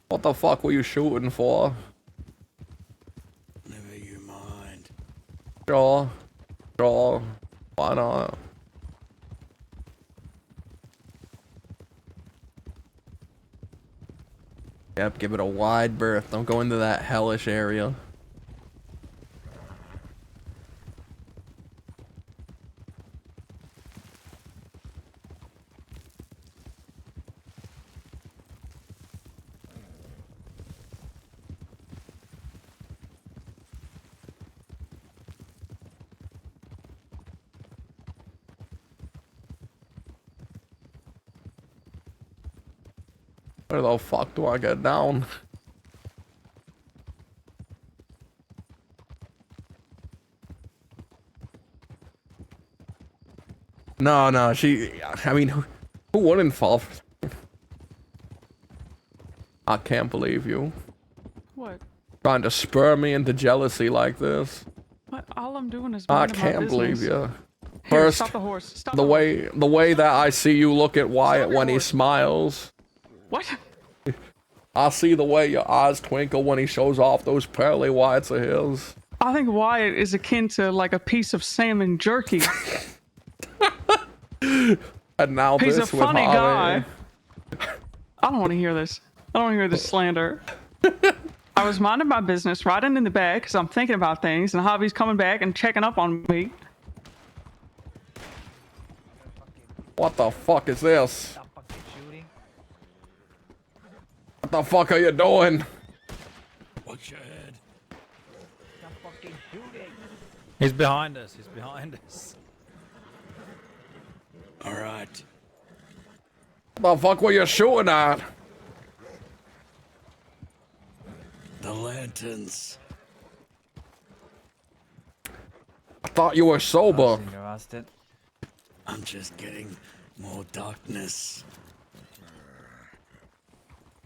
Speaker 1: What the fuck were you shooting for?
Speaker 9: Never you mind.
Speaker 1: Sure. Sure. Why not? Yep, give it a wide berth. Don't go into that hellish area. Where the fuck do I get down? No, no, I mean, who wouldn't fall for... I can't believe you.
Speaker 7: What?
Speaker 1: Trying to spur me into jealousy like this.
Speaker 7: What? All I'm doing is
Speaker 1: I
Speaker 7: minding my
Speaker 1: can't believe
Speaker 7: business.
Speaker 1: you.
Speaker 7: Here,
Speaker 1: First,
Speaker 7: stop the horse. Stop
Speaker 1: the way that I see you look at Wyatt when he smiles.
Speaker 7: What?
Speaker 1: I see the way your eyes twinkle when he shows off those pearly whites of his.
Speaker 7: I think Wyatt is akin to like a piece of salmon jerky.
Speaker 1: And now
Speaker 7: He's a
Speaker 1: this with
Speaker 7: funny
Speaker 1: Harvey.
Speaker 7: guy. I don't want to hear this. I don't want to hear this slander. I was minding my business, riding in the back because I'm thinking about things, and Javi's coming back and checking up on me.
Speaker 1: What the fuck is this? What the fuck are you doing?
Speaker 9: Watch your head.
Speaker 11: He's behind us. He's behind us.
Speaker 9: All right.
Speaker 1: What the fuck were you shooting at?
Speaker 9: The lanterns.
Speaker 1: I thought you were sober.
Speaker 9: I'm just getting more darkness.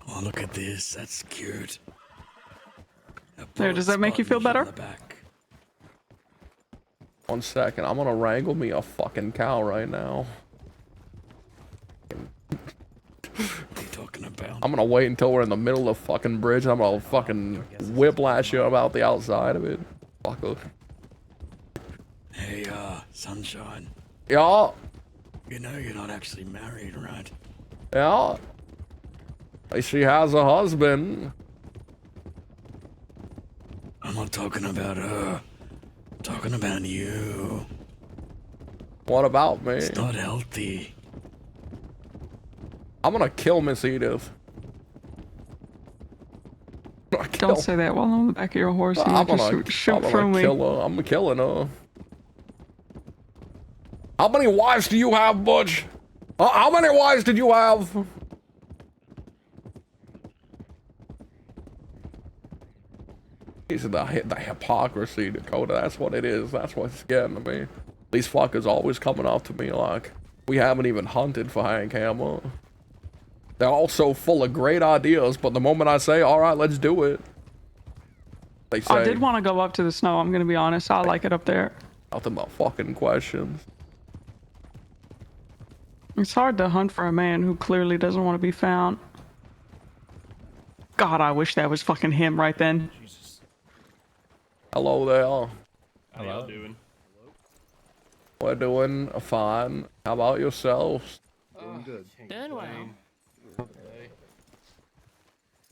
Speaker 9: Oh, look at this. That's cute.
Speaker 7: There, does that make you feel better?
Speaker 1: 1 second, I'm gonna wrangle me a fucking cow right now.
Speaker 9: What are you talking about?
Speaker 1: I'm gonna wait until we're in the middle of the fucking bridge. I'm gonna fucking whiplash you about the outside of it. Fucker.
Speaker 9: Hey, Sunshine.
Speaker 1: Yeah.
Speaker 9: You know you're not actually married, right?
Speaker 1: Yeah. She has a husband.
Speaker 9: I'm not talking about her. I'm talking about you.
Speaker 1: What about me?
Speaker 9: It's not healthy.
Speaker 1: I'm gonna kill Miss Edith.
Speaker 7: Don't say that while I'm on the back of your horse. And
Speaker 1: I'm
Speaker 7: you
Speaker 1: gonna
Speaker 7: just shoot through me.
Speaker 1: kill her. I'm killing her. How many wives do you have, Butch? How many wives did you have? These are the hypocrisy, Dakota. That's what it is. That's what's getting to me. These fuckers always coming off to me like we haven't even hunted for Hank Hammer. They're all so full of great ideas, but the moment I say, all right, let's do it, they say
Speaker 7: I did want to go up to the snow. I'm gonna be honest. I like it up there.
Speaker 1: nothing but fucking questions.
Speaker 7: It's hard to hunt for a man who clearly doesn't want to be found. God, I wish that was fucking him right then.
Speaker 1: Hello there.
Speaker 10: How y'all doing?
Speaker 1: We're doing fine. How about yourselves?
Speaker 10: Doing good.
Speaker 18: Doing well.
Speaker 10: Okay.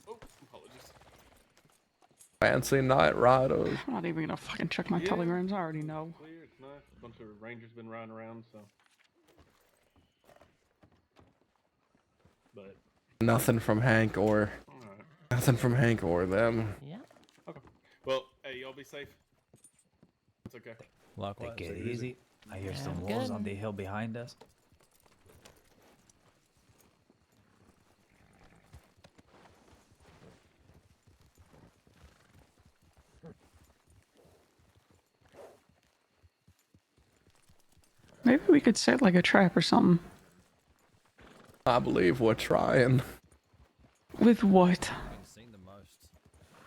Speaker 10: Oh, apologies.
Speaker 1: Fancy night riders.
Speaker 7: I'm not even gonna fucking check my telegrams. I already know.
Speaker 10: Clear, it's nice. A bunch of rangers been riding around, so. But.
Speaker 1: Nothing from Hank or nothing from Hank or them.
Speaker 18: Yeah.
Speaker 10: Okay. Well, hey, y'all be safe. It's okay.
Speaker 11: Likewise.
Speaker 8: Take it easy. I hear some
Speaker 18: Sounds
Speaker 8: wolves
Speaker 18: good.
Speaker 8: on the hill behind us.
Speaker 7: Maybe we could set like a trap or something.
Speaker 1: I believe we're trying.
Speaker 7: With what?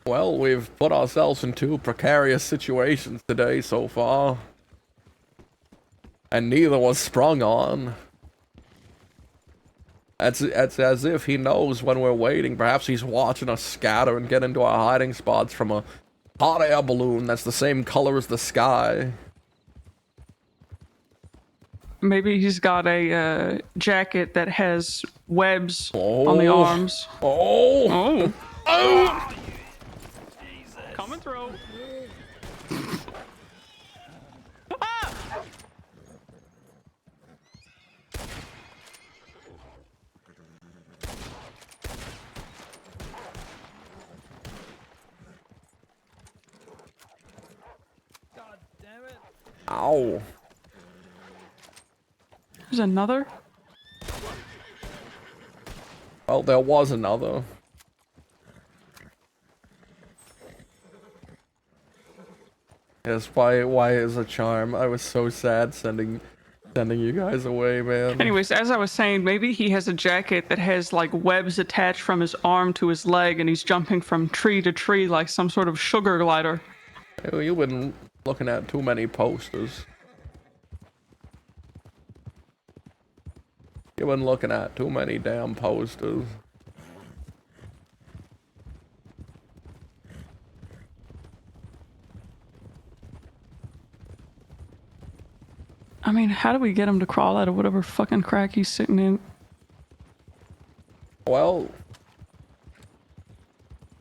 Speaker 1: Well, we've put ourselves in 2 precarious situations today so far. And neither was sprung on. It's as if he knows when we're waiting. Perhaps he's watching us scatter and get into our hiding spots from a hot air balloon that's the same color as the sky.
Speaker 7: Maybe he's got a jacket that has webs on the arms.
Speaker 1: Oh!
Speaker 7: Oh! Coming through.
Speaker 5: God damn it.
Speaker 1: Ow.
Speaker 7: There's another?
Speaker 1: Well, there was another. Yes, why is a charm? I was so sad sending you guys away, man.
Speaker 7: Anyways, as I was saying, maybe he has a jacket that has like webs attached from his arm to his leg and he's jumping from tree to tree like some sort of sugar glider.
Speaker 1: Hey, you've been looking at too many posters. You've been looking at too many damn posters.
Speaker 7: I mean, how do we get him to crawl out of whatever fucking crack he's sitting in?
Speaker 1: Well,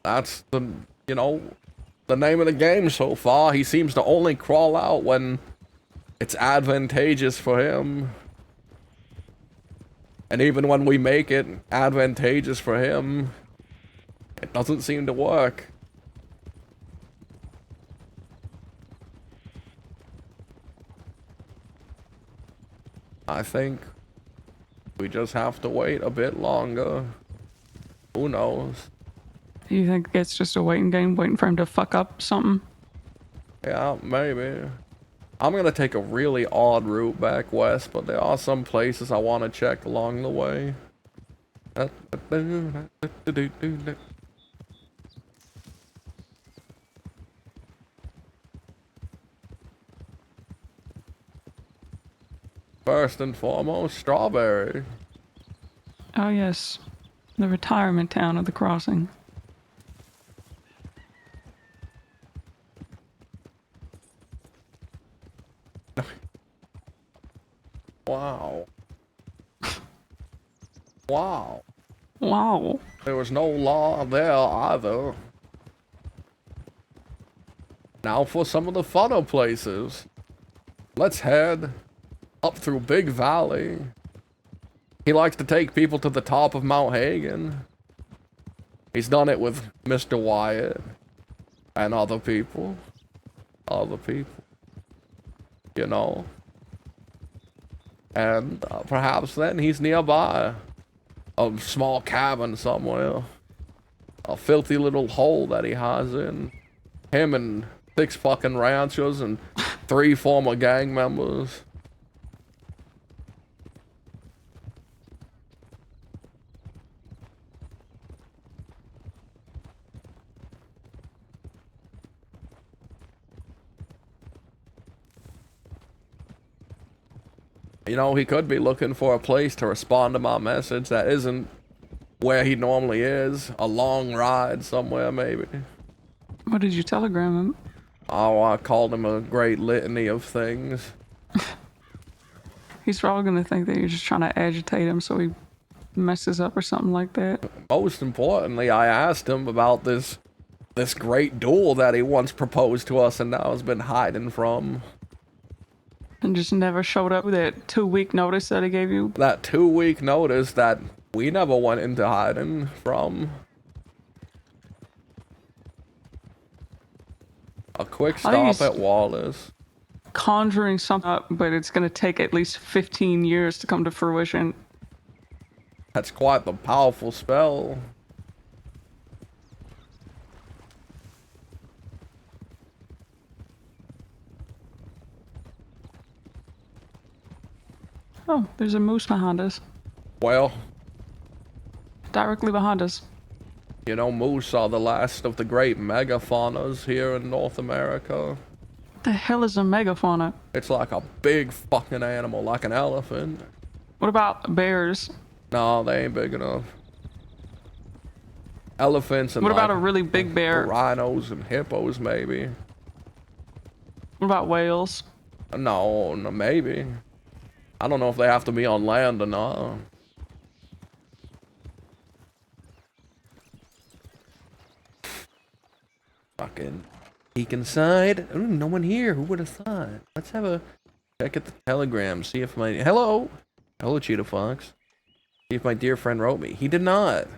Speaker 1: that's the name of the game so far. He seems to only crawl out when it's advantageous for him. And even when we make it advantageous for him, it doesn't seem to work. I think we just have to wait a bit longer. Who knows?
Speaker 7: Do you think it's just a waiting game, waiting for him to fuck up something?
Speaker 1: Yeah, maybe. I'm gonna take a really odd route back west, but there are some places I want to check along the way. First and foremost, Strawberry.
Speaker 7: Oh yes, the retirement town of the crossing.
Speaker 1: Wow. Wow.
Speaker 7: Wow.
Speaker 1: There was no law there either. Now for some of the funner places. Let's head up through Big Valley. He likes to take people to the top of Mount Hagen. He's done it with Mr. Wyatt and other people. Other people. You know. And perhaps then he's nearby. A small cabin somewhere. A filthy little hole that he has in. Him and 6 fucking ranchers and 3 former gang members. You know, he could be looking for a place to respond to my message that isn't where he normally is. A long ride somewhere, maybe.
Speaker 7: What did you telegram him?
Speaker 1: Oh, I called him a great litany of things.
Speaker 7: He's probably gonna think that you're just trying to agitate him so he messes up or something like that.
Speaker 1: Most importantly, I asked him about this great duel that he once proposed to us and now has been hiding from.
Speaker 7: And just never showed up with that 2-week notice that he gave you?
Speaker 1: That 2-week notice that we never went into hiding from. A quick stop at Wallace.
Speaker 7: Conjuring something up, but it's gonna take at least 15 years to come to fruition.
Speaker 1: That's quite the powerful spell.
Speaker 7: Oh, there's a moose behind us.
Speaker 1: Well,
Speaker 7: Directly behind us.
Speaker 1: you know, moose are the last of the great megafaunas here in North America.
Speaker 7: What the hell is a megafauna?
Speaker 1: It's like a big fucking animal, like an elephant.
Speaker 7: What about bears?
Speaker 1: No, they ain't big enough. Elephants and
Speaker 7: What about
Speaker 1: like,
Speaker 7: a really big bear?
Speaker 1: rhinos and hippos, maybe.
Speaker 7: What about whales?
Speaker 1: No, maybe. I don't know if they have to be on land or not. Fucking peek inside. Ooh, no one here. Who would have thought? Let's have a check at the telegram. See if my hello, Cheetah Fox. See if my dear friend wrote me. He did not.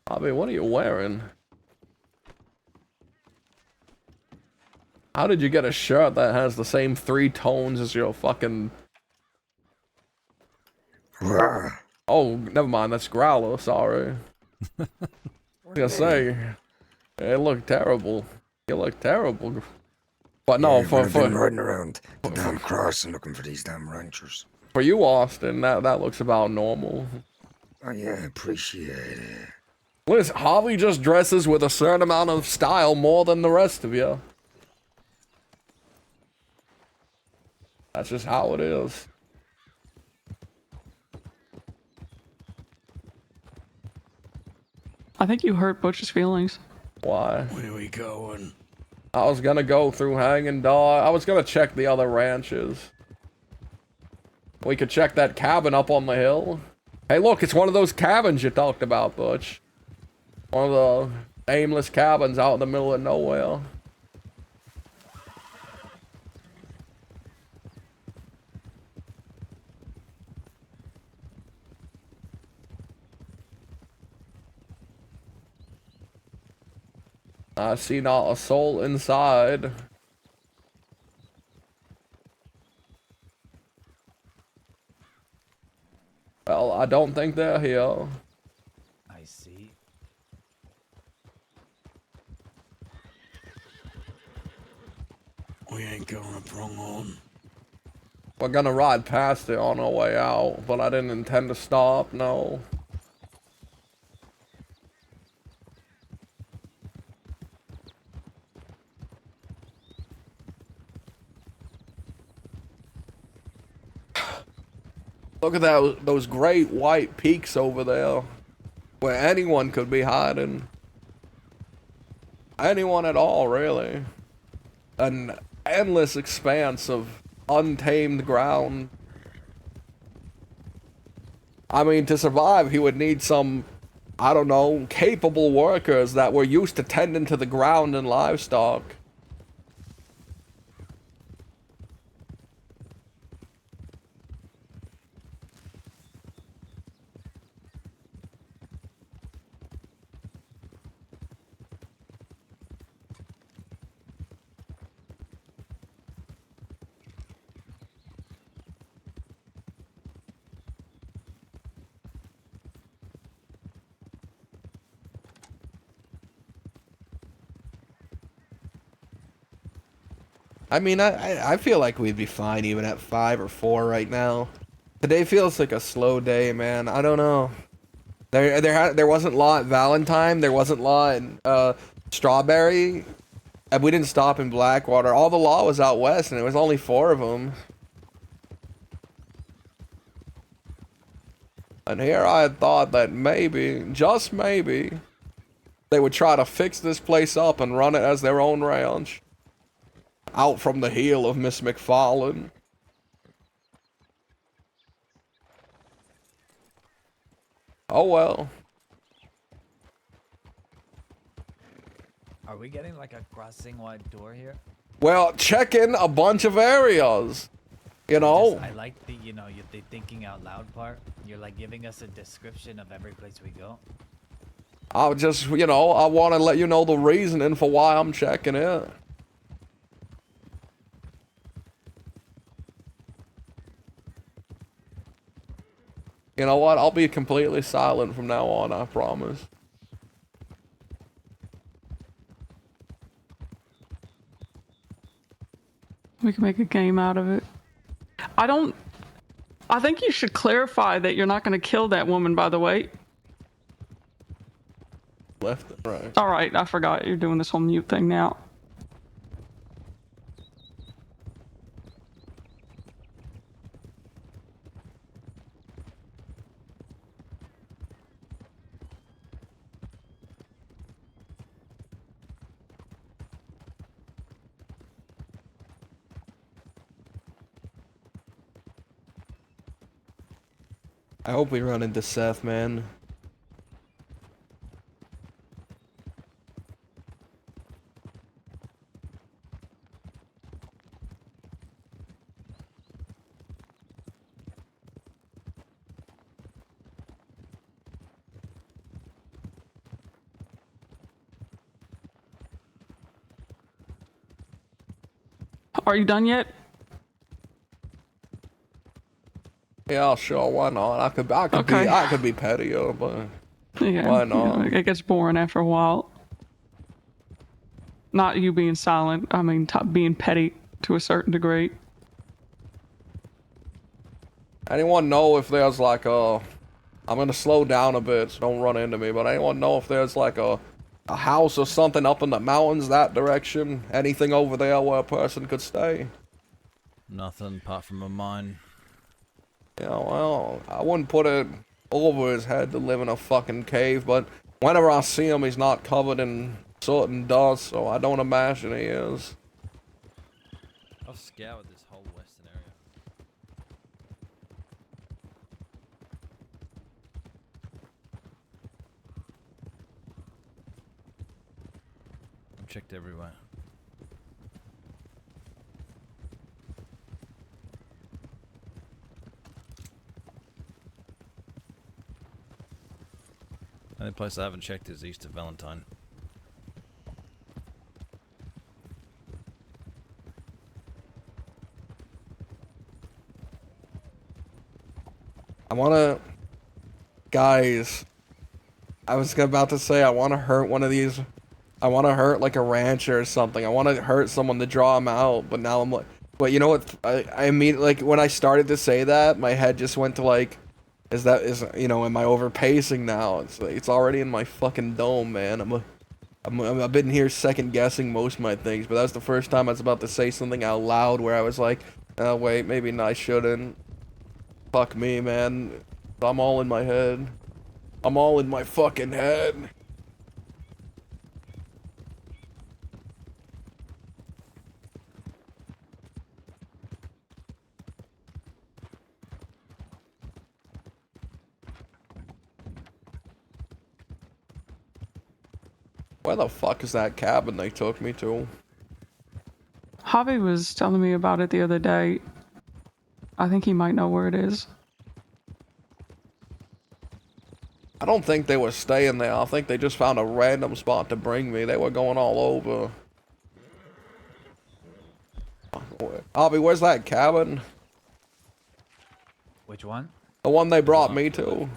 Speaker 1: Bobby, what are you wearing? How did you get a shirt that has the same 3 tones as your fucking... Oh, never mind, that's Growler, sorry. I was gonna say, it looked terrible. You look terrible. But no,
Speaker 13: yeah,
Speaker 1: for
Speaker 13: been riding around the damn cross and looking for these damn ranchers.
Speaker 1: For you, Austin, that looks about normal.
Speaker 13: Oh yeah, appreciate it.
Speaker 1: Listen, Harvey just dresses with a certain amount of style more than the rest of you. That's just how it is.
Speaker 7: I think you hurt Butch's feelings.
Speaker 1: Why?
Speaker 21: Where are we going?
Speaker 1: I was gonna go through Hanging Dog. I was gonna check the other ranches. We could check that cabin up on the hill. Hey, look, it's one of those cabins you talked about, Butch. One of the aimless cabins out in the middle of nowhere. I see not a soul inside. Well, I don't think they're here.
Speaker 8: I see.
Speaker 21: We ain't going up wrong on.
Speaker 1: We're gonna ride past it on our way out, but I didn't intend to stop, no. Look at that, those great white peaks over there, where anyone could be hiding. Anyone at all, really. An endless expanse of untamed ground. I mean, to survive, he would need some, I don't know, capable workers that were used to tending to the ground and livestock. I mean, I feel like we'd be fine even at 5 or 4 right now. Today feels like a slow day, man. I don't know. There wasn't law at Valentine. There wasn't law in Strawberry. And we didn't stop in Blackwater. All the law was out west, and it was only 4 of them. And here I had thought that maybe, just maybe, they would try to fix this place up and run it as their own ranch. Out from the heel of Miss McFarlane. Oh well.
Speaker 8: Are we getting like a crossing wide door here?
Speaker 1: Well, check in a bunch of areas. You know?
Speaker 8: I like the, the thinking out loud part. You're like giving us a description of every place we go.
Speaker 1: I'll just, I want to let you know the reasoning for why I'm checking it. You know what? I'll be completely silent from now on, I promise.
Speaker 7: We can make a game out of it. I think you should clarify that you're not going to kill that woman, by the way.
Speaker 1: Left and right.
Speaker 7: Alright, I forgot you're doing this whole mute thing now.
Speaker 1: I hope we run into Seth, man.
Speaker 7: Are you done yet?
Speaker 1: Yeah, sure. Why not? I could be pettier, but
Speaker 7: Yeah,
Speaker 1: why not?
Speaker 7: It gets boring after a while. Not you being silent, I mean being petty to a certain degree.
Speaker 1: Anyone know if there's like a... I'm gonna slow down a bit, so don't run into me, but anyone know if there's like a house or something up in the mountains that direction? Anything over there where a person could stay?
Speaker 11: Nothing apart from a mine.
Speaker 1: Yeah, well, I wouldn't put it over his head to live in a fucking cave, but whenever I see him, he's not covered in soot and dust, so I don't imagine he is.
Speaker 11: I've scoured this whole western area. I've checked everywhere. The only place I haven't checked is east of Valentine.
Speaker 1: I wanna... Guys, I was about to say I wanna hurt one of these... I wanna hurt like a rancher or something. I wanna hurt someone to draw him out, but now I'm like... But you know what? I mean, like, when I started to say that, my head just went to like... you know, am I overpacing now? It's already in my fucking dome, man. I've been here second guessing most of my things, but that's the first time I was about to say something out loud where I was like, oh wait, maybe I shouldn't. Fuck me, man. I'm all in my head. I'm all in my fucking head. Where the fuck is that cabin they took me to?
Speaker 7: Javi was telling me about it the other day. I think he might know where it is.
Speaker 1: I don't think they were staying there. I think they just found a random spot to bring me. They were going all over. Javi, where's that cabin?
Speaker 8: Which one?
Speaker 1: The one they brought me to.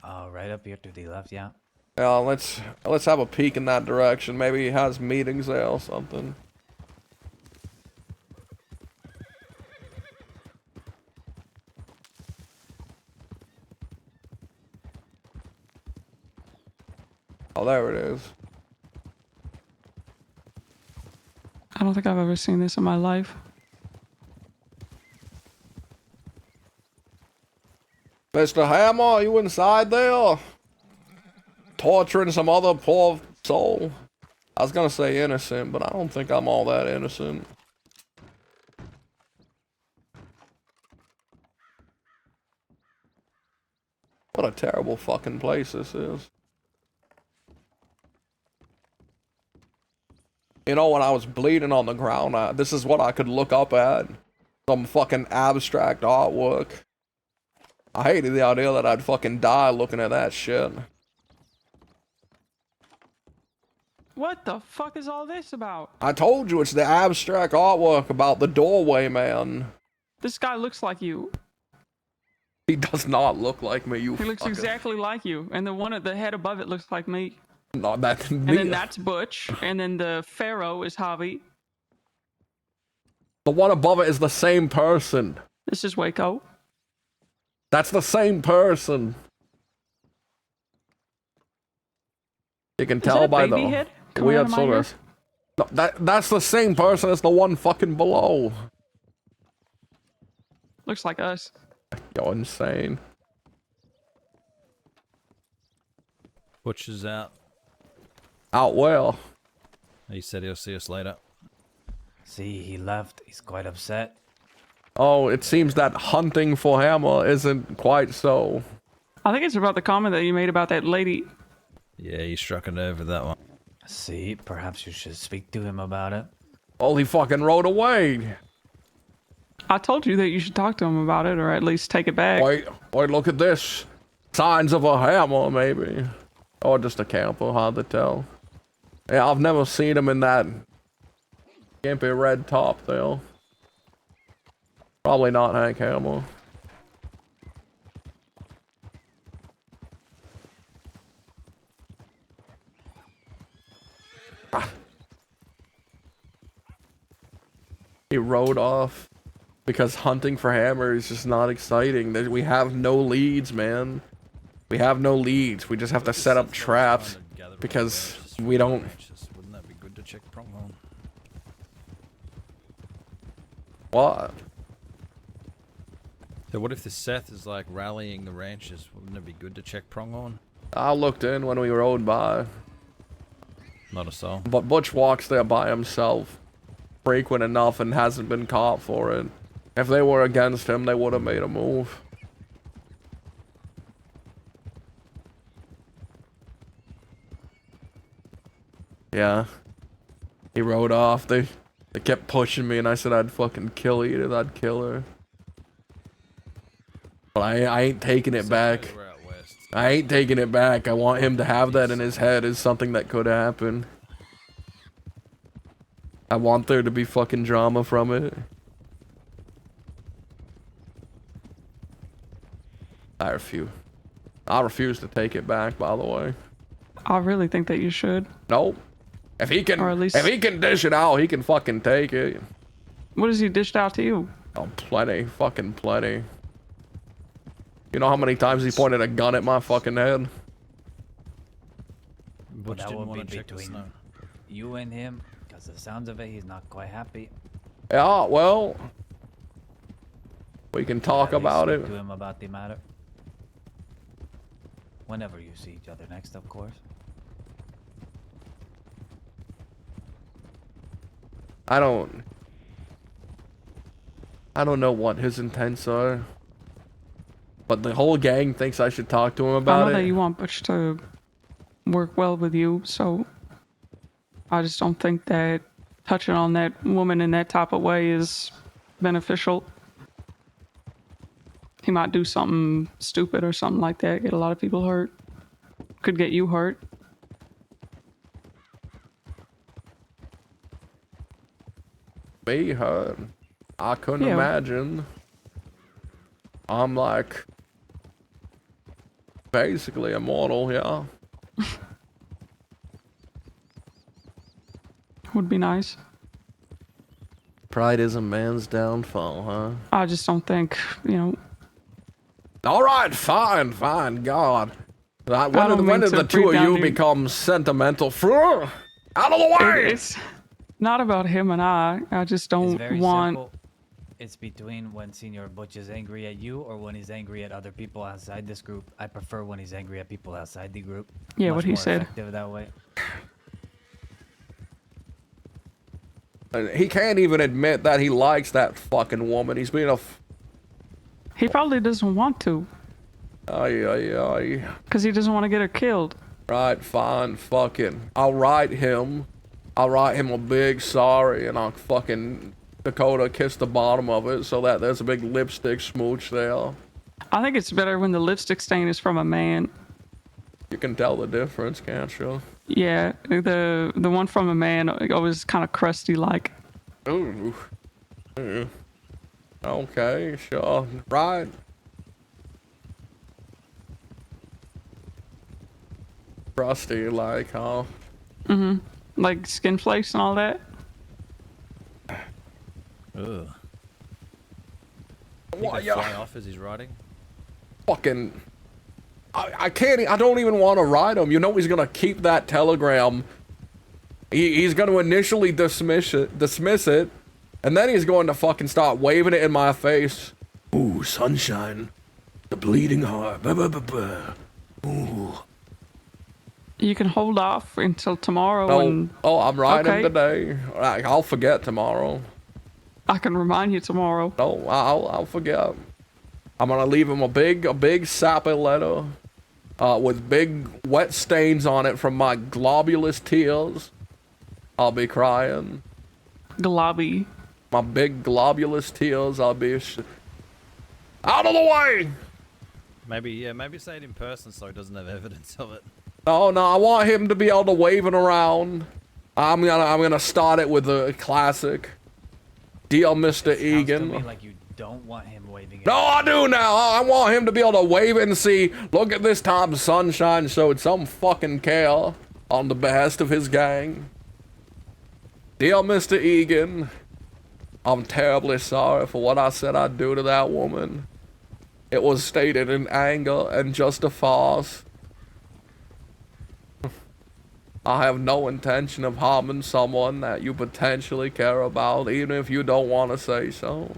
Speaker 8: Oh, right up here to the left, yeah.
Speaker 1: Yeah, let's have a peek in that direction. Maybe he has meetings there or something. Oh, there it is.
Speaker 7: I don't think I've ever seen this in my life.
Speaker 1: Mr. Hammer, are you inside there? Torturing some other poor soul? I was gonna say innocent, but I don't think I'm all that innocent. What a terrible fucking place this is. You know, when I was bleeding on the ground, this is what I could look up at. Some fucking abstract artwork. I hated the idea that I'd fucking die looking at that shit.
Speaker 7: What the fuck is all this about?
Speaker 1: I told you it's the abstract artwork about the doorway, man.
Speaker 7: This guy looks like you.
Speaker 1: He does not look like me, you
Speaker 7: He looks
Speaker 1: fucker.
Speaker 7: exactly like you, and the one at the head above it looks like me.
Speaker 1: No, that's me.
Speaker 7: And then that's Butch, and then the Pharaoh is Javi.
Speaker 1: The one above it is the same person.
Speaker 7: This is Waco.
Speaker 1: That's the same person. You can
Speaker 7: Is
Speaker 1: tell
Speaker 7: that a
Speaker 1: by
Speaker 7: baby
Speaker 1: the
Speaker 7: head coming out
Speaker 1: weird
Speaker 7: of my ear?
Speaker 1: sort of. No, that's the same person as the one fucking below.
Speaker 7: Looks like us.
Speaker 1: You're insane.
Speaker 11: Butcher's out.
Speaker 1: Out well.
Speaker 11: He said he'll see us later.
Speaker 8: See, he left. He's quite upset.
Speaker 1: Oh, it seems that hunting for Hammer isn't quite so.
Speaker 7: I think it's about the comment that you made about that lady.
Speaker 11: Yeah, he struck a nerve with that one.
Speaker 8: See, perhaps you should speak to him about it.
Speaker 1: Oh, he fucking rode away.
Speaker 7: I told you that you should talk to him about it, or at least take it back.
Speaker 1: Wait, look at this. Signs of a hammer, maybe. Or just a camper, hard to tell. Yeah, I've never seen him in that gimpy red top, though. Probably not Hank Hammer. He rode off because hunting for Hammer is just not exciting. We have no leads, man. We have no leads. We just have to set up traps because we don't.
Speaker 11: Wouldn't that be good to check Pronghorn?
Speaker 1: What?
Speaker 11: So what if the Seth is like rallying the ranchers? Wouldn't it be good to check Pronghorn?
Speaker 1: I looked in when we rode by.
Speaker 11: Not a soul.
Speaker 1: But Butch walks there by himself frequent enough and hasn't been caught for it. If they were against him, they would have made a move. Yeah. He rode off. They kept pushing me and I said I'd fucking kill Edith. I'd kill her. But I ain't taking it back. I ain't taking it back. I want him to have that in his head as something that could happen. I want there to be fucking drama from it. I refuse to take it back, by the way.
Speaker 7: I really think that you should.
Speaker 1: Nope. If he can,
Speaker 7: Or at least-
Speaker 1: if he can dish it out, he can fucking take it.
Speaker 7: What has he dished out to you?
Speaker 1: Oh, plenty. Fucking plenty. You know how many times he pointed a gun at my fucking head?
Speaker 8: But that
Speaker 11: didn't
Speaker 8: will
Speaker 11: wanna
Speaker 8: be
Speaker 11: check the
Speaker 8: between
Speaker 11: snow.
Speaker 8: you and him, because the sounds of it, he's not quite happy.
Speaker 1: Yeah, well, we can talk
Speaker 8: At least
Speaker 1: about
Speaker 8: speak
Speaker 1: it.
Speaker 8: to him about the matter. Whenever you see each other next, of course.
Speaker 1: I don't know what his intents are. But the whole gang thinks I should talk to him
Speaker 7: I
Speaker 1: about
Speaker 7: know
Speaker 1: it.
Speaker 7: that you want Butch to work well with you, so I just don't think that touching on that woman in that type of way is beneficial. He might do something stupid or something like that, get a lot of people hurt. Could get you hurt.
Speaker 1: Be hurt. I couldn't
Speaker 7: Yeah.
Speaker 1: imagine. I'm like basically immortal, yeah.
Speaker 7: Would be nice.
Speaker 1: Pride is a man's downfall, huh?
Speaker 7: I just don't think,
Speaker 1: Alright, fine, God. When
Speaker 7: don't
Speaker 1: did
Speaker 7: mean
Speaker 1: the
Speaker 7: to
Speaker 1: two
Speaker 7: break
Speaker 1: of you
Speaker 7: down your-
Speaker 1: become sentimental? Out of the way!
Speaker 7: It's not about him and I just
Speaker 8: It's
Speaker 7: don't
Speaker 8: very
Speaker 7: want.
Speaker 8: simple. It's between when Senior Butch is angry at you or when he's angry at other people outside this group. I prefer when he's angry at people outside the group.
Speaker 7: Yeah,
Speaker 8: Much
Speaker 7: what he
Speaker 8: more
Speaker 7: said.
Speaker 8: effective that way.
Speaker 1: He can't even admit that he likes that fucking woman. He's being a
Speaker 7: He probably doesn't want to,
Speaker 1: Ay.
Speaker 7: because he doesn't want to get her killed.
Speaker 1: Right, fine, fucking. I'll write him a big sorry and I'll fucking Dakota kiss the bottom of it so that there's a big lipstick smooch there.
Speaker 7: I think it's better when the lipstick stain is from a man.
Speaker 1: You can tell the difference, can't you?
Speaker 7: Yeah, the one from a man always kind of crusty like.
Speaker 1: Ooh. Okay, sure. Right. Crusty, like, huh?
Speaker 7: Mm-hmm. Like skin flakes and all that.
Speaker 11: Ugh. He
Speaker 1: What,
Speaker 11: could
Speaker 1: yeah.
Speaker 11: fly off as he's riding.
Speaker 1: Fucking... I can't... I don't even want to ride him. You know he's gonna keep that telegram. He's gonna initially dismiss it, and then he's going to fucking start waving it in my face. Ooh, sunshine. The bleeding heart. Bah, bah, bah, bah. Ooh.
Speaker 7: You can hold off until tomorrow.
Speaker 1: Oh, I'm riding
Speaker 7: Okay.
Speaker 1: today. I'll forget tomorrow.
Speaker 7: I can remind you tomorrow.
Speaker 1: No, I'll forget. I'm gonna leave him a big sappy letter, with big wet stains on it from my globulous tears. I'll be crying.
Speaker 7: Globby.
Speaker 1: My big globulous tears. I'll be out of the way.
Speaker 11: Maybe say it in person so he doesn't have evidence of it.
Speaker 1: No, I want him to be able to wave it around. I'm gonna start it with a classic. Dear Mr. Egan.
Speaker 8: Sounds to me like you don't want him waving it.
Speaker 1: No, I do now. I want him to be able to wave it and see, look at this time Sunshine showed some fucking care on the behest of his gang. Dear Mr. Egan, I'm terribly sorry for what I said I'd do to that woman. It was stated in anger and just a farce. I have no intention of harming someone that you potentially care about, even if you don't want to say so.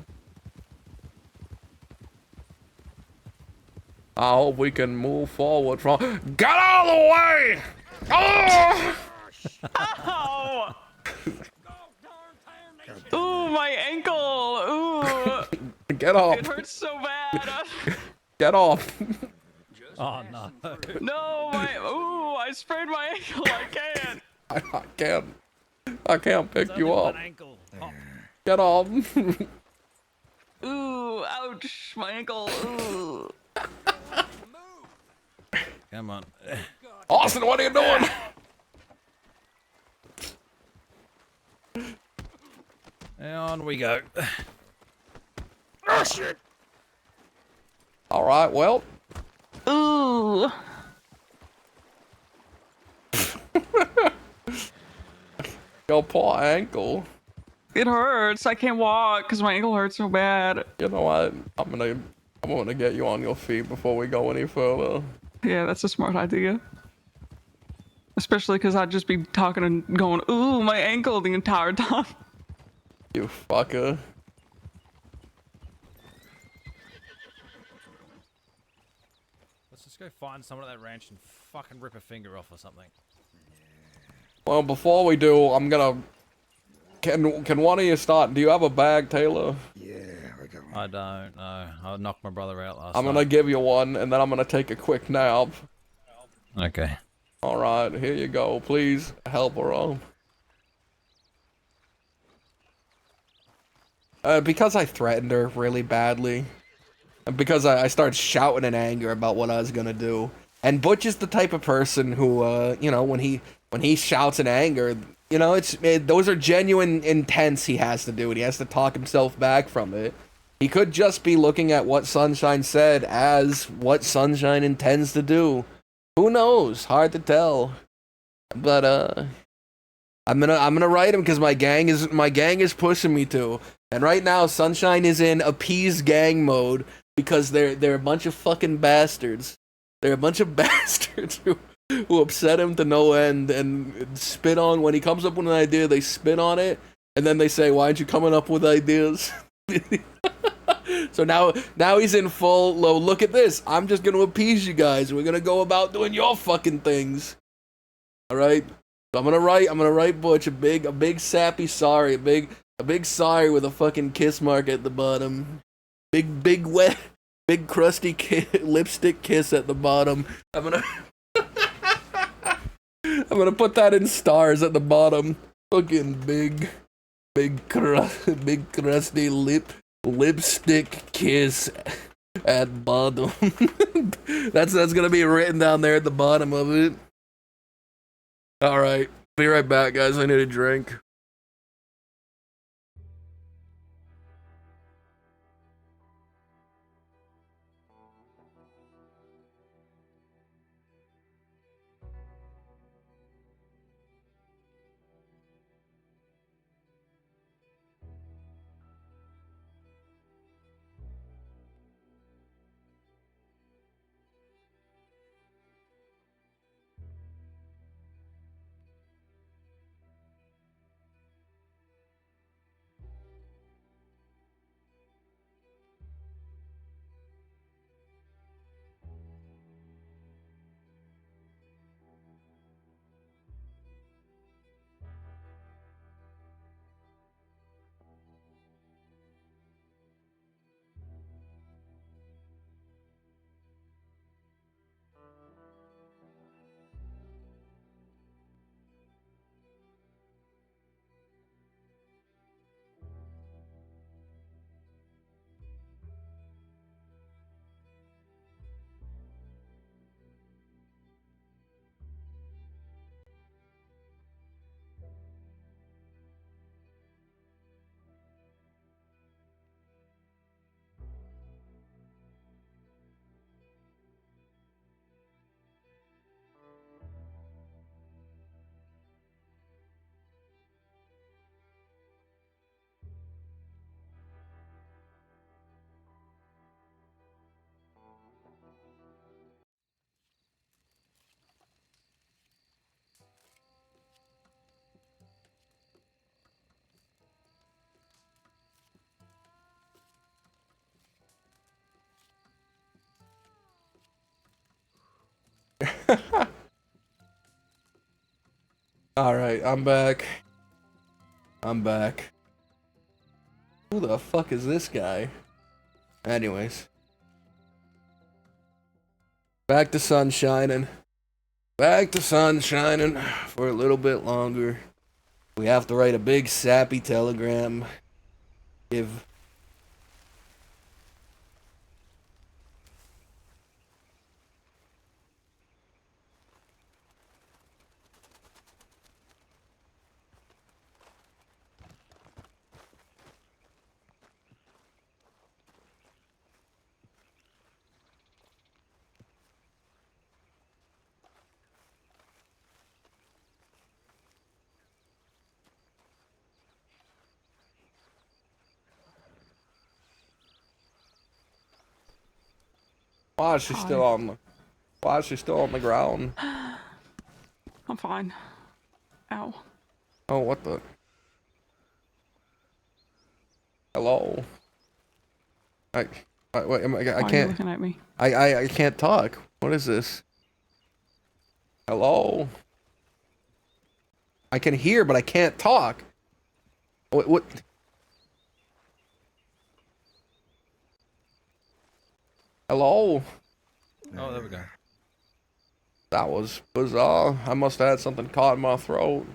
Speaker 1: I hope we can move forward from— Get out of the way! Oh!
Speaker 7: Ow! Ooh, my ankle! Ooh!
Speaker 1: Get off!
Speaker 7: It hurts so bad!
Speaker 1: Get off!
Speaker 11: Oh no!
Speaker 7: No, ooh! I sprained my ankle. I can't.
Speaker 1: I can't pick you up.
Speaker 11: Oh.
Speaker 1: Get off!
Speaker 7: Ooh! Ouch! My ankle! Ooh!
Speaker 11: Come on.
Speaker 1: Austin, what are you doing?
Speaker 11: And on we go.
Speaker 1: Oh shit! All right, well.
Speaker 7: Ooh!
Speaker 1: Your poor ankle.
Speaker 7: It hurts. I can't walk because my ankle hurts so bad.
Speaker 1: You know what? I'm gonna get you on your feet before we go any further.
Speaker 7: Yeah, that's a smart idea. Especially because I'd just be talking and going, ooh, my ankle the entire time.
Speaker 1: You fucker.
Speaker 11: Let's just go find someone at that ranch and fucking rip a finger off or something.
Speaker 1: Well, before we do, I'm gonna... Can one of you start? Do you have a bag, Taylor?
Speaker 13: Yeah, I got one.
Speaker 11: I don't know. I knocked my brother out last
Speaker 1: I'm
Speaker 11: night.
Speaker 1: gonna give you one, and then I'm gonna take a quick nap.
Speaker 11: Okay.
Speaker 1: Alright, here you go. Please help her out. Because I threatened her really badly, and because I started shouting in anger about what I was gonna do, and Butch is the type of person who, you know, when he shouts in anger, you know, those are genuine intents he has to do, and he has to talk himself back from it. He could just be looking at what Sunshine said as what Sunshine intends to do. Who knows? Hard to tell. But I'm gonna write him because my gang is pushing me to. And right now, Sunshine is in appease gang mode because they're a bunch of fucking bastards. They're a bunch of bastards who upset him to no end and spit on when he comes up with an idea. They spit on it and then they say, "Why aren't you coming up with ideas?" So now he's in full look at this. I'm just gonna appease you guys. We're gonna go about doing your fucking things. All right. So I'm gonna write Butch a big sappy sorry, a big sorry with a fucking kiss mark at the bottom. Big wet, big crusty lipstick kiss at the bottom. I'm gonna put that in stars at the bottom. Fucking big crusty lipstick kiss at bottom. that's gonna be written down there at the bottom of it. All right, be right back, guys. I need a drink. Alright, I'm back. I'm back. Who the fuck is this guy? Anyways. Back to sun shining. Back to sun shining for a little bit longer. We have to write a big sappy telegram. Give Why is she still on the Why is she still on the ground?
Speaker 7: I'm fine. Ow.
Speaker 1: Oh, what the? Hello? Wait, I
Speaker 7: Why are you
Speaker 1: can't.
Speaker 7: looking at me?
Speaker 1: I can't talk. What is this? Hello? I can hear, but I can't talk. What? Hello?
Speaker 11: Oh, there we go.
Speaker 1: That was bizarre. I must have had something caught in my throat.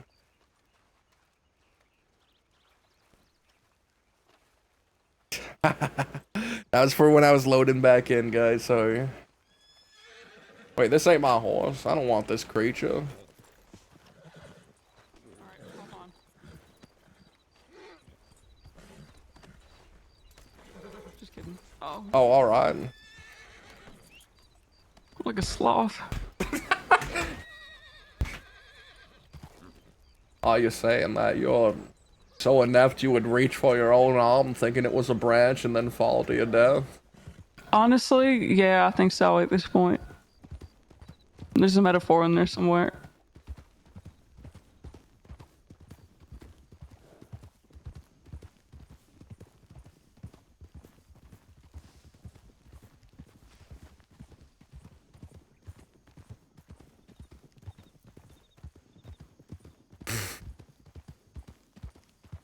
Speaker 1: That was for when I was loading back in, guys. Sorry. Wait, this ain't my horse. I don't want this creature.
Speaker 7: Just kidding. Oh.
Speaker 1: Oh, alright.
Speaker 7: Like a sloth.
Speaker 1: Oh, you're saying that you're so inept you would reach for your own arm thinking it was a branch and then fall to your death?
Speaker 7: Honestly, yeah, I think so at this point. There's a metaphor in there somewhere.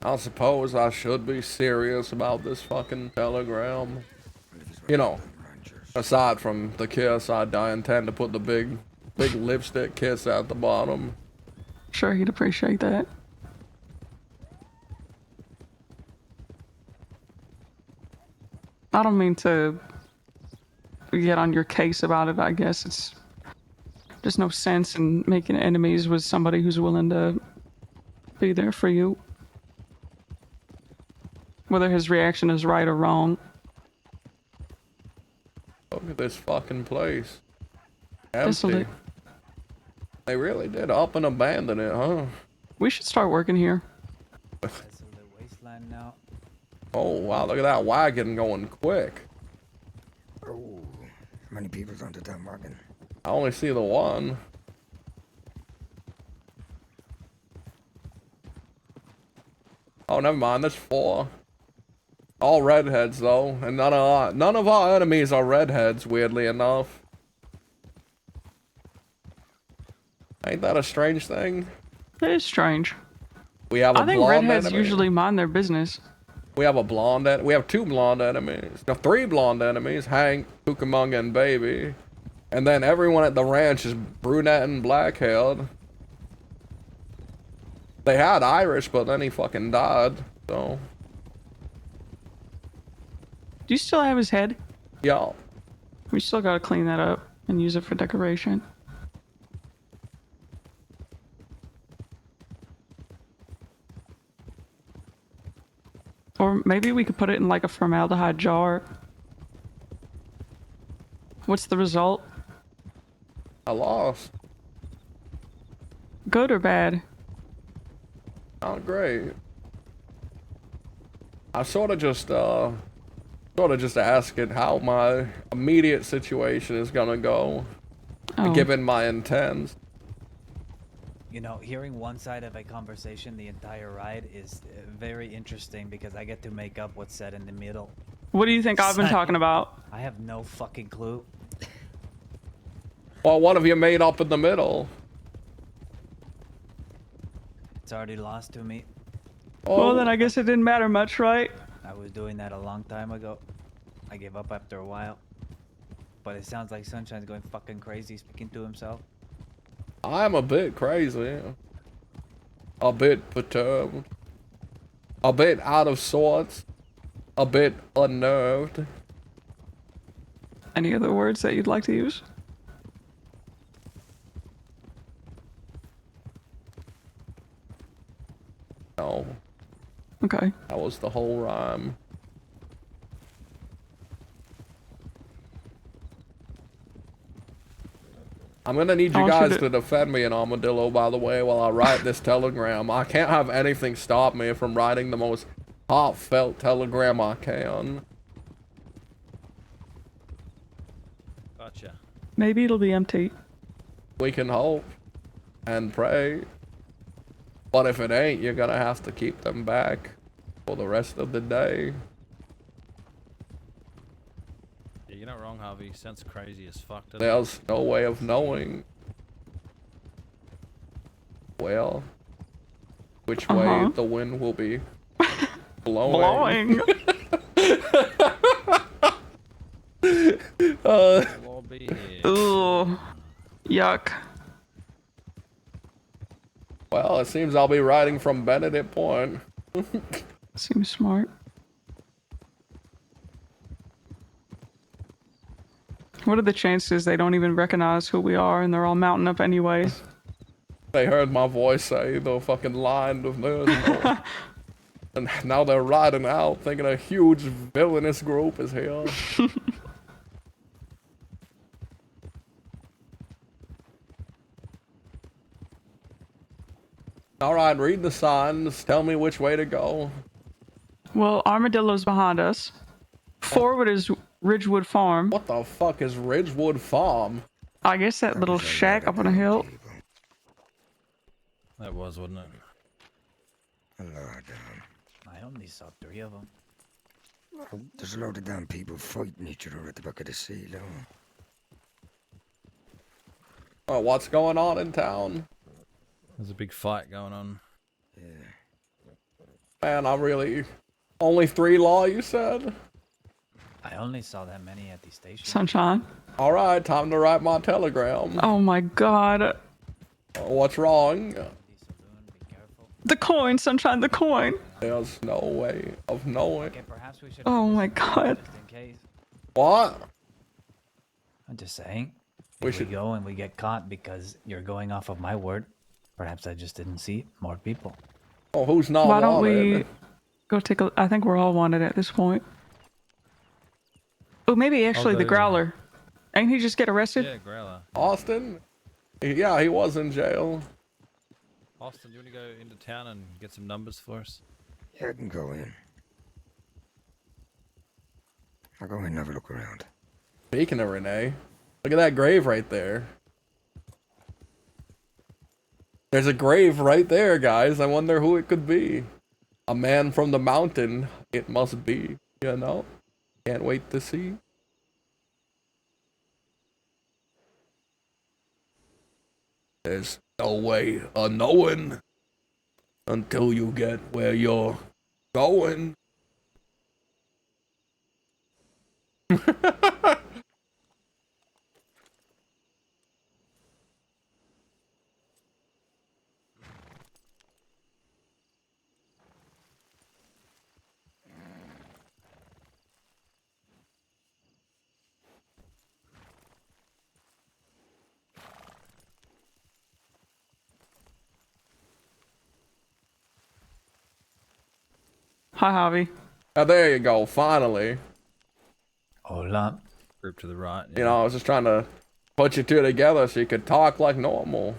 Speaker 1: I suppose I should be serious about this fucking telegram. You know, aside from the kiss, I intend to put the big lipstick kiss at the bottom.
Speaker 7: Sure, he'd appreciate that. I don't mean to get on your case about it, I guess. It's there's no sense in making enemies with somebody who's willing to be there for you. Whether his reaction is right or wrong.
Speaker 1: Look at this fucking place.
Speaker 7: Desolate.
Speaker 1: Empty. They really did up and abandon it, huh?
Speaker 7: We should start working here.
Speaker 8: Wasteland now.
Speaker 1: Oh, wow, look at that wagon going quick.
Speaker 13: Oh, how many people's under that wagon?
Speaker 1: I only see the one. Oh, never mind, there's 4. All redheads, though, and none of our enemies are redheads, weirdly enough. Ain't that a strange thing?
Speaker 7: It is strange.
Speaker 1: We have a
Speaker 7: I think
Speaker 1: blonde
Speaker 7: redheads
Speaker 1: enemy.
Speaker 7: usually mind their business.
Speaker 1: We have a blonde. We have 2 blonde enemies. No, 3 blonde enemies. Hank, Cucamonga, and Baby. And then everyone at the ranch is brunette and black-haired. They had Irish, but then he fucking died. So.
Speaker 7: Do you still have his head?
Speaker 1: Yeah.
Speaker 7: We still gotta clean that up and use it for decoration. Or maybe we could put it in like a formaldehyde jar. What's the result?
Speaker 1: I lost.
Speaker 7: Good or bad?
Speaker 1: Not great. I sort of just asking how my immediate situation is gonna go, given my intent.
Speaker 8: You know, hearing one side of a conversation the entire ride is very interesting because I get to make up what's said in the middle.
Speaker 7: What do you think I've been talking about?
Speaker 8: I have no fucking clue.
Speaker 1: Well, what have you made up in the middle?
Speaker 8: It's already lost to me.
Speaker 7: Well, then I guess it didn't matter much, right?
Speaker 8: I was doing that a long time ago. I gave up after a while. But it sounds like Sunshine's going fucking crazy speaking to himself.
Speaker 1: I'm a bit crazy. A bit perturbed. A bit out of sorts. A bit unnerved.
Speaker 7: Any other words that you'd like to use?
Speaker 1: No.
Speaker 7: Okay.
Speaker 1: That was the whole rhyme. I'm gonna need you guys to defend me in Armadillo, by the way, while I write this telegram. I can't have anything stop me from writing the most heartfelt telegram I can.
Speaker 11: Gotcha.
Speaker 7: Maybe it'll be empty.
Speaker 1: We can hope and pray. But if it ain't, you're gonna have to keep them back for the rest of the day.
Speaker 11: Yeah, you're not wrong, Harvey. Sounds crazy as fuck. doesn't it?
Speaker 1: There's no way of knowing. Well, which way the wind will be blowing.
Speaker 7: Ooh, yuck.
Speaker 1: Well, it seems I'll be riding from Benedict Point.
Speaker 7: Seems smart. What are the chances they don't even recognize who we are and they're all mounting up anyways?
Speaker 1: They heard my voice say the fucking line of this. And now they're riding out thinking a huge villainous group is here. Alright, read the signs. Tell me which way to go.
Speaker 7: Well, Armadillo's behind us. Forward is Ridgewood Farm.
Speaker 1: What the fuck is Ridgewood Farm?
Speaker 7: I guess that little shack up on a hill.
Speaker 11: That was, wasn't it?
Speaker 8: I only saw 3 of them.
Speaker 13: There's a load of damn people fighting each other at the back of the sea, though.
Speaker 1: Oh, what's going on in town?
Speaker 11: There's a big fight going on.
Speaker 1: Man, I'm really... Only 3 law, you said?
Speaker 8: I only saw that many at the station.
Speaker 7: Sunshine.
Speaker 1: Alright, time to write my telegram.
Speaker 7: Oh my god.
Speaker 1: What's wrong?
Speaker 7: The coin, Sunshine, the coin.
Speaker 1: There's no way of knowing.
Speaker 8: Okay, perhaps we should.
Speaker 7: Oh my god.
Speaker 8: Just in case.
Speaker 1: What?
Speaker 8: I'm just saying.
Speaker 1: We
Speaker 8: If we go and we get caught because you're going off of my word, perhaps I just didn't see more people.
Speaker 1: Oh, who's not
Speaker 7: Why don't
Speaker 1: wanted?
Speaker 7: we go take a... I think we're all wanted at this point. Oh, maybe actually the Growler. Ain't he just get arrested?
Speaker 11: Yeah, Growler.
Speaker 1: Austin? Yeah, he was in jail.
Speaker 11: Austin, do you want to go into town and get some numbers for us?
Speaker 13: Yeah, I can go in. I'll go in and have a look around.
Speaker 1: Speaking of Renee, look at that grave right there. There's a grave right there, guys. I wonder who it could be. A man from the mountain, it must be, you know? Can't wait to see. There's no way of knowing until you get where you're going.
Speaker 7: Hi, Javi.
Speaker 1: Oh, there you go, finally.
Speaker 8: Hola.
Speaker 11: Group to the right.
Speaker 1: You know, I was just trying to put you two together so you could talk like normal.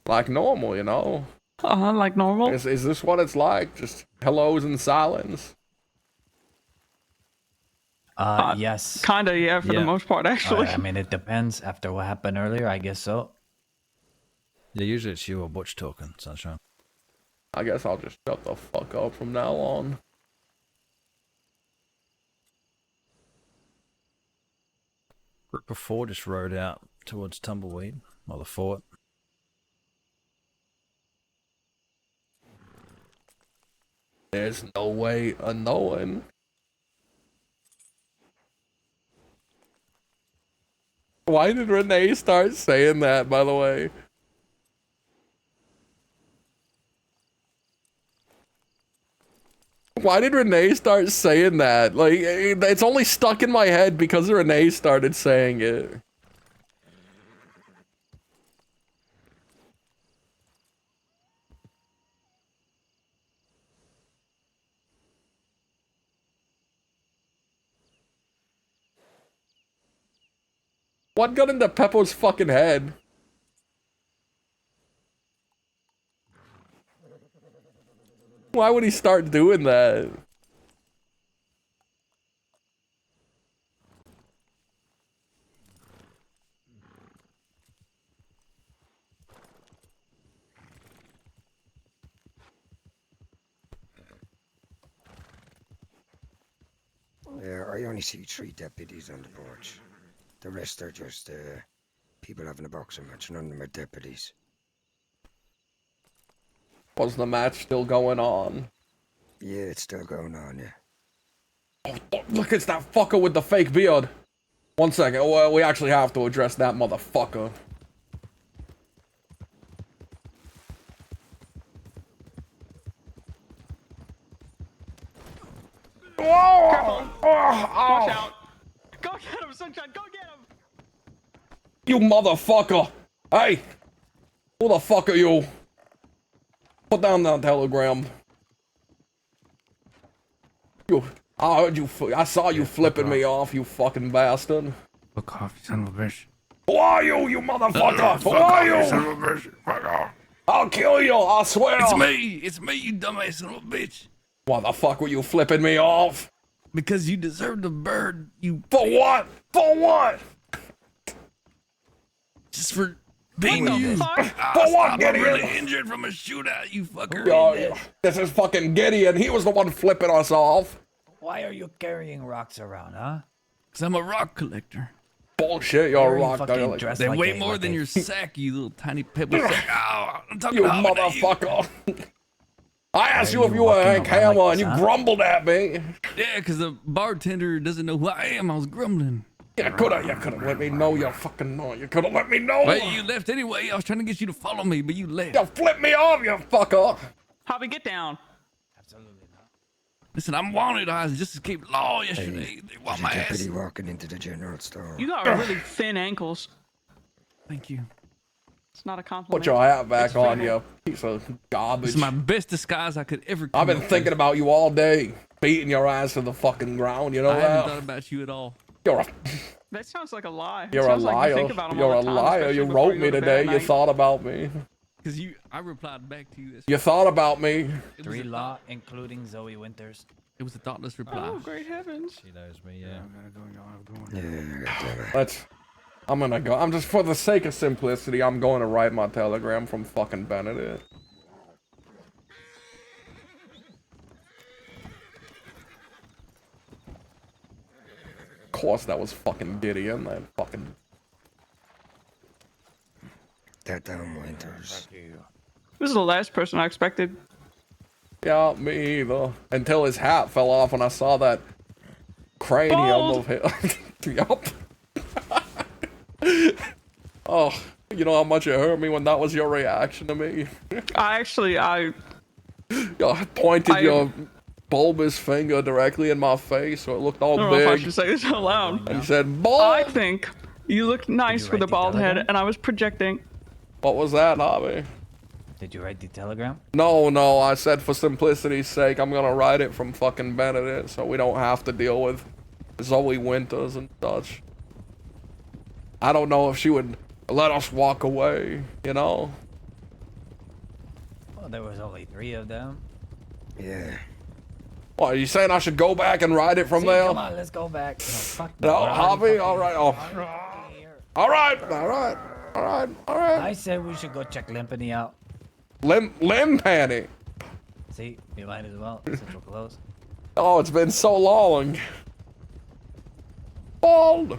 Speaker 1: Like normal, you know?
Speaker 7: Like normal?
Speaker 1: Is this what it's like? Just hellos and silence?
Speaker 8: Yes.
Speaker 7: Kinda, yeah, for the most part, actually.
Speaker 8: I mean, it depends. After what happened earlier, I guess so.
Speaker 11: Yeah, usually it's you or Butch talking, Sunshine.
Speaker 1: I guess I'll just shut the fuck up from now on.
Speaker 11: Group of 4 just rode out towards Tumbleweed, or the fort.
Speaker 1: There's no way of knowing. Why did Renee start saying that, by the way? Why did Renee start saying that? Like, it's only stuck in my head because Renee started saying it. What got into Peppo's fucking head? Why would he start doing that?
Speaker 13: Yeah, I only see 3 deputies on the porch. The rest are just people having a boxing match. None of them are deputies.
Speaker 1: Was the match still going on?
Speaker 13: Yeah, it's still going on, yeah.
Speaker 1: Oh, look, it's that fucker with the fake beard. 1 second. Well, we actually have to address that motherfucker.
Speaker 7: Careful. Watch out. Go get him, Sunshine. Go get him.
Speaker 1: You motherfucker! Hey! Who the fuck are you? Put down that telegram. You, I heard you. I saw you flipping me off, you fucking bastard.
Speaker 12: Fuck off, you son of a bitch.
Speaker 1: Who are you motherfucker? Who are you?
Speaker 12: Son of a bitch. Fuck off.
Speaker 1: I'll kill you, I swear.
Speaker 12: It's me, you dumbass son of a bitch.
Speaker 1: Why the fuck were you flipping me off?
Speaker 12: Because you deserve the bird, you...
Speaker 1: For what? For what?
Speaker 12: Just for being
Speaker 1: What the
Speaker 12: you.
Speaker 1: fuck? For what,
Speaker 12: I'm
Speaker 1: Gideon?
Speaker 12: really injured from a shootout, you fucker.
Speaker 1: Yo, this is fucking Gideon. He was the one flipping us off.
Speaker 8: Why are you carrying rocks around, huh?
Speaker 12: Because I'm a rock collector.
Speaker 1: Bullshit, you're a rock collector.
Speaker 12: They weigh more than your sack, you little tiny pebble sack. Ow, I'm talking
Speaker 1: You
Speaker 12: about
Speaker 1: motherfucker. I asked you if you were Hank Hammer and you grumbled at me.
Speaker 12: Yeah, because the bartender doesn't know who I am. I was grumbling.
Speaker 1: You could've let me know, you fucking know. You could've let me know.
Speaker 12: Well, you left anyway. I was trying to get you to follow me, but you left.
Speaker 1: You flipped me off, you fucker.
Speaker 7: Hobby, get down.
Speaker 12: Listen, I'm wanted. I just escaped law yesterday. They want my ass.
Speaker 13: Deputy walking into the general store.
Speaker 7: You got really thin ankles.
Speaker 12: Thank you.
Speaker 7: It's not a compliment.
Speaker 1: Put your hat back on, you piece of garbage.
Speaker 12: This is my best disguise I could ever.
Speaker 1: I've been thinking about you all day, beating your ass to the fucking ground. You know
Speaker 12: I
Speaker 1: that?
Speaker 12: haven't thought about you at all.
Speaker 1: You're a
Speaker 7: That sounds like a lie. It
Speaker 1: you're a
Speaker 7: sounds like you
Speaker 1: liar.
Speaker 7: think about 'em
Speaker 1: You're
Speaker 7: all
Speaker 1: a
Speaker 7: the time,
Speaker 1: liar.
Speaker 7: especially
Speaker 1: You
Speaker 7: before
Speaker 1: wrote
Speaker 7: you
Speaker 1: me
Speaker 7: go to bed
Speaker 1: today.
Speaker 7: at
Speaker 1: You
Speaker 7: night.
Speaker 1: thought about me.
Speaker 12: Because I replied back to you.
Speaker 1: You thought about me.
Speaker 8: 3 law, including Zoe Winters.
Speaker 12: It was a thoughtless reply.
Speaker 7: Oh, great heavens.
Speaker 11: She knows me, yeah.
Speaker 1: I'm gonna go. I'm just, for the sake of simplicity, I'm going to write my telegram from fucking Benedict. Of course that was fucking Gideon, that fucking...
Speaker 13: That damn Winters.
Speaker 7: This is the last person I expected.
Speaker 1: Yeah, me either. Until his hat fell off and I saw that cranium of him. Yup. Oh, you know how much it hurt me when that was your reaction to me?
Speaker 7: I
Speaker 1: You pointed your bulbous finger directly in my face so it looked all
Speaker 7: don't
Speaker 1: big.
Speaker 7: know if I should say this out loud.
Speaker 1: And you said, bald!
Speaker 7: I think you looked nice with a bald head, and I was projecting.
Speaker 1: What was that, Hobby?
Speaker 8: Did you write the telegram?
Speaker 1: No, I said for simplicity's sake, I'm gonna write it from fucking Benedict so we don't have to deal with Zoe Winters and such. I don't know if she would let us walk away, you know?
Speaker 8: Well, there was only 3 of them.
Speaker 13: Yeah.
Speaker 1: What, are you saying I should go back and ride it from
Speaker 8: See,
Speaker 1: there?
Speaker 8: Come on, let's go back. No, fuck
Speaker 1: No,
Speaker 8: we're already
Speaker 1: Hobby?
Speaker 8: fucking-
Speaker 1: Alright, oh. Alright.
Speaker 8: I said we should go check Limpany out.
Speaker 1: Limpany?
Speaker 8: See, we might as well, since we're close.
Speaker 1: Oh, it's been so long. Bald.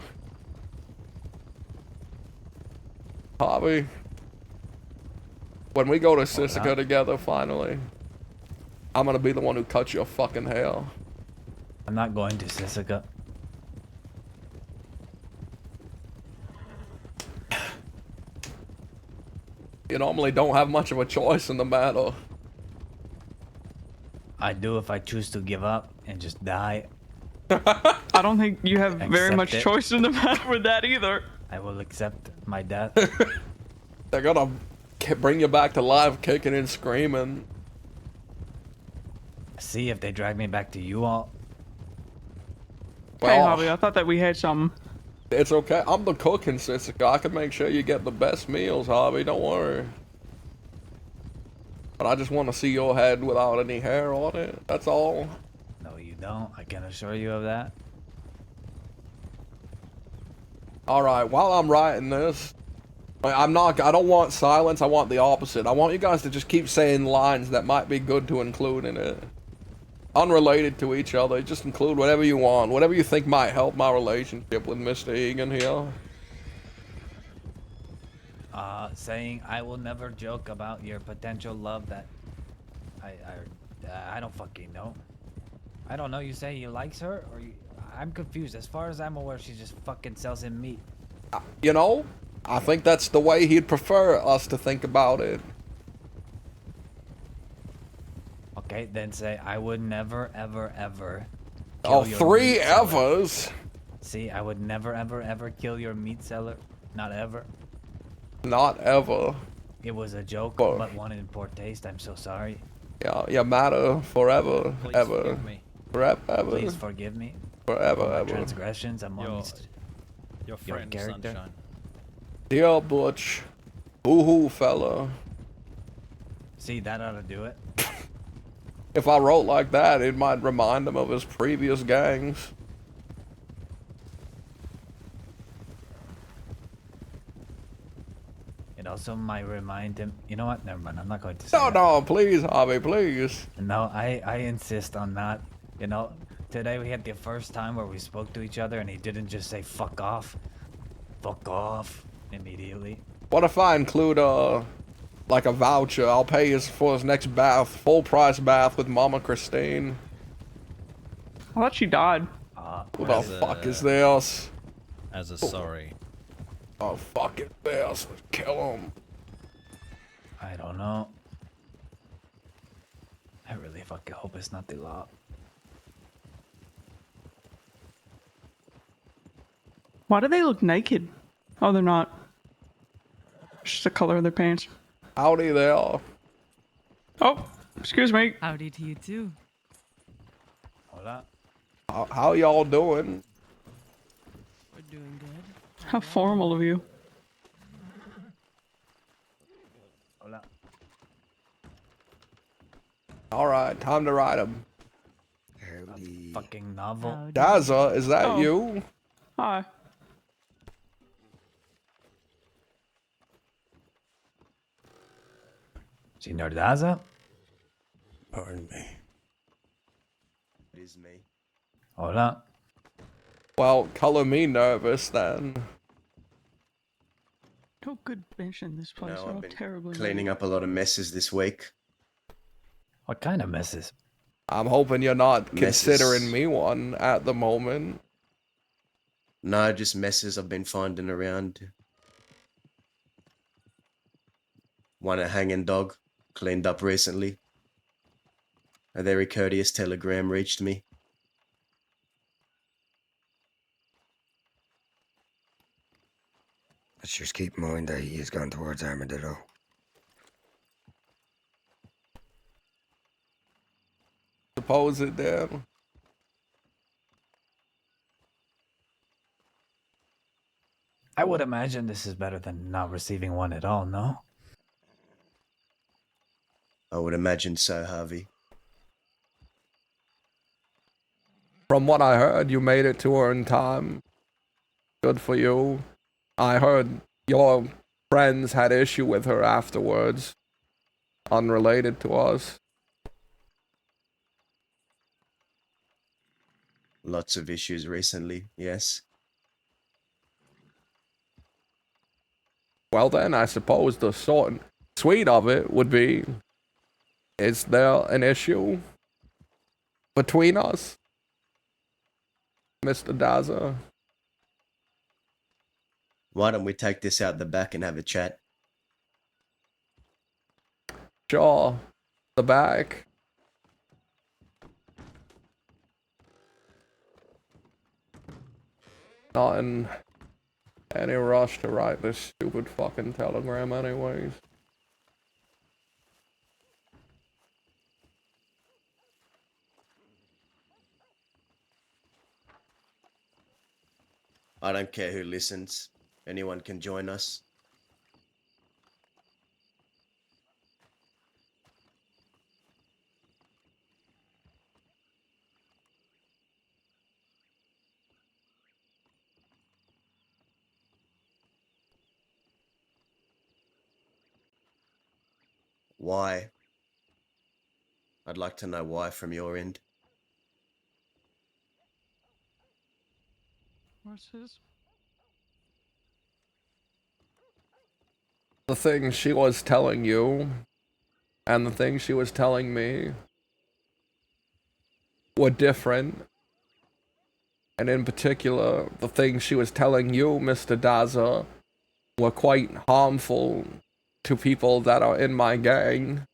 Speaker 1: Harvey. When we go to
Speaker 8: yeah.
Speaker 1: Sisika together, finally, I'm gonna be the one who cuts your fucking hair.
Speaker 8: I'm not going to Sisika.
Speaker 1: You normally don't have much of a choice in the matter.
Speaker 8: I do if I choose to give up and just die.
Speaker 7: I don't think you have very
Speaker 8: Accept
Speaker 7: much
Speaker 8: it.
Speaker 7: choice in the matter with that either.
Speaker 8: I will accept my death.
Speaker 1: They're gonna bring you back to life, kicking and screaming.
Speaker 8: See if they drag me back to you all.
Speaker 7: Hey,
Speaker 1: Well,
Speaker 7: Hobby, I thought that we had something.
Speaker 1: it's okay. I'm the cook in Sisika. I can make sure you get the best meals, Harvey. Don't worry. But I just want to see your head without any hair on it. That's all.
Speaker 8: No, you don't. I can assure you of that.
Speaker 1: Alright, while I'm writing this, I don't want silence, I want the opposite. I want you guys to just keep saying lines that might be good to include in it. Unrelated to each other, just include whatever you want. Whatever you think might help my relationship with Mr. Egan here.
Speaker 8: Saying I will never joke about your potential love that I don't fucking know. I don't know, you say he likes her, or I'm confused. As far as I'm aware, she just fucking sells him meat.
Speaker 1: You know, I think that's the way he'd prefer us to think about it.
Speaker 8: Okay, then say I would never, ever, ever.
Speaker 1: Oh,
Speaker 8: kill your
Speaker 1: 3
Speaker 8: meat seller.
Speaker 1: evers?
Speaker 8: See, I would never, ever, ever kill your meat seller. Not ever.
Speaker 1: Not ever.
Speaker 8: It was a joke, but one in poor taste. I'm so sorry.
Speaker 1: Yeah, you matter forever,
Speaker 8: Please
Speaker 1: ever.
Speaker 8: forgive me.
Speaker 1: Forever, ever.
Speaker 8: Please forgive me.
Speaker 1: Forever,
Speaker 8: for my
Speaker 1: ever.
Speaker 8: transgressions amongst
Speaker 11: Your friend,
Speaker 8: character.
Speaker 11: Sunshine.
Speaker 1: Dear Butch. Boo-hoo, fella.
Speaker 8: See, that ought to do it.
Speaker 1: If I wrote like that, it might remind him of his previous gangs.
Speaker 8: It also might remind him. You know what? Never mind. I'm not going to say
Speaker 1: No,
Speaker 8: that.
Speaker 1: no, please, Harvey, please.
Speaker 8: No, I insist on that. You know, today we had the first time where we spoke to each other and he didn't just say fuck off. Fuck off immediately.
Speaker 1: What if I include, like a voucher? I'll pay for his next bath, full price bath with Mama Christine.
Speaker 7: I thought she died.
Speaker 1: Who the fuck is this?
Speaker 11: As a sorry.
Speaker 1: Oh, fuck it, this. Kill him.
Speaker 8: I don't know. I really fucking hope it's not the law.
Speaker 7: Why do they look naked? Oh, they're not. It's just the color of their pants.
Speaker 1: Howdy there.
Speaker 7: Oh, excuse me.
Speaker 15: Howdy to you too.
Speaker 8: Hola.
Speaker 1: How y'all doing?
Speaker 15: We're doing good.
Speaker 7: How formal of you.
Speaker 8: Hola.
Speaker 1: Alright, time to write him.
Speaker 8: Fucking novel.
Speaker 1: Daza, is that
Speaker 7: Oh.
Speaker 1: you?
Speaker 7: Hi.
Speaker 8: Senor Daza?
Speaker 21: Pardon me.
Speaker 22: It is me.
Speaker 8: Hola.
Speaker 1: Well, color me nervous then.
Speaker 7: No good bench in this place.
Speaker 22: No,
Speaker 7: They're all
Speaker 22: I've been
Speaker 7: terribly
Speaker 22: cleaning up a lot of messes this week.
Speaker 8: What kind of messes?
Speaker 1: I'm hoping you're not
Speaker 22: Messes.
Speaker 1: considering me one at the moment.
Speaker 22: No, just messes I've been finding around. One a hanging dog, cleaned up recently. A very courteous telegram reached me.
Speaker 13: Let's just keep in mind that he has gone towards Armadillo.
Speaker 1: Suppose it did.
Speaker 8: I would imagine this is better than not receiving one at all, no?
Speaker 22: I would imagine so, Harvey.
Speaker 1: From what I heard, you made it to her in time. Good for you. I heard your friends had issue with her afterwards. Unrelated to us.
Speaker 22: Lots of issues recently, yes.
Speaker 1: well then I suppose the short and sweet of it would be, is there an issue between us, Mr. Daza?
Speaker 22: Why don't we take this out the back and have a chat?
Speaker 1: Sure. The back. Not in any rush to write this stupid fucking telegram anyways.
Speaker 22: I don't care who listens. Anyone can join us. Why? I'd like to know why from your end.
Speaker 7: What's his?
Speaker 1: The things she was telling you and the things she was telling me were different. And in particular, the things she was telling you, Mr. Daza, were quite harmful to people that are in my gang.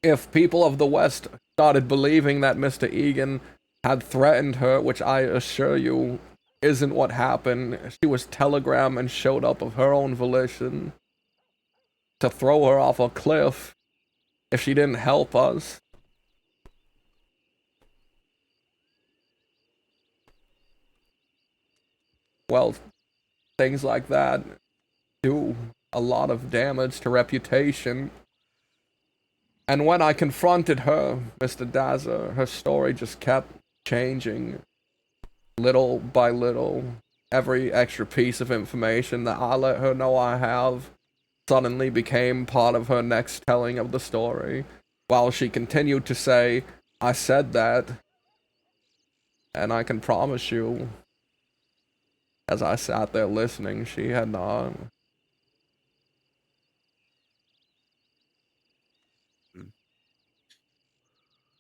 Speaker 1: If people of the West started believing that Mr. Egan had threatened her, which I assure you isn't what happened, she was telegrammed and showed up of her own volition to throw her off a cliff if she didn't help us. Well, things like that do a lot of damage to reputation. And when I confronted her, Mr. Daza, her story just kept changing. Little by little. Every extra piece of information that I let her know I have suddenly became part of her next telling of the story. While she continued to say, I said that. And I can promise you, as I sat there listening, she had not.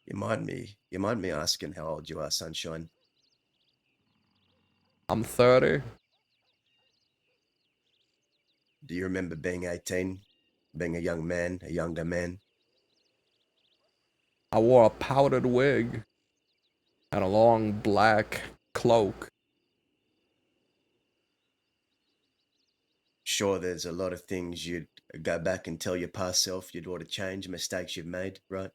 Speaker 22: You mind me asking how old you are, Sunshine?
Speaker 1: I'm 30.
Speaker 22: Do you remember being 18? Being a young man, a younger man?
Speaker 1: I wore a powdered wig and a long black cloak.
Speaker 22: Sure, there's a lot of things you'd go back and tell your past self you'd want to change, mistakes you've made, right?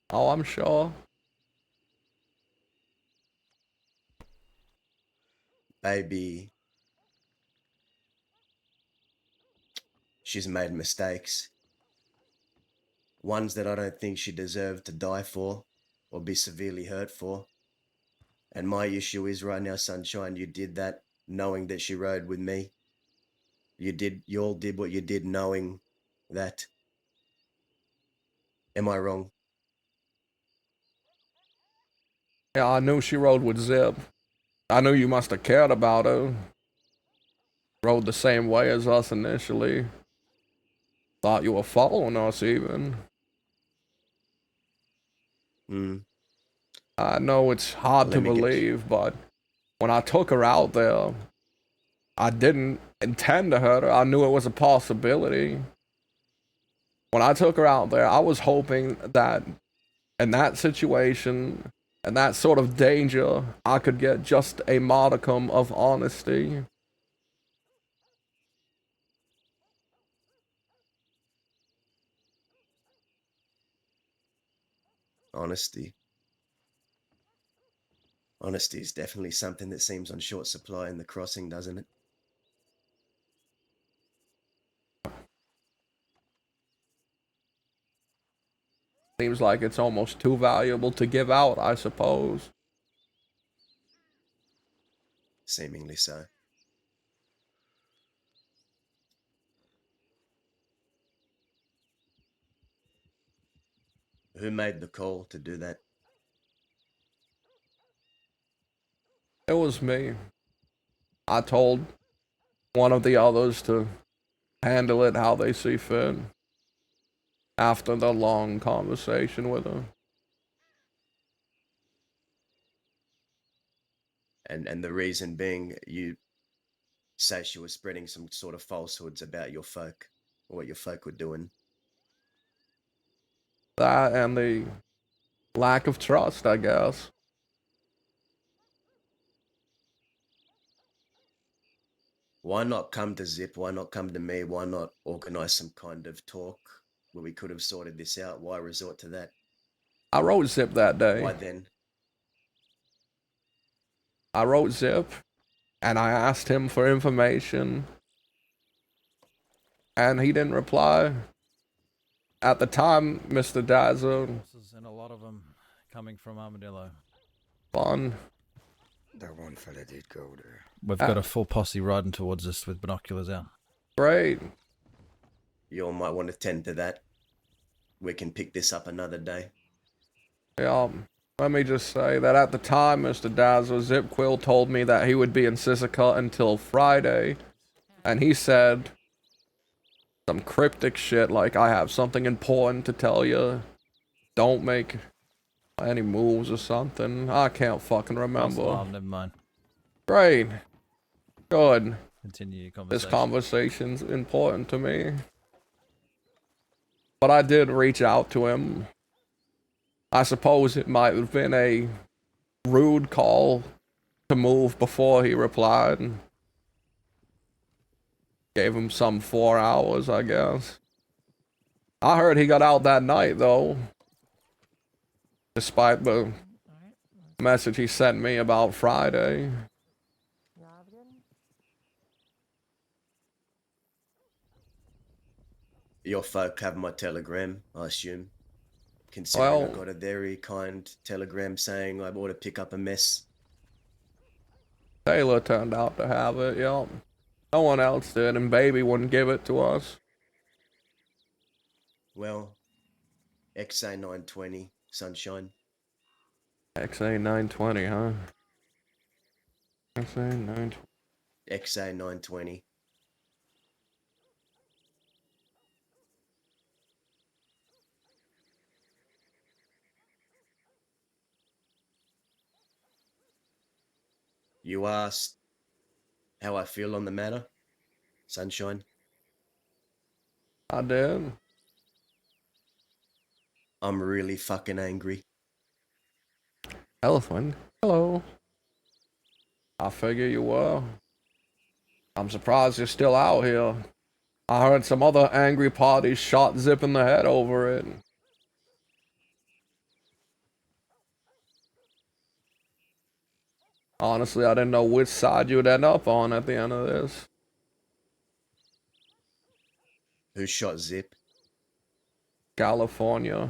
Speaker 1: Oh, I'm sure.
Speaker 22: Baby, she's made mistakes. Ones that I don't think she deserved to die for or be severely hurt for. And my issue is right now, Sunshine, you did that knowing that she rode with me. You all did what you did knowing that. Am I wrong?
Speaker 1: Yeah, I knew she rode with Zip. I knew you must have cared about her. Rode the same way as us initially. Thought you were following us even. I know it's hard to believe, but when I took her out there, I didn't intend to hurt her. I knew it was a possibility. When I took her out there, I was hoping that in that situation, and that sort of danger, I could get just a modicum of honesty.
Speaker 22: Honesty. Honesty is definitely something that seems on short supply in the crossing, doesn't it?
Speaker 1: Seems like it's almost too valuable to give out, I suppose.
Speaker 22: Seemingly so. Who made the call to do that?
Speaker 1: It was me. I told one of the others to handle it how they see fit. After the long conversation with her.
Speaker 22: And the reason being, you say she was spreading some sort of falsehoods about your folk, or what your folk were doing.
Speaker 1: That and the lack of trust, I guess.
Speaker 22: Why not come to Zip? Why not come to me? Why not organize some kind of talk where we could have sorted this out? Why resort to that?
Speaker 1: I wrote Zip that day.
Speaker 22: Why then?
Speaker 1: I wrote Zip, and I asked him for information, and he didn't reply. At the time, Mr. Dazzle.
Speaker 11: And a lot of them coming from Armadillo.
Speaker 1: Fun.
Speaker 13: That one fella did go there.
Speaker 11: We've got a full posse riding towards us with binoculars out.
Speaker 1: Great.
Speaker 22: You all might want to tend to that. We can pick this up another day.
Speaker 1: Yeah, let me just say that at the time, Mr. Dazzle, Zip Quill told me that he would be in Sisika until Friday. And he said some cryptic shit like, I have something important to tell you. Don't make any moves or something. I can't fucking remember.
Speaker 11: Never mind.
Speaker 1: Great. Good.
Speaker 11: Continue your
Speaker 1: This
Speaker 11: conversation.
Speaker 1: conversation's important to me. But I did reach out to him. I suppose it might have been a rude call to move before he replied. Gave him some 4 hours, I guess. I heard he got out that night, though. Despite the message he sent me about Friday.
Speaker 22: Your folk have my telegram, I assume. Considering I
Speaker 1: Well,
Speaker 22: got a very kind telegram saying I ought to pick up a mess.
Speaker 1: Taylor turned out to have it, yep. No one else did, and Baby wouldn't give it to us.
Speaker 22: Well, XA 920, Sunshine.
Speaker 1: XA 920, huh? XA 920.
Speaker 22: XA 920. You asked how I feel on the matter, Sunshine?
Speaker 1: I did.
Speaker 22: I'm really fucking angry.
Speaker 1: Elephant. Hello. I figure you were. I'm surprised you're still out here. I heard some other angry parties shot Zip in the head over it. Honestly, I didn't know which side you'd end up on at the end of this.
Speaker 22: Who shot Zip?
Speaker 1: California.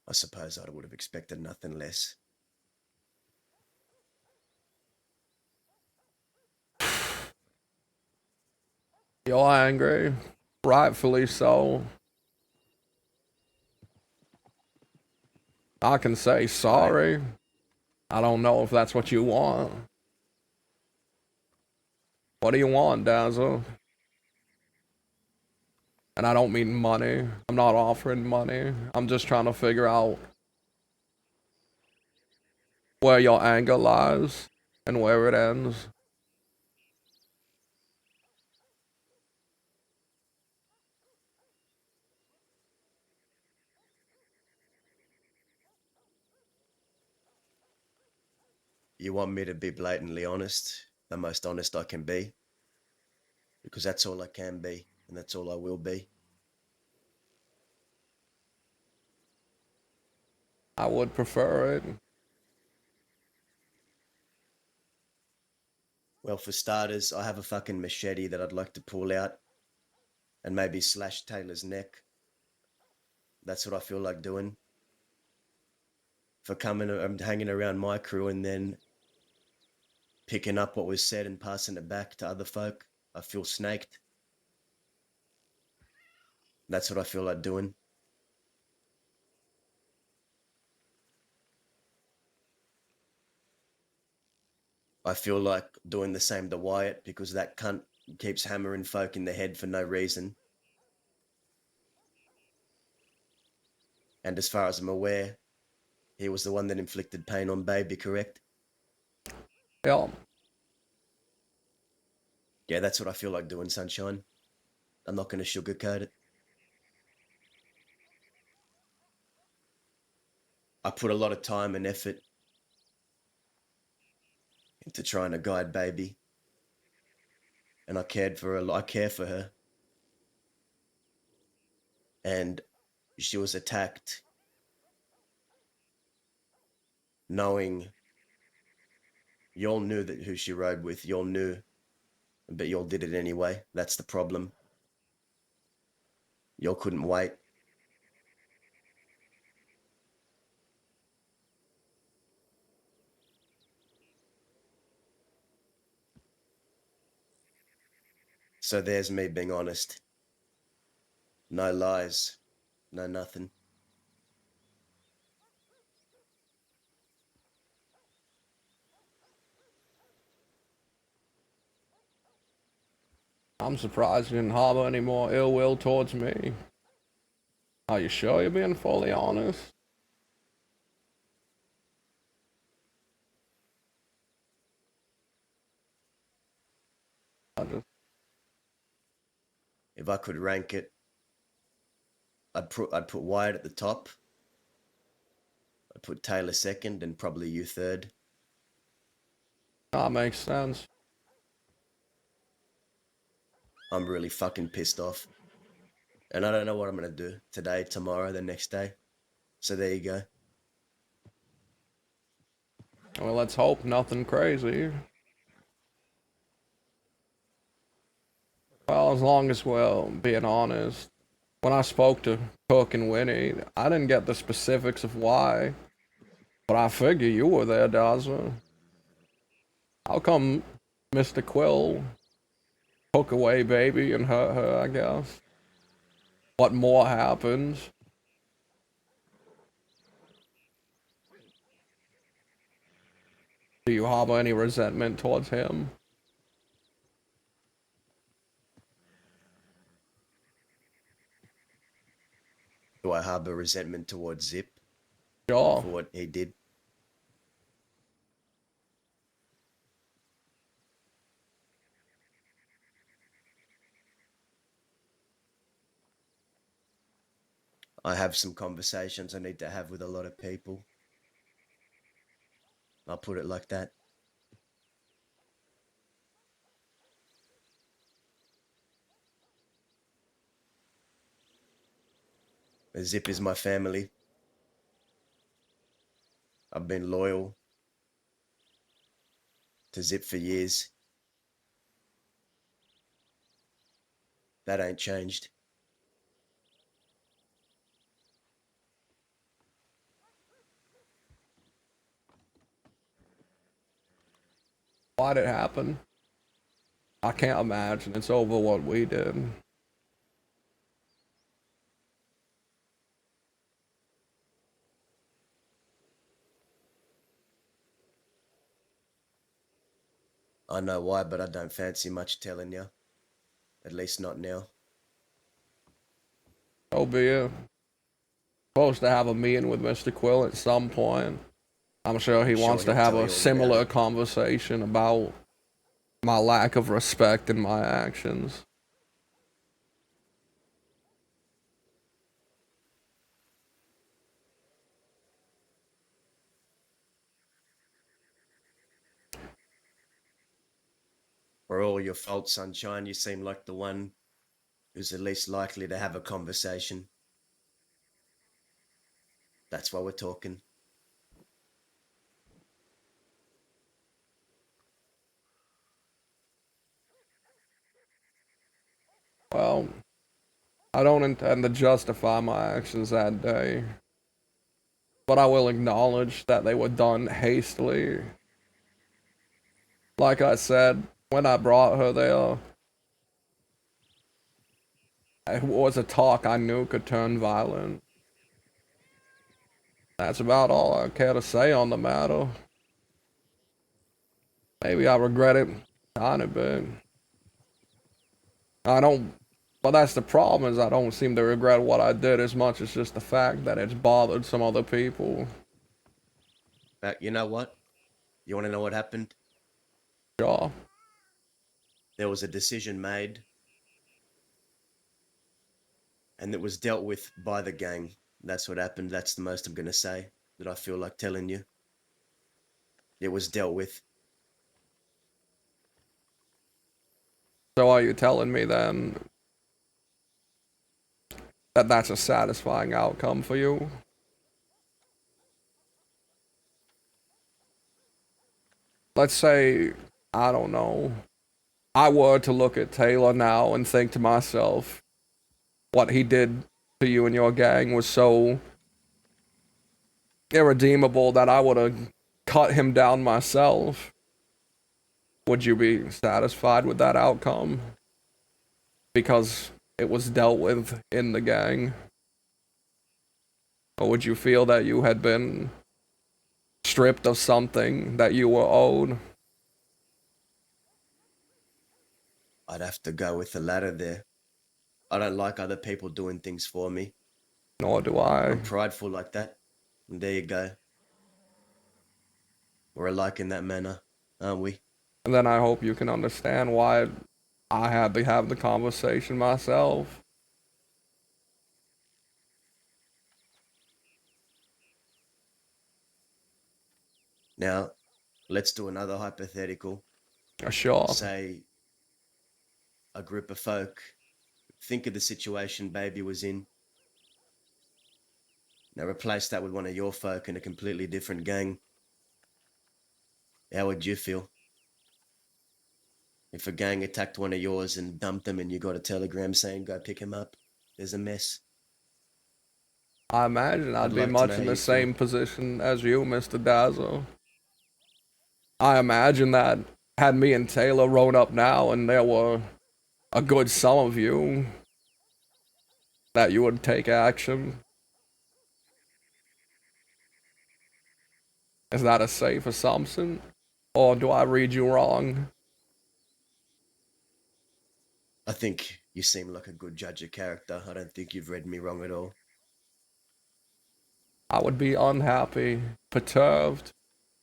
Speaker 22: I suppose I would have expected nothing less.
Speaker 1: You're angry. Rightfully so. I can say sorry. I don't know if that's what you want. What do you want, Dazzle? And I don't mean money. I'm not offering money. I'm just trying to figure out where your anger lies and where it ends.
Speaker 22: You want me to be blatantly honest, the most honest I can be? Because that's all I can be, and that's all I will be.
Speaker 1: I would prefer it.
Speaker 22: Well, for starters, I have a fucking machete that I'd like to pull out and maybe slash Taylor's neck. That's what I feel like doing. For coming and hanging around my crew and then picking up what was said and passing it back to other folk, I feel snaked. That's what I feel like doing. I feel like doing the same to Wyatt because that cunt keeps hammering folk in the head for no reason. And as far as I'm aware, he was the one that inflicted pain on Baby, correct?
Speaker 1: Yeah.
Speaker 22: Yeah, that's what I feel like doing, Sunshine. I'm not going to sugarcoat it. I put a lot of time and effort into trying to guide Baby. And I cared for her. I care for her. And she was attacked knowing y'all knew that who she rode with. Y'all knew, but y'all did it anyway. That's the problem. Y'all couldn't wait. So there's me being honest. No lies. No nothing.
Speaker 1: I'm surprised you didn't harbor any more ill will towards me. Are you sure you're being fully honest?
Speaker 22: If I could rank it, I'd put Wyatt at the top. I'd put Taylor second and probably you third.
Speaker 1: That makes sense.
Speaker 22: I'm really fucking pissed off. And I don't know what I'm going to do today, tomorrow, the next day. So there you go.
Speaker 1: Well, let's hope nothing crazy. Well, as long as we're being honest. When I spoke to Cook and Winnie, I didn't get the specifics of why. But I figure you were there, Daza. How come Mr. Quill took away Baby and hurt her, I guess? What more happened? Do you harbor any resentment towards him?
Speaker 22: Do I harbor resentment towards Zip?
Speaker 1: Sure.
Speaker 22: For what he did? I have some conversations I need to have with a lot of people. I'll put it like that. Zip is my family. I've been loyal to Zip for years. That ain't changed.
Speaker 1: Why'd it happen? I can't imagine it's over what we did.
Speaker 22: I know why, but I don't fancy much telling you. At least not now.
Speaker 1: So be it. Supposed to have a meeting with Mr. Quill at some point. I'm sure he wants to
Speaker 22: he'll
Speaker 1: have
Speaker 22: tell
Speaker 1: a
Speaker 22: you all
Speaker 1: similar
Speaker 22: about it.
Speaker 1: conversation about my lack of respect in my actions.
Speaker 22: For all your faults, Sunshine, you seem like the one who's the least likely to have a conversation. That's why we're talking.
Speaker 1: Well, I don't intend to justify my actions that day, but I will acknowledge that they were done hastily. Like I said, when I brought her there, It was a talk I knew could turn violent. That's about all I care to say on the matter. Maybe I regret it a tiny bit. I don't, but that's the problem, is I don't seem to regret what I did as much as just the fact that it's bothered some other people.
Speaker 22: But you know what? You want to know what happened?
Speaker 1: Sure.
Speaker 22: There was a decision made, and it was dealt with by the gang. That's what happened. That's the most I'm going to say that I feel like telling you. It was dealt with.
Speaker 1: So are you telling me then that that's a satisfying outcome for you? Let's say, I don't know, I were to look at Taylor now and think to myself, what he did to you and your gang was so irredeemable that I would have cut him down myself. Would you be satisfied with that outcome? Because it was dealt with in the gang? Or would you feel that you had been stripped of something that you were owed?
Speaker 22: I'd have to go with the latter there. I don't like other people doing things for me.
Speaker 1: Nor do I.
Speaker 22: I'm prideful like that. And there you go. We're alike in that manner, aren't we?
Speaker 1: And then I hope you can understand why I had to have the conversation myself.
Speaker 22: Now, let's do another hypothetical.
Speaker 1: Sure.
Speaker 22: Say a group of folk. Think of the situation Baby was in. Now replace that with one of your folk in a completely different gang. How would you feel? If a gang attacked one of yours and dumped them and you got a telegram saying go pick him up, there's a mess.
Speaker 1: I imagine I'd be
Speaker 22: like to
Speaker 1: much
Speaker 22: know
Speaker 1: in
Speaker 22: how
Speaker 1: the
Speaker 22: you
Speaker 1: same position as you, Mr. Dazzle. I imagine that had me and Taylor rolled up now and there were a good some of you, that you would take action. Is that a safe assumption? Or do I read you wrong?
Speaker 22: I think you seem like a good judge of character. I don't think you've read me wrong at all.
Speaker 1: I would be unhappy, perturbed.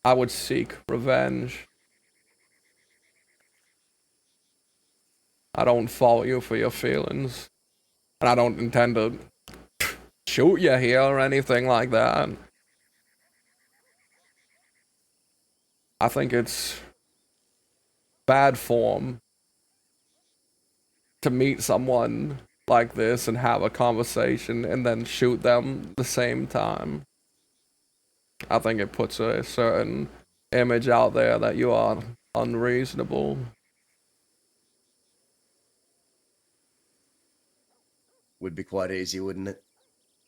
Speaker 1: I would seek revenge. I don't fault you for your feelings. And I don't intend to shoot you here or anything like that. I think it's bad form to meet someone like this and have a conversation and then shoot them the same time. I think it puts a certain image out there that you are unreasonable.
Speaker 22: Would be quite easy, wouldn't it?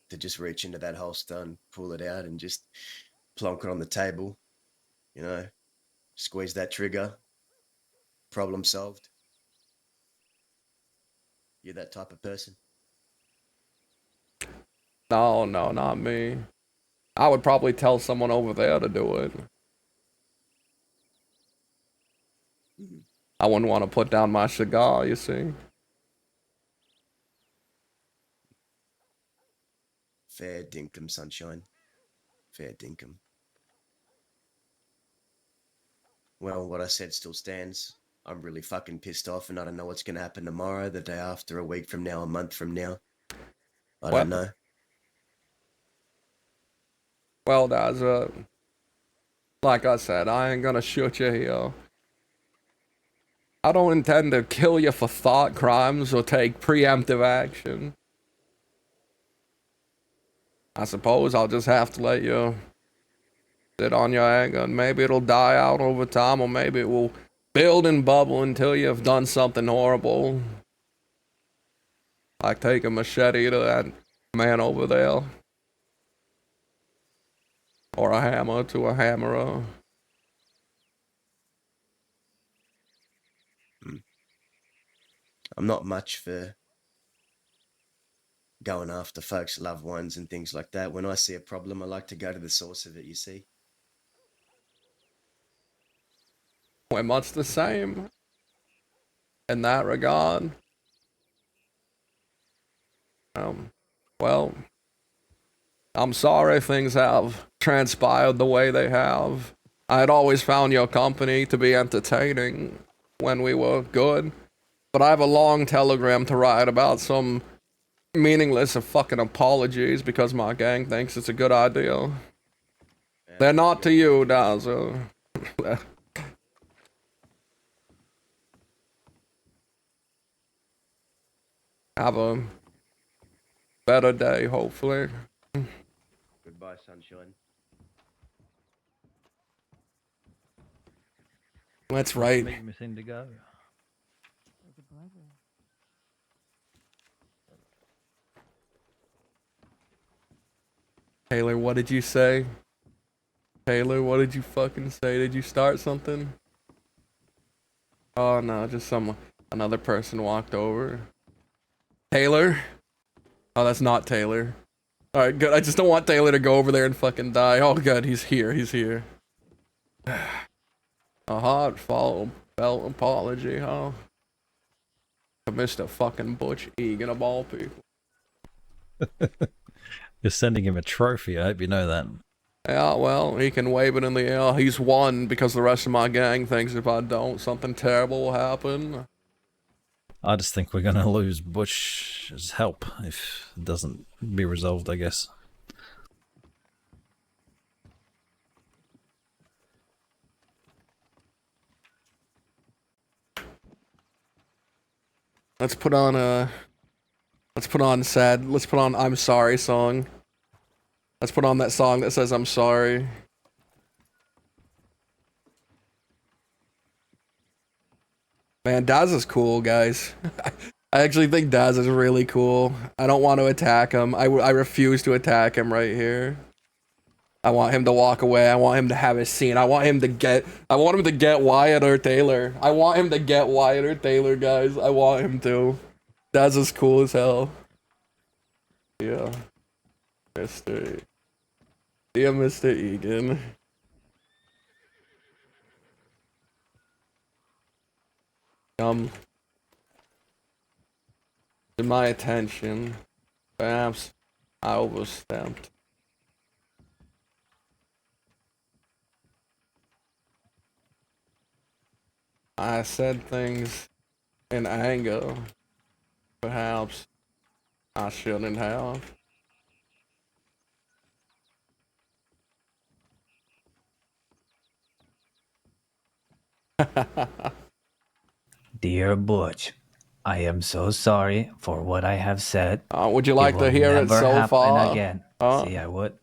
Speaker 22: To just reach into that holster and pull it out and just plonk it on the table. You know, squeeze that trigger. Problem solved. You're that type of person.
Speaker 1: No, not me. I would probably tell someone over there to do it. I wouldn't want to put down my cigar, you see.
Speaker 22: Fair dinkum, sunshine. Fair dinkum. Well, what I said still stands. I'm really fucking pissed off and I don't know what's gonna happen tomorrow, the day after, a week from now, a month from now. I don't know.
Speaker 1: Well, that's like I said, I ain't gonna shoot you here. I don't intend to kill you for thought crimes or take preemptive action. I suppose I'll just have to let you sit on your anger and maybe it'll die out over time, or maybe it will build and bubble until you've done something horrible. Like take a machete to that man over there. Or a hammer to a hammerer.
Speaker 22: I'm not much for going after folks' loved ones and things like that. When I see a problem, I like to go to the source of it, you see.
Speaker 1: We're much the same in that regard. Well, I'm sorry things have transpired the way they have. I had always found your company to be entertaining when we were good, but I have a long telegram to write about some meaningless fucking apologies because my gang thinks it's a good idea. They're not to you, Dazzle. Have a better day, hopefully.
Speaker 22: Goodbye, sunshine.
Speaker 1: That's right.
Speaker 11: Meet Miss Indigo.
Speaker 15: It's a pleasure.
Speaker 1: Taylor, what did you say? Taylor, what did you fucking say? Did you start something? Oh no, just another person walked over. Taylor? Oh, that's not Taylor. Alright, good. I just don't want Taylor to go over there and fucking die. Oh good, he's here, he's here. A heartfelt apology, huh? To Mr. fucking Butch Egan of all people.
Speaker 11: You're sending him a trophy, I hope you know that.
Speaker 1: Yeah, well, he can wave it in the air. He's won because the rest of my gang thinks if I don't, something terrible will happen.
Speaker 11: I just think we're gonna lose Butch's help if it doesn't be resolved, I guess.
Speaker 1: Let's put on I'm sorry song. Let's put on that song that says I'm sorry. Man, Daz is cool, guys. I actually think Daz is really cool. I don't want to attack him. I refuse to attack him right here. I want him to walk away. I want him to have his scene. I want him to get Wyatt or Taylor. I want him to get Wyatt or Taylor, guys. I want him to. Daz is cool as hell. Yeah. Mr. Egan. To my attention, perhaps I overstepped. I said things in anger. Perhaps I shouldn't have.
Speaker 8: Dear Butch, I am so sorry for what I have said.
Speaker 1: Would you like to hear it so far?
Speaker 8: Again. See, I would.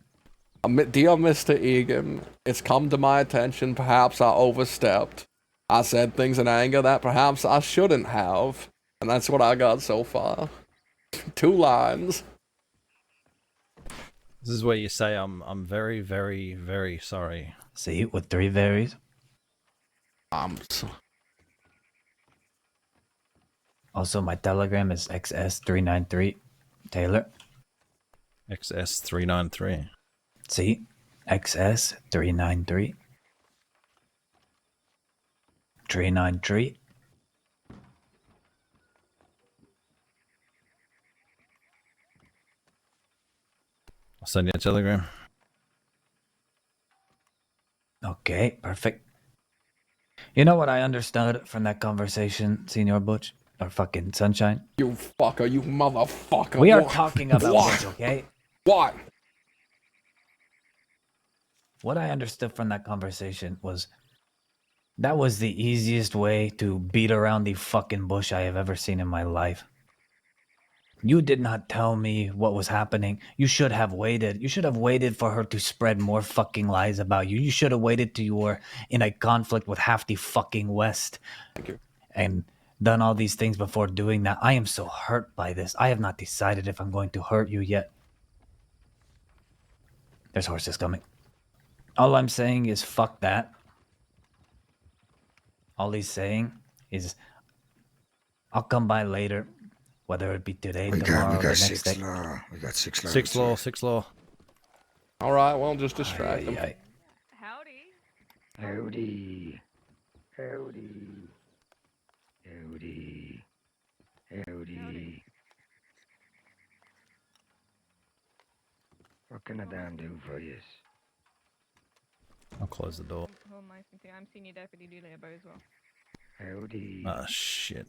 Speaker 1: Dear Mr. Egan, it's come to my attention perhaps I overstepped. I said things in anger that perhaps I shouldn't have. And that's what I got so far. 2 lines.
Speaker 11: This is where you say I'm very, very, very sorry.
Speaker 8: See, with 3 varies. Also, my telegram is XS393. Taylor.
Speaker 11: XS393.
Speaker 8: See? XS393. 393.
Speaker 11: I'll send you a telegram.
Speaker 8: Okay, perfect. You know what I understood from that conversation, Senior Butch? Or fucking Sunshine?
Speaker 1: You fucker, you motherfucker.
Speaker 8: We are talking about Butch, okay?
Speaker 1: What?
Speaker 8: What I understood from that conversation was that was the easiest way to beat around the fucking bush I have ever seen in my life. You did not tell me what was happening. You should have waited. You should have waited for her to spread more fucking lies about you. You should have waited till you were in a conflict with half the fucking West.
Speaker 1: Thank you.
Speaker 8: And done all these things before doing that. I am so hurt by this. I have not decided if I'm going to hurt you yet. There's horses coming. All I'm saying is fuck that. All he's saying is I'll come by later. Whether it be today,
Speaker 13: We
Speaker 8: tomorrow,
Speaker 13: got
Speaker 8: or the next
Speaker 13: 6
Speaker 8: day.
Speaker 13: law. We got 6 law.
Speaker 11: Six law, 6 law.
Speaker 1: All right, well, just distract them.
Speaker 6: Howdy.
Speaker 13: Howdy. Howdy. Howdy. Howdy. What can I damn do for you?
Speaker 11: I'll close the door.
Speaker 6: Who am I speaking to? I'm Senior Deputy Dulabo as well.
Speaker 13: Howdy.
Speaker 11: Ah, shit.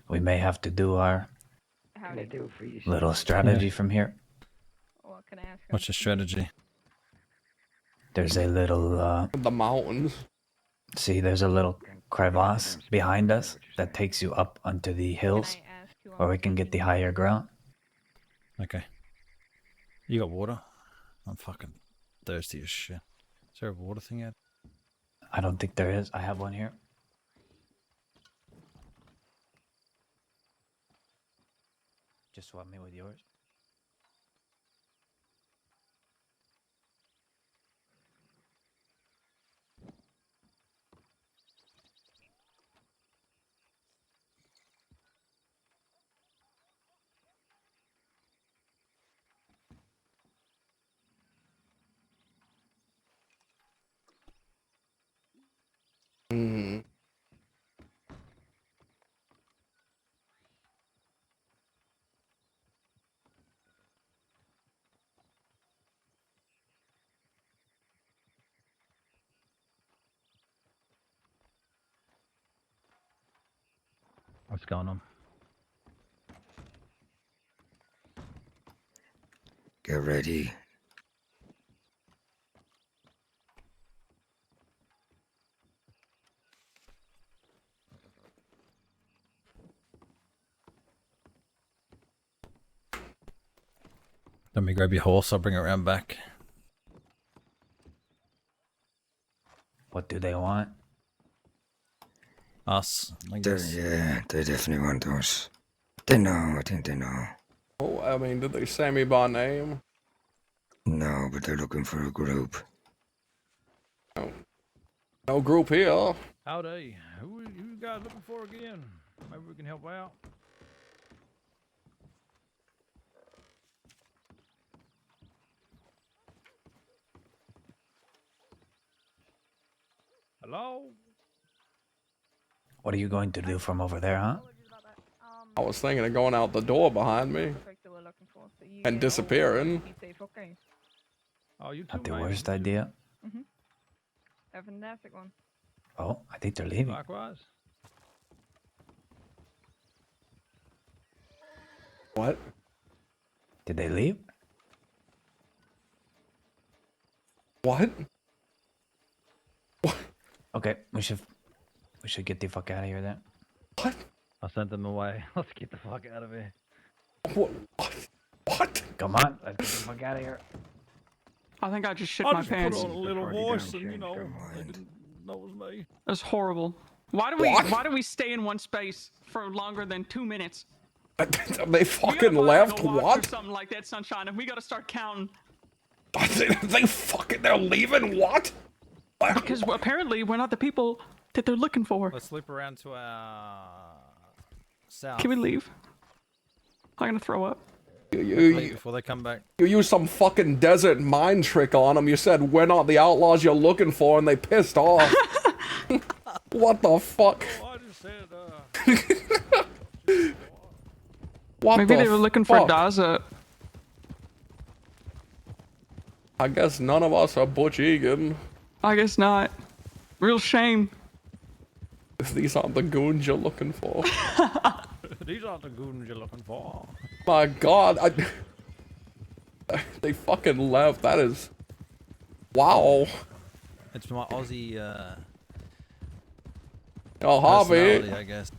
Speaker 8: We may have to do our
Speaker 13: What can I do for you?
Speaker 8: little strategy from here.
Speaker 6: What can I ask?
Speaker 11: What's your strategy?
Speaker 8: There's a little,
Speaker 1: The mountains.
Speaker 8: see, there's a little crevasse behind us that takes you up onto the hills, or we can get the higher ground.
Speaker 11: Okay. You got water? I'm fucking thirsty as shit. Is there a water thing yet?
Speaker 8: I don't think there is. I have one here. Just swap me with yours.
Speaker 1: Hmm.
Speaker 11: What's going on?
Speaker 13: Get ready.
Speaker 11: Let me grab your horse, I'll bring it around back.
Speaker 8: What do they want?
Speaker 11: Us, I guess.
Speaker 13: Yeah, they definitely want us. They know, I think they know.
Speaker 1: Oh, I mean, did they say me by name?
Speaker 13: No, but they're looking for a group.
Speaker 1: No group here.
Speaker 11: Howdy. Who you guys looking for again? Maybe we can help out. Hello?
Speaker 8: What are you going to do from over there, huh?
Speaker 1: I was thinking of going out the door behind me and disappearing.
Speaker 11: Oh, you too,
Speaker 8: Not the
Speaker 11: mate.
Speaker 8: worst idea.
Speaker 6: A fantastic one.
Speaker 8: Oh, I think they're leaving.
Speaker 11: Likewise.
Speaker 1: What?
Speaker 8: Did they leave?
Speaker 1: What?
Speaker 8: Okay, we should get the fuck out of here then.
Speaker 1: What?
Speaker 11: I sent them away. Let's get the fuck out of here.
Speaker 1: What?
Speaker 8: Come on, let's get the fuck out of here.
Speaker 7: I think I just shit
Speaker 11: I
Speaker 7: my
Speaker 11: just
Speaker 7: pants.
Speaker 11: put on a little voice and, you know, they didn't know it was me.
Speaker 7: That's horrible. Why do we stay in one space for longer than 2 minutes?
Speaker 1: They fucking left.
Speaker 7: Or
Speaker 1: What?
Speaker 7: something like that, Sunshine. And we gotta start counting.
Speaker 1: They're leaving. What?
Speaker 7: Because apparently we're not the people that they're looking for.
Speaker 11: Let's loop around to our south.
Speaker 7: Can we leave? I'm gonna throw up.
Speaker 11: Before they come back.
Speaker 1: You used some fucking desert mind trick on them. You said we're not the outlaws you're looking for, and they pissed off. What the fuck?
Speaker 11: I just said,
Speaker 1: What
Speaker 7: Maybe
Speaker 1: the
Speaker 7: they were looking for
Speaker 1: fuck?
Speaker 7: Daza.
Speaker 1: I guess none of us are Butch Egan.
Speaker 7: I guess not. Real shame.
Speaker 1: If these aren't the goons you're looking for.
Speaker 11: These aren't the goons you're looking for.
Speaker 1: My god, they fucking left. That is... Wow.
Speaker 11: It's my Aussie,
Speaker 1: Oh, Harvey.
Speaker 11: personality, I guess.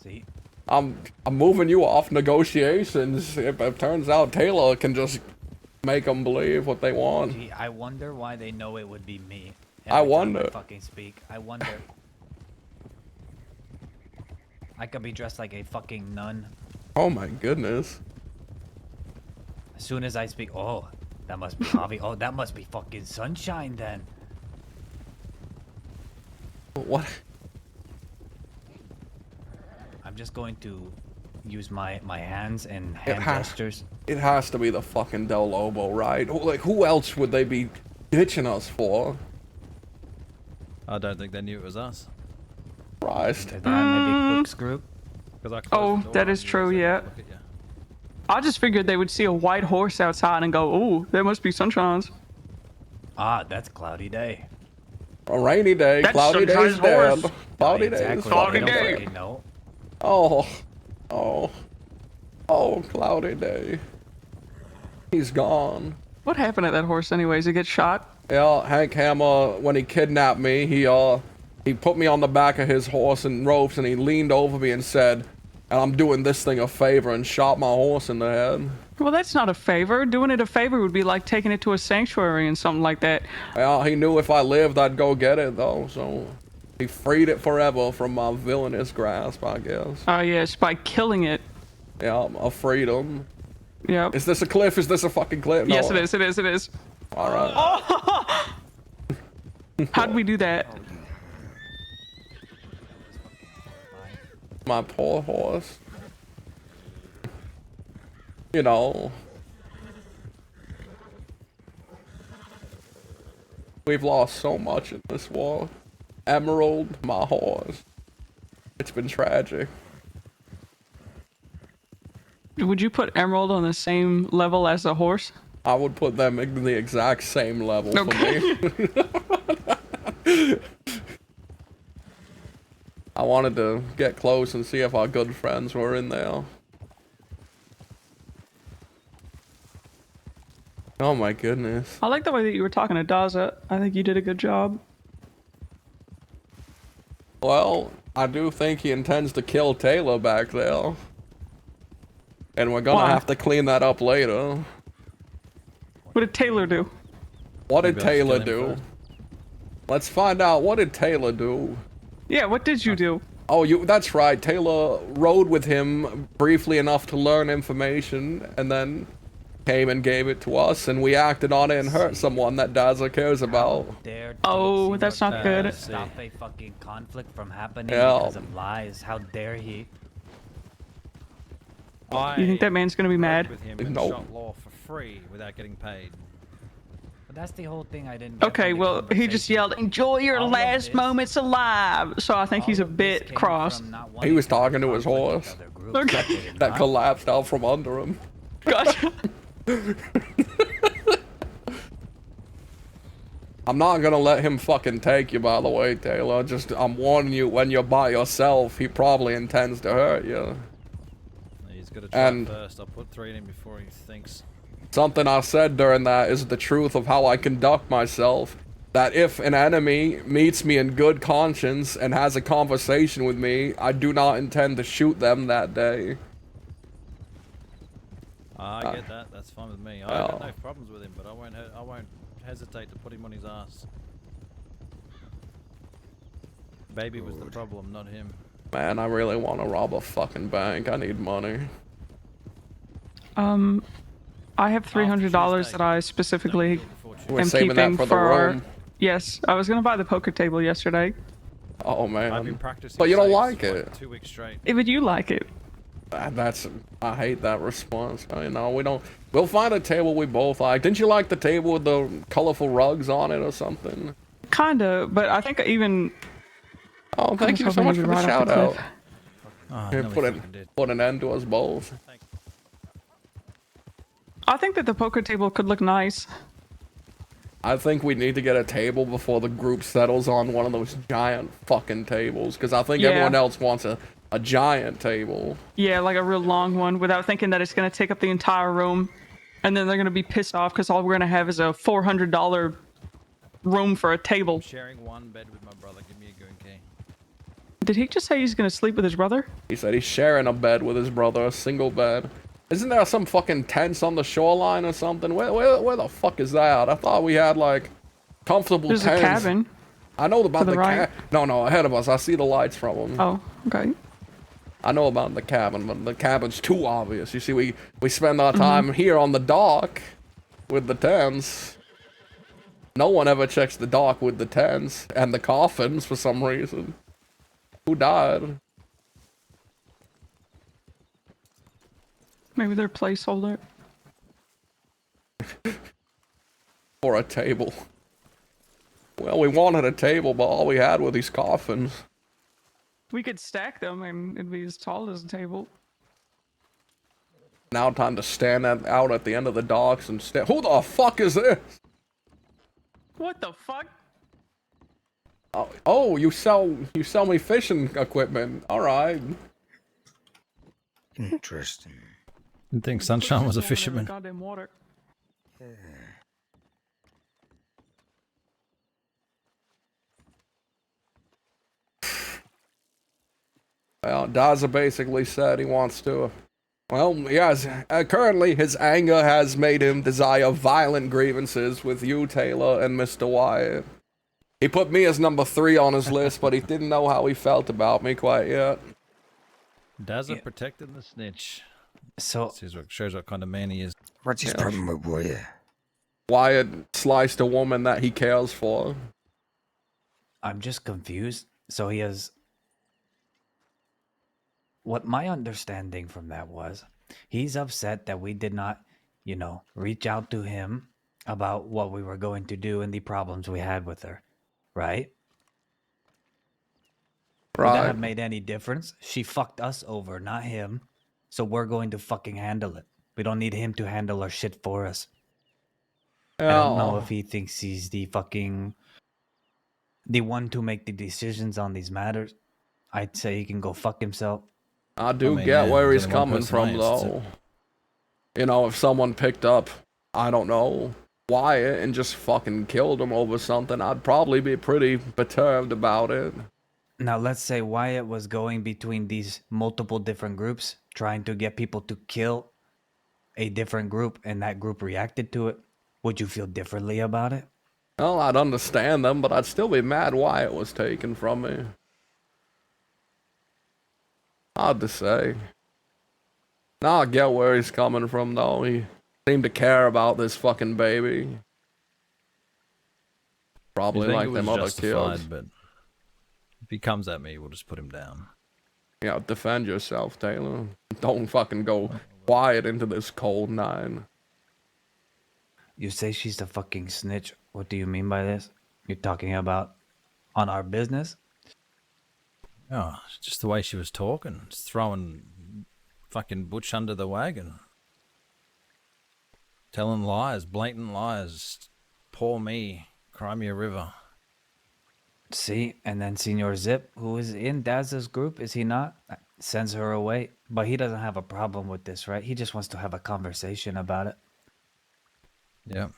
Speaker 8: See?
Speaker 1: I'm moving you off negotiations. If it turns out Taylor can just make them believe what they want.
Speaker 8: Gee, I wonder why they know it would be me.
Speaker 1: I
Speaker 8: every time
Speaker 1: wonder.
Speaker 8: fucking speak. I wonder. I could be dressed like a fucking nun.
Speaker 1: Oh my goodness.
Speaker 8: As soon as I speak, oh, that must be Javi. Oh, that must be fucking Sunshine then.
Speaker 1: What?
Speaker 8: I'm just going to use my hands and hand gestures.
Speaker 1: It has to be the fucking Del Lobo, right? Like, who else would they be ditching us for?
Speaker 11: I don't think they knew it was us.
Speaker 1: Christ.
Speaker 8: Maybe Cook's group.
Speaker 7: Oh, that is true, yeah. I just figured they would see a white horse outside and go, "Ooh, there must be Sunshine's."
Speaker 8: Ah, that's cloudy day.
Speaker 1: A rainy day,
Speaker 7: That's
Speaker 1: cloudy days
Speaker 7: Sunshine's
Speaker 1: dead.
Speaker 7: horse.
Speaker 1: Cloudy
Speaker 8: Exactly.
Speaker 1: days.
Speaker 7: Cloudy
Speaker 8: They don't
Speaker 7: day.
Speaker 8: fucking know.
Speaker 1: Oh, cloudy day. He's gone.
Speaker 7: What happened to that horse anyways? He get shot?
Speaker 1: Yeah, Hank Hammer, when he kidnapped me, he put me on the back of his horse in ropes and he leaned over me and said, and I'm doing this thing a favor, and shot my horse in the head.
Speaker 7: Well, that's not a favor. Doing it a favor would be like taking it to a sanctuary and something like that.
Speaker 1: Yeah, he knew if I lived, I'd go get it, though, so he freed it forever from my villainous grasp, I guess.
Speaker 7: Oh, yes, by killing it.
Speaker 1: Yeah, a freedom.
Speaker 7: Yep.
Speaker 1: Is this a cliff? Is this a fucking cliff? No.
Speaker 7: Yes, it is. It is. It is.
Speaker 1: All right.
Speaker 7: Oh! How'd we do that?
Speaker 1: My poor horse. You know. We've lost so much in this war. Emerald, my horse. It's been tragic.
Speaker 7: Would you put Emerald on the same level as a horse?
Speaker 1: I would put them in the exact same level
Speaker 7: Okay.
Speaker 1: for me. I wanted to get close and see if our good friends were in there. Oh my goodness.
Speaker 7: I like the way that you were talking to Daza. I think you did a good job.
Speaker 1: Well, I do think he intends to kill Taylor back there. And we're gonna
Speaker 7: Why?
Speaker 1: have to clean that up later.
Speaker 7: What did Taylor do?
Speaker 1: What did
Speaker 11: Maybe I'll
Speaker 1: Taylor
Speaker 11: kill him
Speaker 1: do?
Speaker 11: first.
Speaker 1: Let's find out. What did Taylor do?
Speaker 7: Yeah, what did you do?
Speaker 1: Oh, that's right. Taylor rode with him briefly enough to learn information, and then came and gave it to us, and we acted on it and hurt someone that Dazzler cares about.
Speaker 7: Oh, that's not good.
Speaker 8: Stop a fucking conflict from happening
Speaker 1: Yeah.
Speaker 8: because of lies. How dare he?
Speaker 7: You think that man's gonna be mad?
Speaker 11: With him and
Speaker 1: Nope.
Speaker 11: shot Law for free without getting paid.
Speaker 8: But that's the whole thing I didn't get
Speaker 7: Okay,
Speaker 8: from the
Speaker 7: well, he just yelled, "Enjoy your
Speaker 8: All of
Speaker 7: last
Speaker 8: this-
Speaker 7: moments alive." So I think he's a
Speaker 8: all of this
Speaker 7: bit
Speaker 8: came
Speaker 7: cross.
Speaker 8: from not
Speaker 1: He
Speaker 8: wanting
Speaker 1: was
Speaker 8: to
Speaker 1: talking to his
Speaker 8: conflict with
Speaker 1: horse
Speaker 8: other groups
Speaker 7: Okay.
Speaker 8: they did
Speaker 1: that
Speaker 8: not.
Speaker 1: collapsed out from under him.
Speaker 7: Gotcha.
Speaker 1: I'm not gonna let him fucking take you, by the way, Taylor. I'm warning you, when you're by yourself, he probably intends to hurt you.
Speaker 11: He's got to try
Speaker 1: And-
Speaker 11: first. I'll put 3 in him before he thinks.
Speaker 1: Something I said during that is the truth of how I conduct myself. That if an enemy meets me in good conscience and has a conversation with me, I do not intend to shoot them that day.
Speaker 11: I get that. That's fine with me. I got no problems with him, but I won't hesitate to put him on his ass. Baby was the problem, not him.
Speaker 1: Man, I really want to rob a fucking bank. I need money.
Speaker 7: I have $300 that I specifically
Speaker 1: We're
Speaker 7: am
Speaker 1: saving
Speaker 7: keeping
Speaker 1: that for the
Speaker 7: our.
Speaker 1: room.
Speaker 7: Yes, I was gonna buy the poker table yesterday.
Speaker 1: Oh man.
Speaker 11: I've been practicing.
Speaker 1: But you don't
Speaker 11: safes
Speaker 1: like
Speaker 11: for
Speaker 1: it.
Speaker 11: 2 weeks straight.
Speaker 7: Would you like it?
Speaker 1: I hate that response. You know, we'll find a table we both like. Didn't you like the table with the colorful rugs on it or something?
Speaker 7: Kinda, but I think even.
Speaker 1: Oh, thank you so much for the shout out.
Speaker 11: Oh,
Speaker 1: Here,
Speaker 11: no, he
Speaker 1: put
Speaker 11: fucking did.
Speaker 1: an end to us both.
Speaker 7: I think that the poker table could look nice.
Speaker 1: I think we need to get a table before the group settles on one of those giant fucking tables, because I think
Speaker 7: Yeah.
Speaker 1: everyone else wants a giant table.
Speaker 7: Yeah, like a real long one, without thinking that it's gonna take up the entire room, and then they're gonna be pissed off because all we're gonna have is a $400 room for a table.
Speaker 11: Sharing one bed with my brother. Give me a goon key.
Speaker 7: Did he just say he's gonna sleep with his brother?
Speaker 1: He said he's sharing a bed with his brother, a single bed. Isn't there some fucking tents on the shoreline or something? Where the fuck is that? I thought we had like comfortable
Speaker 7: There's
Speaker 1: tents.
Speaker 7: a cabin.
Speaker 1: I know about
Speaker 7: To the
Speaker 1: the
Speaker 7: right.
Speaker 1: No, ahead of us. I see the lights from them.
Speaker 7: Oh, okay.
Speaker 1: I know about the cabin, but the cabin's too obvious. You see, we spend our
Speaker 7: Mm-hmm.
Speaker 1: time here on the dock with the tents. No one ever checks the dock with the tents and the coffins for some reason. Who died?
Speaker 7: Maybe they're placeholder.
Speaker 1: For a table. Well, we wanted a table, but all we had were these coffins.
Speaker 7: We could stack them and it'd be as tall as a table.
Speaker 1: Now time to stand out at the end of the docks and stand. Who the fuck is this?
Speaker 7: What the fuck?
Speaker 1: Oh, you sell me fishing equipment. All right.
Speaker 13: Interesting.
Speaker 11: Didn't think Sunshine was a
Speaker 7: Woman in the
Speaker 11: fisherman.
Speaker 7: Goddamn water.
Speaker 1: Well, Daza basically said he wants to. Well, yes, currently his anger has made him desire violent grievances with you, Taylor, and Mr. Wyatt. He put me as number 3 on his list, but he didn't know how he felt about me quite yet.
Speaker 11: Daza protecting the snitch.
Speaker 8: So
Speaker 11: shows what kind of man he is.
Speaker 13: What's his problem with Wyatt?
Speaker 1: Wyatt sliced a woman that he cares for.
Speaker 8: I'm just confused. So he has. What my understanding from that was, he's upset that we did not, reach out to him about what we were going to do and the problems we had with her, right? Would that have made any difference? She fucked us over, not him. So we're going to fucking handle it. We don't need him to handle our shit for us. I don't know if he thinks he's the one to make the decisions on these matters. I'd say he can go fuck himself.
Speaker 1: I get where he's coming from, though. You know, if someone picked up, I don't know, Wyatt and just fucking killed him over something, I'd probably be pretty perturbed about it.
Speaker 8: Now, let's say Wyatt was going between these multiple different groups, trying to get people to kill a different group, and that group reacted to it. Would you feel differently about it?
Speaker 1: Well, I'd understand them, but I'd still be mad Wyatt was taken from me. Hard to say. Now I get where he's coming from, though. He seemed to care about this fucking baby. Probably like them other kids.
Speaker 11: But if he comes at me, we'll just put him down.
Speaker 1: Yeah, defend yourself, Taylor. Don't fucking go quiet into this cold night.
Speaker 8: You say she's a fucking snitch. What do you mean by this? You're talking about on our business?
Speaker 11: Oh, just the way she was talking. Just throwing fucking Butch under the wagon. Telling lies, blatant lies. Poor me. Cry me a river.
Speaker 8: See, and then Senor Zip, who is in Daz's group, is he not? Sends her away. But he doesn't have a problem with this, right? He just wants to have a conversation about it.
Speaker 11: Yeah.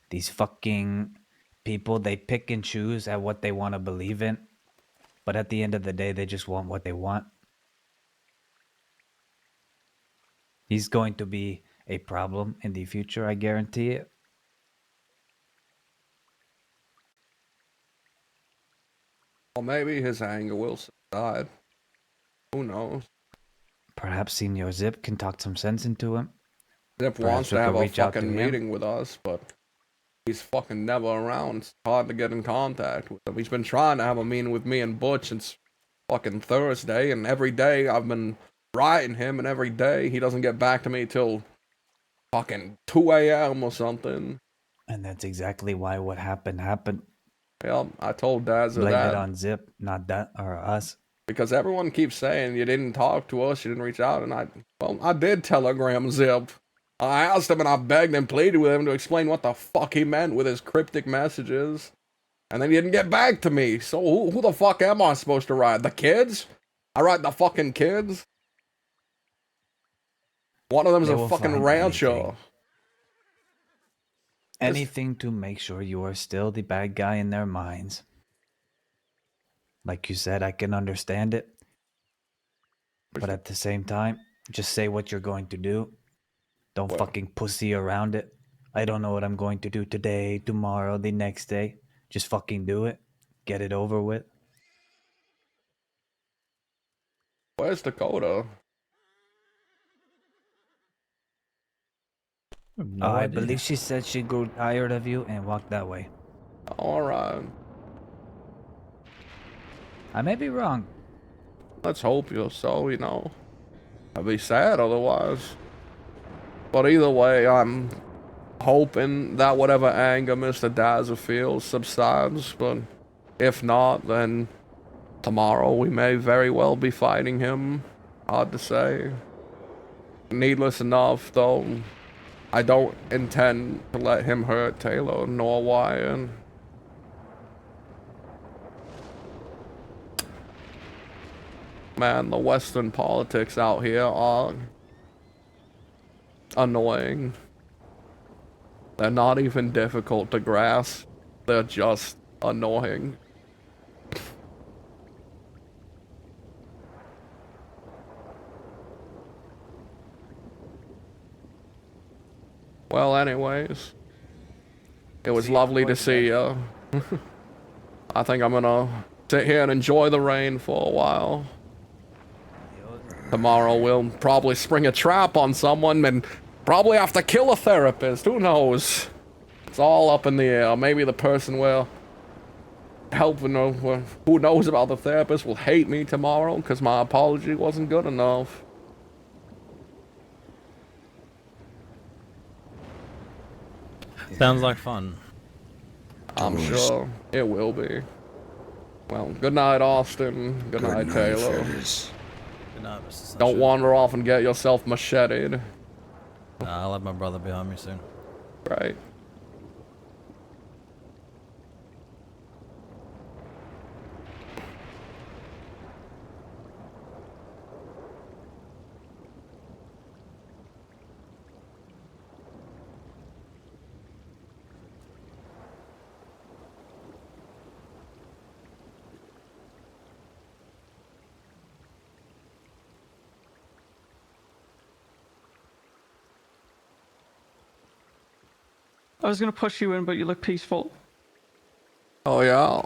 Speaker 8: These fucking people, they pick and choose at what they want to believe in. But at the end of the day, they just want what they want. He's going to be a problem in the future, I guarantee it.
Speaker 1: Well, maybe his anger will subside. Who knows?
Speaker 8: Perhaps Senor Zip can talk some sense into him.
Speaker 1: Zip wants to have a fucking meeting with us, but he's fucking never around. It's hard to get in contact with him. He's been trying to have a meeting with me and Butch since fucking Thursday, and every day I've been writing him, and every day he doesn't get back to me till fucking 2 a.m. or something.
Speaker 8: And that's exactly why what happened.
Speaker 1: Well, I told Dazza
Speaker 8: Blame
Speaker 1: that.
Speaker 8: it on Zip, not that or us.
Speaker 1: Because everyone keeps saying you didn't talk to us, you didn't reach out, and I did telegram Zip. I asked him and I begged and pleaded with him to explain what the fuck he meant with his cryptic messages. And then he didn't get back to me. So who the fuck am I supposed to write? The kids? I write the fucking kids? One of them's a fucking rancher.
Speaker 8: Anything to make sure you are still the bad guy in their minds. Like you said, I can understand it. But at the same time, just say what you're going to do. Don't fucking pussy around it. I don't know what I'm going to do today, tomorrow, the next day. Just fucking do it. Get it over with.
Speaker 1: Where's Dakota?
Speaker 8: I believe she said she grew tired of you and walked that way.
Speaker 1: Alright.
Speaker 8: I may be wrong.
Speaker 1: Let's hope you're so, you know. I'd be sad otherwise. But either way, I'm hoping that whatever anger Mr. Daza feels subsides, but if not, then tomorrow we may very well be fighting him. Hard to say. Needless enough, though, I don't intend to let him hurt Taylor nor Wyatt. Man, the Western politics out here are annoying. They're not even difficult to grasp. They're just annoying. Well, anyways, it was lovely to see you. I think I'm gonna sit here and enjoy the rain for a while. Tomorrow we'll probably spring a trap on someone and probably have to kill a therapist. Who knows? It's all up in the air. Maybe the person we're helping, who knows about the therapist, will hate me tomorrow because my apology wasn't good enough.
Speaker 11: Sounds like fun.
Speaker 1: I'm sure it will be. Well, good night, Austin. Good night, Taylor.
Speaker 11: Good night, Mr. Sunshine.
Speaker 1: Don't wander off and get yourself macheted.
Speaker 11: Nah, I'll have my brother behind me soon.
Speaker 1: Right.
Speaker 7: I was gonna push you in, but you look peaceful.
Speaker 1: Oh, yeah?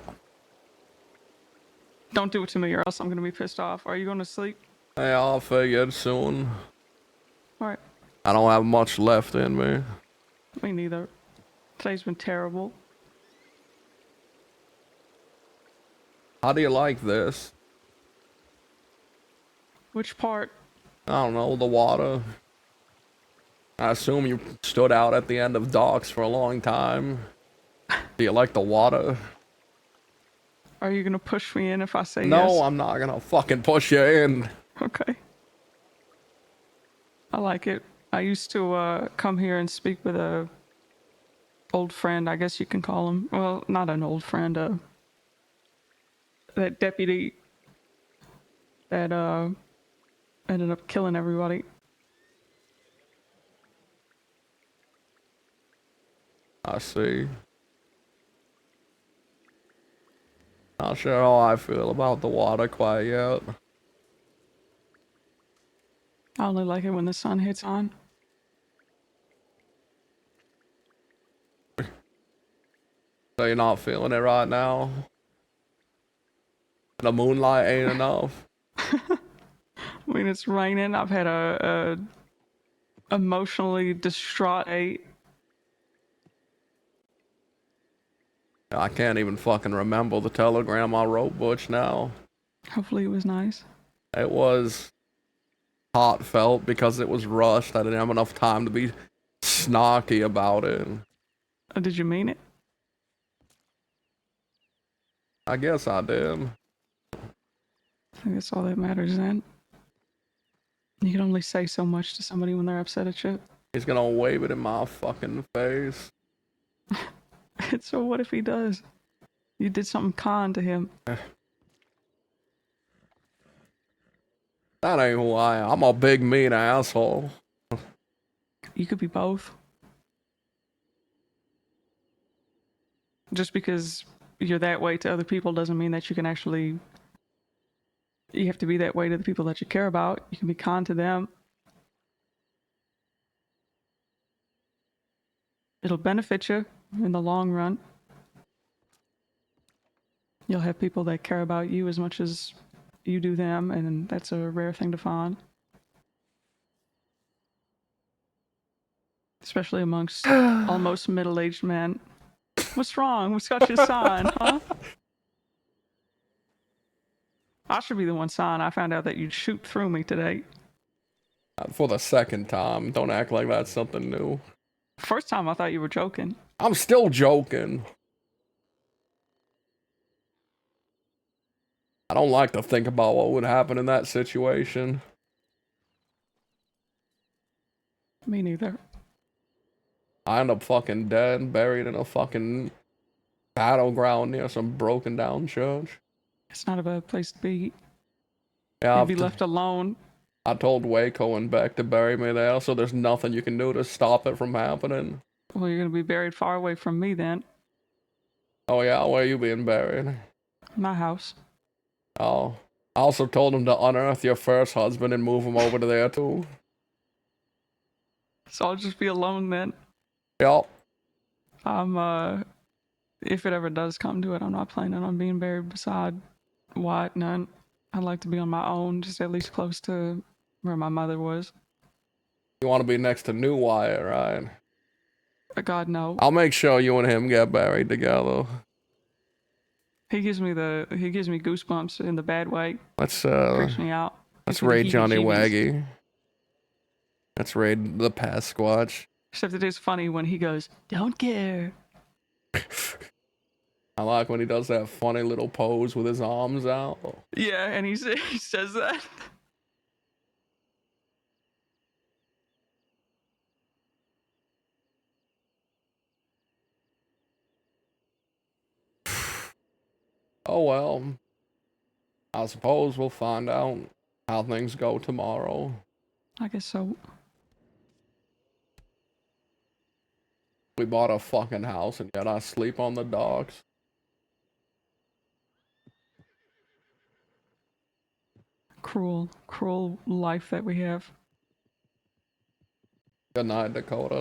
Speaker 7: Don't do it to me or else I'm gonna be pissed off. Are you going to sleep?
Speaker 1: Yeah, I'll figure it soon.
Speaker 7: Alright.
Speaker 1: I don't have much left in me.
Speaker 7: Me neither. Today's been terrible.
Speaker 1: How do you like this?
Speaker 7: Which part?
Speaker 1: I don't know, the water. I assume you stood out at the end of docks for a long time. Do you like the water?
Speaker 7: Are you gonna push me in if I say yes?
Speaker 1: No, I'm not gonna fucking push you in.
Speaker 7: Okay. I like it. I used to come here and speak with a old friend, I guess you can call him. Well, not an old friend, that deputy that ended up killing everybody.
Speaker 1: I see. Not sure how I feel about the water quite yet.
Speaker 7: I only like it when the sun hits on.
Speaker 1: So you're not feeling it right now? The moonlight ain't enough?
Speaker 7: I mean, it's raining. I've had a emotionally distraught 8.
Speaker 1: I can't even fucking remember the telegram I wrote Butch now.
Speaker 7: Hopefully it was nice.
Speaker 1: It was heartfelt because it was rushed. I didn't have enough time to be snarky about it.
Speaker 7: Oh, did you mean it?
Speaker 1: I guess I did.
Speaker 7: I think that's all that matters then. You can only say so much to somebody when they're upset at you.
Speaker 1: He's gonna wave it in my fucking face.
Speaker 7: So what if he does? You did something kind to him.
Speaker 1: That ain't who I am. I'm a big mean asshole.
Speaker 7: You could be both. Just because you're that way to other people doesn't mean that you can actually... You have to be that way to the people that you care about. You can be kind to them. It'll benefit you in the long run. You'll have people that care about you as much as you do them, and that's a rare thing to find. Especially amongst almost middle-aged men. What's wrong? What's got you signed, huh? I should be the one signed. I found out that you'd shoot through me today.
Speaker 1: For the second time. Don't act like that's something new.
Speaker 7: First time I thought you were joking.
Speaker 1: I'm still joking. I don't like to think about what would happen in that situation.
Speaker 7: Me neither.
Speaker 1: I end up fucking dead, buried in a fucking battleground near some broken down church.
Speaker 7: It's not a bad place to be.
Speaker 1: Yeah,
Speaker 7: You'd be left alone.
Speaker 1: I told Waco and Beck to bury me there, so there's nothing you can do to stop it from happening.
Speaker 7: Well, you're gonna be buried far away from me then.
Speaker 1: Oh yeah, where are you being buried?
Speaker 7: My house.
Speaker 1: Oh. I also told him to unearth your first husband and move him over to there too.
Speaker 7: So I'll just be alone then.
Speaker 1: Yup.
Speaker 7: If it ever does come to it, I'm not planning on being buried beside White. None. I'd like to be on my own, just at least close to where my mother was.
Speaker 1: You want to be next to New Wyatt, right?
Speaker 7: God, no.
Speaker 1: I'll make sure you and him get buried together.
Speaker 7: He gives me goosebumps in the bad way.
Speaker 1: Let's
Speaker 7: Creeps me out.
Speaker 1: Let's
Speaker 7: Gives me the
Speaker 1: raid Johnny
Speaker 7: heebie-jeebies.
Speaker 1: Waggy. Let's raid the Pasquatch.
Speaker 7: Except it is funny when he goes, "Don't care."
Speaker 1: I like when he does that funny little pose with his arms out.
Speaker 7: Yeah, and he says that.
Speaker 1: Oh well. I suppose we'll find out how things go tomorrow.
Speaker 7: I guess so.
Speaker 1: We bought a fucking house and yet I sleep on the docks.
Speaker 7: Cruel, cruel life that we have.
Speaker 1: Good night, Dakota.